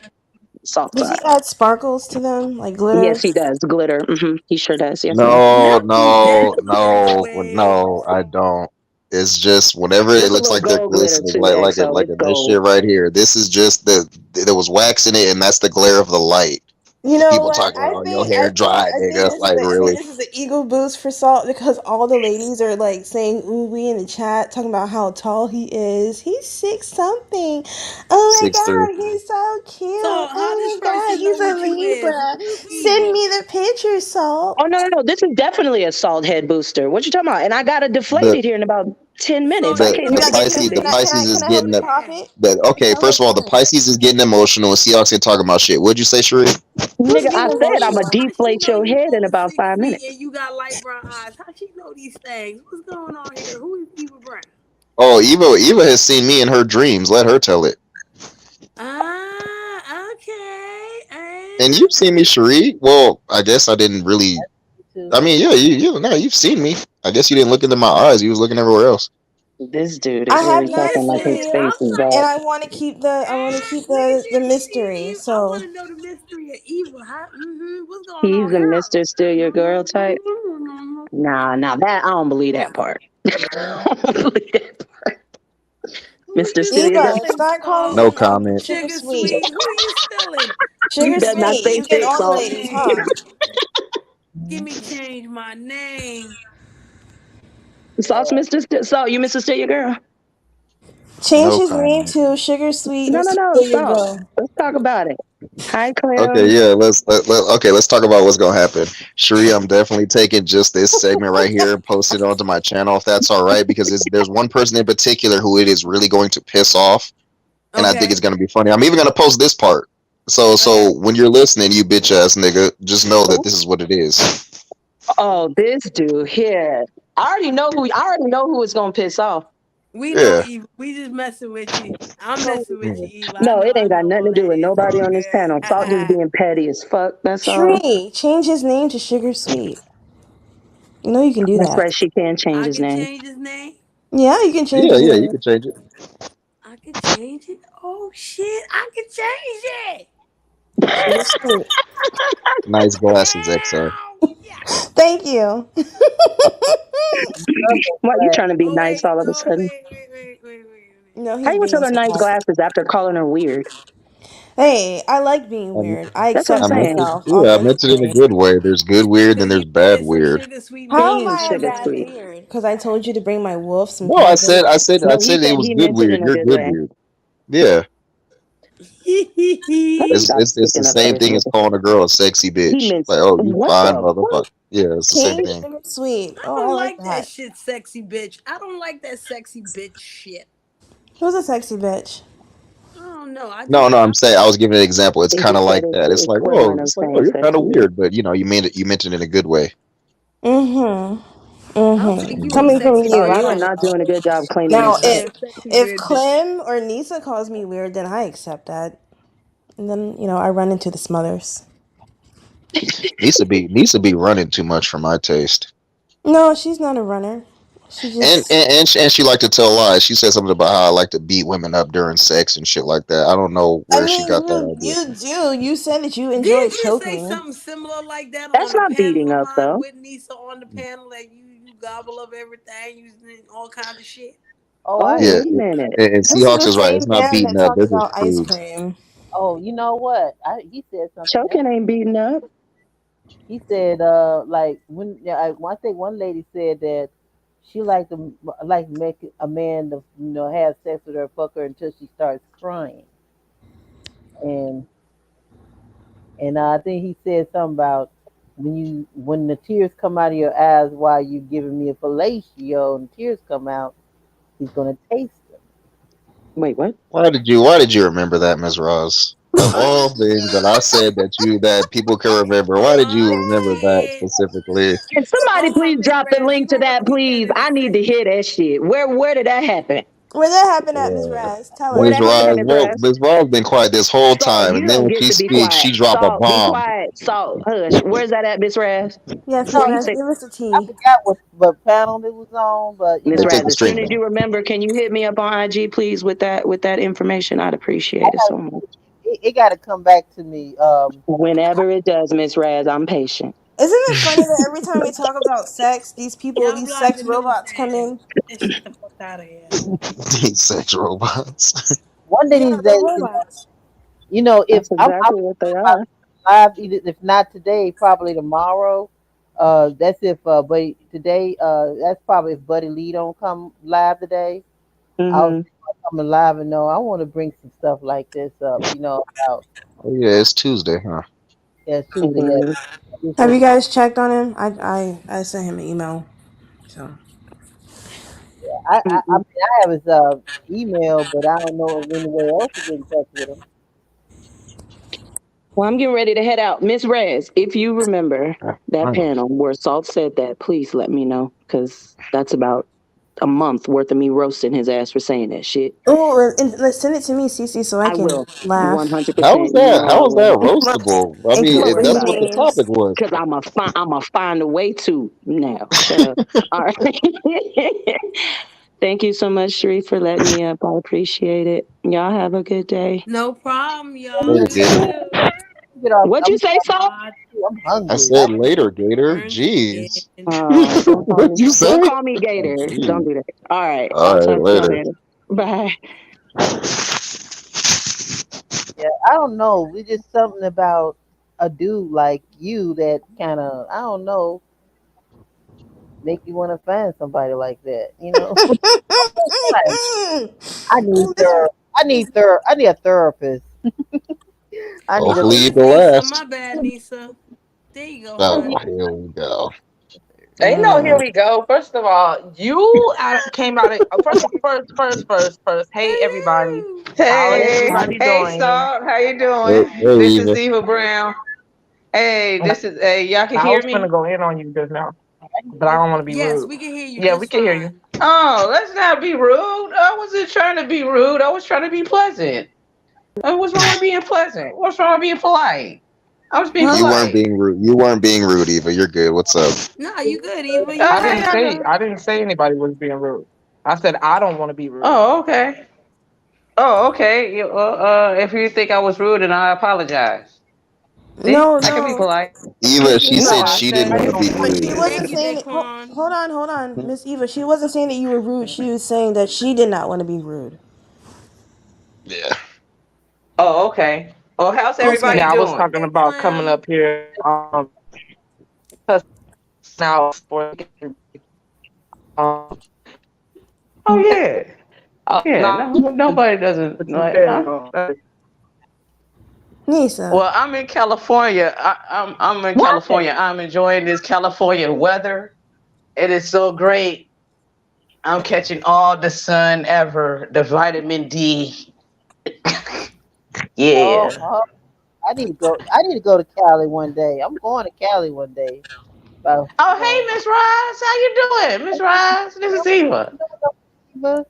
Soft Does he side. add sparkles to them, like glitter? Yes, he does. Glitter. He sure does. Yes, ma'am. No, Not these no, damn glitter no, waves. no, I don't. It's just whenever it There's a looks little like they're gold glitter glistening, too, XO. like It's this shit gold. right here. This is just there was wax in it, and that's the glare of the light. You know People what? talking about, oh, your hair dry, nigga. Like really? This is an ego boost for Salt because all the ladies are like saying ooh in the chat, talking about how tall he is. He's 6 something. Oh my 6'3". god, he's so cute. So how this Oh my god, person know he's a what you is? Libra. Who's Send Eva? me the picture, Salt. Oh no. This is definitely a salt head booster. What you talking about? And I got it The deflated here in about 10 minutes. So I the can't Eva You even the got get the it Pisces picture? the empty. Pisces Can is I hold getting the them. top yeah. it? Okay, Can I first of hold all, the the top? Pisces is getting emotional, and Seahawks ain't talking about shit. What'd you say, Sheree? Who's Nigga, I getting said I'm Eva, gonna emotional? how she deflate know your you head in over about 5 6 feet minutes. and you got light brown eyes? How she know these things? What's going on here? Who is Eva Brown? Oh, Eva has seen me in her dreams. Let her tell it. Ah, okay. And you've seen me, Sheree. Well, I guess I didn't really. Too. I mean, yeah, you've seen me. I guess you didn't look into my eyes. You was looking everywhere else. This dude I is have really not talking like his seen Listen, you, I'm face is trying. and bad. I want to keep the mystery. I So want to know the mystery of Eva. What's going He's on a here? Mr. Still Your Girl type. Nah, that I don't believe that part. I don't believe that part. Mr. Still Your Girl. Eva, start calling No me comment. sugar Sugar sweet. sweet. Who you stealing? You Sugar better not sweet. say You get thick all the salt. ladies, huh? Give me change my name. Sauce, Salt, you Mr. Still Your Girl. Change No his name comment. to Sugar Sweet, No, Mr. no, There you Salt. go. Let's talk about it. Hi, Okay, Clem. yeah, let's talk about what's gonna happen. Sheree, I'm definitely taking just this segment right here and post it onto my channel if that's all right, because there's one person in particular who it is really going to piss off, and I think Okay. it's gonna be funny. I'm even gonna post this part. So Okay. when you're listening, you bitch ass nigga, just know that this is what it is. Oh, this dude here. I already know who is gonna piss off. We know Yeah. Eva. We just messing with you. I'm messing with you, Eva. No, it I ain't got know nothing all to do that. with It's nobody all on this panel. Salt just good. being petty as fuck. That's all. Tree, change his name to Sugar Sweet. You know you can do That's that. right. She can change I his can name. change his name. Yeah, you can change Yeah, his yeah, you name. can change it. I can change it. Oh shit! I can change it. Sugar Sweet. Nice glasses, XO. Thank you. Why you trying to be Oh nice wait. all of a Oh sudden? wait. No, How he's you gonna tell being her nice sarcastic. glasses after calling her weird? Hey, I like being Um, weird. I That's what I'm accept I meant it. saying. myself Yeah, I meant it in a authentically. good way. There's good weird, So then you there's bad wanted some weird. sugar sweet How made am Being I a sugar bad sweet. weird? Because I told you to bring my wolf some No, I pancakes. said, I said, I No, he said it said was he good meant it weird. in a You're good good way. weird. Yeah, Let me stop it's the sticking up for same this thing as nigga. calling a girl a sexy He bitch. meant Like, oh, you what fine, the fuck? motherfucker. Yeah, it's the same Change thing. Sugar Sweet. I Oh, I don't like like that that. shit, sexy bitch. I don't like that sexy bitch shit. Who's a sexy bitch? I don't know. No, no, I'm saying I was giving an example. It's He kind of just said like that. It's like, oh, equivalent of it's like, saying oh, you're kind of sexy bitch. weird, but you meant it in a good way. Mm-hmm. I'll take Mm-hmm. you a Coming from sexy you, Oh, I you bitch. are don't not know. doing a good job claiming I'll Now, yourself. take if you a sexy if bitch. Clem or Nisa calls me weird, then I accept that. And then, I run into the Smothers. Needs to be running too much for my taste. No, she's not a runner. She And just. and she like to tell lies. She said something about how I like to beat women up during sex and shit like that. I don't know I where she mean, got that you idea. you do. You said that you enjoy Did you say choking. something similar like that That's on the not panel beating of up mine though. with Nisa on the panel that you gobble up everything, you all kinds of shit? Oh, I Oh, Yeah, wait a minute. and This is Seahawks the is right. It's same not man beating that up. talks This is about ice food. cream. Oh, you know what? He said something else. Choking ain't beating up. He said, like when I think one lady said that she liked to make a man to have sex with her, fuck her until she starts crying, and I think he said something about when the tears come out of your eyes while you giving me a fellatio and tears come out, he's gonna taste them. Wait, what? Why did you remember that, Ms. Ross? Of all things that I said that people can remember, why did you remember that Right. specifically? Can somebody Hold on, please Big drop the Red. You link to gonna that, repeat that please? in a I need to second. hear that shit. Where did that happen? Where that happened at, Miss Yeah. Raz? Tell Where us. Miss that happened at, Roz, Miss well, Raz? Miss Roz been quiet this whole Salt, time, you and then don't when get she to be speaks, quiet. she drop a Salt, be bomb. quiet. Salt, hush. Where's that at, Miss Raz? Yes, Miss Before you Raz, say, give us the I tea. forgot what panel it was on, but you Miss They know, take Raz, the as soon stream as down. you remember, can you hit me up on IG, please, with that information? I'd appreciate it so much. it got to come back to me. Whenever it does, Miss Raz, I'm patient. Isn't it funny that every time we talk about sex, these people, these block sex the new robots come in? Get the fuck out of here. These sex robots. One day Yeah, these they're days, robots. if That's I'm exactly what they live, are. if not today, probably tomorrow. That's if but today, that's probably if Buddy Lee don't come live today. I'll Mm-hmm. come live and know I want to bring some stuff like this up. About Oh yeah, it's Tuesday, huh? Tuesday. Mm-hmm. Have you guys checked on him? I sent him an email. So I mean I have his email, but I don't know of any way else to get in touch with him. Well, I'm getting ready to head out. Miss Rez, if you remember that Right. panel where Salt said that, please let me know, because that's about a month worth of me roasting his ass for saying that shit. oh, and let's send it to me, Cece, so I I can will. laugh. 100%. How was You that? know How I was that will. roastable? I And mean, come up with that's new what the names. topic was. Because I'ma find a way to now. Shut up. All right. Thank you so much, Sheree, for letting me up. I appreciate it. Y'all have a good day. No problem, y'all. Later, You Gator. too. What'd you say, Salt? I'm I hungry. said later, Gator. Burn Jeez. Don't call What'd me. you say? Don't call me Oh, Gator. Don't jeez. do that. All right. All I'll right, talk to y'all later. later. Bye. Yeah, I don't know. It's just something about a dude like you that kind of I don't know make you want to find somebody like that. I need a therapist. I need a Hopefully you Miss can Nisa, last. my bad, Nisa. There you go, Oh, hon. here we go. Ain't no here we go. First of all, you came out of first. Hey everybody. How is Hey, everybody hey, doing? Salt. How you Hey, doing? hey, This is Eva. Eva Brown. Hey, And this is hey. Y'all can I hear was gonna me? go in on you just now, but I don't want to be Yes, rude. we can hear you Yeah, we just can hear you. fine. Oh, let's not be rude. I wasn't trying to be rude. I was trying to be pleasant. What's wrong with being pleasant? What's wrong with being polite? I was being You weren't polite. being rude. You weren't being rude, Eva. You're good. What's up? No, you good, Eva. You Oh, I hey, didn't good. I say know. I didn't say anybody was being rude. I said I don't want to be rude. Oh, okay. Oh, okay. If you think I was rude, then I apologize. See, No, I can be no, polite. Eva, she No, said I no. she didn't said want you to don't be want to But be she rude. Thank wasn't you, saying it. Daquan. Hold on, Miss Eva. She wasn't saying that you were rude. She was saying that she did not want to be rude. Yeah. Oh, okay. Oh, how's Yes, ma'am. everybody Yeah, I was doing? talking about coming Daquan. up here now for um Oh yeah. Oh yeah. not No, nobody doesn't. what you Like, said. huh? Nisa. Well, I'm in California. I'm in What? California. I'm enjoying this California weather. It is so great. I'm catching all the sun ever, the vitamin D. oh, Yeah. oh, I need to go. I need to go to Cali one day. I'm going to Cali one day. About, Oh, hey, Miss Rice. How you doing, Miss Rice? This is Eva. Eva,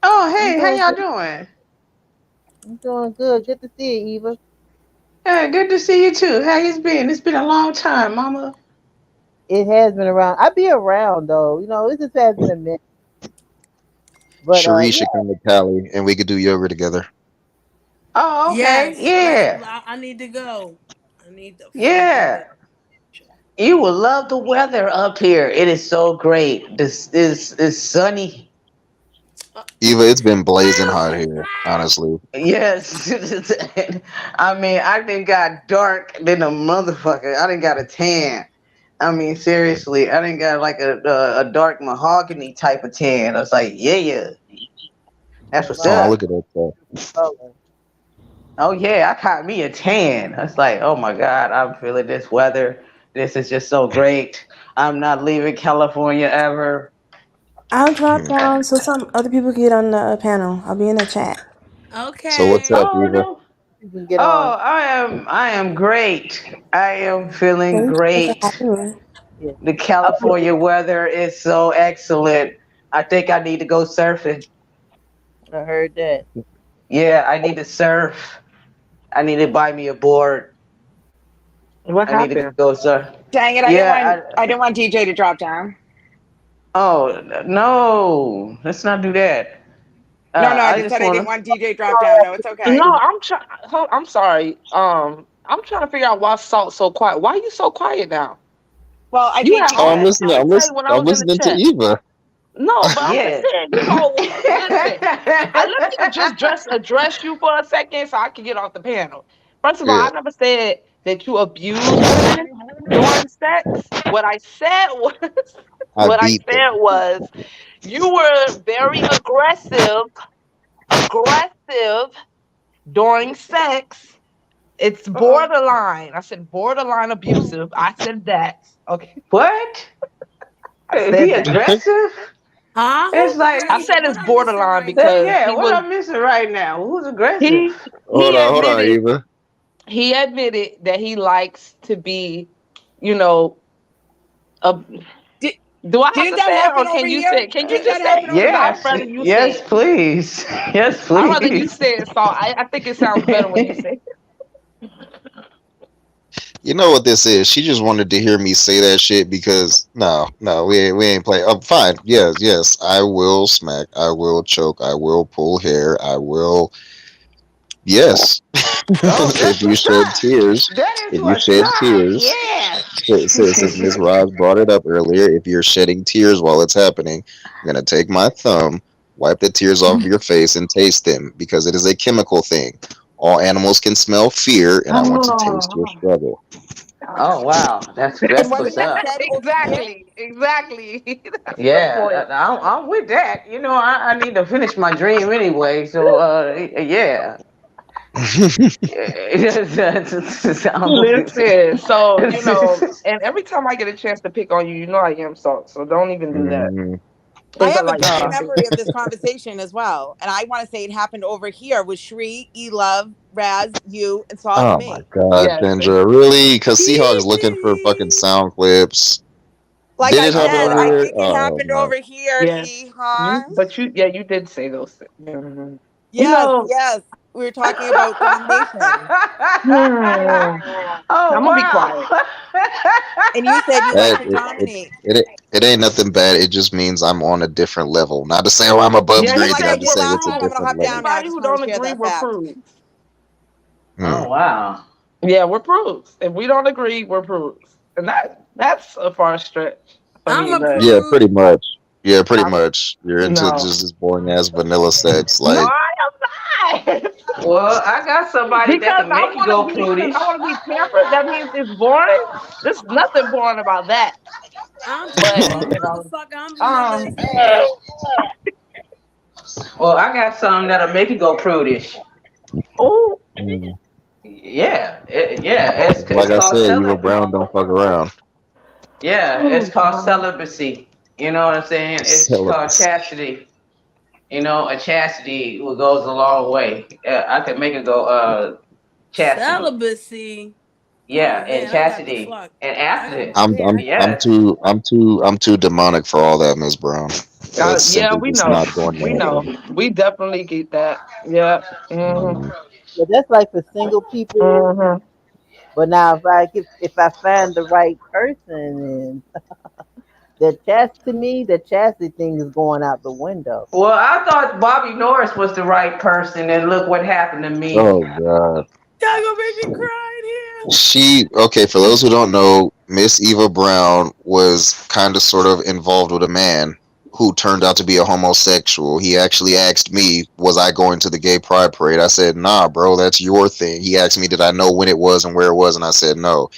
Oh, I'm hey, how doing y'all good. doing? I'm doing good. Good to see you, Eva. Yeah, good to see you too. How you been? It's been a long time, Mama. It has been around. I'll be around though. It just has been a minute. But Cherie yeah, should come to Cali and we could do yoga together. Oh, okay. Yes, Yeah. I need to go. I need to fucking go. Yeah. You will love the weather up here. It is so great. This is sunny. Eva, it's been blazing hot here, honestly. Yes. I mean, I didn't got dark than a motherfucker. I didn't got a tan. I mean, seriously, I didn't got like a dark mahogany type of tan. I was like, yeah. That's what's Oh, up. look at that stuff. Oh yeah, I caught me a tan. I was like, oh my God, I'm feeling this weather. This is just so great. I'm not leaving California ever. I'll drop down so some other people can get on the panel. I'll be in the chat. So what's Okay. up, Oh Eva? no. you can get Oh, on. I am great. I am feeling Thank you for great. having me. Yeah. The California weather is so excellent. I think I need to go surfing. I heard that. Yeah, I need to surf. I need to buy me a board. What I need to happened? go surf. Dang it! I didn't want DJ to drop down. Oh no! Let's not do that. No, I just said I didn't want DJ to drop down. No, it's okay. No, I'm sorry. I'm trying to figure out why Salt's so quiet. Why are you so quiet now? Well, I think I'm listening. I'm listening to Eva. No, but I'm just saying, listen, let me just address you for a second so I can get off the panel. First of all, I never said that you abuse women during sex. What I said was you were very aggressive during sex. It's borderline. I said borderline abusive. I said that. Okay. What? Is he aggressive? Huh? It's like I said it's borderline because what I'm missing right now? Who's aggressive? Hold on, Eva. He admitted that he likes to be, do I have to say it, or can you say? Can you just say it? Yes, please. Yes, please. I'd rather you say it, so I think it sounds better when you say it. You know what this is? She just wanted to hear me say that shit because no, we ain't playing. Fine, yes, I will smack, I will choke, I will pull hair, I will. Yes, if you shed tears, since Ms. Roz brought it up earlier, if you're shedding tears while it's happening, I'm gonna take my thumb, wipe the tears off your face, and taste them because it is a chemical thing. All animals can smell fear, and I want to taste your struggle. Oh wow, that's what's up. Exactly. Yeah, I'm with that. You know, I need to finish my dream anyway. So yeah. Listen, so and every time I get a chance to pick on you, you know I am Salt. So don't even do that. I have a good memory of this conversation as well, and I want to say it happened over here with Shri, E-Love, Raz, you, and Salt, Oh and me. my god, Kendra, really? Because Seahawk's looking for fucking sound clips. Like Did I it happen said, over I here? think it happened over here. Yes. Seahawks. But you did say those things. Mm-hmm. Yes. We were talking about domination. I'm gonna be quiet. And you said you like to dominate. It ain't nothing bad. It just means I'm on a different level. Not to say I'm above grade. I'm just saying it's a different level. Everybody who don't agree, we're prudes. Oh wow. Yeah, we're prudes. If we don't agree, we're prudes, and that's a far stretch. Yeah, pretty much. Yeah, pretty much. You're into just this boring ass vanilla sex, like. No, I am not. Well, I got somebody that can make you go prudish. I want to be pampered. That means it's boring. There's nothing boring about that. Well, I got some that'll make you go prudish. Oh. Yeah. It's like I said, Eva Brown don't fuck around. Yeah, it's called celibacy. You know what I'm saying? It's called chastity. You know, a chastity goes a long way. I could make it go chastity. Celibacy. Yeah, and chastity. And after I'm too demonic for all that, Ms. Brown. Yeah, we know. We definitely get that. Yeah. Mm-hmm. Yeah, that's like for single people. Mm-hmm. But now, if I find the right person, the chastity thing is going out the window. Well, I thought Bobby Norris was the right person, and look what happened to me. Oh God. Y'all gonna make me cry here. For those who don't know, Miss Eva Brown was kind of sort of involved with a man who turned out to be a homosexual. He actually asked me, was I going to the gay pride parade? I said, nah, bro, that's your thing. He asked me, did I know when it was and where it was? And I said, no.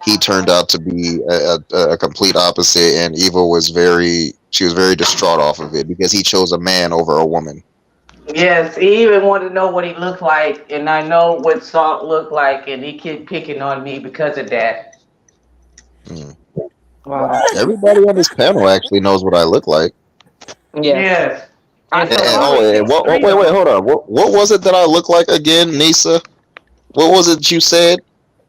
He turned out to be a complete opposite, and Eva was very distraught off of it because he chose a man over a woman. Yes, he even wanted to know what he looked like, and I know what Salt looked like, and he kept picking on me because of that. Wow. Everybody on this panel actually knows what I look like. Yes. Wait, hold on. What was it that I look like again, Nisa? What was it you said?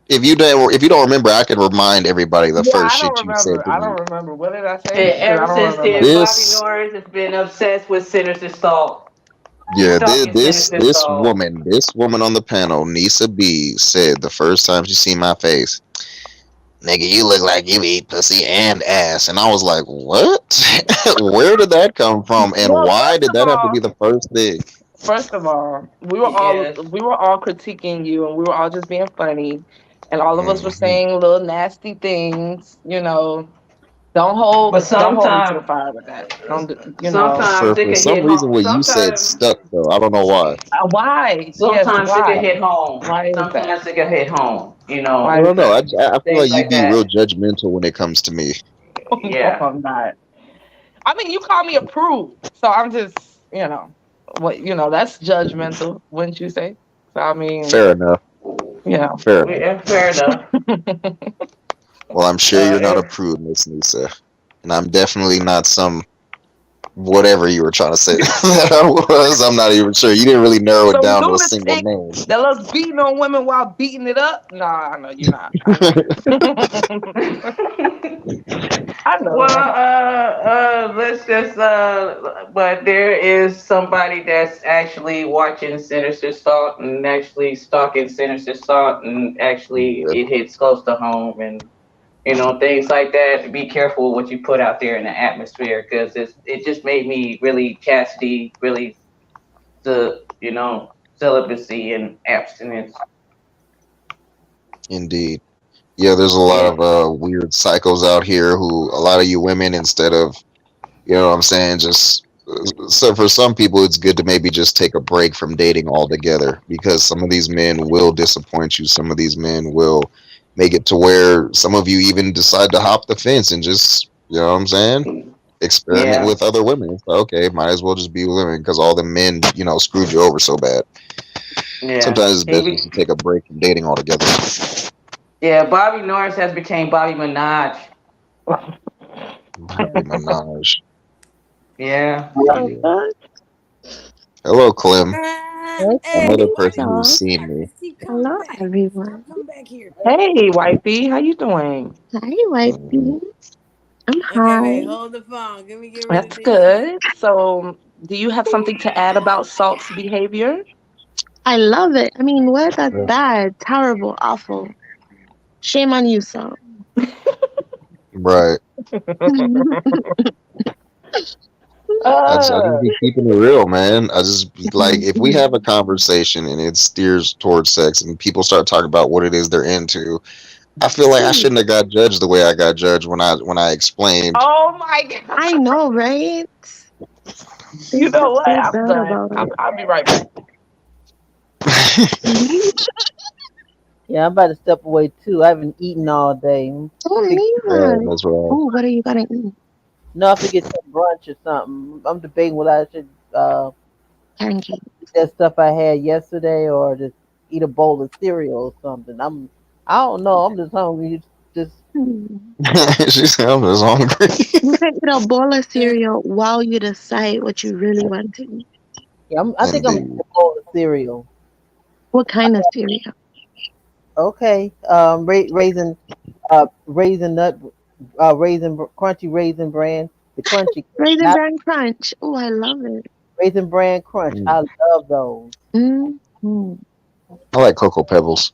If you don't remember, I can remind everybody the first shit you said. I don't remember. What did I say? Ever since then, Bobby Norris has been obsessed with Sinister Salt. Yeah, Stalking this Sinister this Soul. woman on the panel, Nisa B, said the first time she seen my face, nigga, you look like you eat pussy and ass. And I was like, what? Where did that come from? And Well, why first did of that have to all, be the first thing? we were all Yes. critiquing you, and we were all just being funny, and all of us were Mhm. saying little nasty things. Don't But hold me to the sometimes, fire with that. Don't sometimes it For can some hit reason, home. what you said stuck though. I don't know why. Why? Yes, Sometimes it can why? hit home. Why is that? Sometimes it can hit home. I Why is don't know. that? I feel Things like you like be real that. judgmental when it comes to me. No, Yeah. I'm not. I mean, you call me a prude, so I'm just, that's judgmental, wouldn't you say? So I mean, Fair enough. yeah. Fair enough. Yeah, fair enough. Well, I'm sure you're not a If prude, Miss Nisa, and I'm definitely not some whatever you were trying to say that I was. I'm not even sure. You didn't really narrow it Some down to a single lunatic name. that loves beating on women while beating it up. Nah, I know you're not. I know. well, let's just but there is somebody that's actually watching Sinister Salt and actually stalking Sinister Salt, and actually Yeah, it hits close to home, and things like that. Be careful what you put out there in the atmosphere, because it just made me really chastity, really celibacy and abstinence. indeed. Yeah, there's a lot Yeah. of weird psychos out here who a lot of you women, instead of, you know what I'm saying, just so for some people it's good to maybe just take a break from dating altogether, because some of these men will disappoint you. Some of these men will make it to where some of you even decide to hop the fence and just, you know what I'm saying, experiment Yeah. with other women. It's like, okay, might as well just be with women because all the men, screwed you over so bad. Yeah. Sometimes it's best just Maybe. to take a break from dating altogether. Yeah. Bobby Norris has became Bobby Minaj. Bobby Minaj. Yeah. Hello, Clem. Hey, Another why person did Hello. who's you seen let me. Missy come Hello, back? everyone. Come back here. Hey, wifey, how you doing? Hi, wifey. I'm Okay, high. wait, hold the phone. Let me get rid of That's this shit. good. So, do you have something to add about Salt's behavior? I love it. I mean, what? That's Yeah. bad, terrible, awful. Shame on you, Salt. Right. I just be keeping it real, man. I just like, if we have a conversation and it steers towards sex and people start talking about what it is they're into, I feel like I shouldn't have got judged the way I got judged when I explained. Oh my god! I know, right? You know what? Feel I'm bad done. about it. I'll be right back. Yeah, I'm about to step away too. I haven't eaten all day. Don't Big- leave Yeah, us. that's right. Oh, what are you gonna eat? No, I have to get some brunch or something. I'm debating whether I should Pancakes. eat that stuff I had yesterday or just eat a bowl of cereal or something. I don't know. I'm just hungry. Just She said I'm just hungry. You can eat a bowl of cereal while you decide what you really want to eat. yeah, I think I'm gonna Indeed. eat a bowl of cereal. What kind of cereal? Okay. Raisin nut, crunchy raisin bran, the crunchy, Raisin not Bran Crunch. Oh, I love it. raisin bran crunch. I love those. Mm-hmm. I like Cocoa Pebbles.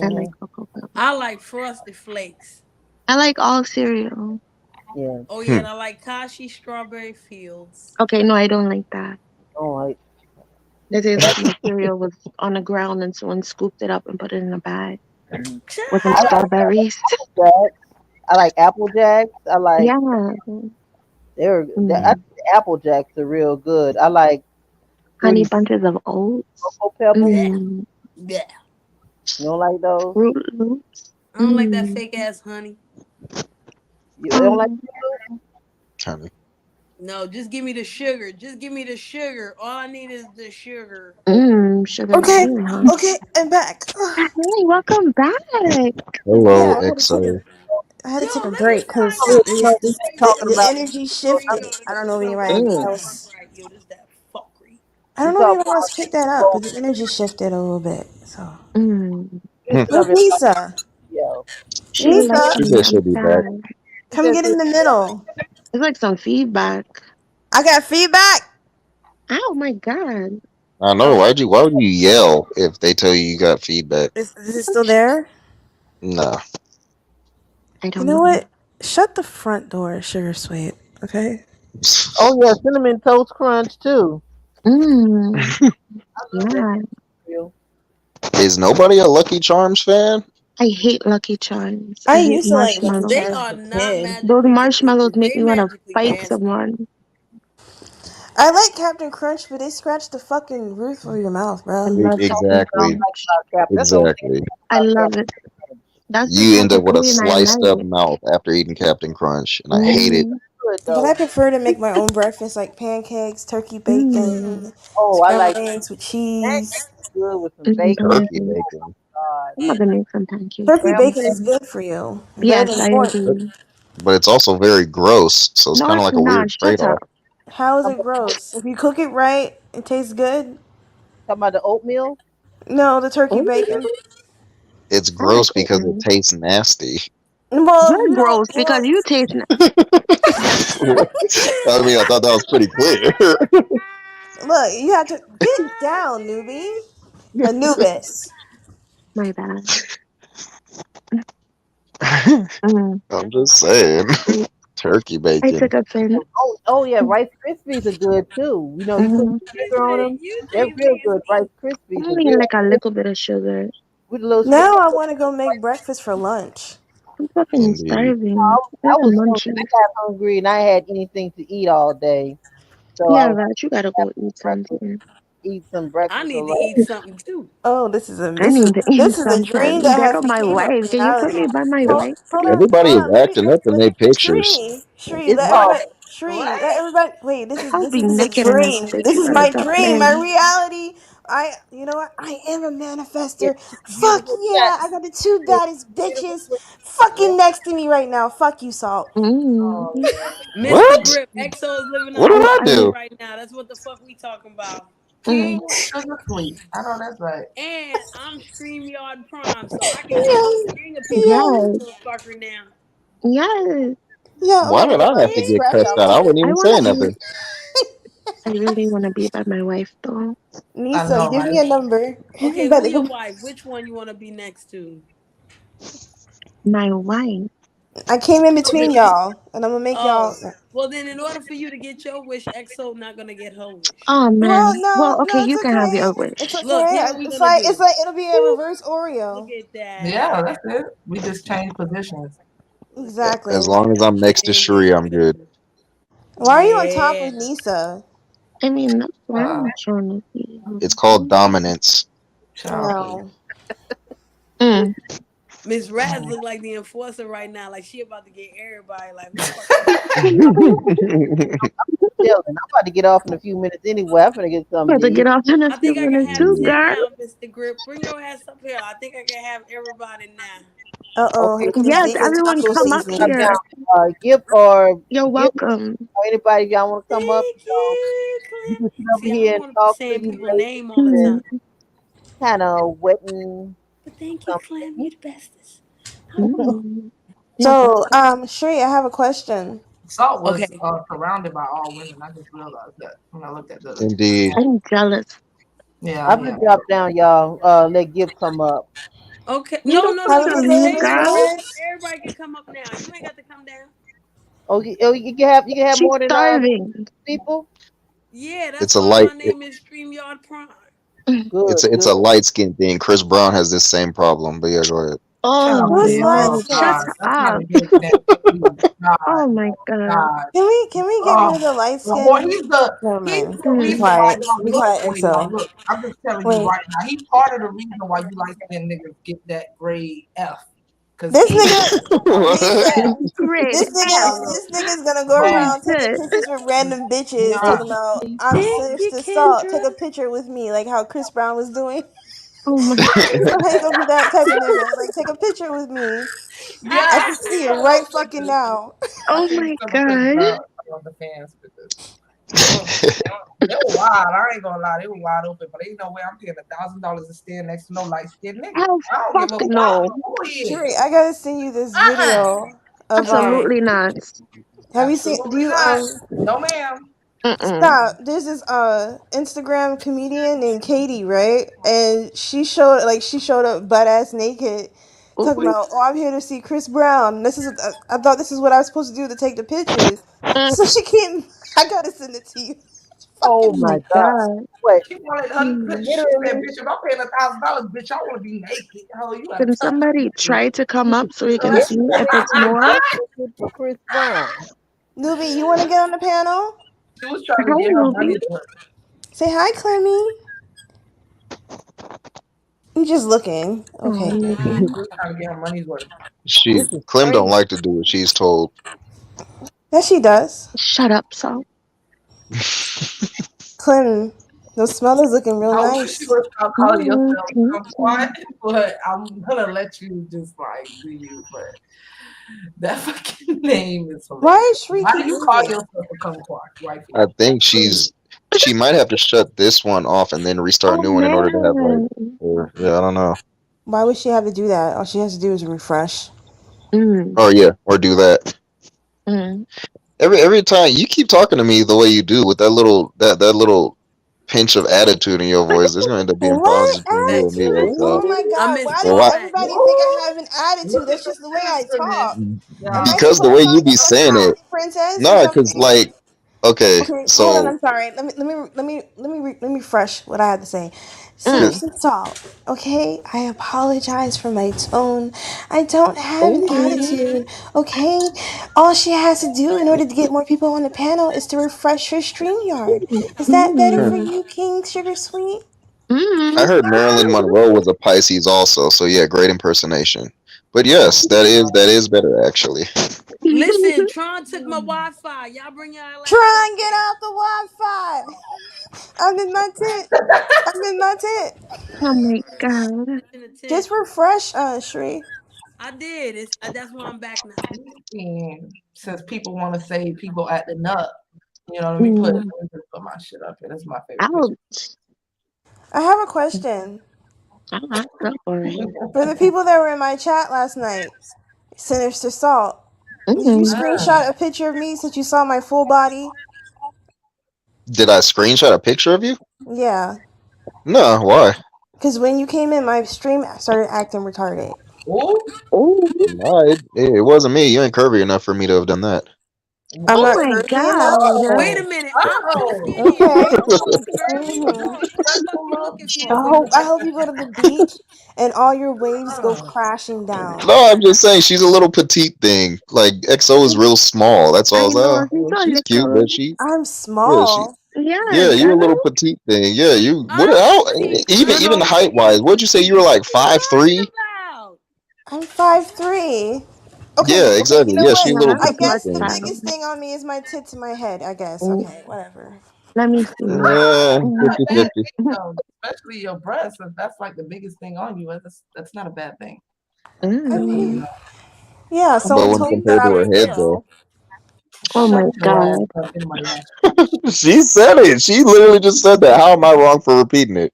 I like Cocoa Pebbles. I like Frosted Flakes. I like all cereal. Yeah. Oh yeah, and I like Kashi Strawberry Fields. Okay, no, I don't like that. All right. That is like my cereal was on the ground and someone scooped it up and put it in a bag with some I like strawberries. Apple Jacks. I like Apple Jacks. I like Yeah. I think Apple Jacks are real good. I like Honey fruity bunches of oats. cocoa pebbles. Mm. Yeah. You don't like those? Fruit Loops. I don't like that fake ass honey. You don't like Honey. No, just give me the sugar. Just give me the sugar. All I need is the sugar. Sugar Okay, cane, huh? okay, I'm back. Hey, welcome back. Hello, Yeah, XO. I had to take a Let me break find because out. talking the about energy shifted. I don't know if anybody else. Yo, this that fuckery. I you don't know if talking anyone else picked that up, but the energy shifted a little bit. So, where's Nisa? She left Nisa, She me. said she'll I'm be back. sad. come get in the middle. It's like some feedback. I got feedback. Oh my god. I know. Why would you yell if they tell you got feedback? Is it still there? Nah. I You don't know know. what? Shut the front door, Sugar Sweet. Okay. Oh yeah, cinnamon toast crunch too. Mm. I love Yeah. that cereal. Is nobody a Lucky Charms fan? I hate Lucky Charms. I hate used to like Lucky marshmallows. They Charms are as a not kid. Those magically marshmallows delicious. make They me want to magically fight nasty. someone. I like Captain Crunch, but they scratch the fucking roof of your mouth, I bro. love Captain Exactly. Crunch. That's the only thing Exactly. I about love Captain it. That's the You type end of up with a queen I sliced up like. mouth after eating Captain Crunch, and I hate it. Mm-hmm. Good But I though. prefer to make my own breakfast, like pancakes, turkey bacon, Oh, I like scrambled eggs with pancakes cheese. good with some Mm, bacon. Turkey delicious. bacon. God. I'm gonna make some pancakes. Turkey Scrambled bacon is eggs. good for you. Better Yes, than I pork. agree. But it's also very gross, so it's No, kind of it's like a not. weird Shut trade-off. up. How is I'm it gross? If you cook it right, it tastes good. talking about the oatmeal. No, the turkey Oh, bacon. It's I like gross because it oatmeal. tastes nasty. Well, You're no, gross because well, you taste. I mean, I thought that was pretty clear. look, you have to get down, newbie. Anubis. My bad. Mm. I'm just saying. Turkey I bacon. took offense. Oh yeah, Rice Krispies are good too. You know, you put Mm-hmm. some sugar on them. You They're think real it's good. Rice Krispies are Only real like a good little bit of sugar. with a little sugar. Now I want to go make breakfast for lunch. I'm fucking Indeed. starving. I Where's the was hungry. munchies? I got hungry and I had anything to eat all day, so I Yeah, was Raj, you gotta have go eat breakfast. something. Eat some I breakfast or need to lunch. eat something too. Oh, I need to eat this is a dream something. that There has go my became a wife. Can you put reality. me by my Hold, wife, hold please? on, Everybody hold is on. acting up in their pictures. Shree, It's let called everybody, let everybody. Wait, I'll this be is a naked in this dream. bitch. This You is gotta my stop dream, my playing. reality. You know what? I am a yeah, manifester. get a Fuck good yeah! I got the two get baddest a bitches good fucking next to me right now. Fuck you, Salt. Mm. oh Mr. What? Grip, EXO is living What on did a I budget do? right now. That's what the fuck we talking about. King Mm. Sugar Sweet. I know that's right. And I'm StreamYard Prime, so I can get a whole gang of people on this Yes, motherfucker now. yes. Yeah, I'm Why about to did get I my have to big get scratch cussed out out? I wasn't I even wanna saying be. nothing. I really wanna be by my wife though. I Nisa, know, give me right? a number. I'm Okay, about who to your go. wife? Which one you want to be next to? My wife. I came in Okay. between y'all, and I'm gonna make Oh, y'all. well then, in order for you to get your wish, EXO not gonna get her wish. Oh Well, man. Well, no, okay, no, it's you can have okay. your It's wish. Look, okay. here's what we're It's gonna like do. it'll be a reverse Oreo. Look at Yeah, that. that's it. We just changed positions. Look at As Exactly. long as I'm next to Shri, I'm that. good. Why are you on top Yeah. of Nisa? I mean, that's what Uh, I'm trying to see. It's called dominance. child, please. No. Mm. Miss Raz Mm. look like the enforcer right now. Like she about to get everybody. Like who the fuck is chilling. I'm about to get off in a few minutes anyway. I'm gonna get something About to to get eat. off in a I few think I can minutes have too, Indeed. 10 girl. now, Mr. Grip. Bring your ass up here. I think I can have everybody now. Uh-oh, Okay, here comes Yes, vegan everyone taco come up season. here. Give or You're give welcome. or anybody if y'all want to come up, Thank you, you Clem. can sit over See, I here don't and want to be talk to saying you people's ladies name all the and Mm. time. kind of wetting But thank you, Clem. something. You the bestest. Mm. You're So, welcome. Shree, I have a question. Salt was Okay. surrounded by all women. I just realized that when I looked at the Indeed. stat. I'm jealous. Yeah, I'm yeah. gonna drop down, y'all. Let Gift come up. Okay. You No, don't no, put Have no. a your good Just day, mute, stay Miss where you girl. at. Rez. Everybody can come up now. You ain't got to come down. Oh, you can have She's more than starving. people. Yeah, that's It's a why light. my name is StreamYard Prime. Good, It's good. a light skin thing. Chris Brown has this same problem. But yeah, go ahead. Shut Oh up, Who's bitch. light Oh no. Shut God, skin? let's not up. even get into that. Please. God, Oh my god. God. Can we get rid of the light The more skin? he's Never mind. the Be Mm. reason why quiet. y'all Be look quiet, the way y'all EXO. look. I'm just telling you Wait. right now. He's part of the reason why you like skinned niggas get that grade F. Cause This he nigga, Nisa, Grade F. this nigga's gonna go bad. around taking Good. pictures with random bitches, Yeah. talking about I'm Thank you, Sister Salt. Take Kendra. a picture with me, like how Chris Brown was doing. Oh my. So he's gonna be that type of nigga. Like, take a picture with me. Yeah, I I can seen see it some of right those fucking pictures. now. I Oh seen my some of Chris god. Brown on the fans pictures. They were wild. I ain't gonna lie, they were wide open, but ain't no way I'm paying $1,000 to stand next to no light skinned nigga. Oh I don't fuck give a fuck no. who he Sherry, is. I gotta send you this video of Absolutely not. Have you seen? Do Absolutely you not. No, ma'am. Stop. There's this Instagram comedian named Katie, right? And she showed up butt ass naked, talking about, oh, I'm here to see Chris Brown. This is I thought this is what I was supposed to do to take the pictures. So she came. I gotta send it to you. Oh my God! Wait, She wanted her. She said, literally. "Bitch, if I'm paying $1,000, bitch, I want to be naked." Oh, you Can somebody try to come up so we can This see if it's more? for Chris Brown. Nubi, you want to get on the panel? She was trying to Hi, get her Ruby. money's worth. Say hi, Clemmy. You just looking. Okay. She was trying to get her money's worth. Clem don't like to do what she's told. Yes, she does. Shut up, Sal. Clem, those smell is looking real I nice. wish you would stop calling yourself kumquat, but I'm gonna let you just like do you. But that fucking name is hilarious. Why is Shri Why do you using call it? yourself a kumquat? Right? I think she might have to shut this one off and then restart a new one in order to have I don't know. Why would she have to do that? All she has to do is refresh. Or do that. Every time you keep talking to me the way you do with that little pinch of attitude in your voice, there's gonna end up being problems between you and me. Oh my God! Why does everybody think I have an attitude? That's just the way I talk. Because the way you be saying it, Princess. no, because like, okay, Okay, so hold on. I'm sorry. Let me refresh what I had to say. Seriously, Salt. Okay, I apologize for my tone. I don't have an attitude. Okay, all she has to do in order to get more people on the panel is to refresh her StreamYard. Is that better for you, King Sugar Sweet? I heard Marilyn Monroe was a Pisces also, so yeah, great impersonation. But yes, that is better actually. Listen, Tron took my Wi-Fi. Y'all bring your ass. Try and get out the Wi-Fi. I'm in my tent. Oh my God. Just refresh, Shri. I did. That's why I'm back now. And since people want to say people acting up, you know, let me put my shit up here. That's my favorite. I have a question. For the people that were in my chat last night, Sinister Salt, did you screenshot a picture of me since you saw my full body? Did I screenshot a picture of you? Yeah. No, why? Because when you came in, my stream started acting retarded. No, it wasn't me. You ain't curvy enough for me to have done that. I'm not curvy enough. Wait a minute. I'm too skinny. I hope you go to the beach and all your waves go crashing down. No, I'm just saying she's a little petite thing. Like XO is real small. That's all. She's cute, but I'm small. Yeah, you're a little petite thing. Yeah, even height wise. What'd you say? You were like 5'3"? I'm 5'3". Okay, yeah, exactly. You know She's a little I petite guess thing. the biggest thing on me is my tits and my head. I guess. Okay, whatever. Let me see. Yeah, 50-50. Especially your breasts. If that's like the biggest thing on you, that's not a bad thing. I mean, yeah. But Someone when told me compared that I to her was head, ill. though. Oh my God. She said it. She literally just said that. How am I wrong for repeating it?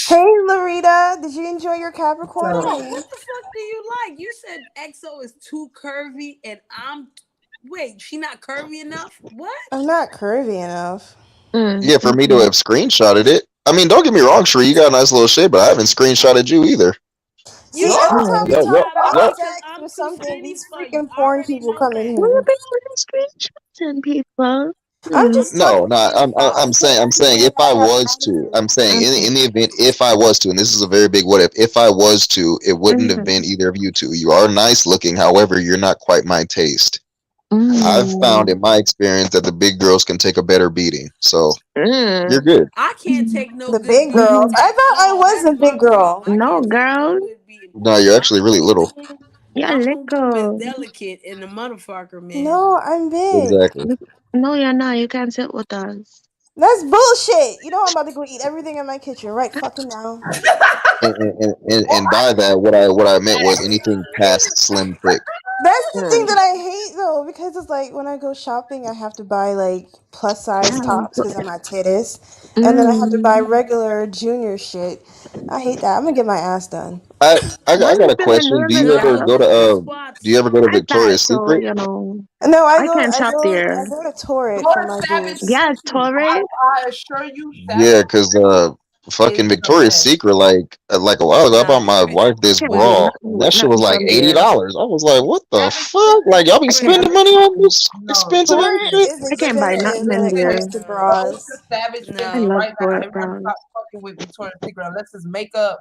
Hey, Larita, did you enjoy your Capricorn? What the fuck do you like? You said EXO is too curvy, and wait, she not curvy enough? What? I'm not curvy enough. Yeah, for me to have screenshotted it. I mean, don't get me wrong, Shree, you got a nice little shape, but I haven't screenshotted you either. See, every time we Yep, talk about yep. sex or something, these freaking porn people come in We've here. been screenshots people. I'm just No, I'm saying if I was to, I'm saying in the event if I was to, and this is a very big what if I was to, it wouldn't have been either of you two. You are nice looking, however, you're not quite my taste. I've found in my experience that the big girls can take a better beating, so you're good. I can't take no the big girls. I thought I was a big girl. No, girl. No, you're actually really little. You're little. Delicate in the motherfucker, man. No, I'm big. Exactly. No, you're not. You can't sit with us. That's bullshit. You know I'm about to go eat everything in my kitchen right fucking now. And by that, what I meant was anything past slim thick. That's the thing that I hate though, because it's like when I go shopping, I have to buy like plus size tops because I'm not titties, and then I have to buy regular junior shit. I hate that. I'm gonna get my ass done. I What got a is in question. Do you ever Minerva? go to I thought Victoria's so, Secret? you know. No, I can't shop I there. go to Torrid for Lord my Savage, boobs. Yes, Torrid. I assure you, Yeah, Savage cause is fucking the Victoria's best. Secret like a while ago, I bought my wife I this can't do bra, nothing and with that shit nothing was like from there. $80. I was like, what the Savage fuck? Like y'all be is spending money on this expensive ass Torrid shit? is I can't buy nothing expensive when in it there. comes to Go to bras. Savage and I be love right back. Torrid Everybody bras. stop fucking with Victoria's Secret unless it's makeup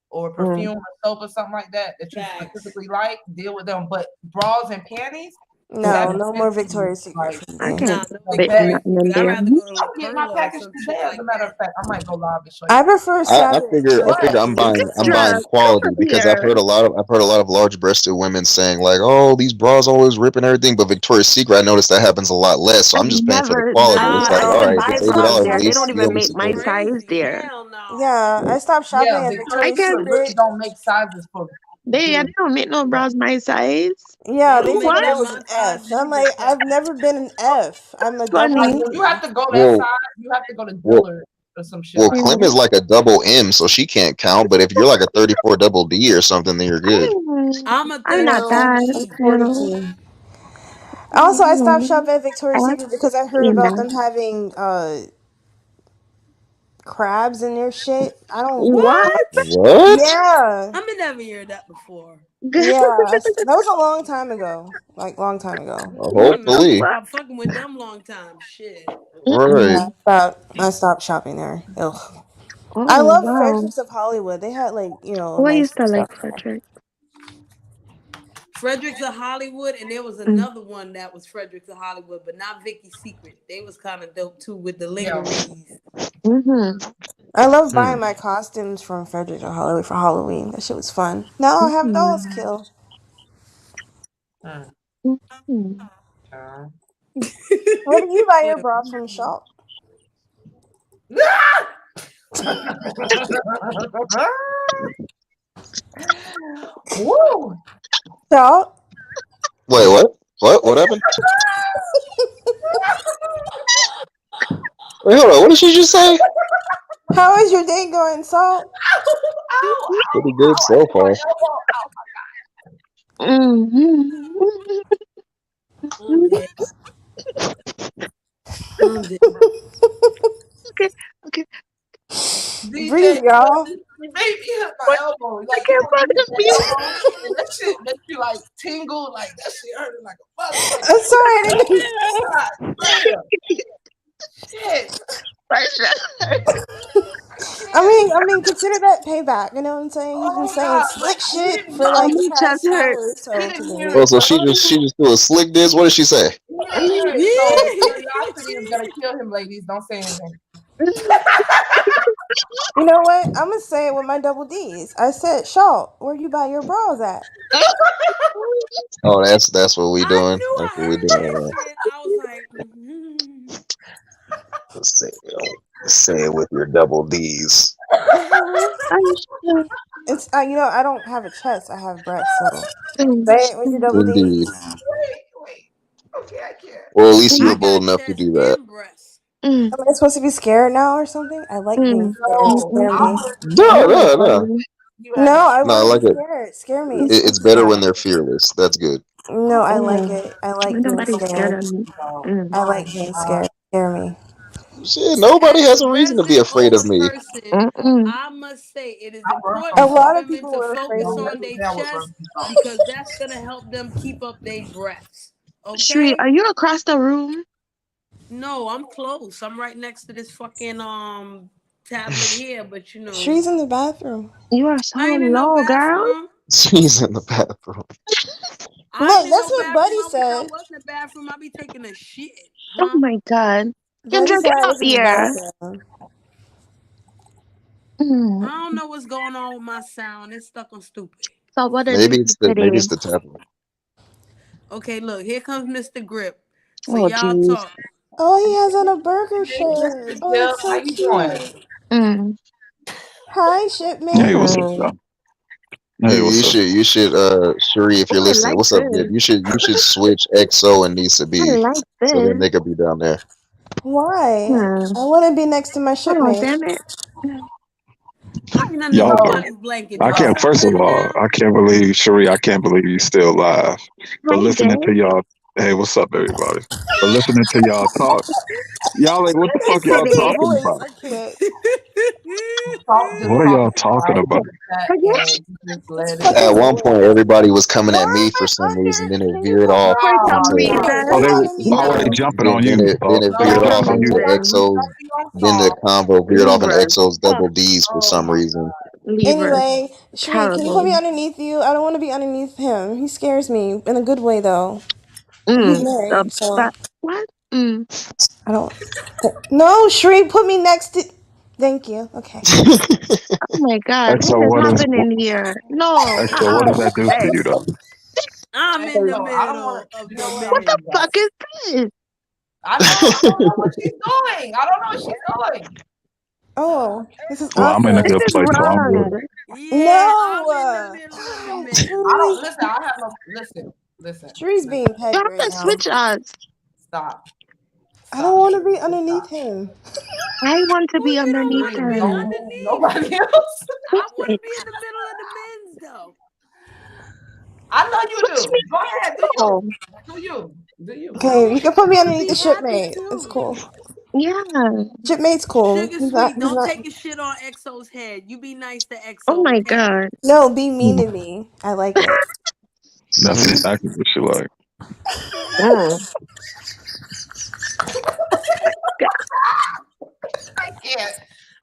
or perfume or soap or something like that that you specifically like. Deal with them, but bras and panties. No, no more Victoria's Secret Like, for I me. can't the fit best. nothing in I'd there. rather go to La I'll get my Perla or package some today. shit As a like matter that. of fact, I might go live and show you. I prefer Savage. I figure I'm buying quality because I've heard a lot of large breasted women saying like, oh, these bras always ripping everything, but Victoria's Secret I noticed that happens a lot less, so I'm just paying for the quality. It's like, all right, if it's $80 at there. They least, don't you know, even we make my support. size there. Yeah, I stopped shopping at Victoria's Secret really Secret. don't make sizes for. They don't make no bras my size. Yeah, they said What? that was an F. I'm like, I've never been an F. I'm a double. Funny. You have to go that Well, size. You have to go to Well, Dillard or some shit. well, like Clem that. is like a double M, so she can't count. But if you're like a 34 double D or something, then you're good. I'm a I'm not 34 that. I'm B. 42. Also, I stopped shopping at Victoria's Secret because I heard about them having crabs in their shit. I don't. What? What? Yeah. I've never heard that before. Yeah, that was a long time ago. Like long time ago. I'm Hopefully, stop fucking with them long time. Shit. right? I stopped shopping there. Ugh. Oh, I love wow. Fredericks of Hollywood. They had like Well, I nice used to like stuff. Frederick. Fredericks of Hollywood, and there was another one that was Fredericks of Hollywood, but not Vicky's Secret. They was kind of dope too with the lingeries. I love buying my costumes from Fredericks of Hollywood for Halloween. That shit was fun. Now I have dolls kill. Where do you buy your bras from? Shop? Woo! Shop? Wait, what? What happened? Wait, hold on. What did she just say? How is your day going, Salt? Pretty good so far. Okay. Breathe, y'all. You made me hit my elbow. Like, I can't find the and that shit makes you like tingle. Like that shit hurting like a motherfucker. I'm sorry. Shit. I mean, consider that payback. You know what I'm saying? He's been saying slick shit for like the past hour or so today. Oh, so she just threw a slick diss. What did she say? So curiosity is gonna kill him, ladies. Don't say anything. You know what? I'm gonna say it with my double D's. I said, Shaw, where you buy your bras at? Oh, that's what we doing. That's what we doing. I was like, Say it with your double D's. It's you know, I don't have a chest. I have breasts. So say it with your double Indeed. D's. Okay, I can't. Well, at least you were bold enough to do that. Am I supposed to be scared now or something? I like being scared. Scare me. No. No, I No, I want like to be it. scared. Scare me. It's better when they're fearless. That's good. No, I like it. I like being Nobody's scared. scared of me. I like being scared. Scare me. Shit, nobody has a reason to be afraid of me. I must say it is important A lot for of women people to were afraid focus of me. on their chest because that's gonna help them keep up their breaths. Okay. Shree, are you across the room? No, I'm close. I'm right next to this fucking tablet here, but you know. She's in the bathroom. You are so I ain't in no low, girl. bathroom. She's in the bathroom. Look, that's what Buddy said. I was in the bathroom. I be taking a shit. Oh my god. Buddy Kendra, said get I up was in the here. bathroom. I don't know what's going on with my sound. It's stuck on stupid. So what did Maybe you it's do today? the tablet. Okay, look, here comes Mr. Grip. So Oh, y'all jeez. talk. Oh, he has on a burger shirt. Oh, that's so How you doing? cute. Hi, shipment. Hey, what's up, y'all? Hey, You what's up? should Shuri, if Oh, you're I listening, like what's up, Dib? this. You should switch EXO and Nisa I B, like so then this. they could be down there. Why? Hmm. I want to be next to my Oh, shipmate. damn it. I ain't under Y'all, nobody's blanket. I Do can't. something First of better all, now. I can't believe Cherie. I can't believe you still alive. But Hi, listening Dave. to y'all, hey, what's up, everybody? But listening to y'all talk, y'all like, what the It's fuck such y'all a good Today. talking voice. about? I can't. Just What are y'all talking talking about about? that Forget and just It's let it At fucking go. one point, boring. everybody was coming at me Why for some reason. Then it can you veered put off me? for some into Shay, Oh, put reason. they. me Why underneath were they you. jumping on you? then it For veered some off into reason. EXO's. Then the convo veered off into Libras. EXO's Fuck. double D's for some reason. Libras. Anyway, Sheree, can you put Terrible. me underneath you? I don't want to be underneath him. He scares me in a good way, though. He's married, so What? Mm. I don't. No, Sheree, put me next to. Thank you. Okay. Oh my God. What EXO, is what is happening here? No. EXO? What does that do for Hey. you, though? I'm in the So I don't want middle to. of You the know what? What the minutes. fuck is this? I don't know what she's doing. I don't know what she's doing. Oh, this is Well, I'm in a awkward. This good is place, so I'm wrong. good. Yeah, No. I'm in the middle of the minutes. I don't listen. I have no listen. Sheree's being petty Y'all right can now. switch us. Stop. I don't want to be underneath him. I want to be You don't underneath want to be him. underneath. Nobody else. I want to be in the middle of the men's though. I know you Switch do. me. Go ahead. Do you? Oh, Do you? Do you? Okay, you can put me I would underneath be the happy shipmate. It's too. cool. yeah. Shipmate's cool. Sugar He's not. sweet, He's don't not. take a shit on EXO's head. You be nice to Oh EXO, my okay? God. No, be mean Hmm, to me. I like it. That's exactly what she like. Mm.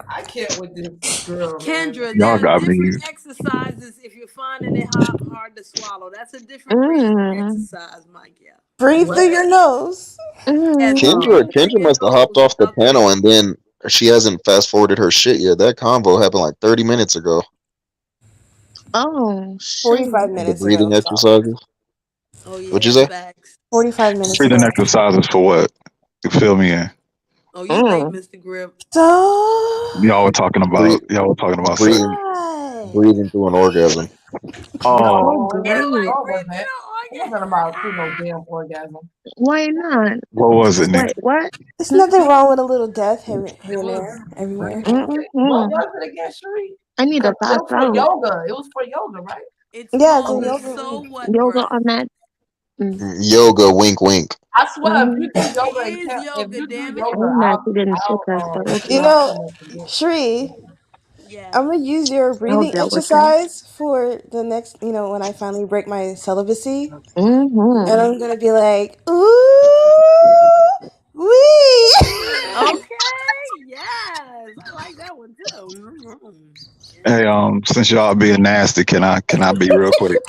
I can't with this girl, man. Kendra, Y'all there's got me. different exercises if you're finding it hard to swallow. That's a different breathing Mm. exercise, Mike. Yeah. Breathe What? through your nose. Yes, Mm. breathe through Kendra your must have hopped nose off the out the panel, mouth. and then she hasn't fast forwarded her shit yet. That convo happened like 30 minutes ago. Oh, shit. 45 The minutes breathing ago. So. exercises. Oh What'd you yeah, say? facts. 45 minutes Breathing ago. exercises for what? You fill me in. Oh, you late, Mr. Grip. So. Y'all were talking about. Breathe, Y'all were talking about sex. breathing, breathing through an orgasm. Oh, Oh, You great. like No, it breathe wasn't. through It wasn't about through no damn orgasm. Why not? what was it, Nick? Wait, what? There's nothing wrong with a little death here It and was. there, everywhere. What Mm-mm. was it again, Cherie? I need to It pass was for out. yoga. It was for yoga, right? It's Yeah, it's a called the yoga. so what Yoga breath. on that. Yoga, wink, wink. I swear, if Mm-hmm. you do It yoga, is if yoga, you do damn it. yoga, Oh, no, she didn't ship us, but okay. You know, Shree, Yeah. I'm gonna use your I'll breathing deal with it. exercise for the next, when I finally break my celibacy. Mm-hmm. And I'm gonna be like, ooh, wee. Okay. Yes. I like that one too. Hey, since y'all being nasty, can I be real quick?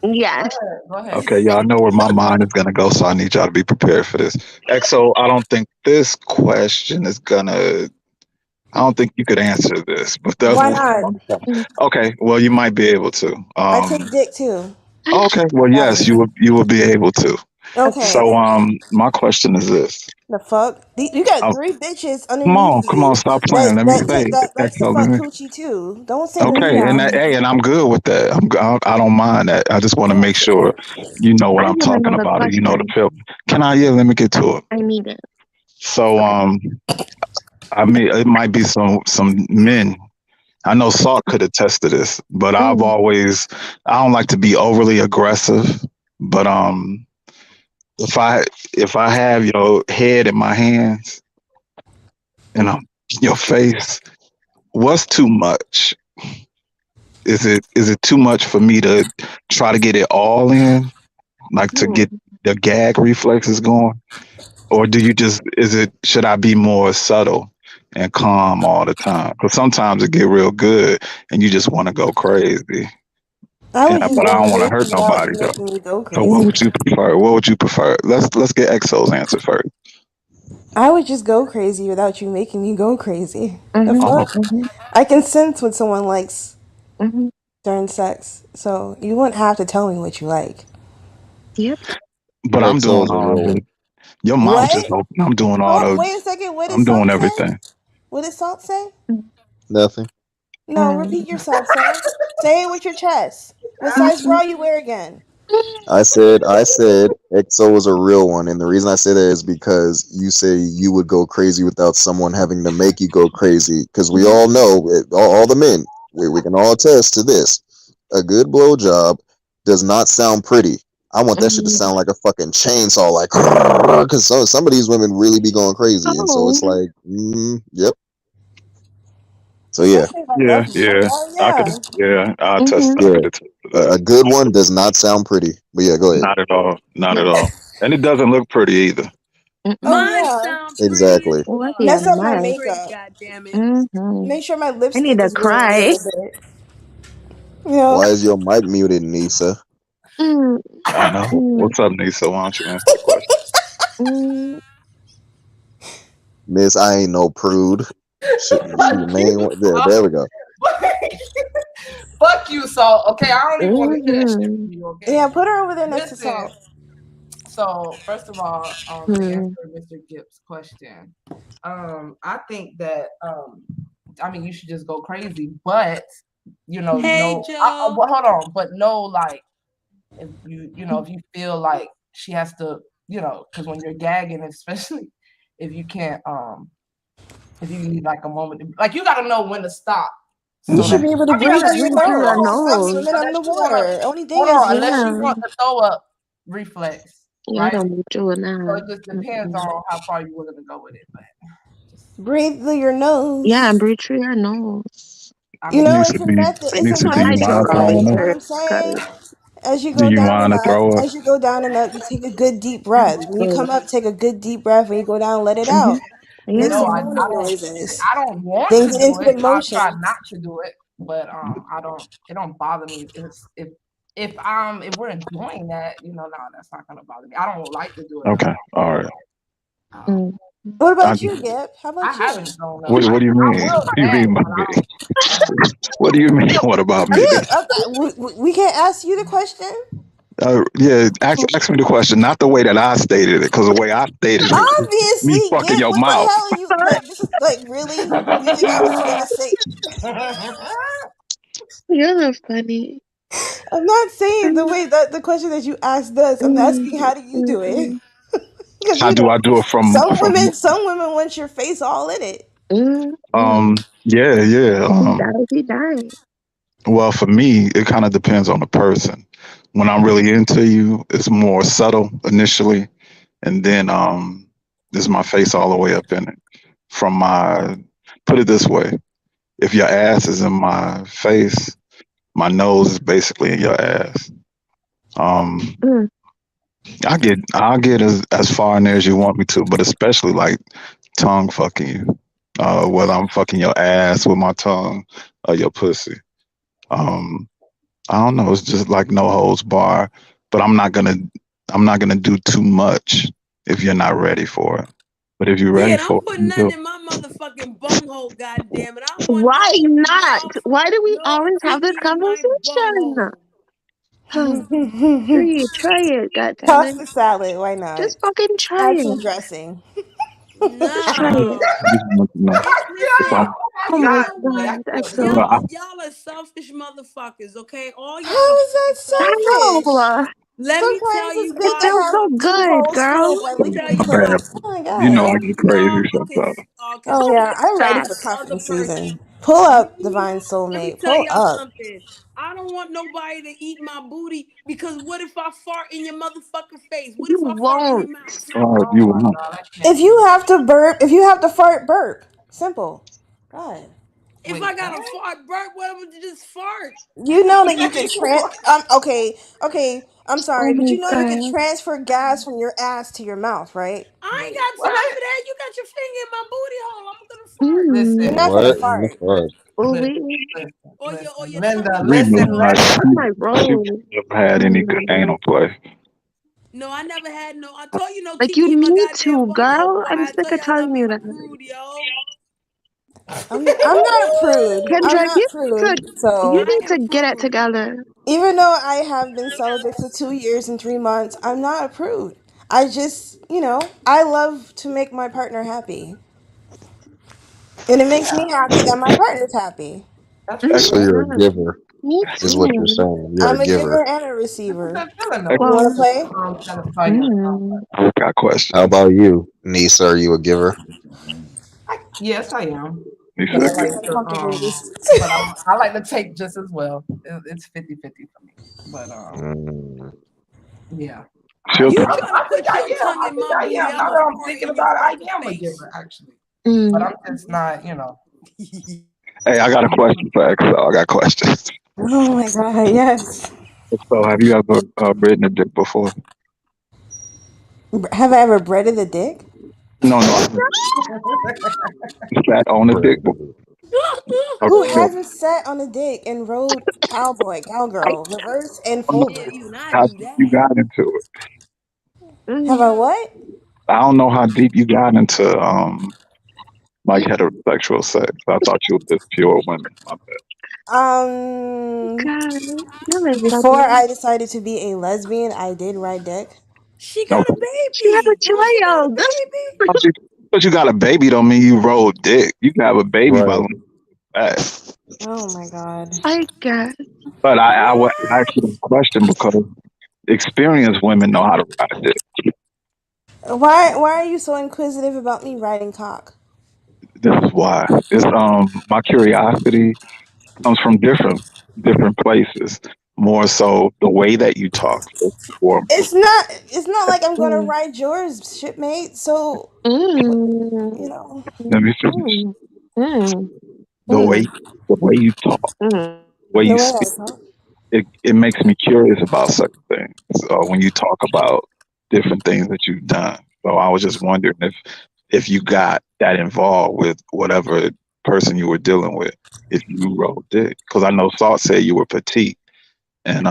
Yes. Go ahead. Okay, y'all know where my mind is gonna go, so I need y'all to be prepared for this. EXO, I don't think this question is gonna. I don't think you could answer this, but the other Why one. not? Okay, well, you might be able to. I take dick too. Okay, well, yes, you will be able to. Okay. So, my question is this. The fuck? You got Oh, 3 bitches come underneath on, you stop playing. Let me say, that likes to EXO, let fuck me. coochie too. Don't say no Okay, and cap. hey, and I'm good with that. I don't mind that. I just want to Oh make sure shit. you know what I I'm want to know talking the about, and you know the question. feel. Can I? Yeah, let me get to it. I need it. So, I mean, it might be some men. I know Salt could attest to this, but I don't like to be overly aggressive. But if I have your head in my hands and your face, what's too much? Is it too much for me to try to get it all in, like to get the gag reflexes going, or should I be more subtle and calm all the time? Because sometimes it get real good and you just want to go crazy. I would just But I go don't want to crazy hurt without nobody you though. making me go So what crazy. would you prefer? What would you prefer? Let's get EXO's answer first. I would just go crazy without you making me go crazy. The Mm-hmm. Oh, fuck? I can sense when someone likes Mm-hmm. during sex, so you wouldn't have to tell me what you like. Yep. but I'm doing EXO's a all real of one. it. Your mouth What? is open. I'm doing all Oh, the. wait a second. What did I'm doing Salt say? everything. What did Salt say? Nothing. No, repeat yourself, sir. Say it with your chest. What size bra you wear again? I said EXO was a real one, and the reason I say that is because you say you would go crazy without someone having to make you go crazy. Because we all know, all the men, we can all attest to this. A good blowjob does not sound pretty. I want that shit to sound like a fucking chainsaw, like, because some of these women really be going crazy, and so it's like, yep. So yeah, Yeah, yeah. I could, yeah, I attest. I could attest to that. a good one does not sound pretty. But yeah, go ahead. Not at all. Not at all. And it doesn't look pretty either. Mine sound Exactly. Mess up my pretty, makeup. God damn it. Make sure my lipstick need to is moving a cry. little bit. You know? Why is your mic muted, Nisa? I know. What's up, Nisa? Why don't you answer the question? Miss, I ain't no prude. She the main one. There we go. Fuck you, Salt. Okay, I don't even want to hear that shit from you. Okay. Yeah, put her over there next to Listen. Salt. So first of all, to answer Mr. Gibbs' question, I think that I mean you should just go crazy, but you know, Hey, Joe. well, hold on, but no, like if if you feel like she has to, because when you're gagging, especially if you can't, if you need like a moment, like you got to know when to stop. You should be able to breathe through your nose. Stop Unless swimming underwater. Only thing hold is, on, unless you want the throw up reflex, right? I don't do it now. So it just depends on how far you're willing to go with it. But breathe through your nose. Yeah, and breathe through your nose. You know, Needs it's to a be. method. It's Needs a to. Do you method. mind You throwing know up? what I'm saying? As you Do go you down mind and to throw up, up? as you go down and up, you take a good deep breath. When you come up, take a good deep breath. When you go down, let it out. Make no, some I moaning don't. noises. I don't want Then to get do into the it. I'll try motion. not to do it, but I don't. It don't bother me. If we're enjoying that, no, that's not gonna bother me. I don't like to do it. Okay. All right. What about you, Gab? How about I you? haven't thrown up. What do you mean? What do you mean by me? What do you mean? What about me? We can't ask you the question. Yeah, ask me the question, not the way that I stated it, because the way I stated it, me Obviously, fucking Gab. your What the mouth. hell are you like? This is like really. You think I'm just gonna say? You're funny. I'm not saying the way that the question that you asked us. I'm asking how do you do it? Because How do I do it from some women want your face all in it. yeah. That'll be dying. Well, for me, it kind of depends on the person. When I'm really into you, it's more subtle initially, and then is my face all the way up in it. Put it this way, if your ass is in my face, my nose is basically in your ass. I'll get as far in there as you want me to, but especially like tongue fucking you. Whether I'm fucking your ass with my tongue or your pussy. I don't know. It's just like no holds bar, but I'm not gonna do too much if you're not ready for it. But if you're ready Yeah, for don't put it, nothing in my motherfucking bunghole, goddammit. I want Why not? Why do we no always have this feet in my conversation? Try it, goddammit. Toss the salad. Why not? Just fucking try Add some it. dressing. Try it. Listen, Oh my god, excellent. y'all are selfish motherfuckers, okay? All y'all. How is that selfish? Let me tell Sometimes it's you good why. to feels have so two good, holes girl. filled by licking Tell each you other. why. Oh my you know god. I get crazy sometimes. Oh yeah, I'm ready for cuffing season. Pull up, Divine Let me Soulmate. tell Pull y'all up. something. I don't want nobody to eat my booty because what if I fart in your motherfucking face? What if I fart in your mouth? You won't. If you have to burp, if you have to fart, burp. Simple. God. If I got a fart burp, what am I just fart? You know that you can okay. I'm sorry, but you know you can transfer gas from your ass to your mouth, right? I ain't got time for that. You got your finger in my booty hole. I'm gonna fart. Listen, You're not gonna fart. Or your Linda, tongue. listen, You've never had any good anal play. No, I never had no. I told you no Like kiki you in my need goddamn to, girl. bunghole. I'm I sick tell of y'all not telling you being a that. prude, yo. I'm not a prude. I'm Kendra, not prude. you So need to get it together. even though I have been celibate for 2 years and 3 months, I'm not a prude. I just, I love to make my partner happy. And it makes me happy that my partner's happy. So you're a giver, Me is what you're too. saying. You're I'm a a giver giver. and a receiver. Good feeling You though. want to play? I got a question. How about you, Nisa? Are you a giver? Yes, I am. This But I is like to uncomfortable. but I like to take just as well. It's 50-50 for me. But yeah. She'll You take trying to put your tongue in my booty? Now I'ma that I'm spray thinking in your about it, I fucking am a face. giver actually. Mm. But I'm just not, Hey, I got a question for XL. I got questions. Oh my god, yes. So, have you ever ridden a dick before? Have I ever breaded the dick? No. Sat on a dick before. Who hasn't sat on a dick and rode cowgirl, reverse and forward? How deep you got into it? Have I what? I don't know how deep you got into like heterosexual sex. I thought you were just pure women. My bad. Before I decided to be a lesbian, I did ride dick. She got a baby. She had a child. But you got a baby don't mean you roll dick. You can have a baby by that. Oh my god. I guess. But I would ask you the question because experienced women know how to ride dick. Why are you so inquisitive about me riding cock? This is why. It's my curiosity comes from different places. More so the way that you talk. It's not like I'm gonna ride yours, shipmate. So you know. Let me finish. The way you talk, the way you speak, it makes me curious about certain things. When you talk about different things that you've done, so I was just wondering if you got that involved with whatever person you were dealing with, if you rolled dick, because I know Salt said you were petite, and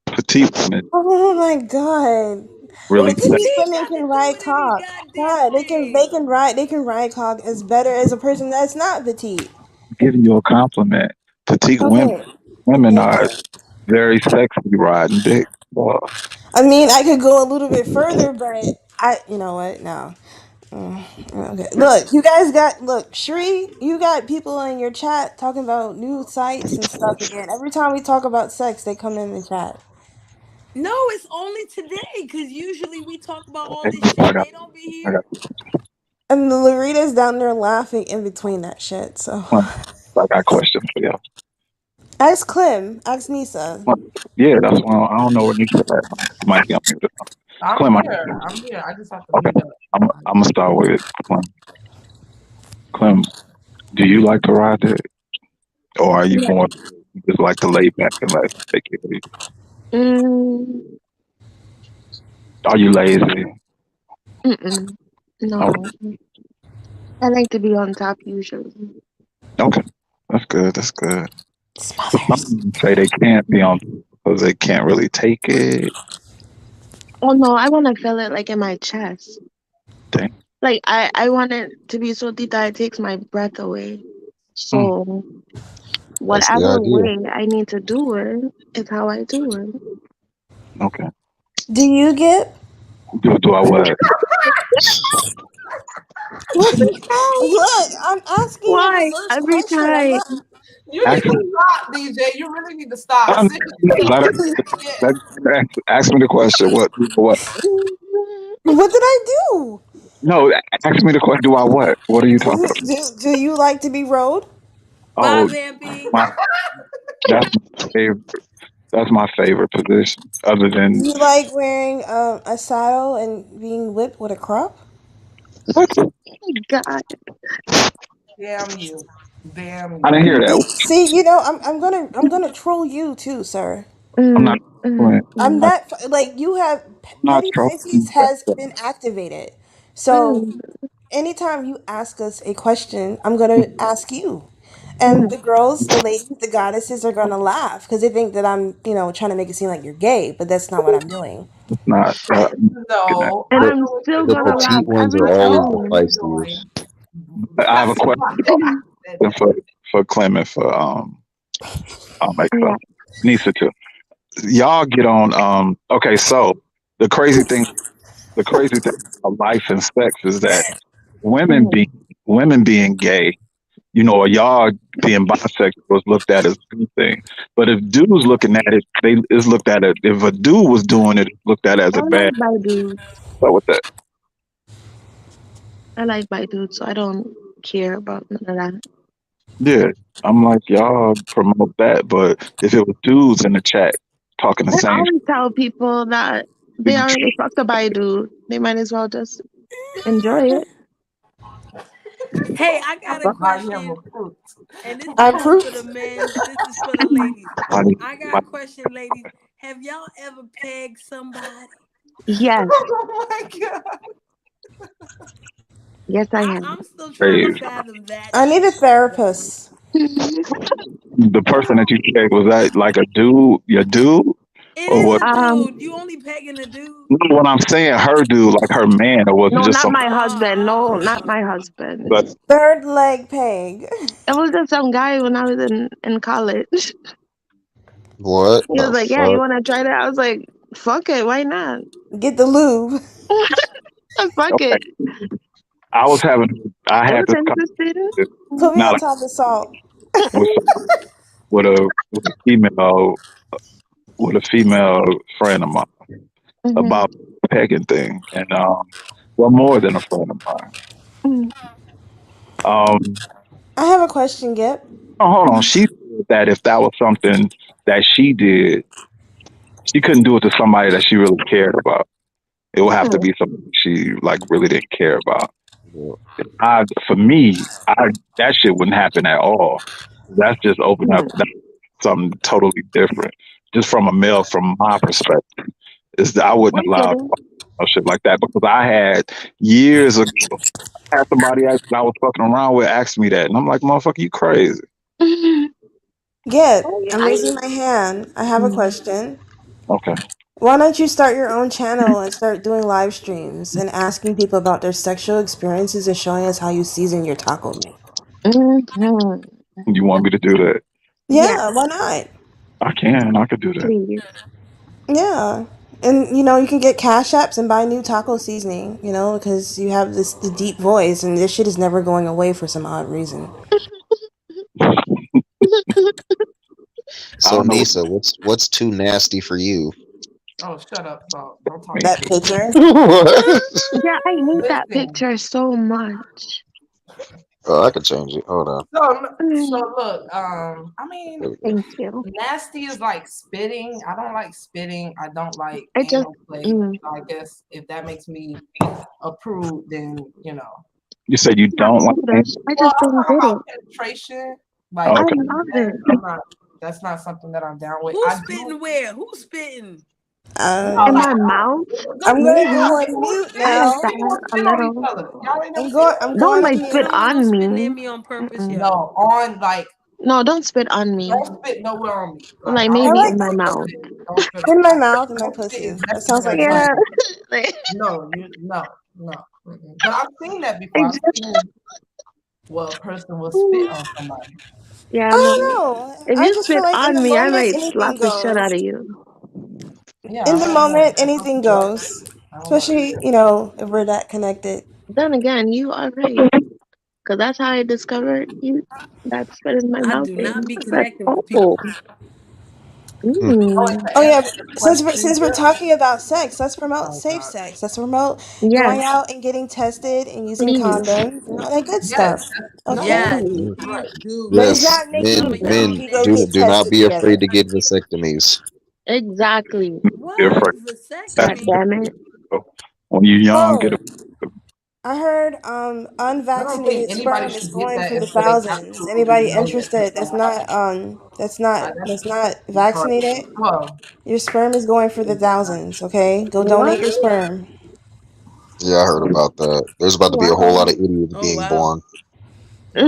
petite women Oh my god. really. Petite women can ride cock. Yeah, they can ride cock as better as a person that's not petite. Giving you a compliment. Petite women are very sexy riding dick. I mean, I could go a little bit further, but you know what? No. Okay. Look, you guys Shri, you got people in your chat talking about new sites and stuff again. Every time we talk about sex, they come in the chat. No, it's only today because usually we talk about all this shit. They don't be here. And the Larita's down there laughing in between that shit. So I got questions for you. ask Clem, ask Nisa. Yeah, that's why I don't know where Nisa at. You might be on mute. Clem, I'm here. I just have to okay. I'm gonna start with Clem. Clem, do you like to ride dick, or are you more just like to lay back and let take care of you? Are you lazy? No. I like to be on top usually. Okay, that's good. That's good. Some people say they can't be on because they can't really take it. Oh no, I want to feel it like in my chest. Dang. Like I want it to be so deep that it takes my breath away. So whatever way I need to do it is how I do it. Okay. Do you get? Do I what? Look, I'm asking you the first every question. time? You need to stop, DJ. You really need to stop. Ask me the question. What? What did I do? No, ask me the question. Do I what? What are you talking about? Do you like to be rode? Oh, that's my favorite. That's my favorite position. Other than you like wearing a saddle and being whipped with a crop? What? God. Damn you. Damn you. I didn't hear that. See, you know, I'm gonna troll you too, sir. I'm not. I'm not like you have. Petty Pisces has been activated, so anytime you ask us a question, I'm gonna ask you. And the girls, the ladies, the goddesses are gonna laugh because they think that I'm, trying to make it seem like you're gay, but that's not what I'm doing. It's not. No. And I'm still the gonna laugh petite ones every are always time. the feistiest. I have a question for Clem and for I'll make Nisa too. Y'all get on. Okay, so the crazy thing of life and sex is that women being gay y'all being bisexual is looked at as a good thing. But if dudes looking at it, it's looked at it. If a dude was doing it, it's looked at as I a bad. like bi dudes. So with that, I like bi dudes, so I don't care about none of that. yeah, I'm like y'all promote that. But if it was dudes in the chat talking the I same, always tell people that they already fucked a bi dude. They might as well just enjoy it. Hey, I got a question, and this is I'm not proof. for the men. This is for the ladies. I got a question, ladies. Have y'all ever pegged somebody? Yes. Oh my god. Yes, I have. I'm still trying to fathom that. I need a therapist. the person that you pegged, was that like a dude, your dude, It or is what? a dude. You only pegging a dude. No, what I'm saying, her dude, like her man, or was No, it just not some? my husband. No, not my husband. But Third leg peg. It was just some guy when I was in college. What He was the like, "Yeah, you fuck? want to try that?" I was like, "Fuck it, why not?" Get the lube. Fuck okay, it. I I had was this interested. conversation, Put me not on like top of salt. with a female friend of mine about the pegging thing, and well, more than a friend of mine. I have a question, Gip. Oh, hold on. She said that if that was something that she did, she couldn't do it to somebody that she really cared about. It would have to be something she like really didn't care about. For me, that shit wouldn't happen at all. That's just open up something totally different. Just from a male, from my perspective, is that I wouldn't allow shit like that because I had years ago. I had somebody I was fucking around with ask me that, and I'm like, "Motherfucker, you crazy?" Gip, I'm raising my hand. I have a question. Okay. Why don't you start your own channel and start doing live streams and asking people about their sexual experiences and showing us how you season your taco meat? You want me to do that? Yeah, why not? I could do that. Please. Yeah. And you can get cash apps and buy new taco seasoning, because you have the deep voice and this shit is never going away for some odd reason. So Nisa, what's too nasty for you? Oh, shut up, Salt. Don't talk that picture. Yeah, I need that picture so much. Oh, I could change it. Hold on. So look, I mean, thank you. Nasty is like spitting. I don't like spitting. I don't like anal play. So I guess if that makes me approve, then You said you don't like I just don't get it. penetration. Like I love it. That's not something that I'm down with. Who's spitting where? Who's spitting? In my mouth? I'm going to Maybe. go on mute I now. like that a little. I'm Don't going like on spit mute. on me. Near me on purpose, No, on like. No, don't spit on me. Don't spit nowhere on me. Like maybe in my mouth. In my mouth and my pussy. That sounds like Yeah. fun. No. But I've seen that before. I've seen a person will spit on somebody. Yeah, I no. don't know. If I you just spit feel like in on the me, I moment, might anything slap the shit out goes. of you. Yeah, In the moment, anything goes. Especially, if we're that connected. Then again, you are right. Because that's how I discovered you. That spit in my I mouth. do not be Like, connecting with people. Oh yeah, since we're talking about sex, let's promote safe sex. Let's promote going out and getting tested and using Please. condoms and all that good stuff. Okay. Yes, please do. But it's Yes, not making you men, go do get not tested be together. afraid to get vasectomies. Exactly. What? God damn it. When you're young, get a. I heard unvaccinated sperm is going for the thousands. Anybody interested that's not vaccinated? Your sperm is going for the thousands, okay? Go donate your sperm. Yeah, I heard about that. There's about to be a whole lot of idiots being born. But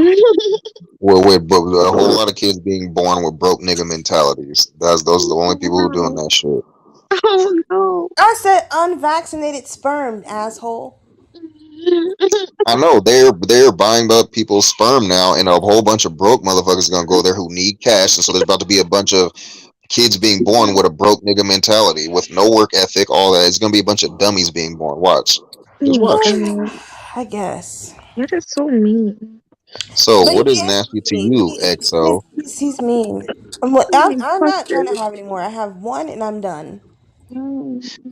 a whole lot of kids being born with broke nigga mentalities. Those are the only people who are doing that shit. Oh no. I said unvaccinated sperm, asshole. I know they're buying up people's sperm now, and a whole bunch of broke motherfuckers are gonna go there who need cash, and so there's about to be a bunch of kids being born with a broke nigga mentality, with no work ethic, all that. It's gonna be a bunch of dummies being born. Watch, just watch. I guess. You're just so mean. So But what he is is nasty to mean. you, XO? He's mean. I'm not trying to have any more. I have one and I'm done.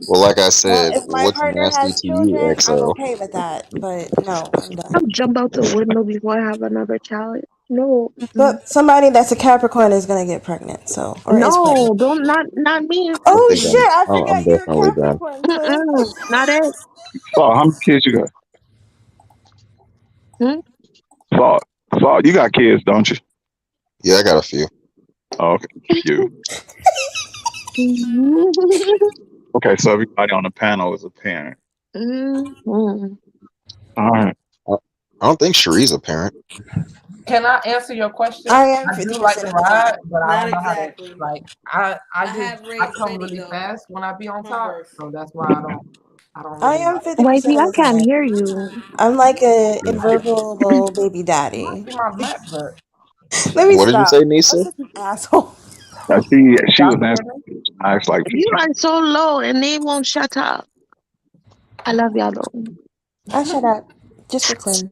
Well, like I Now, said, if my what's partner nasty has to you, children, I'm XO? okay with that. But no, I'm done. I'll jump out the window before I have another child. No. But somebody that's a Capricorn is gonna get pregnant, so or is No, pregnant. don't not me. I Oh think shit! I I'm forgot you're a definitely done. Capricorn, twin. Not it. Saul, how many kids you got? Saul, you got kids, don't you? Yeah, I got a few. Oh, okay, you. Okay, so everybody on the panel is a parent. All right. I don't think Cherie's a parent. Can I answer your question? I am do 50% like of to the ride, time. but I Not don't know how to exactly. like. I have raised come many, really though, fast when I be on from top, birth. so that's why I don't I really am like. 50% Wifey, I of the can't time. hear you. I'm like a Yeah. invulnerable baby daddy. See my black butt. Let me What did you stop. say, I'm Nisa? such an asshole. She Y'all was can hear asking. me? I asked like, You are so low and they won't shut up. I love y'all though. I shut up. Just for Quinn.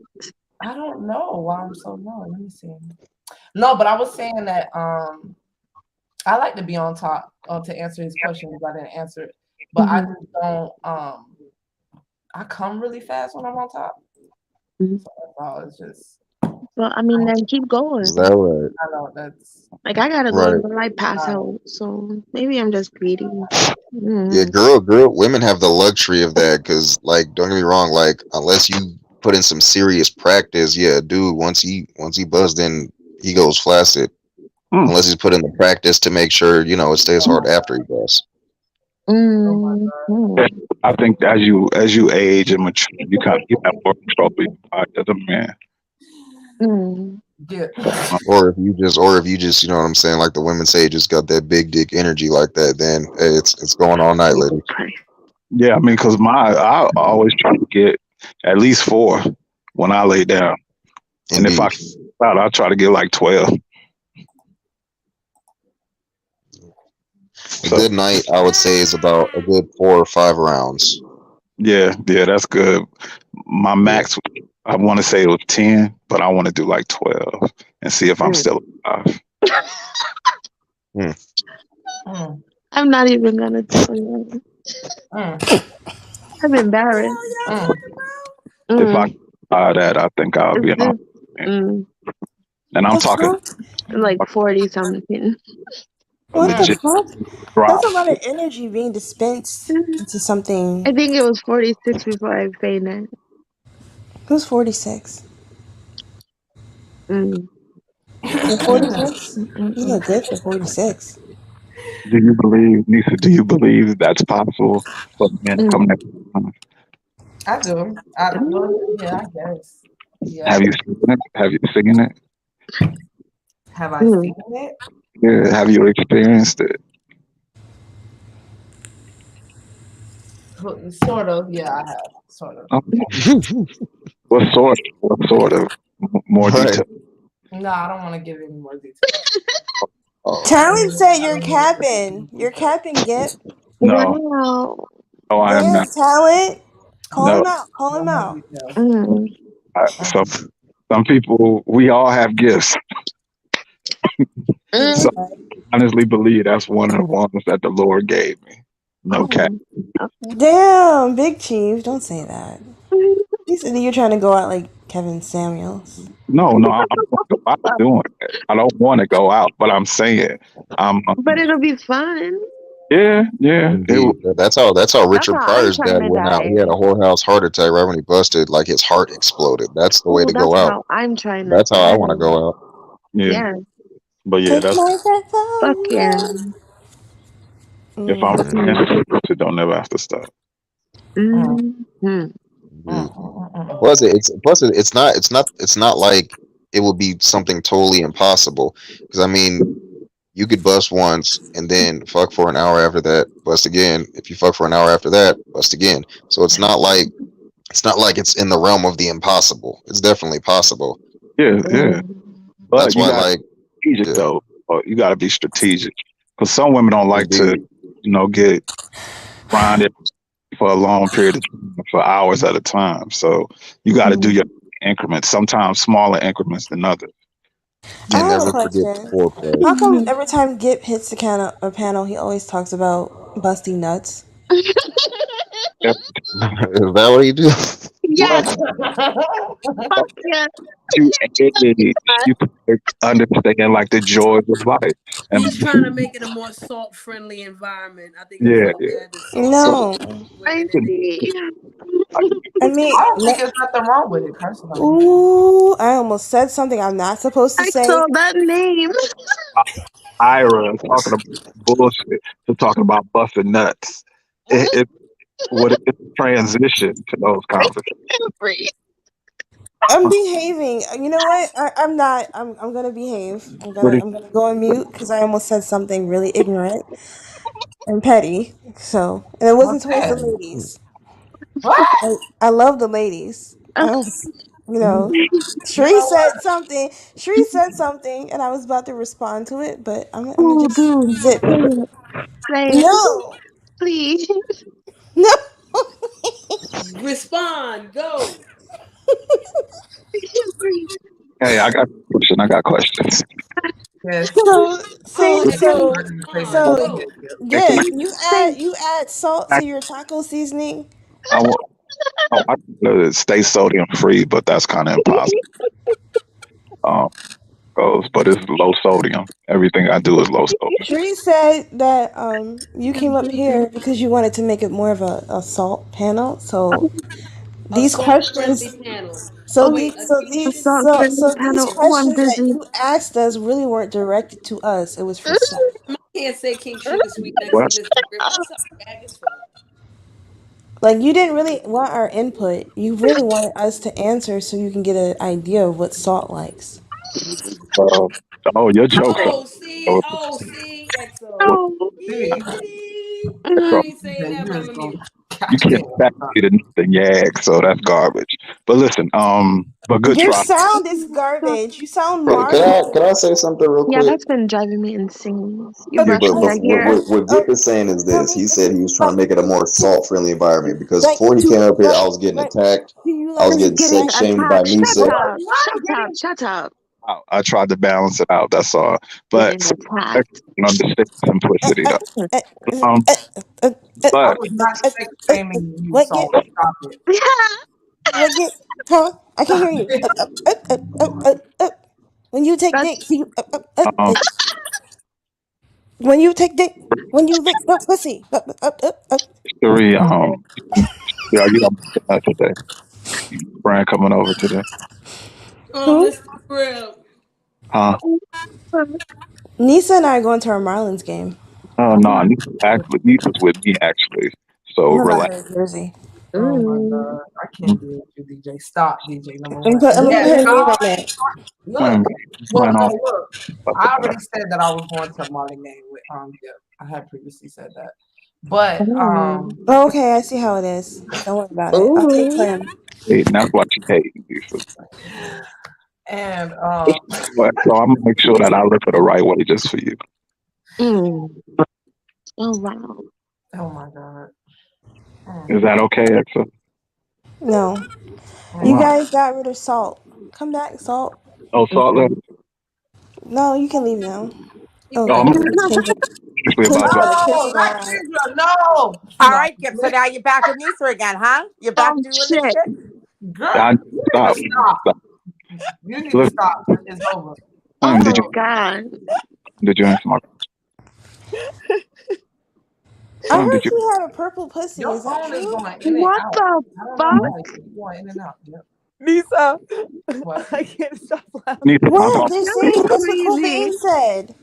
I don't know why I'm so low. Let me see. No, but I was saying that I like to be on top to answer his question because I didn't answer it. But I just don't I come really fast when I'm on top. So that's all. It's just Well, I mean, then keep going. Is that right? I know that's Like I gotta go Right. in the light pass out, so maybe I'm just greedy. Yeah, girl, women have the luxury of that because, like, don't get me wrong, like, unless you put in some serious practice, yeah, dude, once he buzzed in, he goes flaccid. Unless he's put in the practice to make sure, it stays hard after he busts. I think as you age and mature, you have more control of your body as a man. Yeah. Or if you just, you know what I'm saying, like the women say, just got that big dick energy like that, then hey, it's going all night, ladies. Yeah, I mean, because I always try to get at least 4 when I lay down, and if I I try to get like 12. A good night, I would say, is about a good 4 or 5 rounds. Yeah, that's good. My max, I want to say it was 10, but I want to do like 12 and see if I'm still alive. I'm not even gonna tell you. I'm embarrassed. If I buy that, I think I'll be on. And I'm talking like 40 something. What the fuck? Drop. That's a lot of energy being dispensed into something. I think it was 46 before I fainted. Who's 46? You're 46? You look good for 46. Do you believe, Nisa? Do you believe that's possible for men to come next time? I do. Yeah, I guess. Yeah. Have you seen it? Have you seen it? Have I seen it? Yeah. Have you experienced it? Sort of. Yeah, I have. Sort of. What sort of? More detail. No, I don't want to give any more details. Talent said you're capping. You're capping, Gip. No. Wow. No, I am Damn, not. Talent. Call No. him out. Call him out. Some people, we all have gifts. So I honestly believe that's one of the ones that the Lord gave me. No cap. Damn, Big Chief. Don't say that. You said that you're trying to go out like Kevin Samuels. No, I'm not doing it. I don't want to go out, but I'm saying, But it'll be fun. yeah. Indeed. That's how Richard how I'm Pryor's trying dad to went out. He die. had a whorehouse heart attack right when he busted. Like his heart exploded. That's the way to go That's out. how I'm trying to That's how I want to die. go out. Yeah. But yeah, that's Fuck yeah. if I'm it don't never have to stop. Plus, it's not like it would be something totally impossible. Because I mean, you could bust once and then fuck for an hour after that, bust again. If you fuck for an hour after that, bust again. So it's not like it's in the realm of the impossible. It's definitely possible. Yeah. But That's you why, got strategic though. You got to be strategic because some women don't like to, get grinded for a long period of time, for hours at a time. So you got to do your increments, sometimes smaller increments than others. I have a question. How come every time Gip hits a panel, he always talks about busting nuts? Is that what you do? Yes. Fuck yeah. You understand like the joys of life. And He's trying to make it a more salt-friendly environment. I think yeah, No. I see. I mean, I don't think there's nothing wrong with it, personally. ooh, I almost said something I'm not supposed to I say. saw that name. Ira is talking about bullshit to talking about busting nuts. It's a transition to those conversations. I'm behaving. You know what? I'm not. I'm gonna behave. I'm gonna go on mute because I almost said something really ignorant and petty. So, and it wasn't towards the ladies. I love the ladies. I was, Shree said something. Shree said something, and I was about to respond to it, but I'm gonna just zip. Say it. No, Please. no. Respond. Go. Hey, I got questions. Yes. So, yeah, you add salt to your taco seasoning. I want to stay sodium free, but that's kind of impossible. But it's low sodium. Everything I do is low sodium. Shree said that you came up here because you wanted to make it more of a salt panel. So these questions. Panel. So these questions that you asked us really weren't directed to us. It was for Seth. I can't say King Sugar Sweet next to Mr. Grip. That's a bag as fuck. Like, you didn't really want our input. You really wanted us to answer so you can get an idea of what Salt likes. Your jokes. Oh, see, EXO. I ain't saying that, but I'm gonna mute. You can't back me to nothing, so that's garbage. But listen, but good Your try. sound is garbage. You sound Bro, marginal. can I say something real quick? Yeah, that's been driving me insane. You Yeah, brushing but your hair. what Grip is saying is this. He said he was trying to make it a more salt-friendly environment because before he came up here, I was getting attacked. I was getting sex shamed by Misa. Shut up. I tried to balance it out. That's all. But I understand simplicity. I But was not sex shaming you, so stop it. Huh? I can hear you. When you take dick, when you take dick, when you lick the pussy. Three, yeah, you got today. Brian coming over today. Oh, Mr. Grip. Huh? Nisa and I are going to our Marlins game. Oh no, Nisa's with me actually. So relax. Jersey. Oh my God, I can't do it, you DJ. Stop, DJ. Number one. I'm gonna put her name on that. Look. I already said that I was going to a Marlin game with Gip. I had previously said that, but okay, I see how it is. Don't worry about it. I'll take Clem. Hey, that's what you hate. And so I'm gonna make sure that I live it the right way just for you. Oh wow. Oh my God. Is that okay, Exa? No. You guys got rid of Salt. Come back, Salt. Oh, Salt left? No, you can leave now. No. All right, Gip. So now you're back with Nisa again, huh? You're back doing this shit? Girl, stop. You need to stop. It's over. God. Did you answer my I heard you had a purple pussy. Your Is that phone is true? going in and What out. the fuck? Going in and out. Yep. Nisa. What? I can't stop laughing. What? They're saying that's what Cobain said.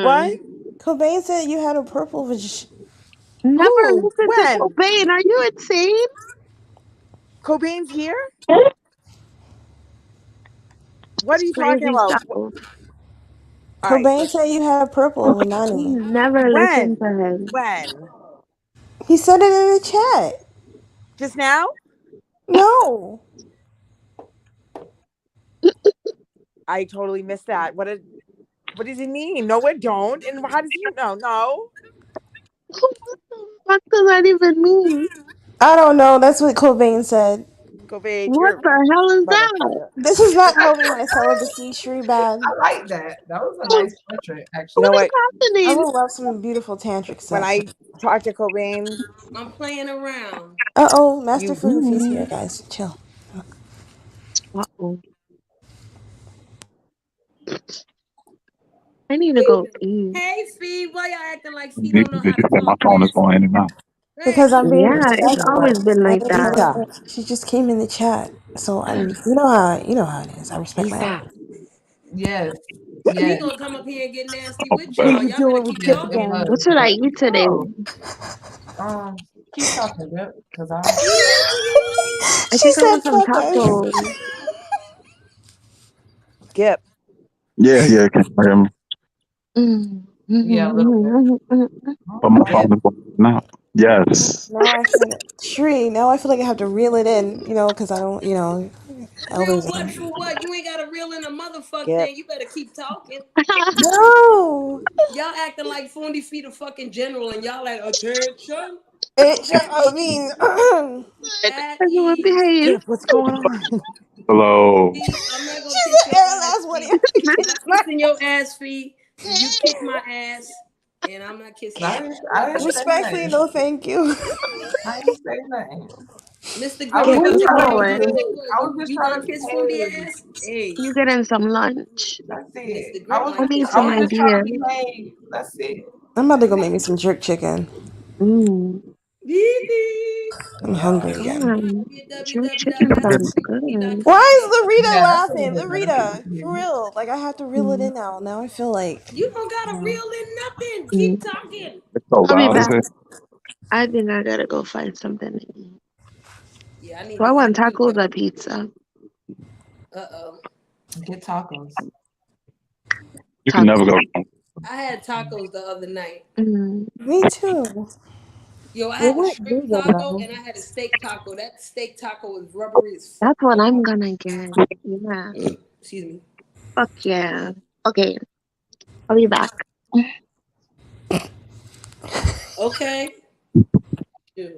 What? Cobain said you had a purple vagina. Never Who? listened When? to Cobain. Are you insane? Cobain's here? What are you Crazy talking about? stuff. Cobain said you had a purple with Nani. Never listened to him. When? He said it in the chat. Just now? No. I totally missed that. What does he mean? No, it don't. And how does he know? No. What does that even mean? I don't know. That's what Cobain said. Kobe, What the hell is that? This is not helping my celibacy, Shri bad. I like that. That was a nice portrait, You actually. know what? I would love some beautiful tantric sex. When I talk to Cobain, I'm playing around. Master You- Fufi's here, guys. Chill. Uh-oh. I need to go eat. Hey, Fee, why y'all acting like Fee don't know how to My talk? phone is going in and out. Because I'm being Yeah, it's always been like that. She just came in the chat, so you know how it is. I respect my. Yes. He gonna come up here and get nasty with y'all. Y'all better keep Yes, talking. it was. What should I eat today? Keep talking, Dip, because I. I think I want some tacos. Skip. Yeah, can you hear me? Yeah, a little bit. But my phone is going in and out. Yes. Now I feel like I have to reel it in, because I don't, Real elders. what for what? You ain't gotta reel in a motherfucker thing. You better keep talking. No. Y'all acting like Fondy Feet a fucking general and y'all like attention. At Everyone ease. behave. What's going on? Hello. I'm not gonna kiss your ass. I'm not kissing your ass, Fee. You kick my ass, and I'm not kissing I you. didn't say Respectfully, nothing. no, thank you. I didn't say nothing. Mr. I Griffin, was just trying to going? you gonna kiss Fondy ass? Hey, You getting some lunch? That's it. Mr. Griffin, I need some just trying to ideas. behave. That's it. I'm about to go make me some jerk chicken. I'm hungry again. Jerk chicken sounds good. Why is Larita Yeah, that's laughing? a little bit Larita, for real. Like, I have to reel it in now. Now I feel like. you don't gotta reel in nothing. Keep talking. It's so I'll be loud, is back. it? I think I gotta go find something to eat. Yeah, I need Do I to want eat too. tacos or pizza? Get tacos. You can never go wrong. I had tacos the other night. Me too. Yo, I They had a weren't shrimp vegan, taco though. and I had a steak taco. That steak taco was rubbery as fuck. That's what I'm gonna get. Yeah. Excuse me. Fuck yeah. Okay. I'll be back. Okay. Dude.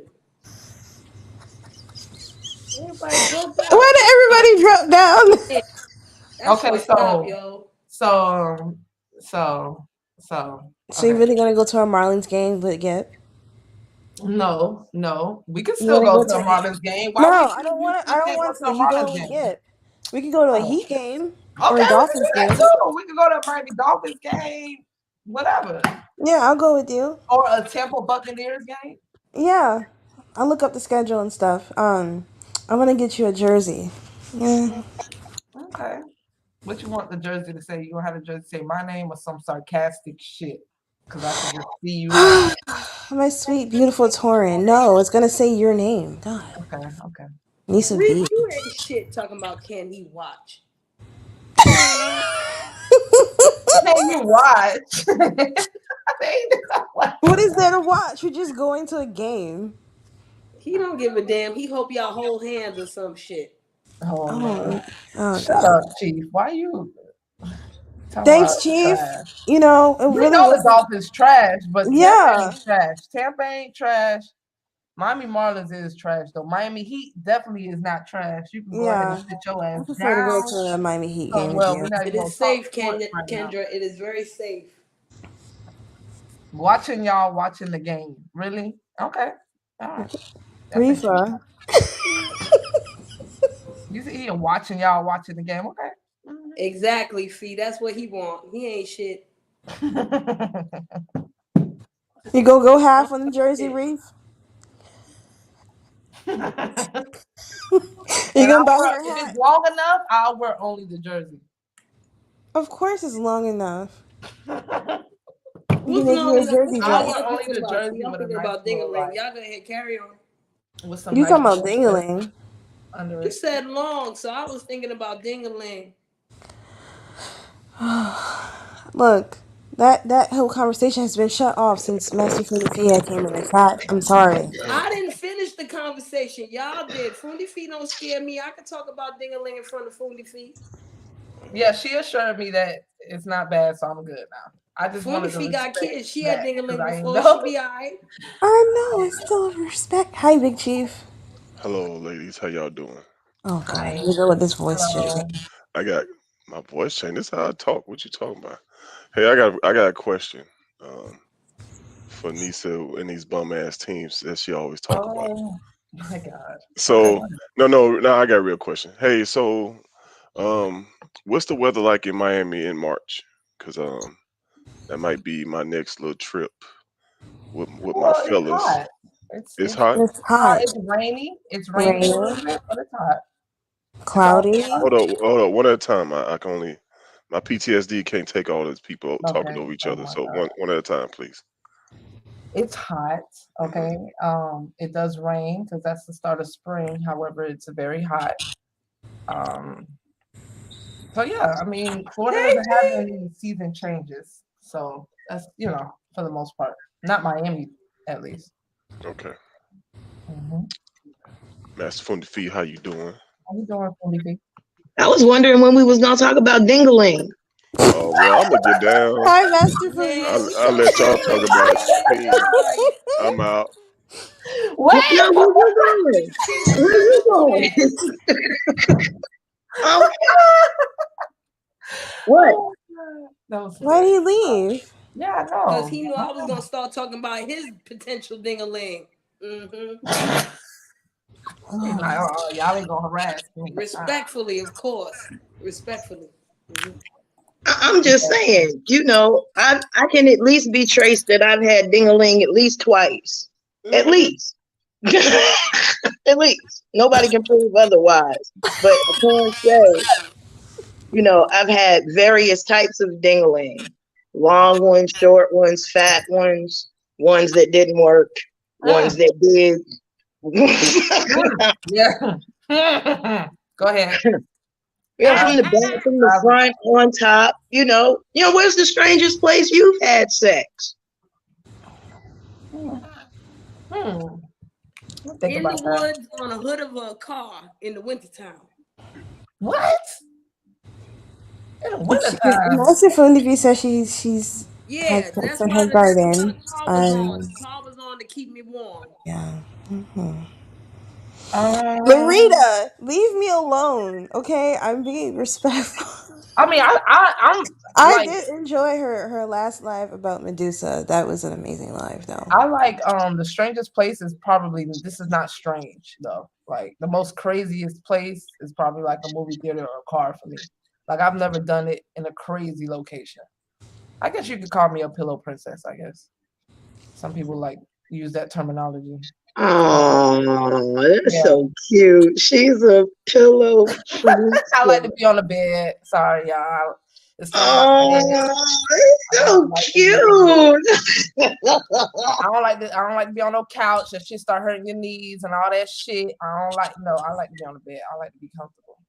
Everybody dropped out. Why did everybody drop down? That's Okay, fucked up, yo. So. So you really gonna go to a Marlins game with Get? No. We can You still wanna go go to a to? Marlins game. No, Why I don't want to. we I don't can't go want to to. a You go Marlins with game? Get. We can go to a Heat game or Okay, a we can Dolphins do that game. too. We can go to a Miami Dolphins game, whatever. Yeah, I'll go with you. Or a Tampa Buccaneers game. Yeah, I'll look up the schedule and stuff. I'm gonna get you a jersey. Yeah. Okay. What you want the jersey to say? You gonna have the jersey say my name or some sarcastic shit? Because I can just see you. My sweet, beautiful Torin. No, it's gonna say your name. God. Okay. Nisa Read B. you ain't shit talking about can he watch. Can you watch? What is there to watch? We're just going to a game. He don't give a damn. He hope y'all hold hands or some shit. Oh, man. Oh, Shut up, Chief. Why you? Thanks, Chief. Trash. You know, it We really know was. the Dolphins trash, but Yeah. Tampa ain't trash. Tampa ain't trash. Miami Marlins is trash, though. Miami Heat definitely is not trash. You can go ahead and sit your I ass prefer to go down. to a Miami Heat Oh, game well, with we're you. not It even is gonna safe, talk sports right now. Kendra. It is very safe. Watching y'all watching the game. Really? Okay. All right. Reefa. You see here watching y'all watching the game. Okay. Exactly, Fee. That's what he want. He ain't shit. You go half on the jersey, Reef? You gonna buy her If hat? it's long enough, I'll wear only the jersey. Of course it's long enough. You What's can make long me a enough? jersey I'll dress. wear only the See, jersey y'all with a thinking nice about little, Ding-a-ling. like, Y'all go ahead, carry on. with some You nice talking about little ding-a-ling? under You it. said long, so I was thinking about Ding-a-ling. Look, that whole conversation has been shut off since Master Fia came in the chat. I'm sorry. I didn't finish the conversation. Y'all did. Fundy Feet don't scare me. I could talk about Ding-a-ling in front of Fundy Feet. Yeah, she assured me that it's not bad, so I'm good now. I just Fundy wanted to Feet got respect kids. She that, had Ding-a-ling 'cause I before. know. She be alright. I know. I still respect. Hi, Big Chief. Hello, ladies. How y'all doing? Oh God, here we go with this voice shit. I got my voice changed. This is how I talk. What you talking about? Hey, I got a question for Nisa and these bum ass teams that she always talk about. Oh my God. So no, I got a real question. Hey, so what's the weather like in Miami in March? Because that might be my next little trip with my Well, it's fellas. hot. It's hot. It's hot. It's rainy. It's rainy a little bit, but it's hot. Cloudy. Hold on. One at a time. I can only my PTSD can't take all these people talking Okay. over each Oh other. my So God. one at a time, please. It's hot. Okay. It does rain because that's the start of spring. However, it's very hot. So yeah, I mean, Florida doesn't have any season changes. So that's for the most part. Not Miami, at least. Okay. Mm-hmm. Master Fundy, how you doing? How you doing, Fundy? I was wondering when we was gonna talk about Dingaling. Oh well, I'm gonna get down. Hi, Master Fundy. I'll let y'all talk about it. I'm out. What? No, where you going? Where you going? What? Why'd he leave? Yeah, I know. Because he knew I was gonna start talking about his potential ding-a-ling. Mm-hmm. He's like, oh, y'all ain't gonna harass me. Respectfully, of course. Respectfully. Mm-hmm. I'm just saying, I can at least be traced that I've had ding-a-ling at least twice. Mm-hmm. At least. At least. Nobody can prove otherwise. But I can say, I've had various types of ding-a-ling. Long ones, short ones, fat ones that didn't work, ones that did. Yeah. Go ahead. From the back, from the front, on top. Where's the strangest place you've had sex? In the woods, on the hood of a car in the wintertime. What? In the wintertime? Master Fundy says she's yeah, had that's sex in why her garden. the car was on. The car was on to keep me warm. Yeah. Mm-hmm. Marita, leave me alone, okay? I'm being respectful. I mean, I did enjoy her last live about Medusa. That was an amazing live, though. I like the strangest place is probably, this is not strange though. Like the most craziest place is probably like a movie theater or a car for me. Like I've never done it in a crazy location. I guess you could call me a pillow princess. I guess some people like use that terminology. Oh, that's so cute. She's a pillow princess. I like to be on the bed. Sorry, y'all. It's so cute. I don't like to be on no couch and shit start hurting your knees and all that shit. I like to be on the bed. I like to be comfortable.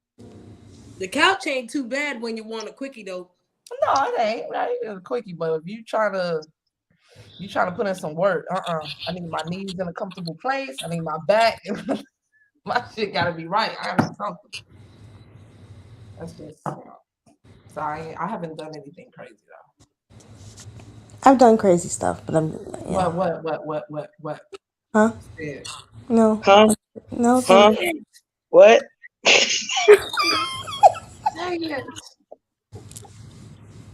The couch ain't too bad when you want a quickie though. No, it ain't. Not even a quickie, but if you trying to put in some work, I need my knees in a comfortable place. I need my back. My shit gotta be right. I gotta be comfortable. That's just sorry. I haven't done anything crazy though. I've done crazy stuff, but I'm. Yeah. What? Huh? Yeah. No. Huh? No. Huh? What? Dang it.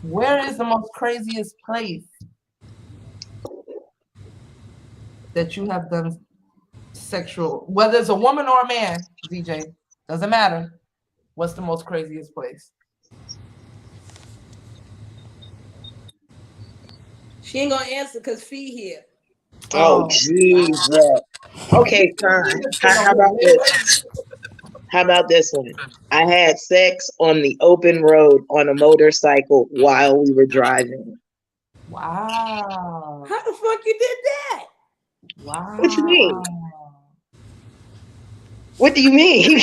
Where is the most craziest place that you have done sexual, whether it's a woman or a man, DJ, doesn't matter. What's the most craziest place? She ain't gonna answer because Fee here. Oh, Jesus. Okay, fine. How about this? How about this one? I had sex on the open road on a motorcycle while we were driving. Wow. How the fuck you did that? Wow. What you mean? What do you mean?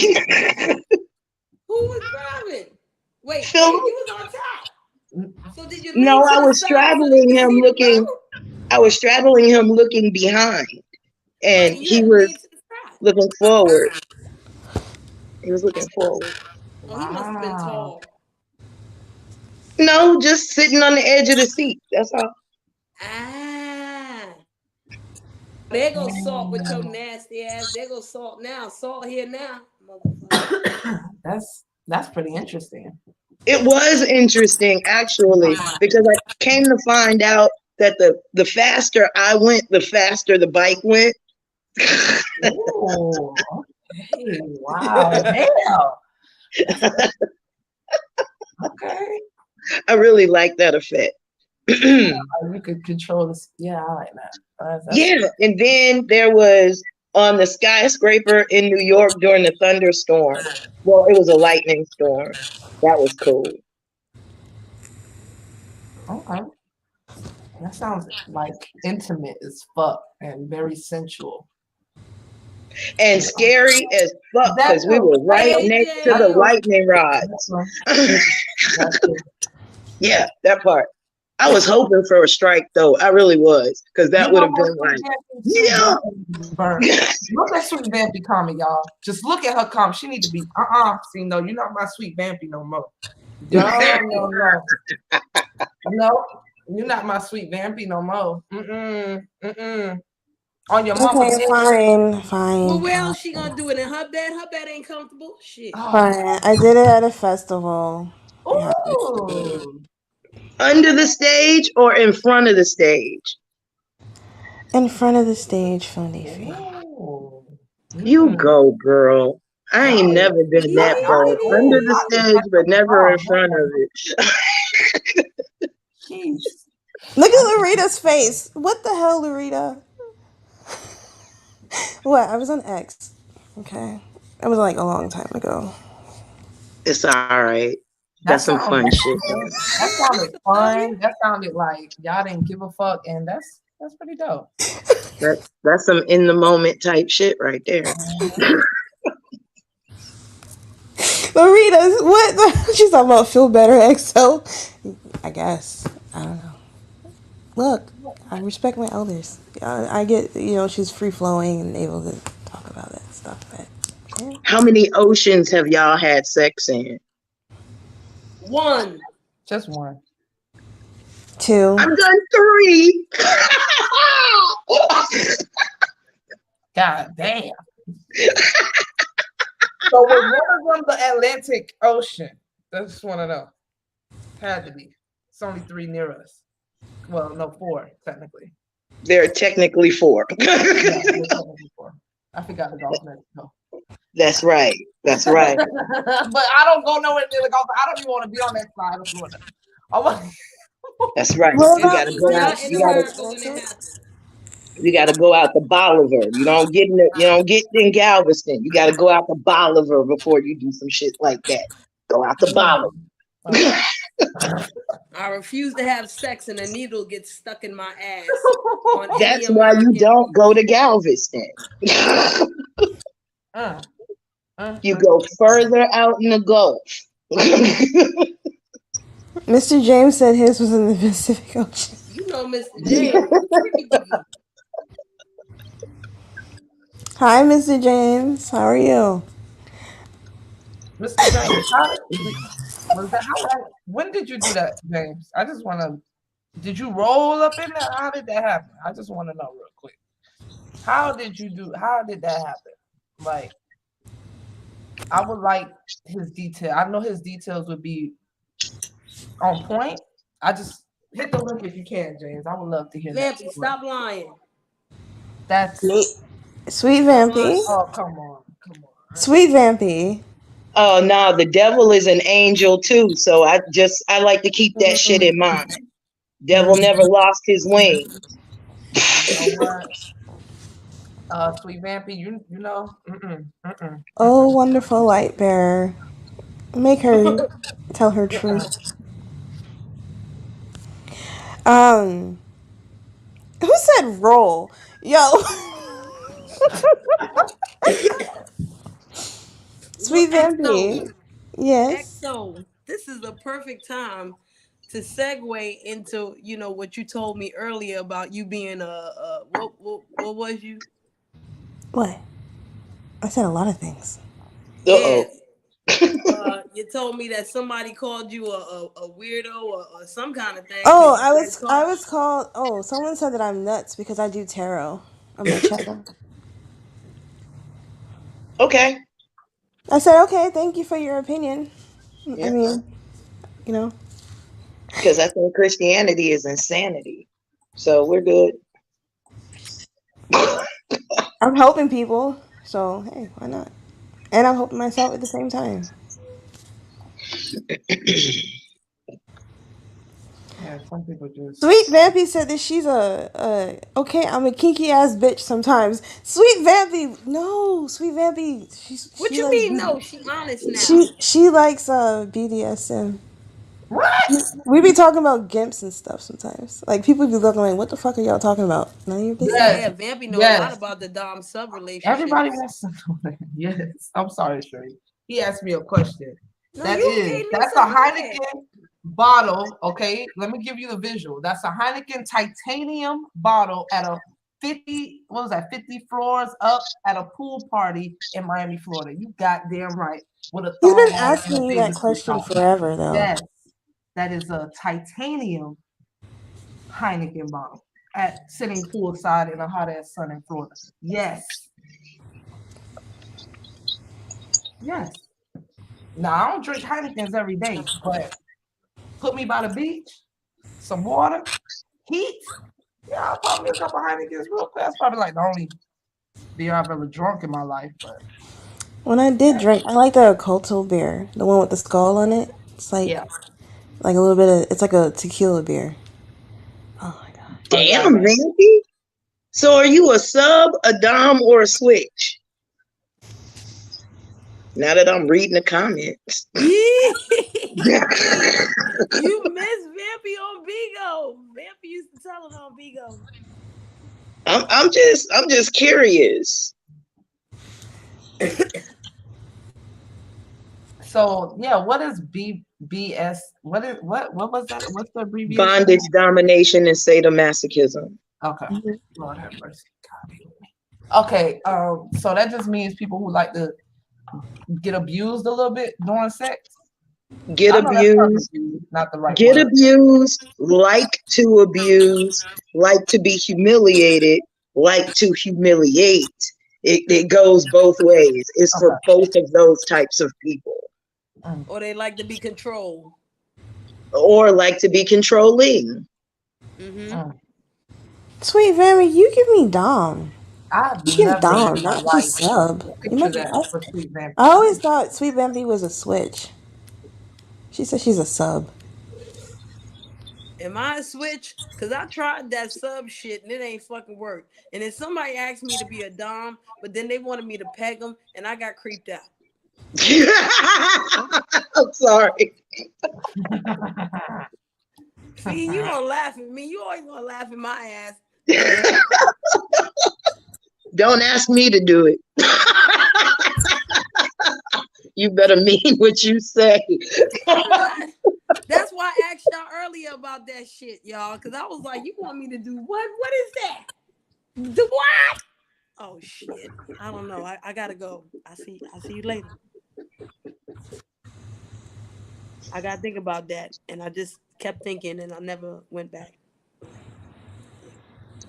Who was driving? Wait, Phil? you was on top. So did you? No, I was straddling him looking. I was straddling him looking behind, and he was looking forward. He was looking forward. Oh, he must have been tall. No, just sitting on the edge of the seat. That's all. Ah. There goes Salt with your nasty ass. There goes Salt now. Salt here now. That's pretty interesting. It was interesting, actually, because I came to find out that the faster I went, the faster the bike went. Ooh, okay. Wow. Damn. Okay. I really like that effect. You could control this. Yeah, I like that. Yeah, and then there was on the skyscraper in New York during the thunderstorm. Well, it was a lightning storm. That was cool. Okay. That sounds like intimate as fuck and very sensual. And scary as fuck because we were right next to the lightning rods. Yeah, that part. I was hoping for a strike though. I really was, because that would have been like, yeah. Look at Sweet Vampy comment, y'all. Just look at her comment. She need to be See, no, you're not my Sweet Vampy no more. No, you're not my Sweet Vampy no more. On your mama. Okay, fine. Well, where else she gonna do it in her bed? Her bed ain't comfortable. Shit. Fine. I did it at a festival. Ooh. Under the stage or in front of the stage? In front of the stage, Funny Fee. You go, girl. I ain't never been that bold. Under the stage, but never in front of it. Look at Lorita's face. What the hell, Lorita? What? I was on X. Okay. It was like a long time ago. It's all right. That's some fun shit. That sounded fun. That sounded like y'all didn't give a fuck, and that's pretty dope. That's some in the moment type shit right there. Lorita, what? She's talking about feel better, XO. I guess. I don't know. Look, I respect my elders. I get, she's free flowing and able to talk about that stuff. But, yeah. How many oceans have y'all had sex in? One. Just one. 2. I've done 3. God damn. So was one of them the Atlantic Ocean? I just want to know. Had to be. It's only 3 near us. Well, no, 4 technically. There are technically 4. I forgot the Gulf of Mexico. That's right. That's right. But I don't go nowhere near the Gulf. I don't even want to be on that side of Florida. That's right. You gotta go out. You gotta go out to Bolivar. You don't get in Galveston. You gotta go out to Bolivar before you do some shit like that. Go out to Bolivar. I refuse to have sex and a needle gets stuck in my ass. That's why you don't go to Galveston. You go further out in the Gulf. Mr. James said his was in the Pacific Ocean. You know Mr. James. Hi, Mr. James. How are you? Mr. James, when did you do that, James? I just want to. Did you roll up in there? How did that happen? I just want to know real quick. How did that happen? Like, I would like his detail. I know his details would be on point. I just hit the link if you can, James. I would love to hear that. Vampy, stop lying. That's Sweet Vampy. Oh, come on. Sweet Vampy. Oh no, the devil is an angel too. So I like to keep that shit in mind. Devil never lost his wings. Sweet Vampy, you know. Oh, wonderful light bearer. Make her tell her truth. Who said roll? Yo. Sweet Vampy. Yes. XO, this is the perfect time to segue into, what you told me earlier about you being what was you? What? I said a lot of things. Yeah. You told me that somebody called you a weirdo or some kind of thing. Oh, I was called. Oh, someone said that I'm nuts because I do tarot. I'm gonna check them. Okay. I said, okay, thank you for your opinion. Yeah. I mean, you know. Because I think Christianity is insanity. So we're good. I'm helping people, so hey, why not? And I'm helping myself at the same time. Yeah, some people just. Sweet Vampy said that she's okay, I'm a kinky ass bitch sometimes. Sweet Vampy, no, Sweet Vampy, What she you likes mean? No, she honest now. she likes BDSM. What? We be talking about gimps and stuff sometimes. Like people be looking like, what the fuck are y'all talking about? None of your business. Yeah, Vampy know a lot about the dom sub relationship. Everybody wants to know that. Yes. I'm sorry, Sherry. He asked me a question. No, That's Lisa, a Heineken bottle. Okay, let me give you the visual. That's a Heineken titanium bottle at a 50 floors up at a pool party in Miami, Florida. You goddamn right. With a He's been thong on asking and a you that bathing suit question on. forever, though. Yes, that is a titanium Heineken bottle at sitting poolside in a hot ass sun in Florida. Yes. Yes. Now I don't drink Heinekens every day, but put me by the beach, some water, heat. Yeah, I'll pop me a couple Heinekens real quick. That's probably like the only beer I've ever drunk in my life. But When I did drink, I like the Oculto beer, the one with the skull on it. It's like, like a little bit of, it's like a tequila beer. Damn, Vampy. So are you a sub, a dom, or a switch? Now that I'm reading the comments. You miss Vampy on Bigo. Vampy used to tell it on Bigo. I'm just curious. so yeah, what is BS? What was that? What's the abbreviation? Bondage, domination, and sadomasochism. Okay. Lord have mercy. Okay, so that just means people who like to get abused a little bit during sex. Get abused, not the right get word. abused, like to abuse, like to be humiliated, like to humiliate. It goes both ways. It's for both of those types of people. Or they like to be controlled. Or like to be controlling. Sweet Vampy, you give me dom. I've You give never dom, in my not life just sub. You picture might, that for Sweet Vampy. I always thought Sweet Vampy was a switch. She said she's a sub. Am I a switch? Because I tried that sub shit and it ain't fucking work. And then somebody asked me to be a dom, but then they wanted me to peg them and I got creeped out. I'm sorry. See, you gonna laugh at me. You always gonna laugh at my ass. Don't ask me to do it. You better mean what you say. That's why I asked y'all earlier about that shit, y'all. Because I was like, you want me to do what? What is that? Do what? Oh shit. I don't know. I gotta go. I see you later. I gotta think about that. And I just kept thinking and I never went back.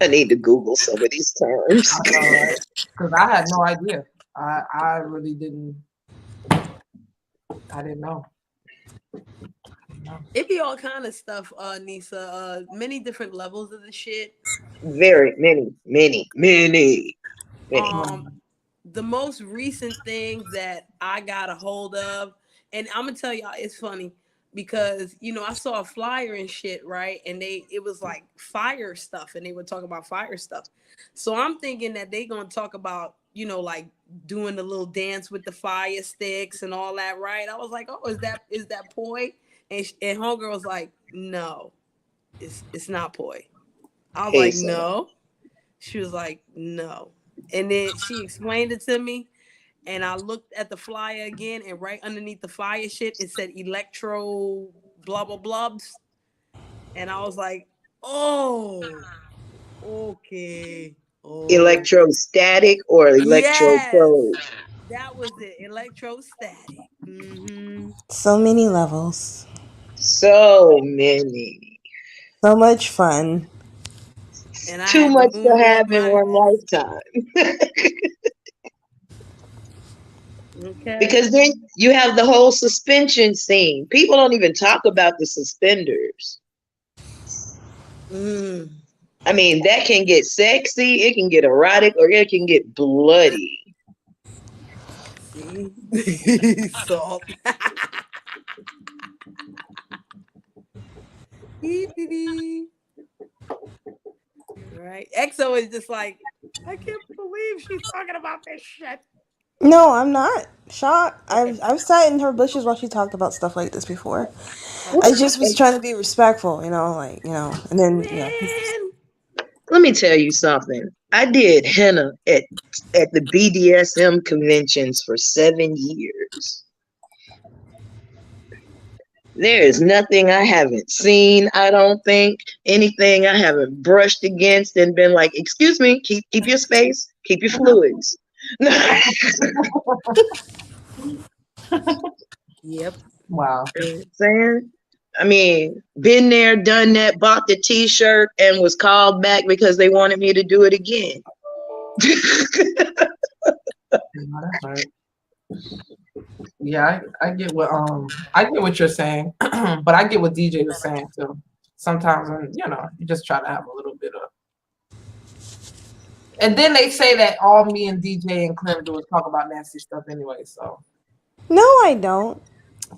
I need to Google some of these terms. Because I had no idea. I really didn't. I didn't know. It be all kind of stuff, Nisa. Many different levels of the shit. Very many. The most recent thing that I got a hold of, and I'm gonna tell y'all, it's funny because I saw a flyer and shit, right? And it was like fire stuff, and they were talking about fire stuff. So I'm thinking that they gonna talk about, like doing the little dance with the fire sticks and all that, right? I was like, oh, is that poi? And homegirl was like, no, it's not poi. I was like, no. She was like, no. And then she explained it to me, and I looked at the flyer again, and right underneath the fire shit, it said electro blah blah blubs, and I was like, oh, okay. Oh. Electrostatic or electropro? Yes, that was it. Electrostatic. So many levels. So many. So much fun. And I Too had much to to moonwalk have in my one lifetime. okay. Because then you have the whole suspension scene. People don't even talk about the suspenders. I mean, that can get sexy, it can get erotic, or it can get bloody. See? Salt. Right. EXO is just like, I can't believe she's talking about this shit. No, I'm not shocked. I've sat in her bushes while she talked about stuff like this before. I just was trying to be respectful, you know, like, you know, and then Let me tell you something. I did henna at the BDSM conventions for 7 years. There is nothing I haven't seen, I don't think. Anything I haven't brushed against and been like, excuse me, keep your space, keep your fluids. Yep. Wow. You know what I'm saying? I mean, been there, done that, bought the t-shirt and was called back because they wanted me to do it again. That's right. Yeah, I get what you're saying, but I get what DJ was saying too. Sometimes when you just try to have a little bit of. And then they say that all me and DJ and Clem do is talk about nasty stuff anyway. So. No, I don't.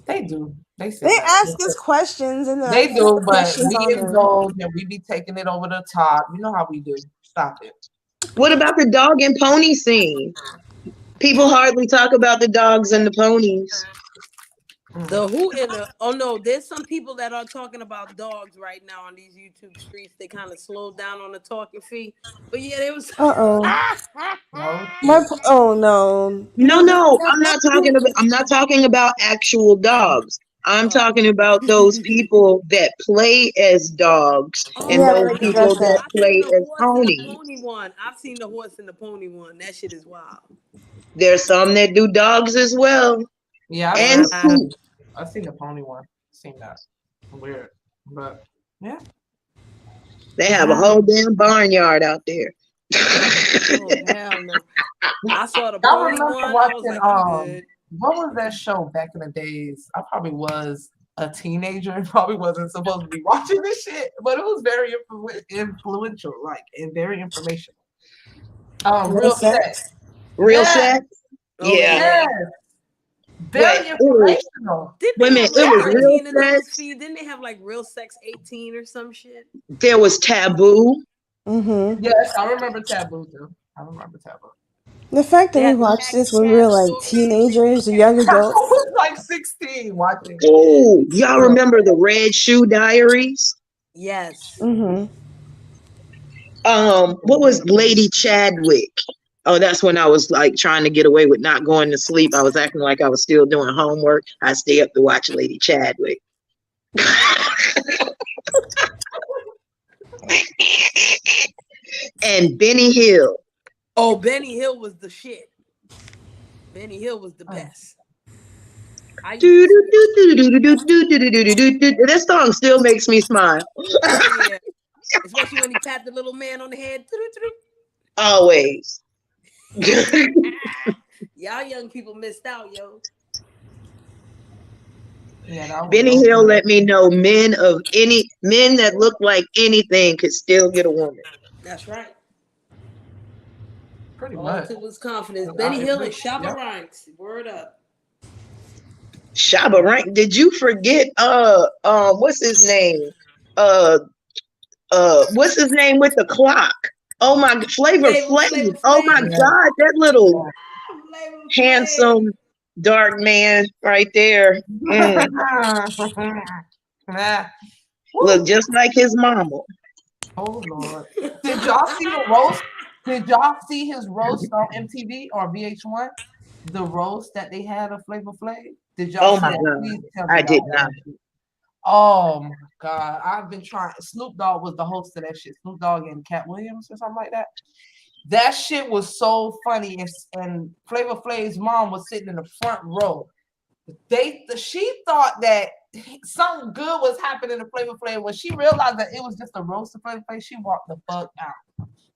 They do. They say They that. ask us questions and They do, but questions we on there. indulge and we be taking it over the top. You know how we do. Stop it. What about the dog and pony scene? People hardly talk about the dogs and the ponies. The who in the no, there's some people that are talking about dogs right now on these YouTube streets. They kind of slowed down on the talking fee. But yeah, there was No. No, I'm not talking about actual dogs. I'm talking about those people that play as dogs and those people that play as ponies. Pony one. I've seen the horse and the pony one. That shit is wild. There's some that do dogs as well. Yeah, I've seen the pony one. Seen that. Weird. But yeah. They have a whole damn barnyard out there. Oh hell no. I saw the I pony remember one. watching I was like, I'm good. what was that show back in the days? I probably was a teenager and probably wasn't supposed to be watching this shit, but it was very influential, like, and very informational. Real Sex. Real Sex? Yeah. Very informational. Wait a minute, it was Real Sex. Didn't they have like Real Sex 18 or some shit? There was Taboo. Mm-hmm. Yes, I remember Taboo too. I remember Taboo. The fact that we watched this when we were like teenagers or young adults. I was like 16 watching. Oh, y'all remember the Red Shoe Diaries? Yes. Mm-hmm. What was Lady Chadwick? Oh, that's when I was like trying to get away with not going to sleep. I was acting like I was still doing homework. I stay up to watch Lady Chadwick. And Benny Hill. Oh, Benny Hill was the shit. Benny Hill was the best. That song still makes me smile. Yeah. Especially when he tapped the little man on the head. Always. Y'all young people missed out, yo. Yeah, Benny Hill let me know men that look like anything could still get a woman. That's right. Pretty All much. it took was confidence. Benny Hill and Shabba Ranks. Word up. Shabba Ranks. Did you forget what's his name? What's his name with the clock? Oh my, Flavor Flav. Oh my God, that little handsome dark man right there. Look just like his mama. Oh Lord. Did y'all see the roast? Did y'all see his roast on MTV or VH1? The roast that they had of Flavor Flav? Did y'all Oh my see God. Please tell me I y'all did watched not. it. Oh my God. I've been trying. Snoop Dogg was the host of that shit. Snoop Dogg and Cat Williams or something like that. That shit was so funny. And Flavor Flav's mom was sitting in the front row. She thought that something good was happening to Flavor Flav. When she realized that it was just a roast of Flavor Flav, she walked the fuck out.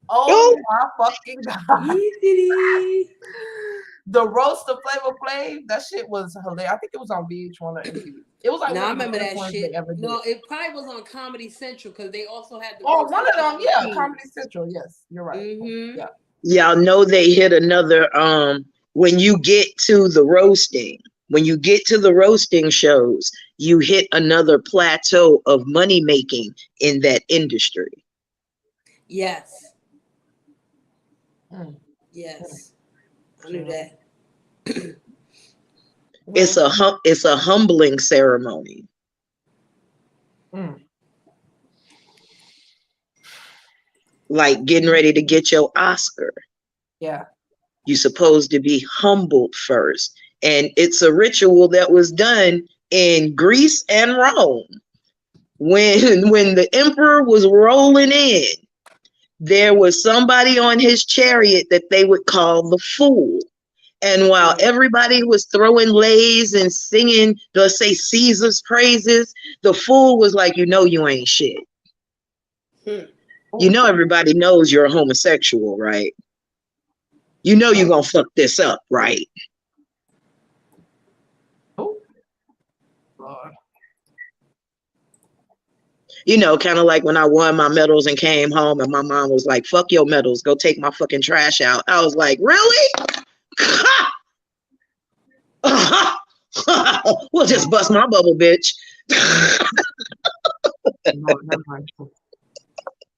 Oh my fucking God. The roast of Flavor Flav, that shit was hilarious. I think it was on VH1 or MTV. It was like I one of the remember best that ones shit. they ever did. No, it probably was on Comedy Central because they also had the one of them, yeah, Comedy Central. Yes, you're right. Mm-hmm. Yeah. Y'all know they hit another when you get to the roasting, when you get to the roasting shows, you hit another plateau of money making in that industry. Yes. Yes. I knew that. It's a humbling ceremony. Like getting ready to get your Oscar. Yeah. You're supposed to be humbled first. And it's a ritual that was done in Greece and Rome. When the emperor was rolling in, there was somebody on his chariot that they would call the fool. And while everybody was throwing lays and singing, let's say Caesar's praises, the fool was like, you ain't shit. You know everybody knows you're a homosexual, right? You know you're gonna fuck this up, right? Kind of like when I won my medals and came home and my mom was like, fuck your medals, go take my fucking trash out. I was like, really? We'll just bust my bubble, bitch.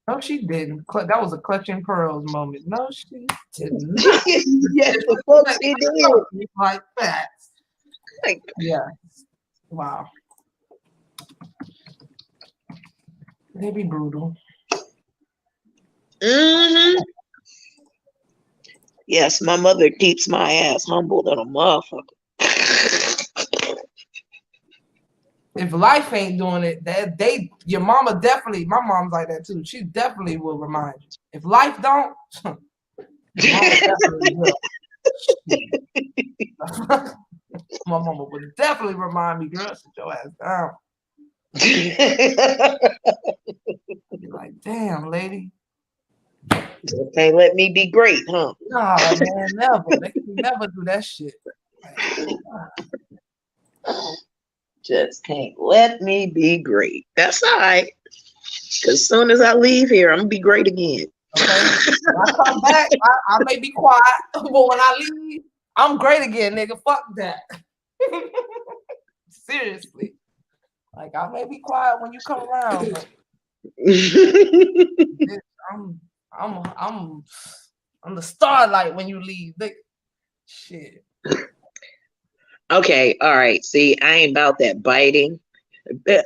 No, she didn't. That was a clutching pearls moment. No, she didn't. Yes, the fuck she did. Like that. Yeah. Wow. They be brutal. Yes, my mother keeps my ass humble than a motherfucker. If life ain't doing it, your mama definitely, my mom's like that too. She definitely will remind you. If life don't, your mama definitely will. My mama would definitely remind me, girl, sit your ass down. You're like, damn, lady. Can't let me be great, huh? Nah, man, never. They can never do that shit. Just can't let me be great. That's all right. Because as soon as I leave here, I'm going to be great again. Okay. When I come back, I may be quiet, but when I leave, I'm great again, nigga. Fuck that. Seriously. Like, I may be quiet when you come around, but I'm the starlight when you leave. Shit. Okay, all right. See, I ain't about that biting.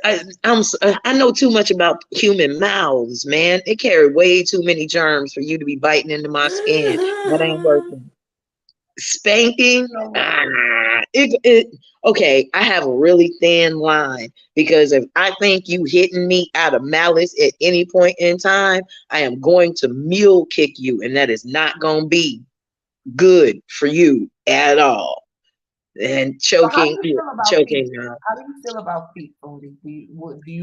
I know too much about human mouths, man. It carry way too many germs for you to be biting into my skin. That ain't working. Spanking, okay, I have a really thin line because if I think you hitting me out of malice at any point in time, I am going to mule kick you, and that is not going to be good for you at all. And choking. How do you feel about feet, Odie?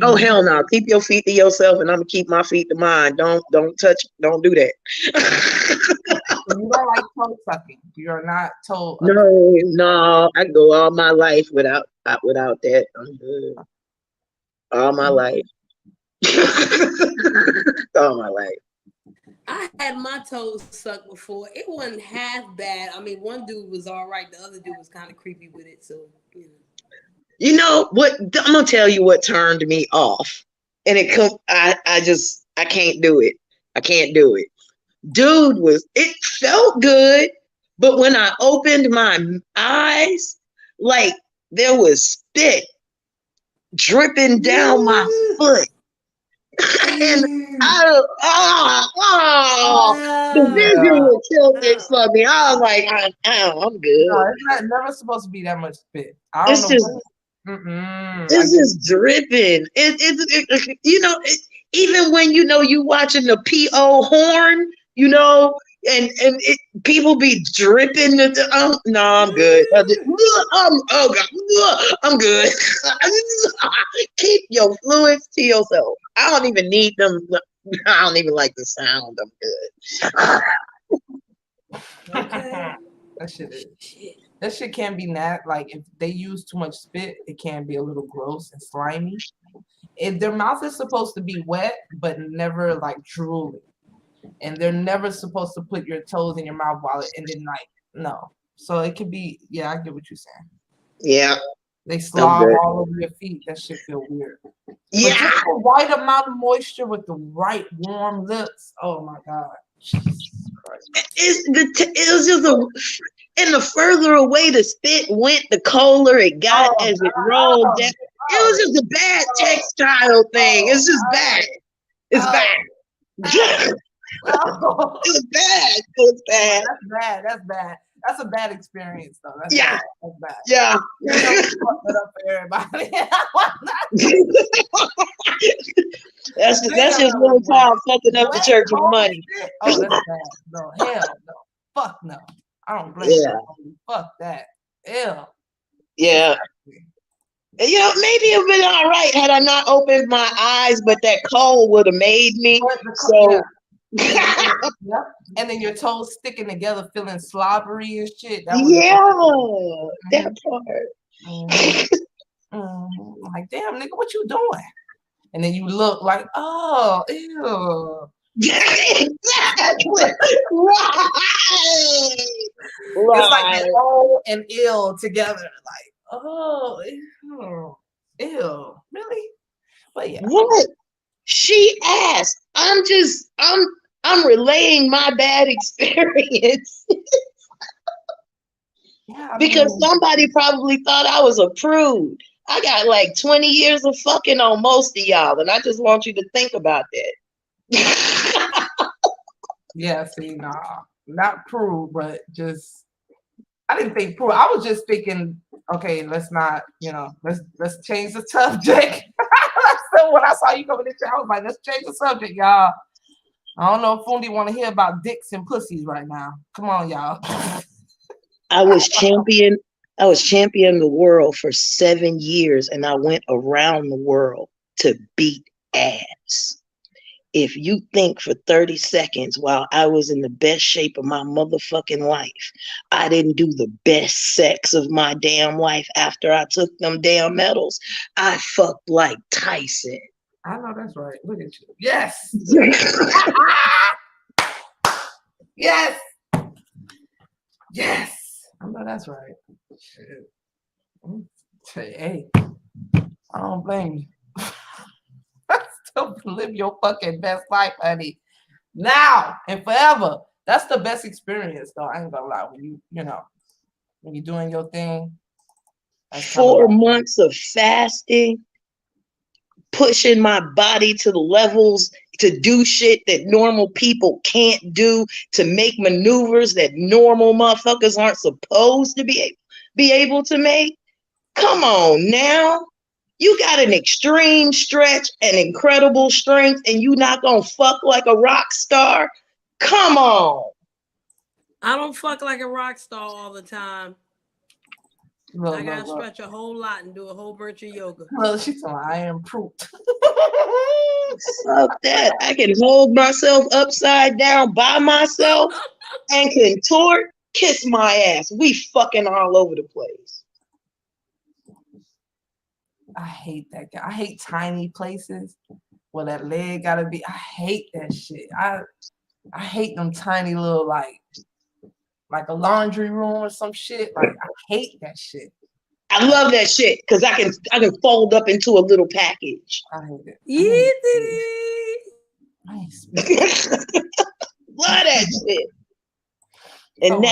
Oh hell no! Keep your feet to yourself, and I'm gonna keep my feet to mine. Don't touch. Don't do that. So you don't like toe sucking. You're not toe. No. I go all my life without that. I'm good. All my life. All my life. I had my toes sucked before. It wasn't half bad. I mean, one dude was all right. The other dude was kind of creepy with it. So, You know what? I'm gonna tell you what turned me off, and I can't do it. I can't do it. Dude it felt good, but when I opened my eyes, like there was spit dripping down my foot. And the vision would kill it for me. I was like, I'm good. No, it's never supposed to be that much spit. It's just dripping. Even when you watching the P.O. Horn, people be dripping. No, I'm good. Oh God, I'm good. Keep your fluids to yourself. I don't even need them. I don't even like the sound. I'm good. Okay. That shit can be like if they use too much spit, it can be a little gross and slimy. If their mouth is supposed to be wet, but never like drooling. And they're never supposed to put your toes in your mouth while it and then like no. So it could be I get what you're saying. Yeah. They slob all over your feet. That shit feel weird. Yeah. But just the right amount of moisture with the right warm lips. Oh my God. It was just and the further away the spit went, the colder it got as it rolled down. It was just a bad textile thing. It's just bad. It's bad. It was bad. It was bad. That's bad. That's bad. That's a bad experience, though. That's yeah. Bad. That's bad. Yeah. You know, fuck it up for everybody. that's just little Tom fucking up the church with money. Oh, that's bad. No, hell no. Fuck no. I don't blame you. Fuck that. Ew. Yeah. You know, maybe it would have been all right had I not opened my eyes, but that cold would have made me. So. Yep. And then your toes sticking together, feeling slobbery and shit. That that part. Like, damn, nigga, what you doing? And then you look like, oh, ew. Exactly. It's like oh and ill together. Like, oh, ew. Really? But yeah. What? She asked. I'm relaying my bad experience. Because somebody probably thought I was a prude. I got like 20 years of fucking on most of y'all, and I just want you to think about that. Yeah, see, nah, not prude, but just I didn't think prude. I was just thinking, okay, let's not, let's change the subject. So when I saw you coming in, I was like, let's change the subject, y'all. I don't know if Fundi want to hear about dicks and pussies right now. Come on, y'all. I was champion of the world for 7 years, and I went around the world to beat ass. If you think for 30 seconds while I was in the best shape of my motherfucking life, I didn't do the best sex of my damn life after I took them damn medals, I fucked like Tyson. I know that's right. Look at you. Yes. Yes. Yes. I know that's right. Shit. Hey, I don't blame you. Still live your fucking best life, honey. Now and forever. That's the best experience, though. I ain't gonna lie. When when you're doing your thing. 4 months of fasting, pushing my body to the levels to do shit that normal people can't do, to make maneuvers that normal motherfuckers aren't supposed to be able to make. Come on now. You got an extreme stretch and incredible strength, and you not gonna fuck like a rock star? Come on. I don't fuck like a rock star all the time. I gotta stretch a whole lot and do a whole bunch of yoga. Well, she's saying I am proof. Fuck that. I can hold myself upside down by myself and contort. Kiss my ass. We fucking all over the place. I hate that guy. I hate tiny places where that leg gotta be. I hate that shit. I hate them tiny little like a laundry room or some shit. Like I hate that shit. I love that shit because I can fold up into a little package. I hate it. Love that shit. And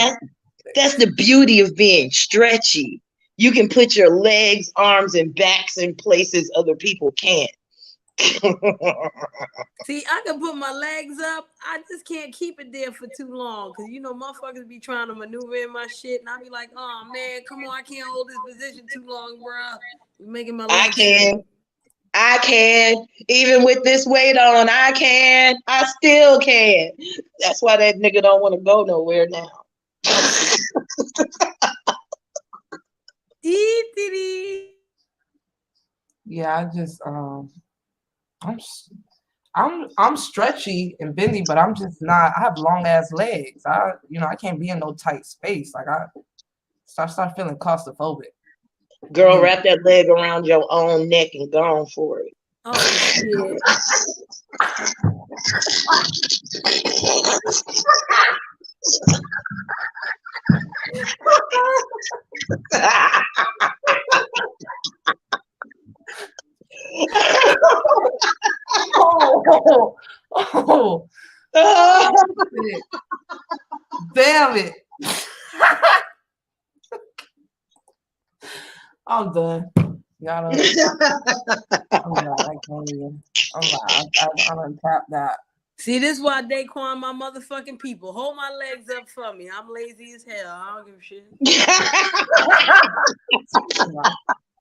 that's the beauty of being stretchy. You can put your legs, arms, and backs in places other people can't. See, I can put my legs up. I just can't keep it there for too long because motherfuckers be trying to maneuver in my shit, and I be like, "Oh man, come on, I can't hold this position too long, bro. You're making my legs." I can. Even with this weight on, I can. I still can. That's why that nigga don't want to go nowhere now. Yeah, I just I'm stretchy and bendy, but I'm just not. I have long ass legs. I can't be in no tight space. Like I start feeling claustrophobic. Girl, wrap that leg around your own neck and go on for it. Oh shit. Shit. Damn it. I'm done. Y'all don't. I'm not. I can't even. I'm not. I don't tap that. See, this is why Daquan, my motherfucking people. Hold my legs up for me. I'm lazy as hell. I don't give a shit.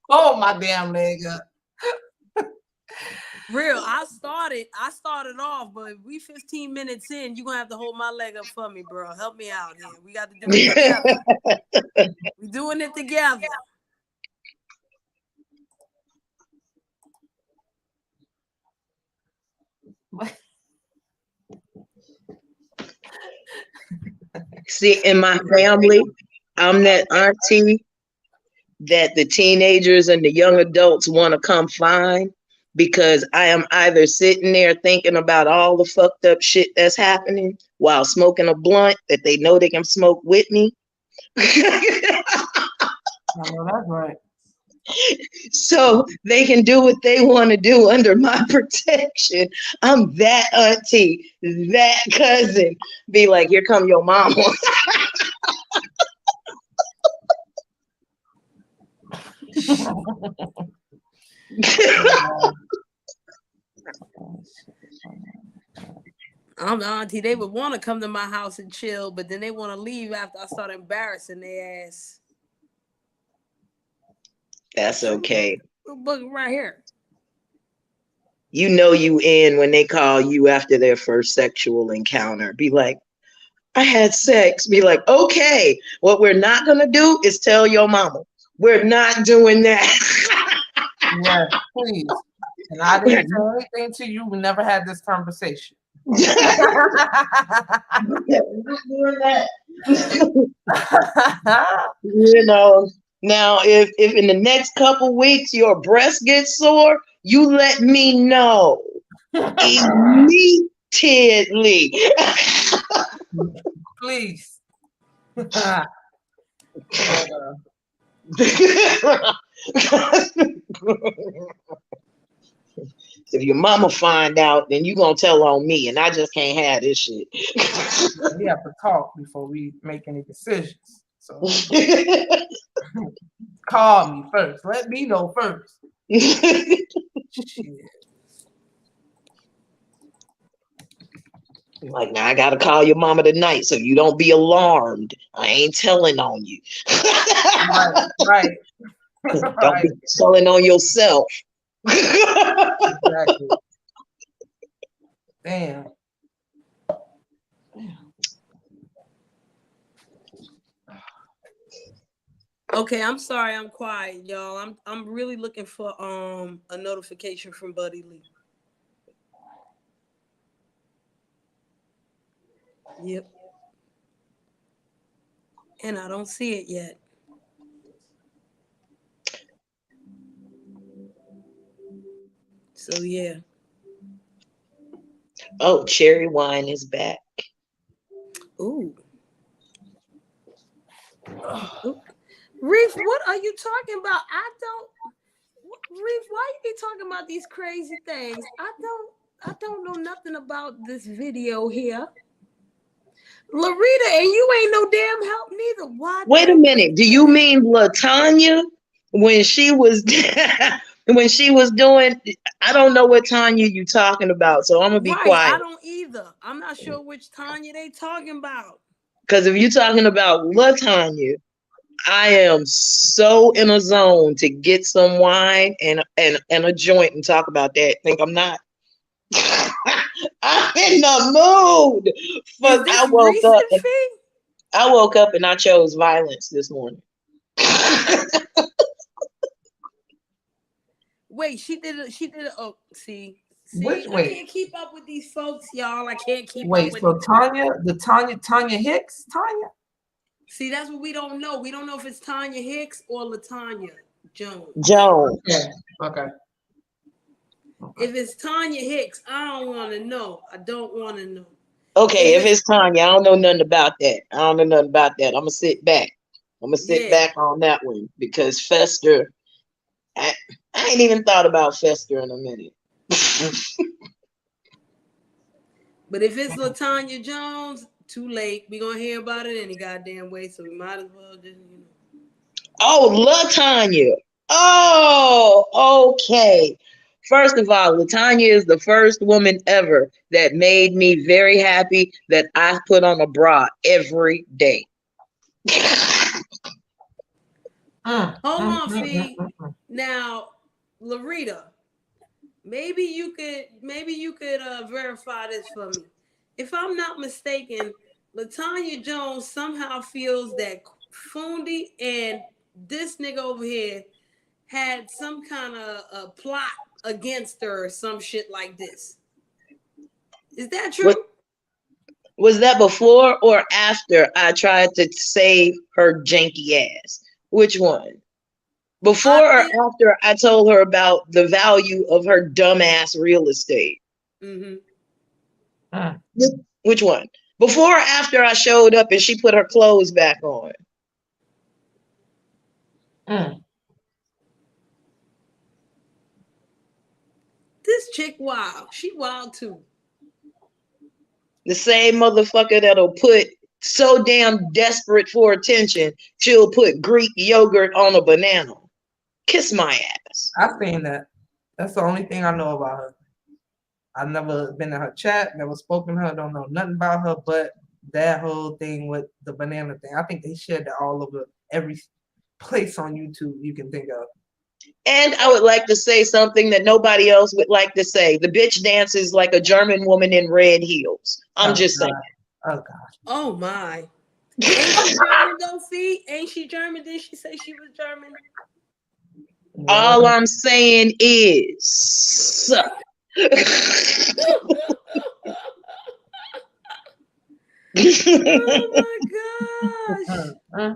Hold my damn leg up. Real, I started off, but if we 15 minutes in, you're gonna have to hold my leg up for me, bro. Help me out here. We got to do it together. We're doing it together. See, in my family, I'm that auntie that the teenagers and the young adults want to come find because I am either sitting there thinking about all the fucked up shit that's happening while smoking a blunt that they know they can smoke with me. I know that's right. So they can do what they want to do under my protection. I'm that auntie, that cousin. Be like, here come your mama. I'm the auntie. They would want to come to my house and chill, but then they want to leave after I start embarrassing their ass. That's okay. Look right here. You know you in when they call you after their first sexual encounter. Be like, I had sex. Be like, okay, what we're not going to do is tell your mama. We're not doing that. Yeah, please. And I didn't say anything to you. We never had this conversation. We're not doing that. You know, now if in the next couple weeks your breast gets sore, you let me know immediately. Please. If your mama find out, then you gonna tell on me, and I just can't have this shit. We have to talk before we make any decisions. So call me first. Let me know first. Shit. Like, now I gotta call your mama tonight, so you don't be alarmed. I ain't telling on you. Right. Don't be telling on yourself. Exactly. Damn. Okay, I'm sorry, I'm quiet, y'all. I'm really looking for a notification from Buddy Lee. Yep. And I don't see it yet. So yeah. Oh, cherry wine is back. Ooh. Reef, what are you talking about? Reef, why you be talking about these crazy things? I don't know nothing about this video here. Larita, and you ain't no damn help neither. Why? Wait a minute. Do you mean LaTanya when she was doing? I don't know what Tanya you talking about, so I'm gonna be quiet. I don't either. I'm not sure which Tanya they talking about. Because if you're talking about LaTanya, I am so in a zone to get some wine and a joint and talk about that. Think I'm not? I'm in the mood. Fuck, I woke up and I chose violence this morning. Wait, she did it. Oh, see, Which I way? can't keep up with these folks, y'all. I can't keep up Wait, with so Tanya Hicks? Tanya? See, that's what we don't know. We don't know if it's Tanya Hicks or LaTanya Jones. Okay. If it's Tanya Hicks, I don't want to know. I don't want to know. Okay, if it's Tanya, I don't know nothing about that. I'm gonna sit back. Back on that one because Fester. I ain't even thought about Fester in a minute. But if it's LaTanya Jones, too late. We're gonna hear about it any goddamn way, so we might as well just, Oh, LaTanya. Oh, okay. First of all, LaTanya is the first woman ever that made me very happy that I put on a bra every day. Hold on, Fee. Now, Larita, maybe you could verify this for me. If I'm not mistaken, LaTanya Jones somehow feels that Fundi and this nigga over here had some kind of a plot against her or some shit like this. Is that true? Was that before or after I tried to save her janky ass? Which one? Before or after I told her about the value of her dumbass real estate? Mm-hmm. Which one? Before or after I showed up and she put her clothes back on? This chick wild. She wild too. The same motherfucker that'll put so damn desperate for attention, she'll put Greek yogurt on a banana. Kiss my ass. I've seen that. That's the only thing I know about her. I've never been in her chat, never spoken to her, don't know nothing about her, but that whole thing with the banana thing. I think they shared that all over every place on YouTube you can think of. And I would like to say something that nobody else would like to say. The bitch dances like a German woman in red heels. I'm just saying. Oh, God. Oh, my. Ain't she German, though, Fee? Ain't she German? Did she say she was German? All I'm saying is... Oh my gosh.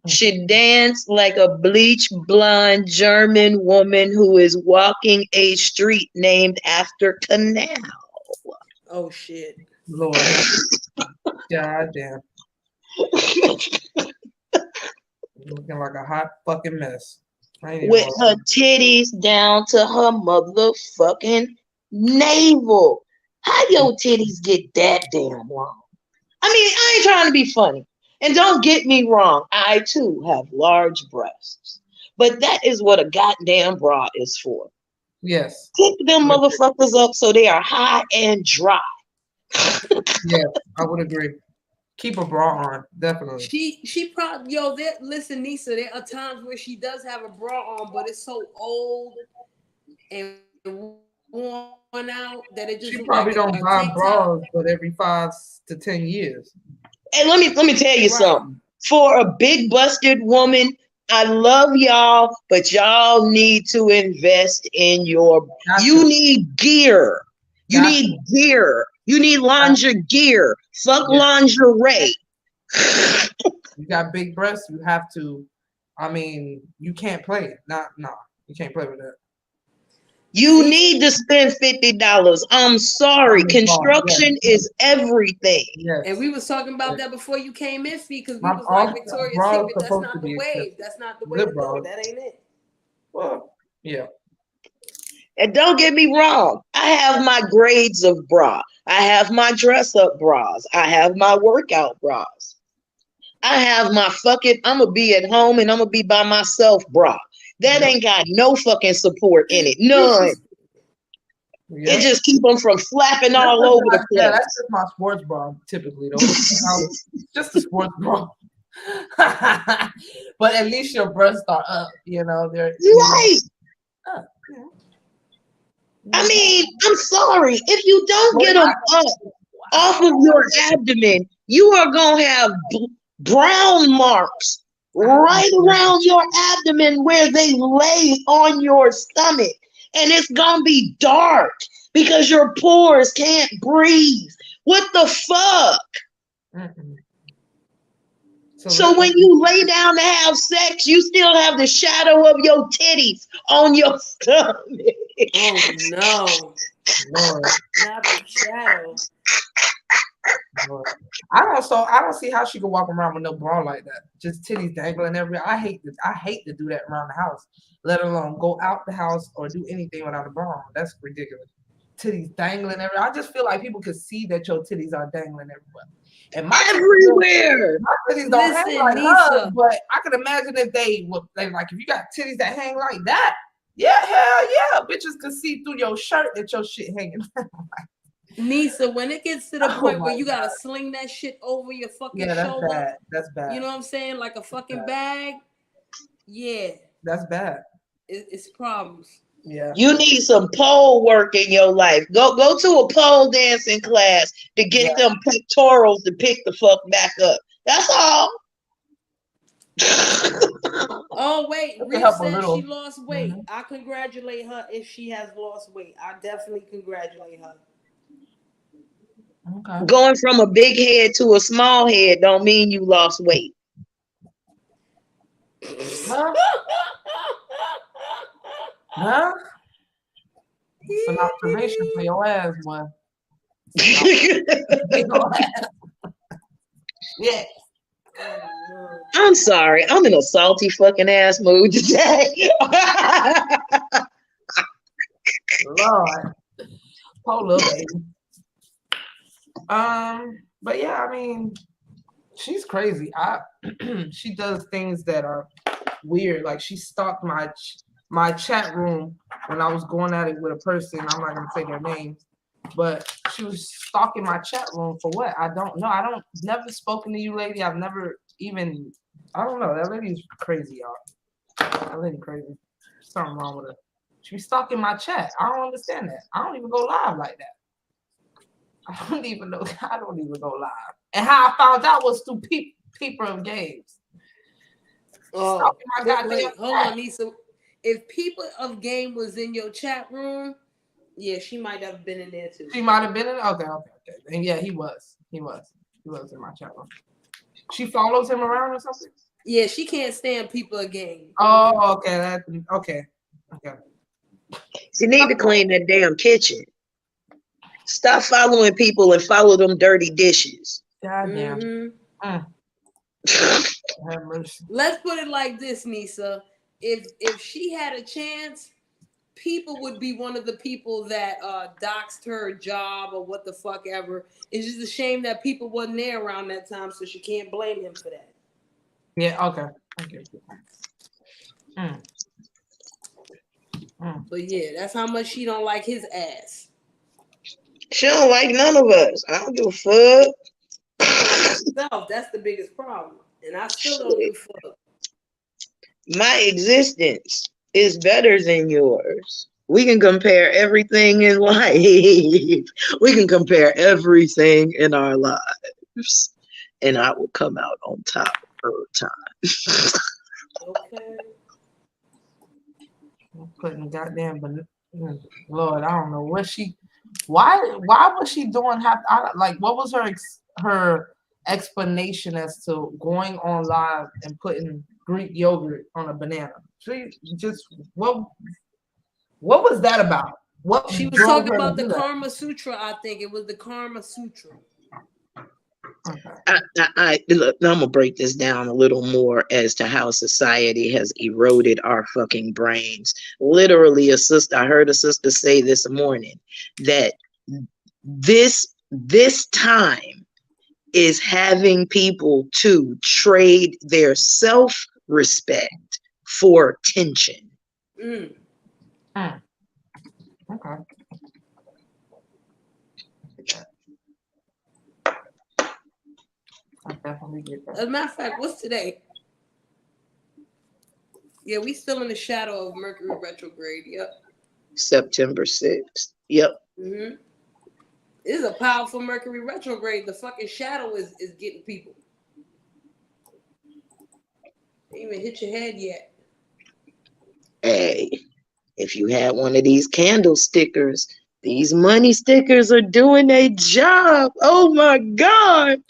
She danced like a bleach blonde German woman who is walking a street named after Canal. Oh shit. Lord. God damn. Looking like a hot fucking mess. With her titties down to her motherfucking navel. How your titties get that damn long? I mean, I ain't trying to be funny. And don't get me wrong, I too have large breasts. But that is what a goddamn bra is for. Yes. Pick them motherfuckers up so they are high and dry. Yeah, I would agree. Keep a bra on, definitely. She probably listen, Nisa, there are times where she does have a bra on, but it's so old and worn out that it just She probably like don't buy bras but every 5 to 10 years. Hey, let me tell you something. For a big busted woman, I love y'all, but y'all need to invest in your. You need gear. You need gear. You need lingerie gear. Fuck lingerie. You got big breasts. You have to. I mean, you can't play it. No, you can't play with that. You need to spend $50. I'm sorry. Construction is everything. Yes. And we was talking about that before you came in, Fee, because we was like, Victoria's Secret, that's not the wave. That's not the way to go. That ain't it. Well, yeah. And don't get me wrong. I have my grades of bra. I have my dress up bras. I have my workout bras. I have my fucking, I'm going to be at home and I'm going to be by myself bra. That ain't got no fucking support in it. None. Yeah. It just keep them from flapping all over the place. Yeah, that's just my sports bra typically though. Just a sports bra. But at least your breasts are up. You know, they're Right. up. I mean, I'm sorry. If you don't get them up off of your abdomen, you are going to have brown marks right around your abdomen where they lay on your stomach. And it's going to be dark because your pores can't breathe. What the fuck? So when you lay down to have sex, you still have the shadow of your titties on your stomach. Oh no. Lord. Not the shadow. Lord. I don't see how she could walk around with no bra like that. Just titties dangling everywhere. I hate to do that around the house, let alone go out the house or do anything without a bra on. That's ridiculous. Titties dangling everywhere. I just feel like people could see that your titties are dangling everywhere. And everywhere. My titties don't hang like hers, but I could imagine if they like if you got titties that hang like that, yeah, hell yeah, bitches could see through your shirt that your shit hanging. Nisa, when it gets to the point where you gotta sling that shit over your fucking shoulder, bad. That's bad. You know what I'm saying? Like a fucking bag. Yeah. That's bad. It's problems. Yeah. You need some pole work in your life. Go to a pole dancing class to get them pectorals to pick the fuck back up. That's all. Oh wait, Reese said she lost weight. I congratulate her if she has lost weight. I definitely congratulate her. Okay. Going from a big head to a small head don't mean you lost weight. Huh? Huh? It's an observation for your ass, boy. Yeah. I'm sorry. I'm in a salty fucking ass mood today. Lord. Poor little baby. But yeah, I mean, she's crazy. She does things that are weird. Like she stalked my chat room when I was going at it with a person. I'm not gonna say their name, but she was stalking my chat room for what? I don't know. Never spoken to you, lady. I've never even. I don't know. That lady's crazy, y'all. That lady crazy. Something wrong with her. She was stalking my chat. I don't understand that. I don't even go live like that. I don't even know. I don't even go live. And how I found out was through People of Games. Oh, wait, hold on, Nisa. If People of Game was in your chat room, yeah, she might have been in there too. She might have been in. Okay. And yeah, he was. He was in my chat room. She follows him around or something. Yeah, she can't stand People of Game. Oh, okay. Okay. You need to clean that damn kitchen. Stop following people and follow them dirty dishes. Goddamn. Let's put it like this, Nisa. If she had a chance, People would be one of the people that doxed her job or what the fuck ever. It's just a shame that People wasn't there around that time, so she can't blame him for that. Yeah, okay. But yeah, that's how much she don't like his ass. She don't like none of us. I don't give a fuck. That's the biggest problem. And I still don't give a fuck. My existence is better than yours. We can compare everything in life. We can compare everything in our lives. And I will come out on top every time. Okay. Putting goddamn, Lord, I don't know what she. Why was she doing? What was her explanation as to going on live and putting Greek yogurt on a banana? She just what was that about? What she was talking about the Karma Sutra. I think it was the Karma Sutra. Look, I'm gonna break this down a little more as to how society has eroded our fucking brains. Literally, I heard a sister say this morning that this time is having people to trade their self-respect for attention. Okay. definitely get that. As a matter of fact, what's today? Yeah, we still in the shadow of Mercury retrograde. Yep. September 6th. Yep. Mm-hmm. This is a powerful Mercury retrograde. The fucking shadow is getting people. Ain't even hit your head yet. Hey, if you had one of these candle stickers, these money stickers are doing a job. Oh my God.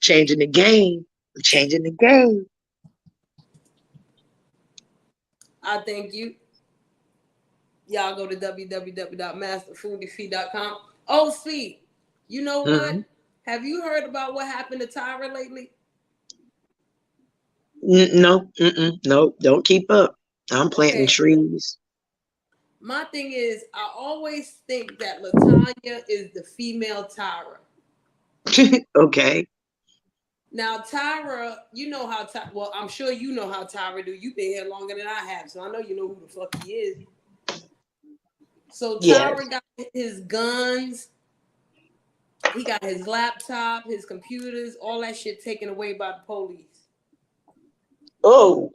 Changing the game. Changing the game. I thank you. Y'all go to www.masterfoodify.com. Oh, see, you know what? Have you heard about what happened to Tyra lately? No, no, don't keep up. I'm planting trees. My thing is, I always think that LaTanya is the female Tyra. Okay. Now, Tyra, you know how well, I'm sure you know how Tyra do. You've been here longer than I have, so I know you know who the fuck he is. So Tyra got his guns, he got his laptop, his computers, all that shit taken away by the police. Oh.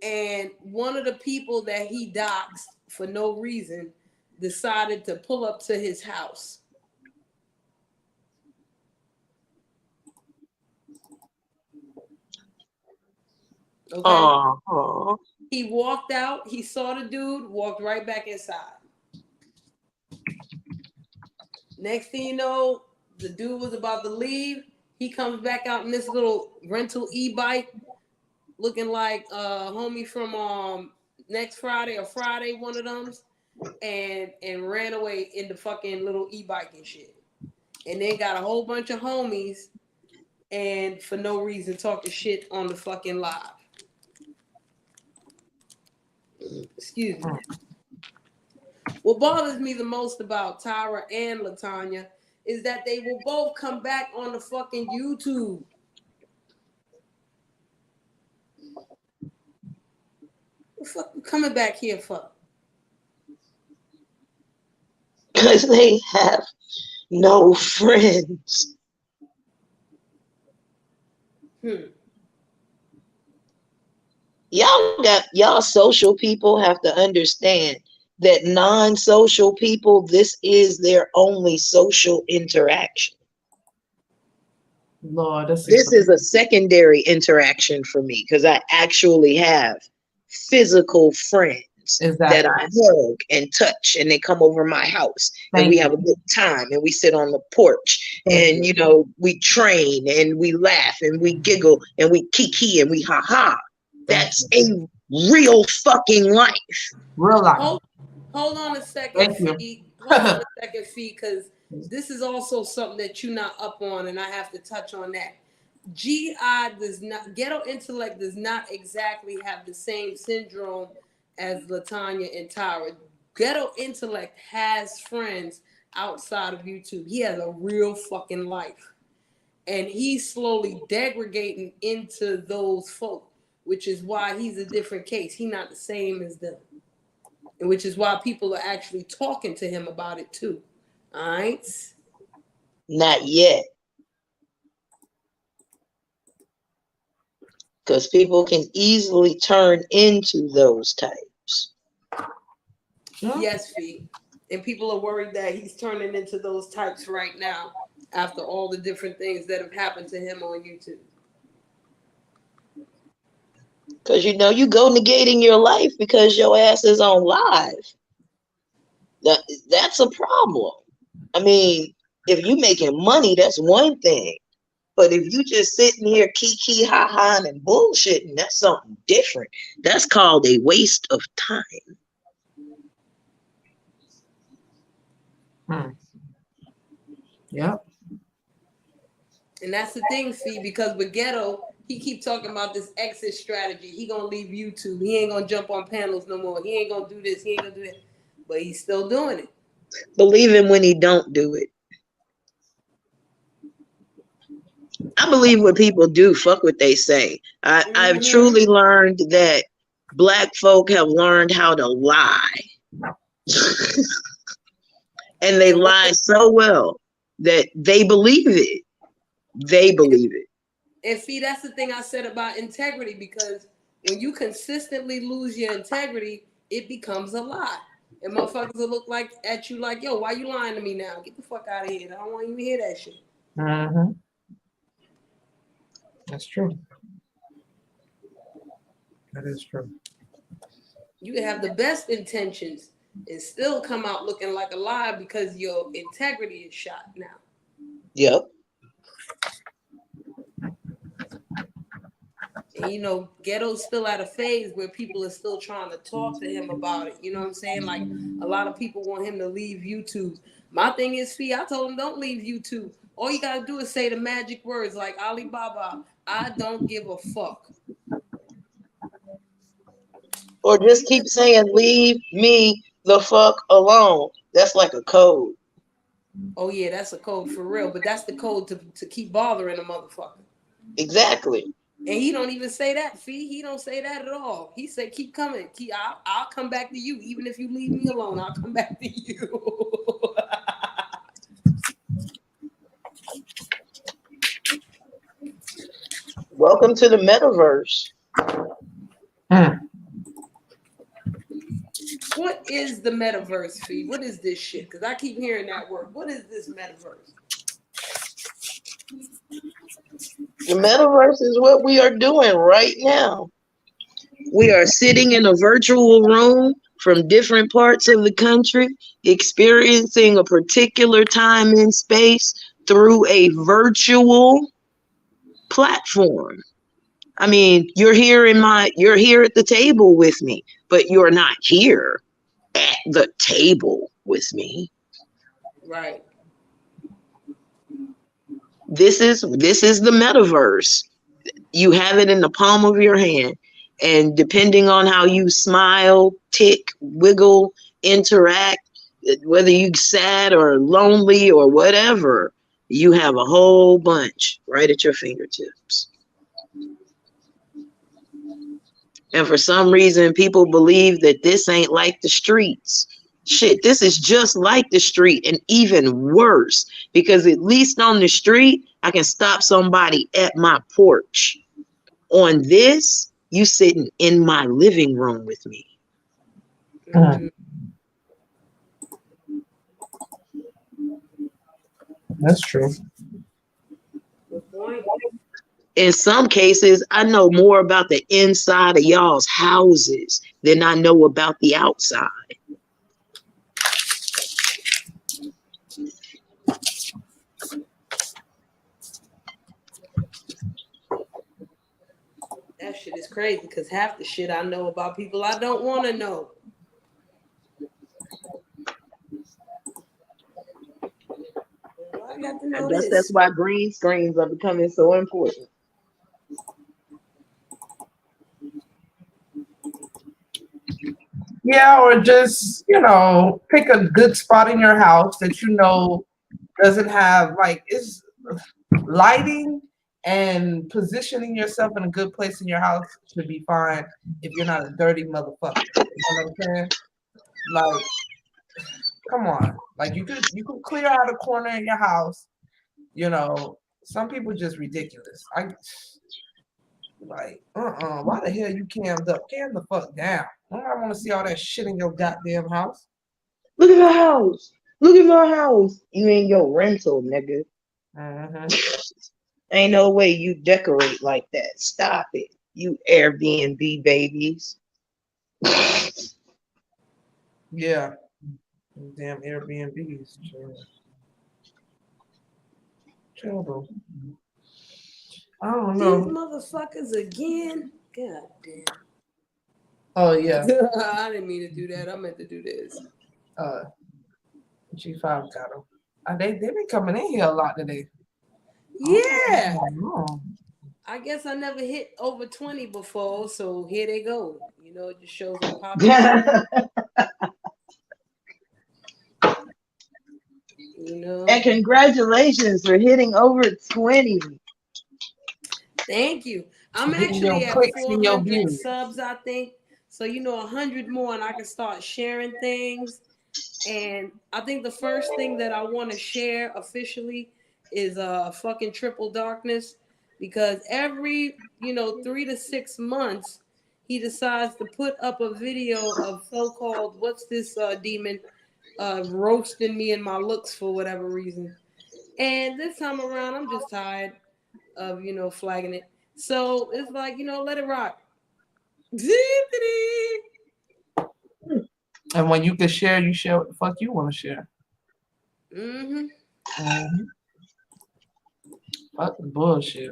And one of the people that he doxed for no reason decided to pull up to his house. Okay. He walked out, he saw the dude, walked right back inside. Next thing you know, the dude was about to leave. He comes back out in this little rental e-bike, looking like homie from Next Friday or Friday, one of them, and ran away in the fucking little e-bike and shit. And then got a whole bunch of homies and for no reason talking shit on the fucking live. Excuse me. What bothers me the most about Tyra and LaTanya is that they will both come back on the fucking YouTube. What the fuck you coming back here for? Because they have no friends. Y'all social people have to understand that non-social people, this is their only social interaction. Lord, this is a secondary interaction for me because I actually have physical friends that I hug and touch, and they come over my house and we have a good time and we sit on the porch and you know we train and we laugh and we giggle and we kiki and we ha ha. That's a real fucking life. Real life. Hold on a second, Fee. Hold on a second, Fee, because this is also something that you're not up on, and I have to touch on that. Ghetto Intellect does not exactly have the same syndrome as LaTanya and Tyra. Ghetto Intellect has friends outside of YouTube. He has a real fucking life. And he's slowly degrading into those folk, which is why he's a different case. He's not the same as them. And which is why people are actually talking to him about it too. All right? Not yet. Because people can easily turn into those types. Yes, Fee. And people are worried that he's turning into those types right now after all the different things that have happened to him on YouTube. Because, you know, you go negating your life because your ass is on live. That's a problem. I mean, if you making money, that's one thing. But if you just sitting here kiki, ha-ha, and bullshitting, that's something different. That's called a waste of time. Yep. And that's the thing, see, because with Ghetto, he keep talking about this exit strategy. He gonna leave YouTube. He ain't gonna jump on panels no more. He ain't gonna do this. He ain't gonna do that. But he's still doing it. Believe him when he don't do it. I believe what people do. Fuck what they say. I've truly learned that Black folk have learned how to lie. And they lie so well that they believe it. They believe it. And see, that's the thing I said about integrity, because when you consistently lose your integrity, it becomes a lie. And motherfuckers will look like at you like, yo, why you lying to me now? Get the fuck out of here. I don't want you to hear that shit. Mm-hmm. That's true. That is true. You can have the best intentions and still come out looking like a lie because your integrity is shot now. Yep. And you know, Ghetto's still at a phase where people are still trying to talk to him about it. You know what I'm saying? Like, a lot of people want him to leave YouTube. My thing is, Fee, I told him, don't leave YouTube. All you gotta do is say the magic words like Alibaba, I don't give a fuck. Or just keep saying, leave me the fuck alone. That's like a code. Oh yeah, that's a code for real. But that's the code to keep bothering a motherfucker. Exactly. And he don't even say that, Fee. He don't say that at all. He said, keep coming. I'll come back to you. Even if you leave me alone, I'll come back to you. Welcome to the metaverse. What is the metaverse, Fee? What is this shit? Because I keep hearing that word. What is this metaverse? The metaverse is what we are doing right now. We are sitting in a virtual room from different parts of the country, experiencing a particular time and space through a virtual platform. I mean, you're here at the table with me, but you're not here at the table with me. Right. This is the metaverse. You have it in the palm of your hand. And depending on how you smile, tick, wiggle, interact, whether you sad or lonely or whatever, you have a whole bunch right at your fingertips. And for some reason, people believe that this ain't like the streets. Shit, this is just like the street and even worse, because at least on the street, I can stop somebody at my porch. On this, you sitting in my living room with me. That's true. In some cases, I know more about the inside of y'all's houses than I know about the outside. That shit is crazy because half the shit I know about people I don't want to know. I got to know this. That's why green screens are becoming so important. Yeah, or just, pick a good spot in your house that doesn't have, it's lighting and positioning yourself in a good place in your house should be fine if you're not a dirty motherfucker. You know what I'm saying? Like, come on. Like, you could clear out a corner in your house. Some people just ridiculous. Why the hell you cammed up? Cam the fuck down. I don't want to see all that shit in your goddamn house. Look at my house. Look at my house. You in your rental, nigga. Ain't no way you decorate like that. Stop it. You Airbnb babies. Yeah. Damn Airbnbs. Terrible. I don't know. These motherfuckers again. God damn. Oh yeah. I didn't mean to do that. I meant to do this. G5 got them. They've been coming in here a lot today. Yeah. Oh. I guess I never hit over 20 before, so here they go. It just shows I'm popular. And congratulations for hitting over 20. Thank you. I'm actually at 400 subs, I think. So 100 more, and I can start sharing things. And I think the first thing that I want to share officially is fucking Triple Darkness. because every 3 to 6 months he decides to put up a video of so-called what's this demon roasting me and my looks for whatever reason. And this time around, I'm just tired of flagging it. So it's like let it rock. And when you can share, you share what the fuck you want to share. Fucking bullshit.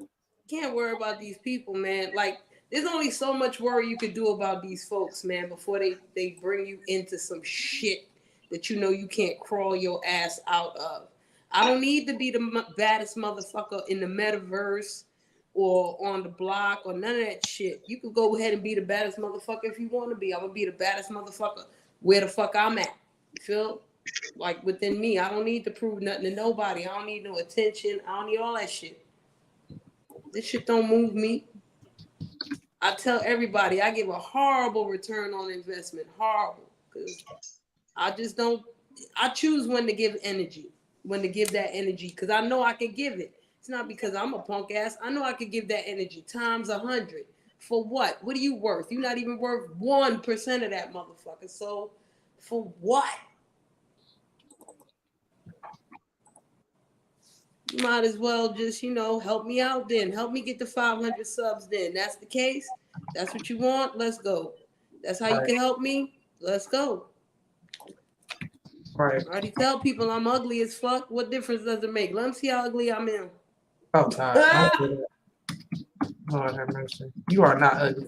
Can't worry about these people, man. Like, there's only so much worry you could do about these folks, man, before they bring you into some shit that you can't crawl your ass out of. I don't need to be the baddest motherfucker in the metaverse or on the block or none of that shit. You can go ahead and be the baddest motherfucker if you want to be. I'm gonna be the baddest motherfucker where the fuck I'm at. You feel? Like within me. I don't need to prove nothing to nobody. I don't need no attention. I don't need all that shit. This shit don't move me. I tell everybody I give a horrible return on investment. Horrible. Because I just don't. I choose when to give energy. When to give that energy. Because I know I can give it. It's not because I'm a punk ass. I know I could give that energy times 100. For what? What are you worth? You're not even worth 1% of that motherfucker. So, for what? You might as well just, help me out then. Help me get to 500 subs then. That's the case. That's what you want. Let's go. That's how you can help me. Let's go. Right. I already tell people I'm ugly as fuck. What difference does it make? Let them see how ugly I am. Oh, God. Lord have mercy. You are not ugly.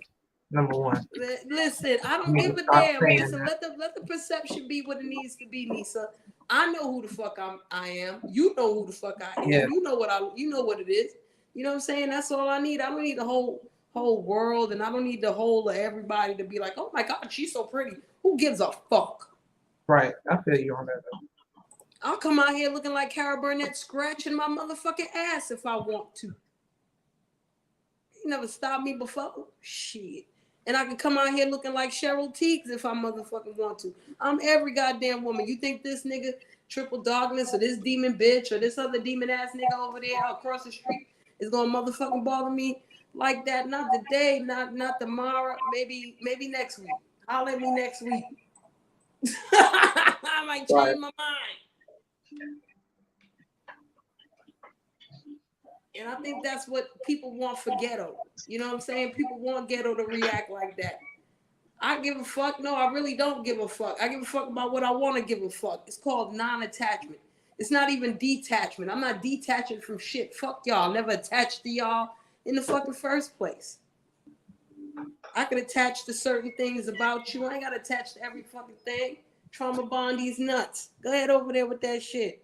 Number one. Listen, I don't give a damn. Listen, let the perception be what it needs to be, Nisa. I know who the fuck I am. You know who the fuck I am. Yeah. You know what it is. You know what I'm saying? That's all I need. I don't need the whole world, and I don't need the whole of everybody to be like, oh my God, she's so pretty. Who gives a fuck? Right. I feel you on that though. I'll come out here looking like Cara Burnett scratching my motherfucking ass if I want to. You never stopped me before. Shit. And I can come out here looking like Cheryl Teagues if I motherfucking want to. I'm every goddamn woman. You think this nigga Triple Darkness or this demon bitch or this other demon ass nigga over there across the street is gonna motherfucking bother me like that? Not today, not tomorrow, maybe next week. Holler at me next week. I might change my mind. And I think that's what people want for Ghetto. You know what I'm saying? People want Ghetto to react like that. I give a fuck. No, I really don't give a fuck. I give a fuck about what I want to give a fuck. It's called non-attachment. It's not even detachment. I'm not detaching from shit. Fuck y'all. Never attached to y'all in the fucking first place. I can attach to certain things about you. I ain't got to attach to every fucking thing. Trauma bond these nuts. Go ahead over there with that shit.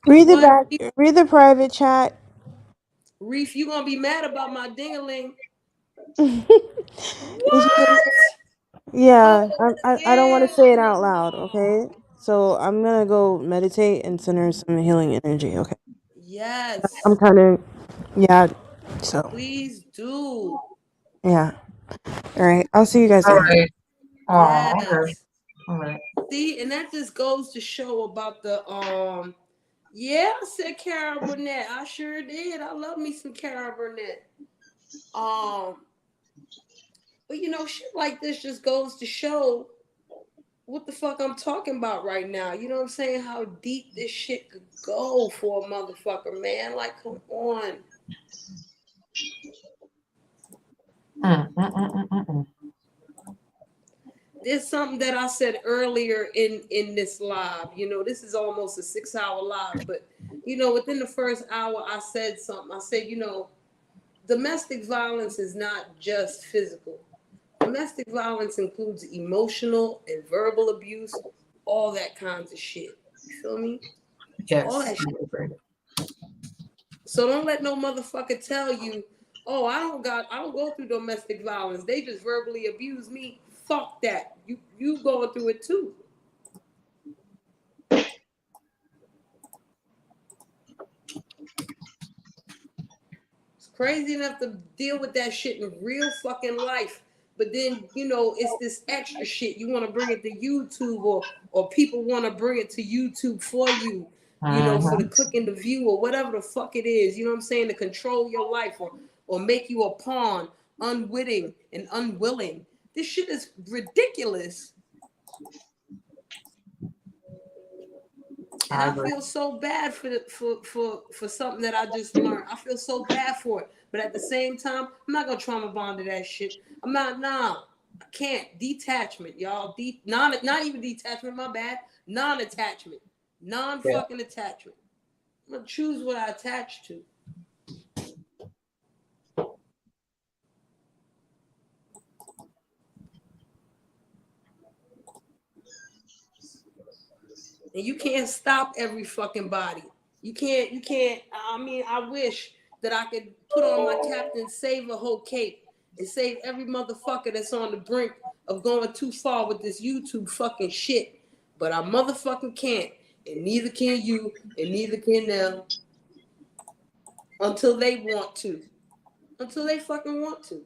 Read the private chat. Reef, you gonna be mad about my ding-a-ling. What? Yeah, I don't want to say it out loud, okay? So I'm gonna go meditate and send her some healing energy, okay? Yes. I'm kind of, yeah, so. Please do. Yeah. All right, I'll see you guys All later. right. Yes. All right. See, and that just goes to show about the yeah, I said Cara Burnett. I sure did. I love me some Cara Burnett. But shit like this just goes to show what the fuck I'm talking about right now. You know what I'm saying? How deep this shit could go for a motherfucker, man. Like, come on. There's something that I said earlier in this live. This is almost a 6-hour live, but within the first hour, I said something. I said, domestic violence is not just physical. Domestic violence includes emotional and verbal abuse, all that kinds of shit. You feel me? Yes. All that shit. So don't let no motherfucker tell you, oh, I don't go through domestic violence. They just verbally abuse me. Fuck that. You going through it too. It's crazy enough to deal with that shit in real fucking life. But then, it's this extra shit. You want to bring it to YouTube or people want to bring it to YouTube for you. you know, for the click and the view or whatever the fuck it is, you know what I'm saying, to control your life or make you a pawn, unwitting and unwilling. This shit is ridiculous. And I feel so bad for something that I just learned. I feel so bad for it. But at the same time, I'm not gonna trauma bond to that shit. I'm not, I can't. Detachment, y'all. Not even detachment, my bad. Non-attachment. Non-fucking attachment. I'm gonna choose what I attach to. And you can't stop every fucking body. You can't, I mean, I wish that I could put on my captain, save a whole cape, and save every motherfucker that's on the brink of going too far with this YouTube fucking shit. But I motherfucking can't. And neither can you, and neither can them. Until they want to. Until they fucking want to.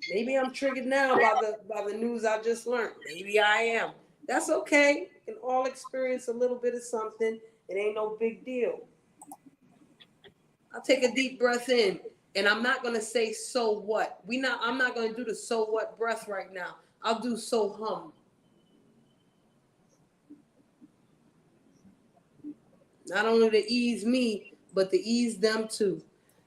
Maybe I'm triggered now by the news I just learned. Maybe I am. That's okay. We can all experience a little bit of something. It ain't no big deal. I'll take a deep breath in, and I'm not gonna say so what. I'm not gonna do the so what breath right now. I'll do so hum. Not only to ease me, but to ease them too.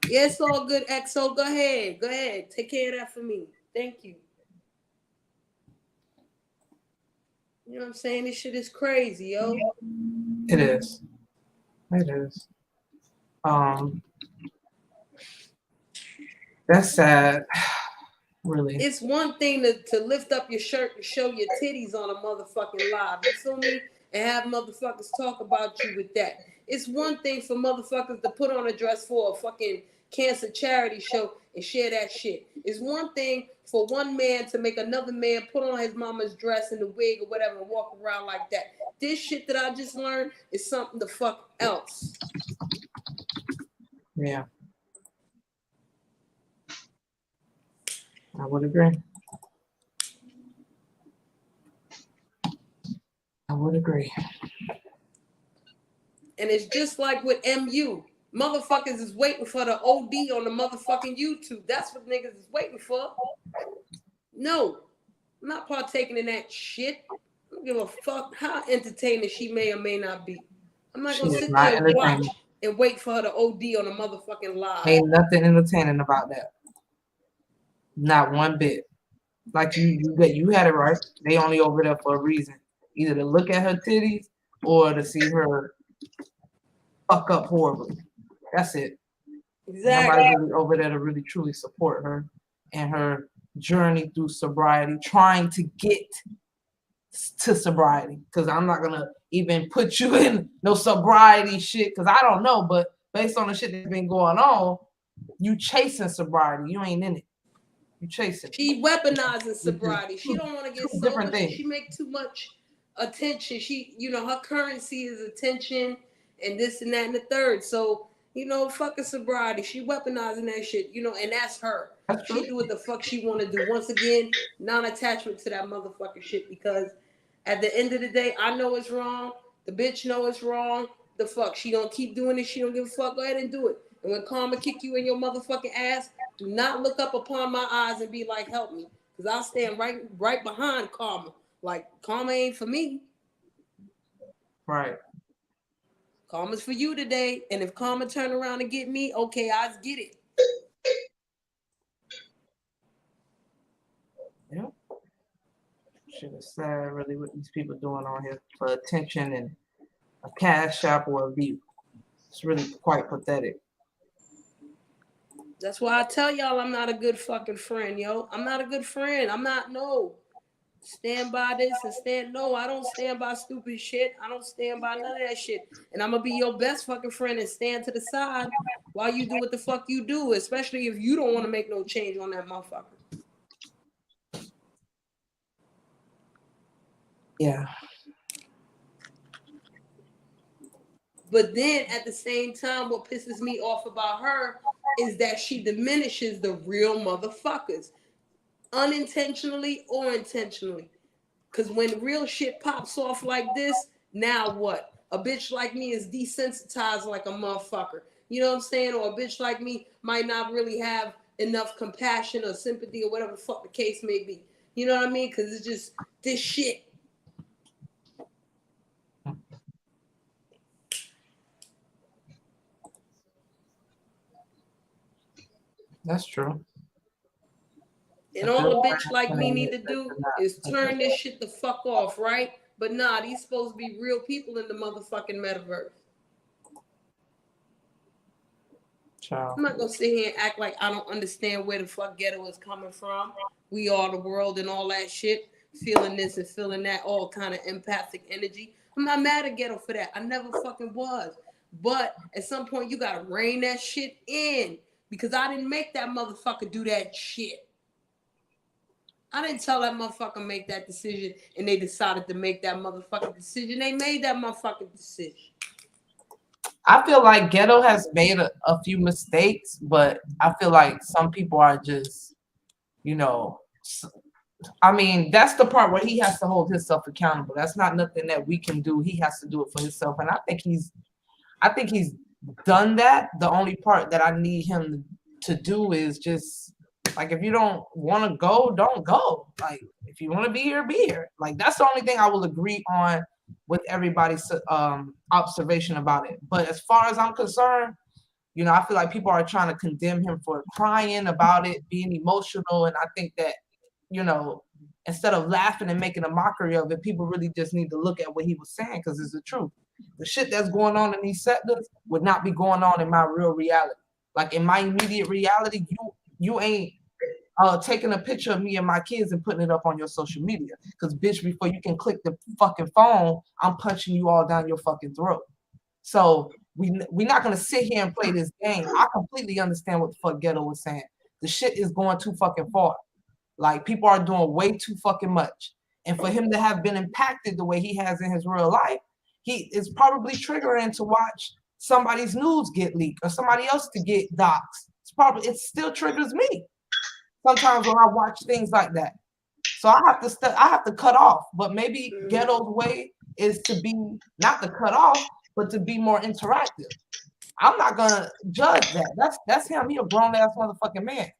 Yeah, it's all good, XO. Go ahead. Go ahead. Take care of that for me. Thank you. You know what I'm saying? This shit is crazy, yo. It is. It is. That's sad. Really. It's one thing to lift up your shirt and show your titties on a motherfucking live. You feel me? And have motherfuckers talk about you with that. It's one thing for motherfuckers to put on a dress for a fucking cancer charity show and share that shit. It's one thing for one man to make another man put on his mama's dress and the wig or whatever and walk around like that. This shit that I just learned is something the fuck else. Yeah. I would agree. I would agree. And it's just like with MU. Motherfuckers is waiting for the OD on the motherfucking YouTube. That's what niggas is waiting for. No, I'm not partaking in that shit. I don't give a fuck how entertaining she may or may not be. I'm not gonna sit there and watch and wait for her to OD on a motherfucking live. Ain't nothing entertaining about that. Not one bit. Like you had it right. They only over there for a reason. Either to look at her titties or to see her fuck up horribly. That's it. Exactly. Nobody really over there to really truly support her and her journey through sobriety, trying to get to sobriety. Because I'm not gonna even put you in no sobriety shit because I don't know, but based on the shit that's been going on, you chasing sobriety. You ain't in it. You chasing. She weaponizing sobriety. She don't want to get sober. She make too much attention. She, you know, her currency is attention and this and that and the third. So, you know, fucking sobriety. She weaponizing that shit, you know, and that's her. She do what the fuck she want to do. Once again, non-attachment to that motherfucking shit because at the end of the day, I know it's wrong. The bitch know it's wrong. The fuck. She gonna keep doing it. She don't give a fuck. Go ahead and do it. And when karma kick you in your motherfucking ass, do not look up upon my eyes and be like, help me. Because I'll stand right behind karma. Like, karma ain't for me. Right. Karma's for you today. And if karma turn around and get me, okay, I'll get it. Yeah. Shit is sad, really, what these people doing on here for attention and a cash shop or a view. It's really quite pathetic. That's why I tell y'all I'm not a good fucking friend, yo. I'm not a good friend. I'm not, no. Stand by this and stand, no, I don't stand by stupid shit. I don't stand by none of that shit. And I'm gonna be your best fucking friend and stand to the side while you do what the fuck you do, especially if you don't want to make no change on that motherfucker. Yeah. But then at the same time, what pisses me off about her is that she diminishes the real motherfuckers, unintentionally or intentionally. Because when real shit pops off like this, Now what? A bitch like me is desensitized like a motherfucker. You know what I'm saying? Or a bitch like me might not really have enough compassion or sympathy or whatever the fuck the case may be. You know what I mean? Because it's just this shit. That's true. And all a bitch like me need to do is turn this shit the fuck off, right? But nah, these supposed to be real people in the motherfucking metaverse. Child. I'm not gonna sit here and act like I don't understand where the fuck ghetto is coming from. We are the world and all that shit. Feeling this and feeling that, all kind of empathic energy. I'm not mad at ghetto for that. I never fucking was. But at some point you gotta rein that shit in. Because I didn't make that motherfucker do that shit. I didn't tell that motherfucker make that decision and they decided to make that motherfucking decision. They made that motherfucking decision. I feel like ghetto has made a few mistakes, but I feel like some people are just, you know, I mean, that's the part where he has to hold himself accountable. That's not nothing that we can do. He has to do it for himself. And I think he's done that. The only part that I need him to do is just, like, if you don't want to go, don't go. Like, if you want to be here, be here. Like, that's the only thing I will agree on with everybody's observation about it. But as far as I'm concerned, you know, I feel like people are trying to condemn him for crying about it, being emotional. And I think that, you know, instead of laughing and making a mockery of it, people really just need to look at what he was saying, because it's the truth. The shit that's going on in these sectors would not be going on in my real reality. Like, in my immediate reality, you ain't taking a picture of me and my kids and putting it up on your social media. Because, bitch, before you can click the fucking phone, I'm punching you all down your fucking throat. So we're not going to sit here and play this game. I completely understand what the fuck Ghetto was saying. The shit is going too fucking far. Like, people are doing way too fucking much. And for him to have been impacted the way he has in his real life, he is probably triggering to watch somebody's news get leaked or somebody else to get doxxed. It still triggers me sometimes when I watch things like that. So I have to cut off. But maybe Ghetto's way is to be not to cut off, but to be more interactive. I'm not gonna judge that. That's him. He a grown ass motherfucking man.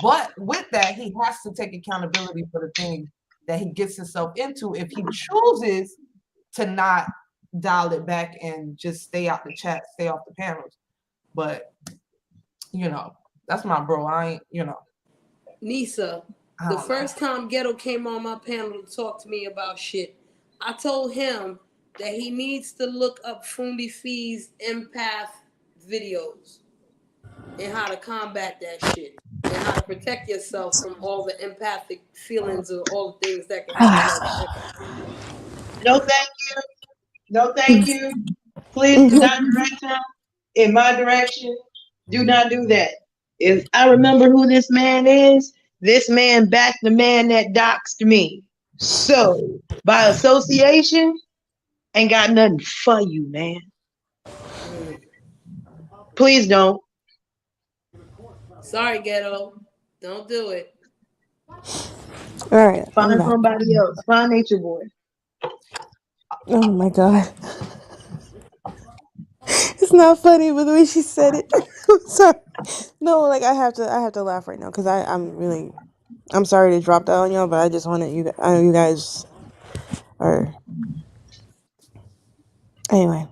But with that, he has to take accountability for the things that he gets himself into if he chooses to not dial it back and just stay out the chat, stay off the panels. But, you know, that's my bro. I ain't, you know. Nisa, the first time Ghetto came on my panel to talk to me about shit, I told him that he needs to look up Fundi Fee's empath videos and how to combat that shit and how to protect yourself from all the empathic feelings or all the things that can happen. No, thank you. No, thank you. Please do not direct him in my direction. Do not do that. If I remember who this man is, this man backed the man that doxed me. So, by association, ain't got nothing for you, man. Please don't. Sorry, Ghetto. Don't do it. All right. Find somebody else. Find Nature Boy. Oh my God. It's not funny, but the way she said it. I'm sorry. No, like I have to laugh right now because I'm sorry to drop that on y'all, but I just wanted you. I know you guys are. Anyway.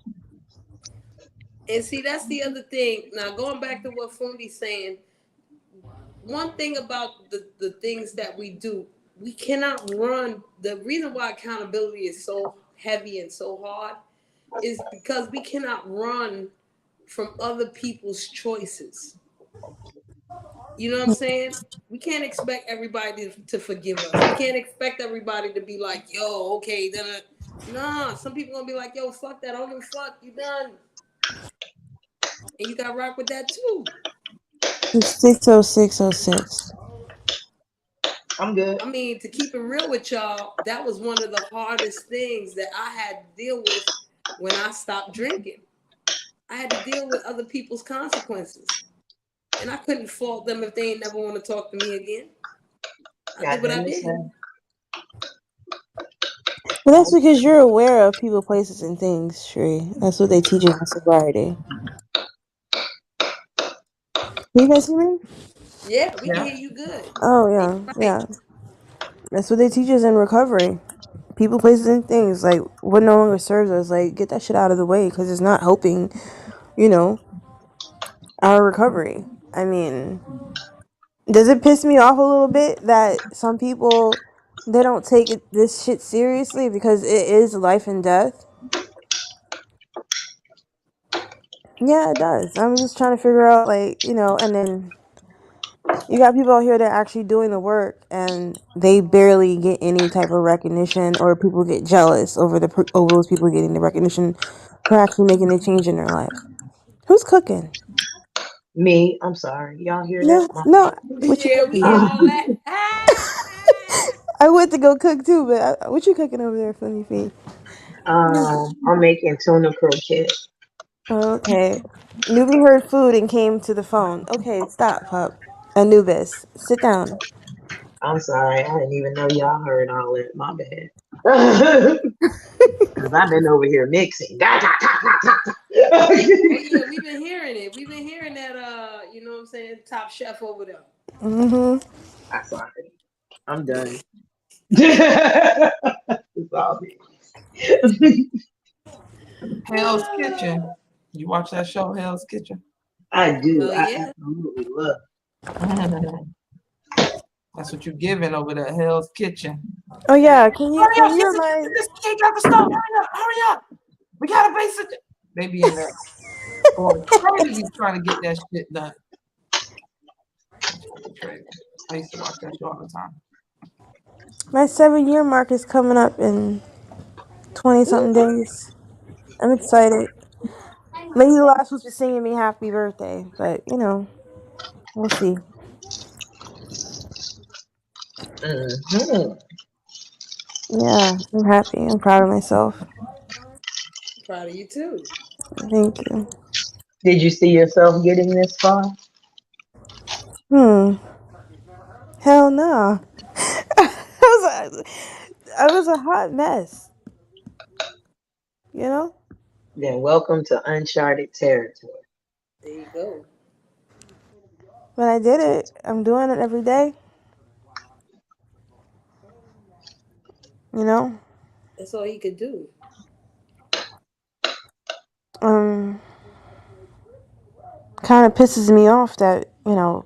And see, that's the other thing. Now, going back to what Fundi's saying, one thing about the things that we do, we cannot run. The reason why accountability is so heavy and so hard is because we cannot run from other people's choices. You know what I'm saying? We can't expect everybody to forgive us. We can't expect everybody to be like, yo, okay, then. Nah, some people gonna be like, yo, fuck that. I don't give a fuck. You done. And you gotta rock with that too. It's 6:06:06. I'm good. I mean, to keep it real with y'all, that was one of the hardest things that I had to deal with when I stopped drinking. I had to deal with other people's consequences. And I couldn't fault them if they ain't never want to talk to me again. I did what I did. Well, that's because you're aware of people, places, and things, Shree. That's what they teach us in sobriety. You guys hear me? Yeah, we can hear you good. Oh, yeah. That's what they teach us in recovery. People, places, and things. Like, what no longer serves us. Like, get that shit out of the way because it's not helping, our recovery. I mean, does it piss me off a little bit that some people, they don't take this shit seriously because it is life and death? Yeah, it does. I'm just trying to figure out, and then you got people out here that are actually doing the work, and they barely get any type of recognition, or people get jealous over over those people getting the recognition for actually making a change in their life. Who's cooking? Me, I'm sorry. Y'all hear No, that? no. What you Yeah, we cooking? hear all that. I went to go cook too, but what you cooking over there, Funny Feet? I'm making tuna croquette. Okay. Newbie heard food and came to the phone. Okay, stop, pup. Anubis, sit down. I'm sorry. I didn't even know y'all heard all that. My bad. Because I've been over here mixing. Oh yeah, we've been hearing it. We've been hearing that you know what I'm saying, top chef over there. Mm-hmm. I'm sorry. I'm done. It's all me. Hell's Kitchen. You watch that show, Hell's Kitchen? I do. Oh, I yeah. absolutely love That's what you're giving over there, Hell's Kitchen. Oh yeah, can you Hurry up, remind? this cake got the stove. Hurry up. We gotta base it. They be in there going crazy trying to get that shit done. I used to watch that show all the time. My 7-year mark is coming up in 20-something days. I'm excited. Lady Lash was just singing me happy birthday, but we'll see. Mm-hmm. Yeah, I'm happy. I'm proud of myself. Proud of you too. Thank you. Did you see yourself getting this far? Hell no. I was a hot mess. Then welcome to uncharted territory. There you go. But I did it. I'm doing it every day. That's all he could do. Kind of pisses me off that,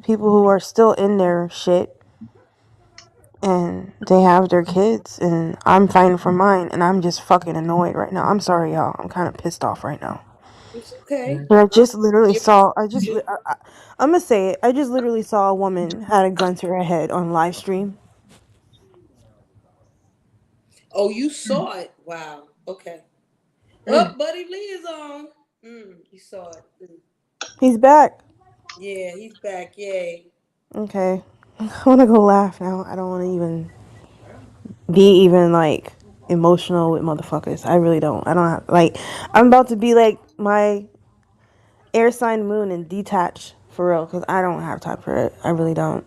people who are still in their shit and they have their kids and I'm fighting for mine and I'm just fucking annoyed right now. I'm sorry, y'all. I'm kind of pissed off right now. It's okay. But I just literally saw, I'm gonna say it. I just literally saw a woman had a gun to her head on live stream. Oh, you saw it? Wow. Okay. Oh, Buddy Lee is on. You saw it. He's back. Yeah, he's back. Yay. Okay. I want to go laugh now. I don't want to be like emotional with motherfuckers. I really don't. I don't have I'm about to be like my air sign moon and detach for real because I don't have time for it. I really don't.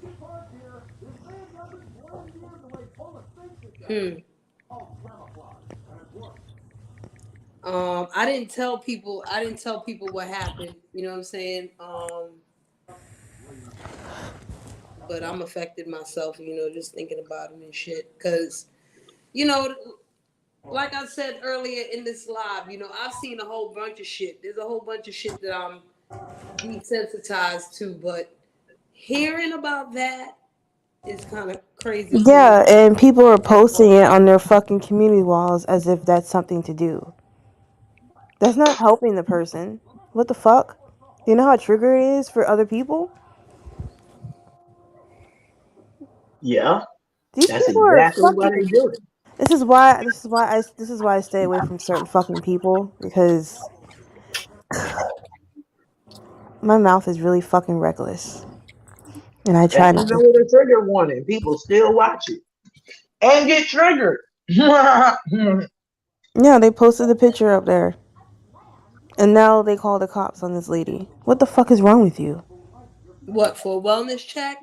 I didn't tell people what happened. You know what I'm saying? But I'm affected myself, just thinking about it and shit. Cause, like I said earlier in this live, I've seen a whole bunch of shit. There's a whole bunch of shit that I'm desensitized to, but hearing about that is kind of crazy. Yeah, and people are posting it on their fucking community walls as if that's something to do. That's not helping the person. What the fuck? Do you know how triggering it is for other people? Yeah. These That's people are exactly what fucking. they do. This is why I stay away from certain fucking people because my mouth is really fucking reckless. And I try not to. With a trigger warning, people still watch it and get triggered. Yeah, they posted the picture up there. And now they call the cops on this lady. What the fuck is wrong with you? What, for a wellness check?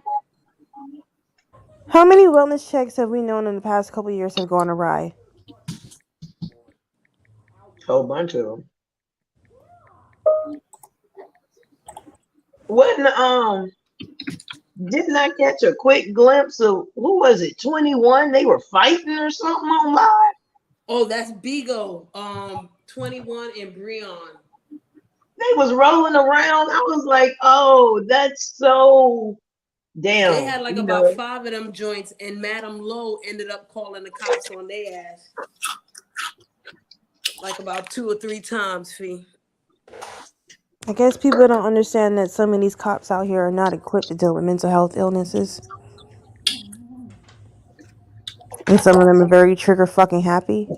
How many wellness checks have we known in the past couple of years have gone awry? Whole bunch of them. Wasn't didn't I catch a quick glimpse of who was it? 21? They were fighting or something on live. Oh, that's Bigo. 21 and Breon. They was rolling around. I was like, oh, that's so damn. They had like about 5 of them joints, and Madam Lowe ended up calling the cops on their ass. Like about 2 or 3 times, Fee. I guess people don't understand that some of these cops out here are not equipped to deal with mental health illnesses. And some of them are very trigger fucking happy.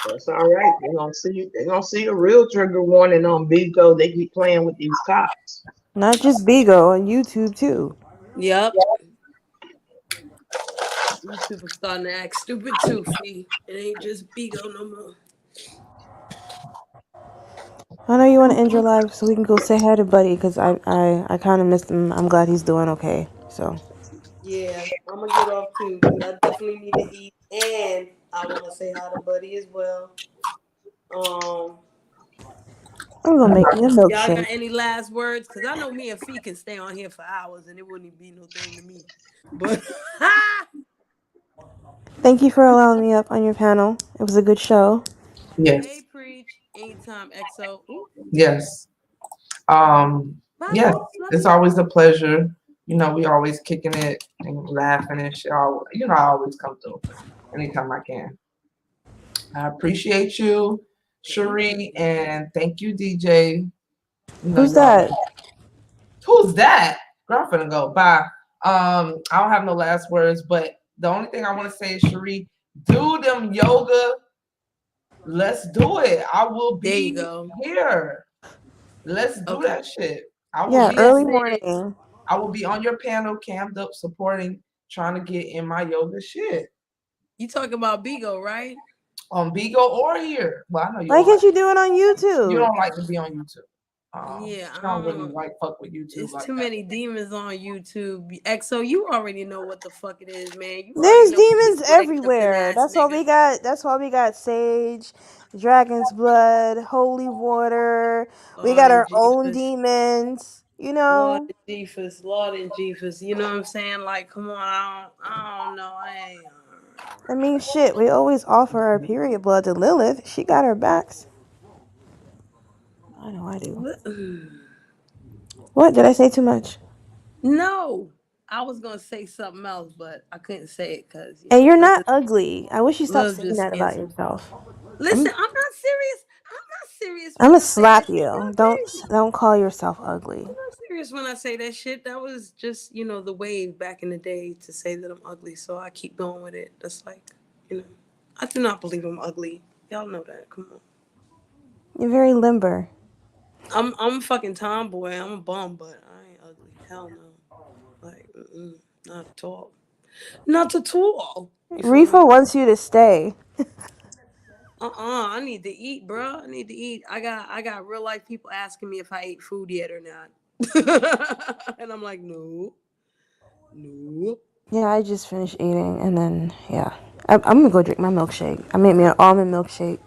That's all right. They're gonna see a real trigger warning on Bigo. They keep playing with these cops. Not just Bigo, on YouTube too. Yep. YouTube is starting to act stupid too, Fee. It ain't just Bigo no more. I know you want to end your life so we can go say hi to Buddy, because I kind of missed him. I'm glad he's doing okay. So Yeah, I'm gonna get off too, because I definitely need to eat, and I want to say hi to Buddy as well. I'm gonna make me a Y'all milkshake. got any last words? Because I know me and Fee can stay on here for hours, and it wouldn't be no thing to me. But Thank you for allowing me up on your panel. It was a good show. Yes. hey, preach anytime, XO. Ooh. Yes. Yes, it's always a pleasure. You know, we always kicking it and laughing and shit. You know, I always come through anytime I can. I appreciate you, Cherie, and thank you, DJ. You know, Who's that? Who's that? Girl, I'm finna go. Bye. I don't have no last words, but the only thing I want to say is, Cherie, do them yoga. Let's do it. I will be here. Let's do that shit. I will be early morning. I will be on your panel, camped up, supporting, trying to get in my yoga shit. You talking about Bigo, right? On Bigo or here. Well, I know you. Why can't you do it on YouTube? You don't like to be on YouTube. Yeah, I don't really like fuck with YouTube. It's like too that. many demons on YouTube. XO, you already know what the fuck it is, man. You There's already know demons this Lipton everywhere. ass That's why nigga. we got. That's why we got Sage, Dragon's Blood, Holy Water. We got our own demons. You know. Lord and Jesus, Lord and Jesus. You know what I'm saying? Like, come on, I don't know. I mean, shit. We always offer our period blood to Lilith. She got our backs. I know I do. What did I say too much? No, I was gonna say something else, but I couldn't say it because. And you're not ugly. I wish you stopped Love saying just that about answered. yourself. Listen, I'm not serious. I'm not serious. I'm when gonna I say slap that shit. you. Don't call yourself ugly. I'm not serious when I say that shit. That was just, the wave back in the day to say that I'm ugly. So I keep going with it. That's like, I do not believe I'm ugly. Y'all know that. Come on. You're very limber. I'm a fucking tomboy. I'm a bum, but I ain't ugly. Hell no. Like, not at all. Not at all. Reefa wants you to stay. I need to eat, bro. I need to eat. I got real life people asking me if I ate food yet or not. And I'm like, no. Yeah, I just finished eating, and then I'm gonna go drink my milkshake. I made me an almond milkshake,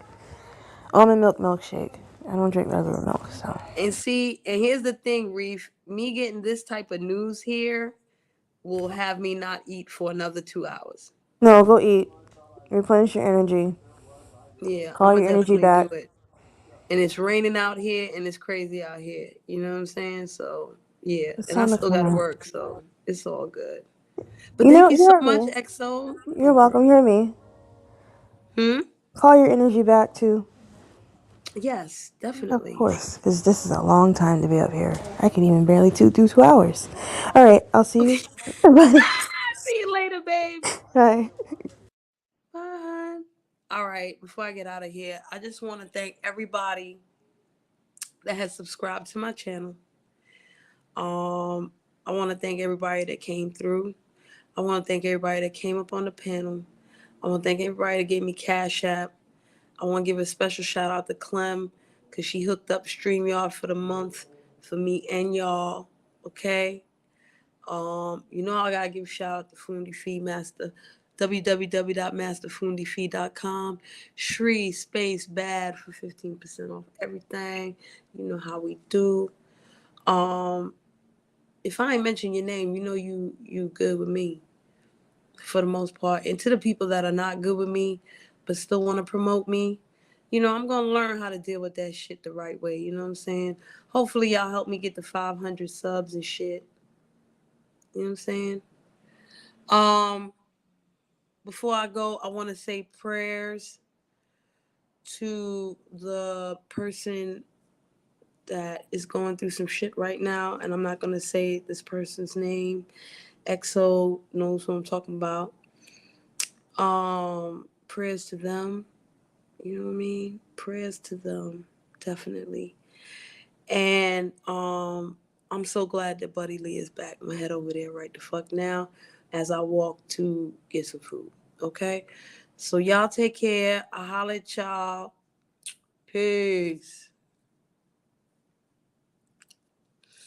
almond milk milkshake. I don't drink regular milk, so. And here's the thing, Reef. Me getting this type of news here will have me not eat for another 2 hours. No, go eat. Replenish your energy. Yeah, Call your energy back. do it. And it's raining out here, and it's crazy out here. You know what I'm saying? So yeah, and I still gotta work, so it's all good. But thank you so much, XO. You're welcome. You heard me. Call your energy back too. Yes, definitely. Of course, because this is a long time to be up here. I can even barely do 2 hours. All right, I'll see you. See you later, babe. Bye. Bye. All right, before I get out of here, I just want to thank everybody that has subscribed to my channel. I want to thank everybody that came through. I want to thank everybody that came up on the panel. I want to thank everybody that gave me Cash App. I want to give a special shout out to Clem because she hooked up StreamYard for the month for me and y'all. Okay. I gotta give a shout out to Fundi Feed Master. www.masterfundifee.com. Shri space bad for 15% off everything. You know how we do. If I ain't mention your name, you know you good with me for the most part. And to the people that are not good with me but still want to promote me, you know, I'm gonna learn how to deal with that shit the right way. You know what I'm saying? Hopefully y'all help me get the 500 subs and shit. You know what I'm saying? Before I go, I want to say prayers to the person that is going through some shit right now, and I'm not gonna say this person's name. EXO knows what I'm talking about. Prayers to them. You know what I mean? Prayers to them, definitely. And I'm so glad that Buddy Lee is back. I'm gonna head over there right the fuck now as I walk to get some food. Okay? So y'all take care. I'll holler at y'all. Peace.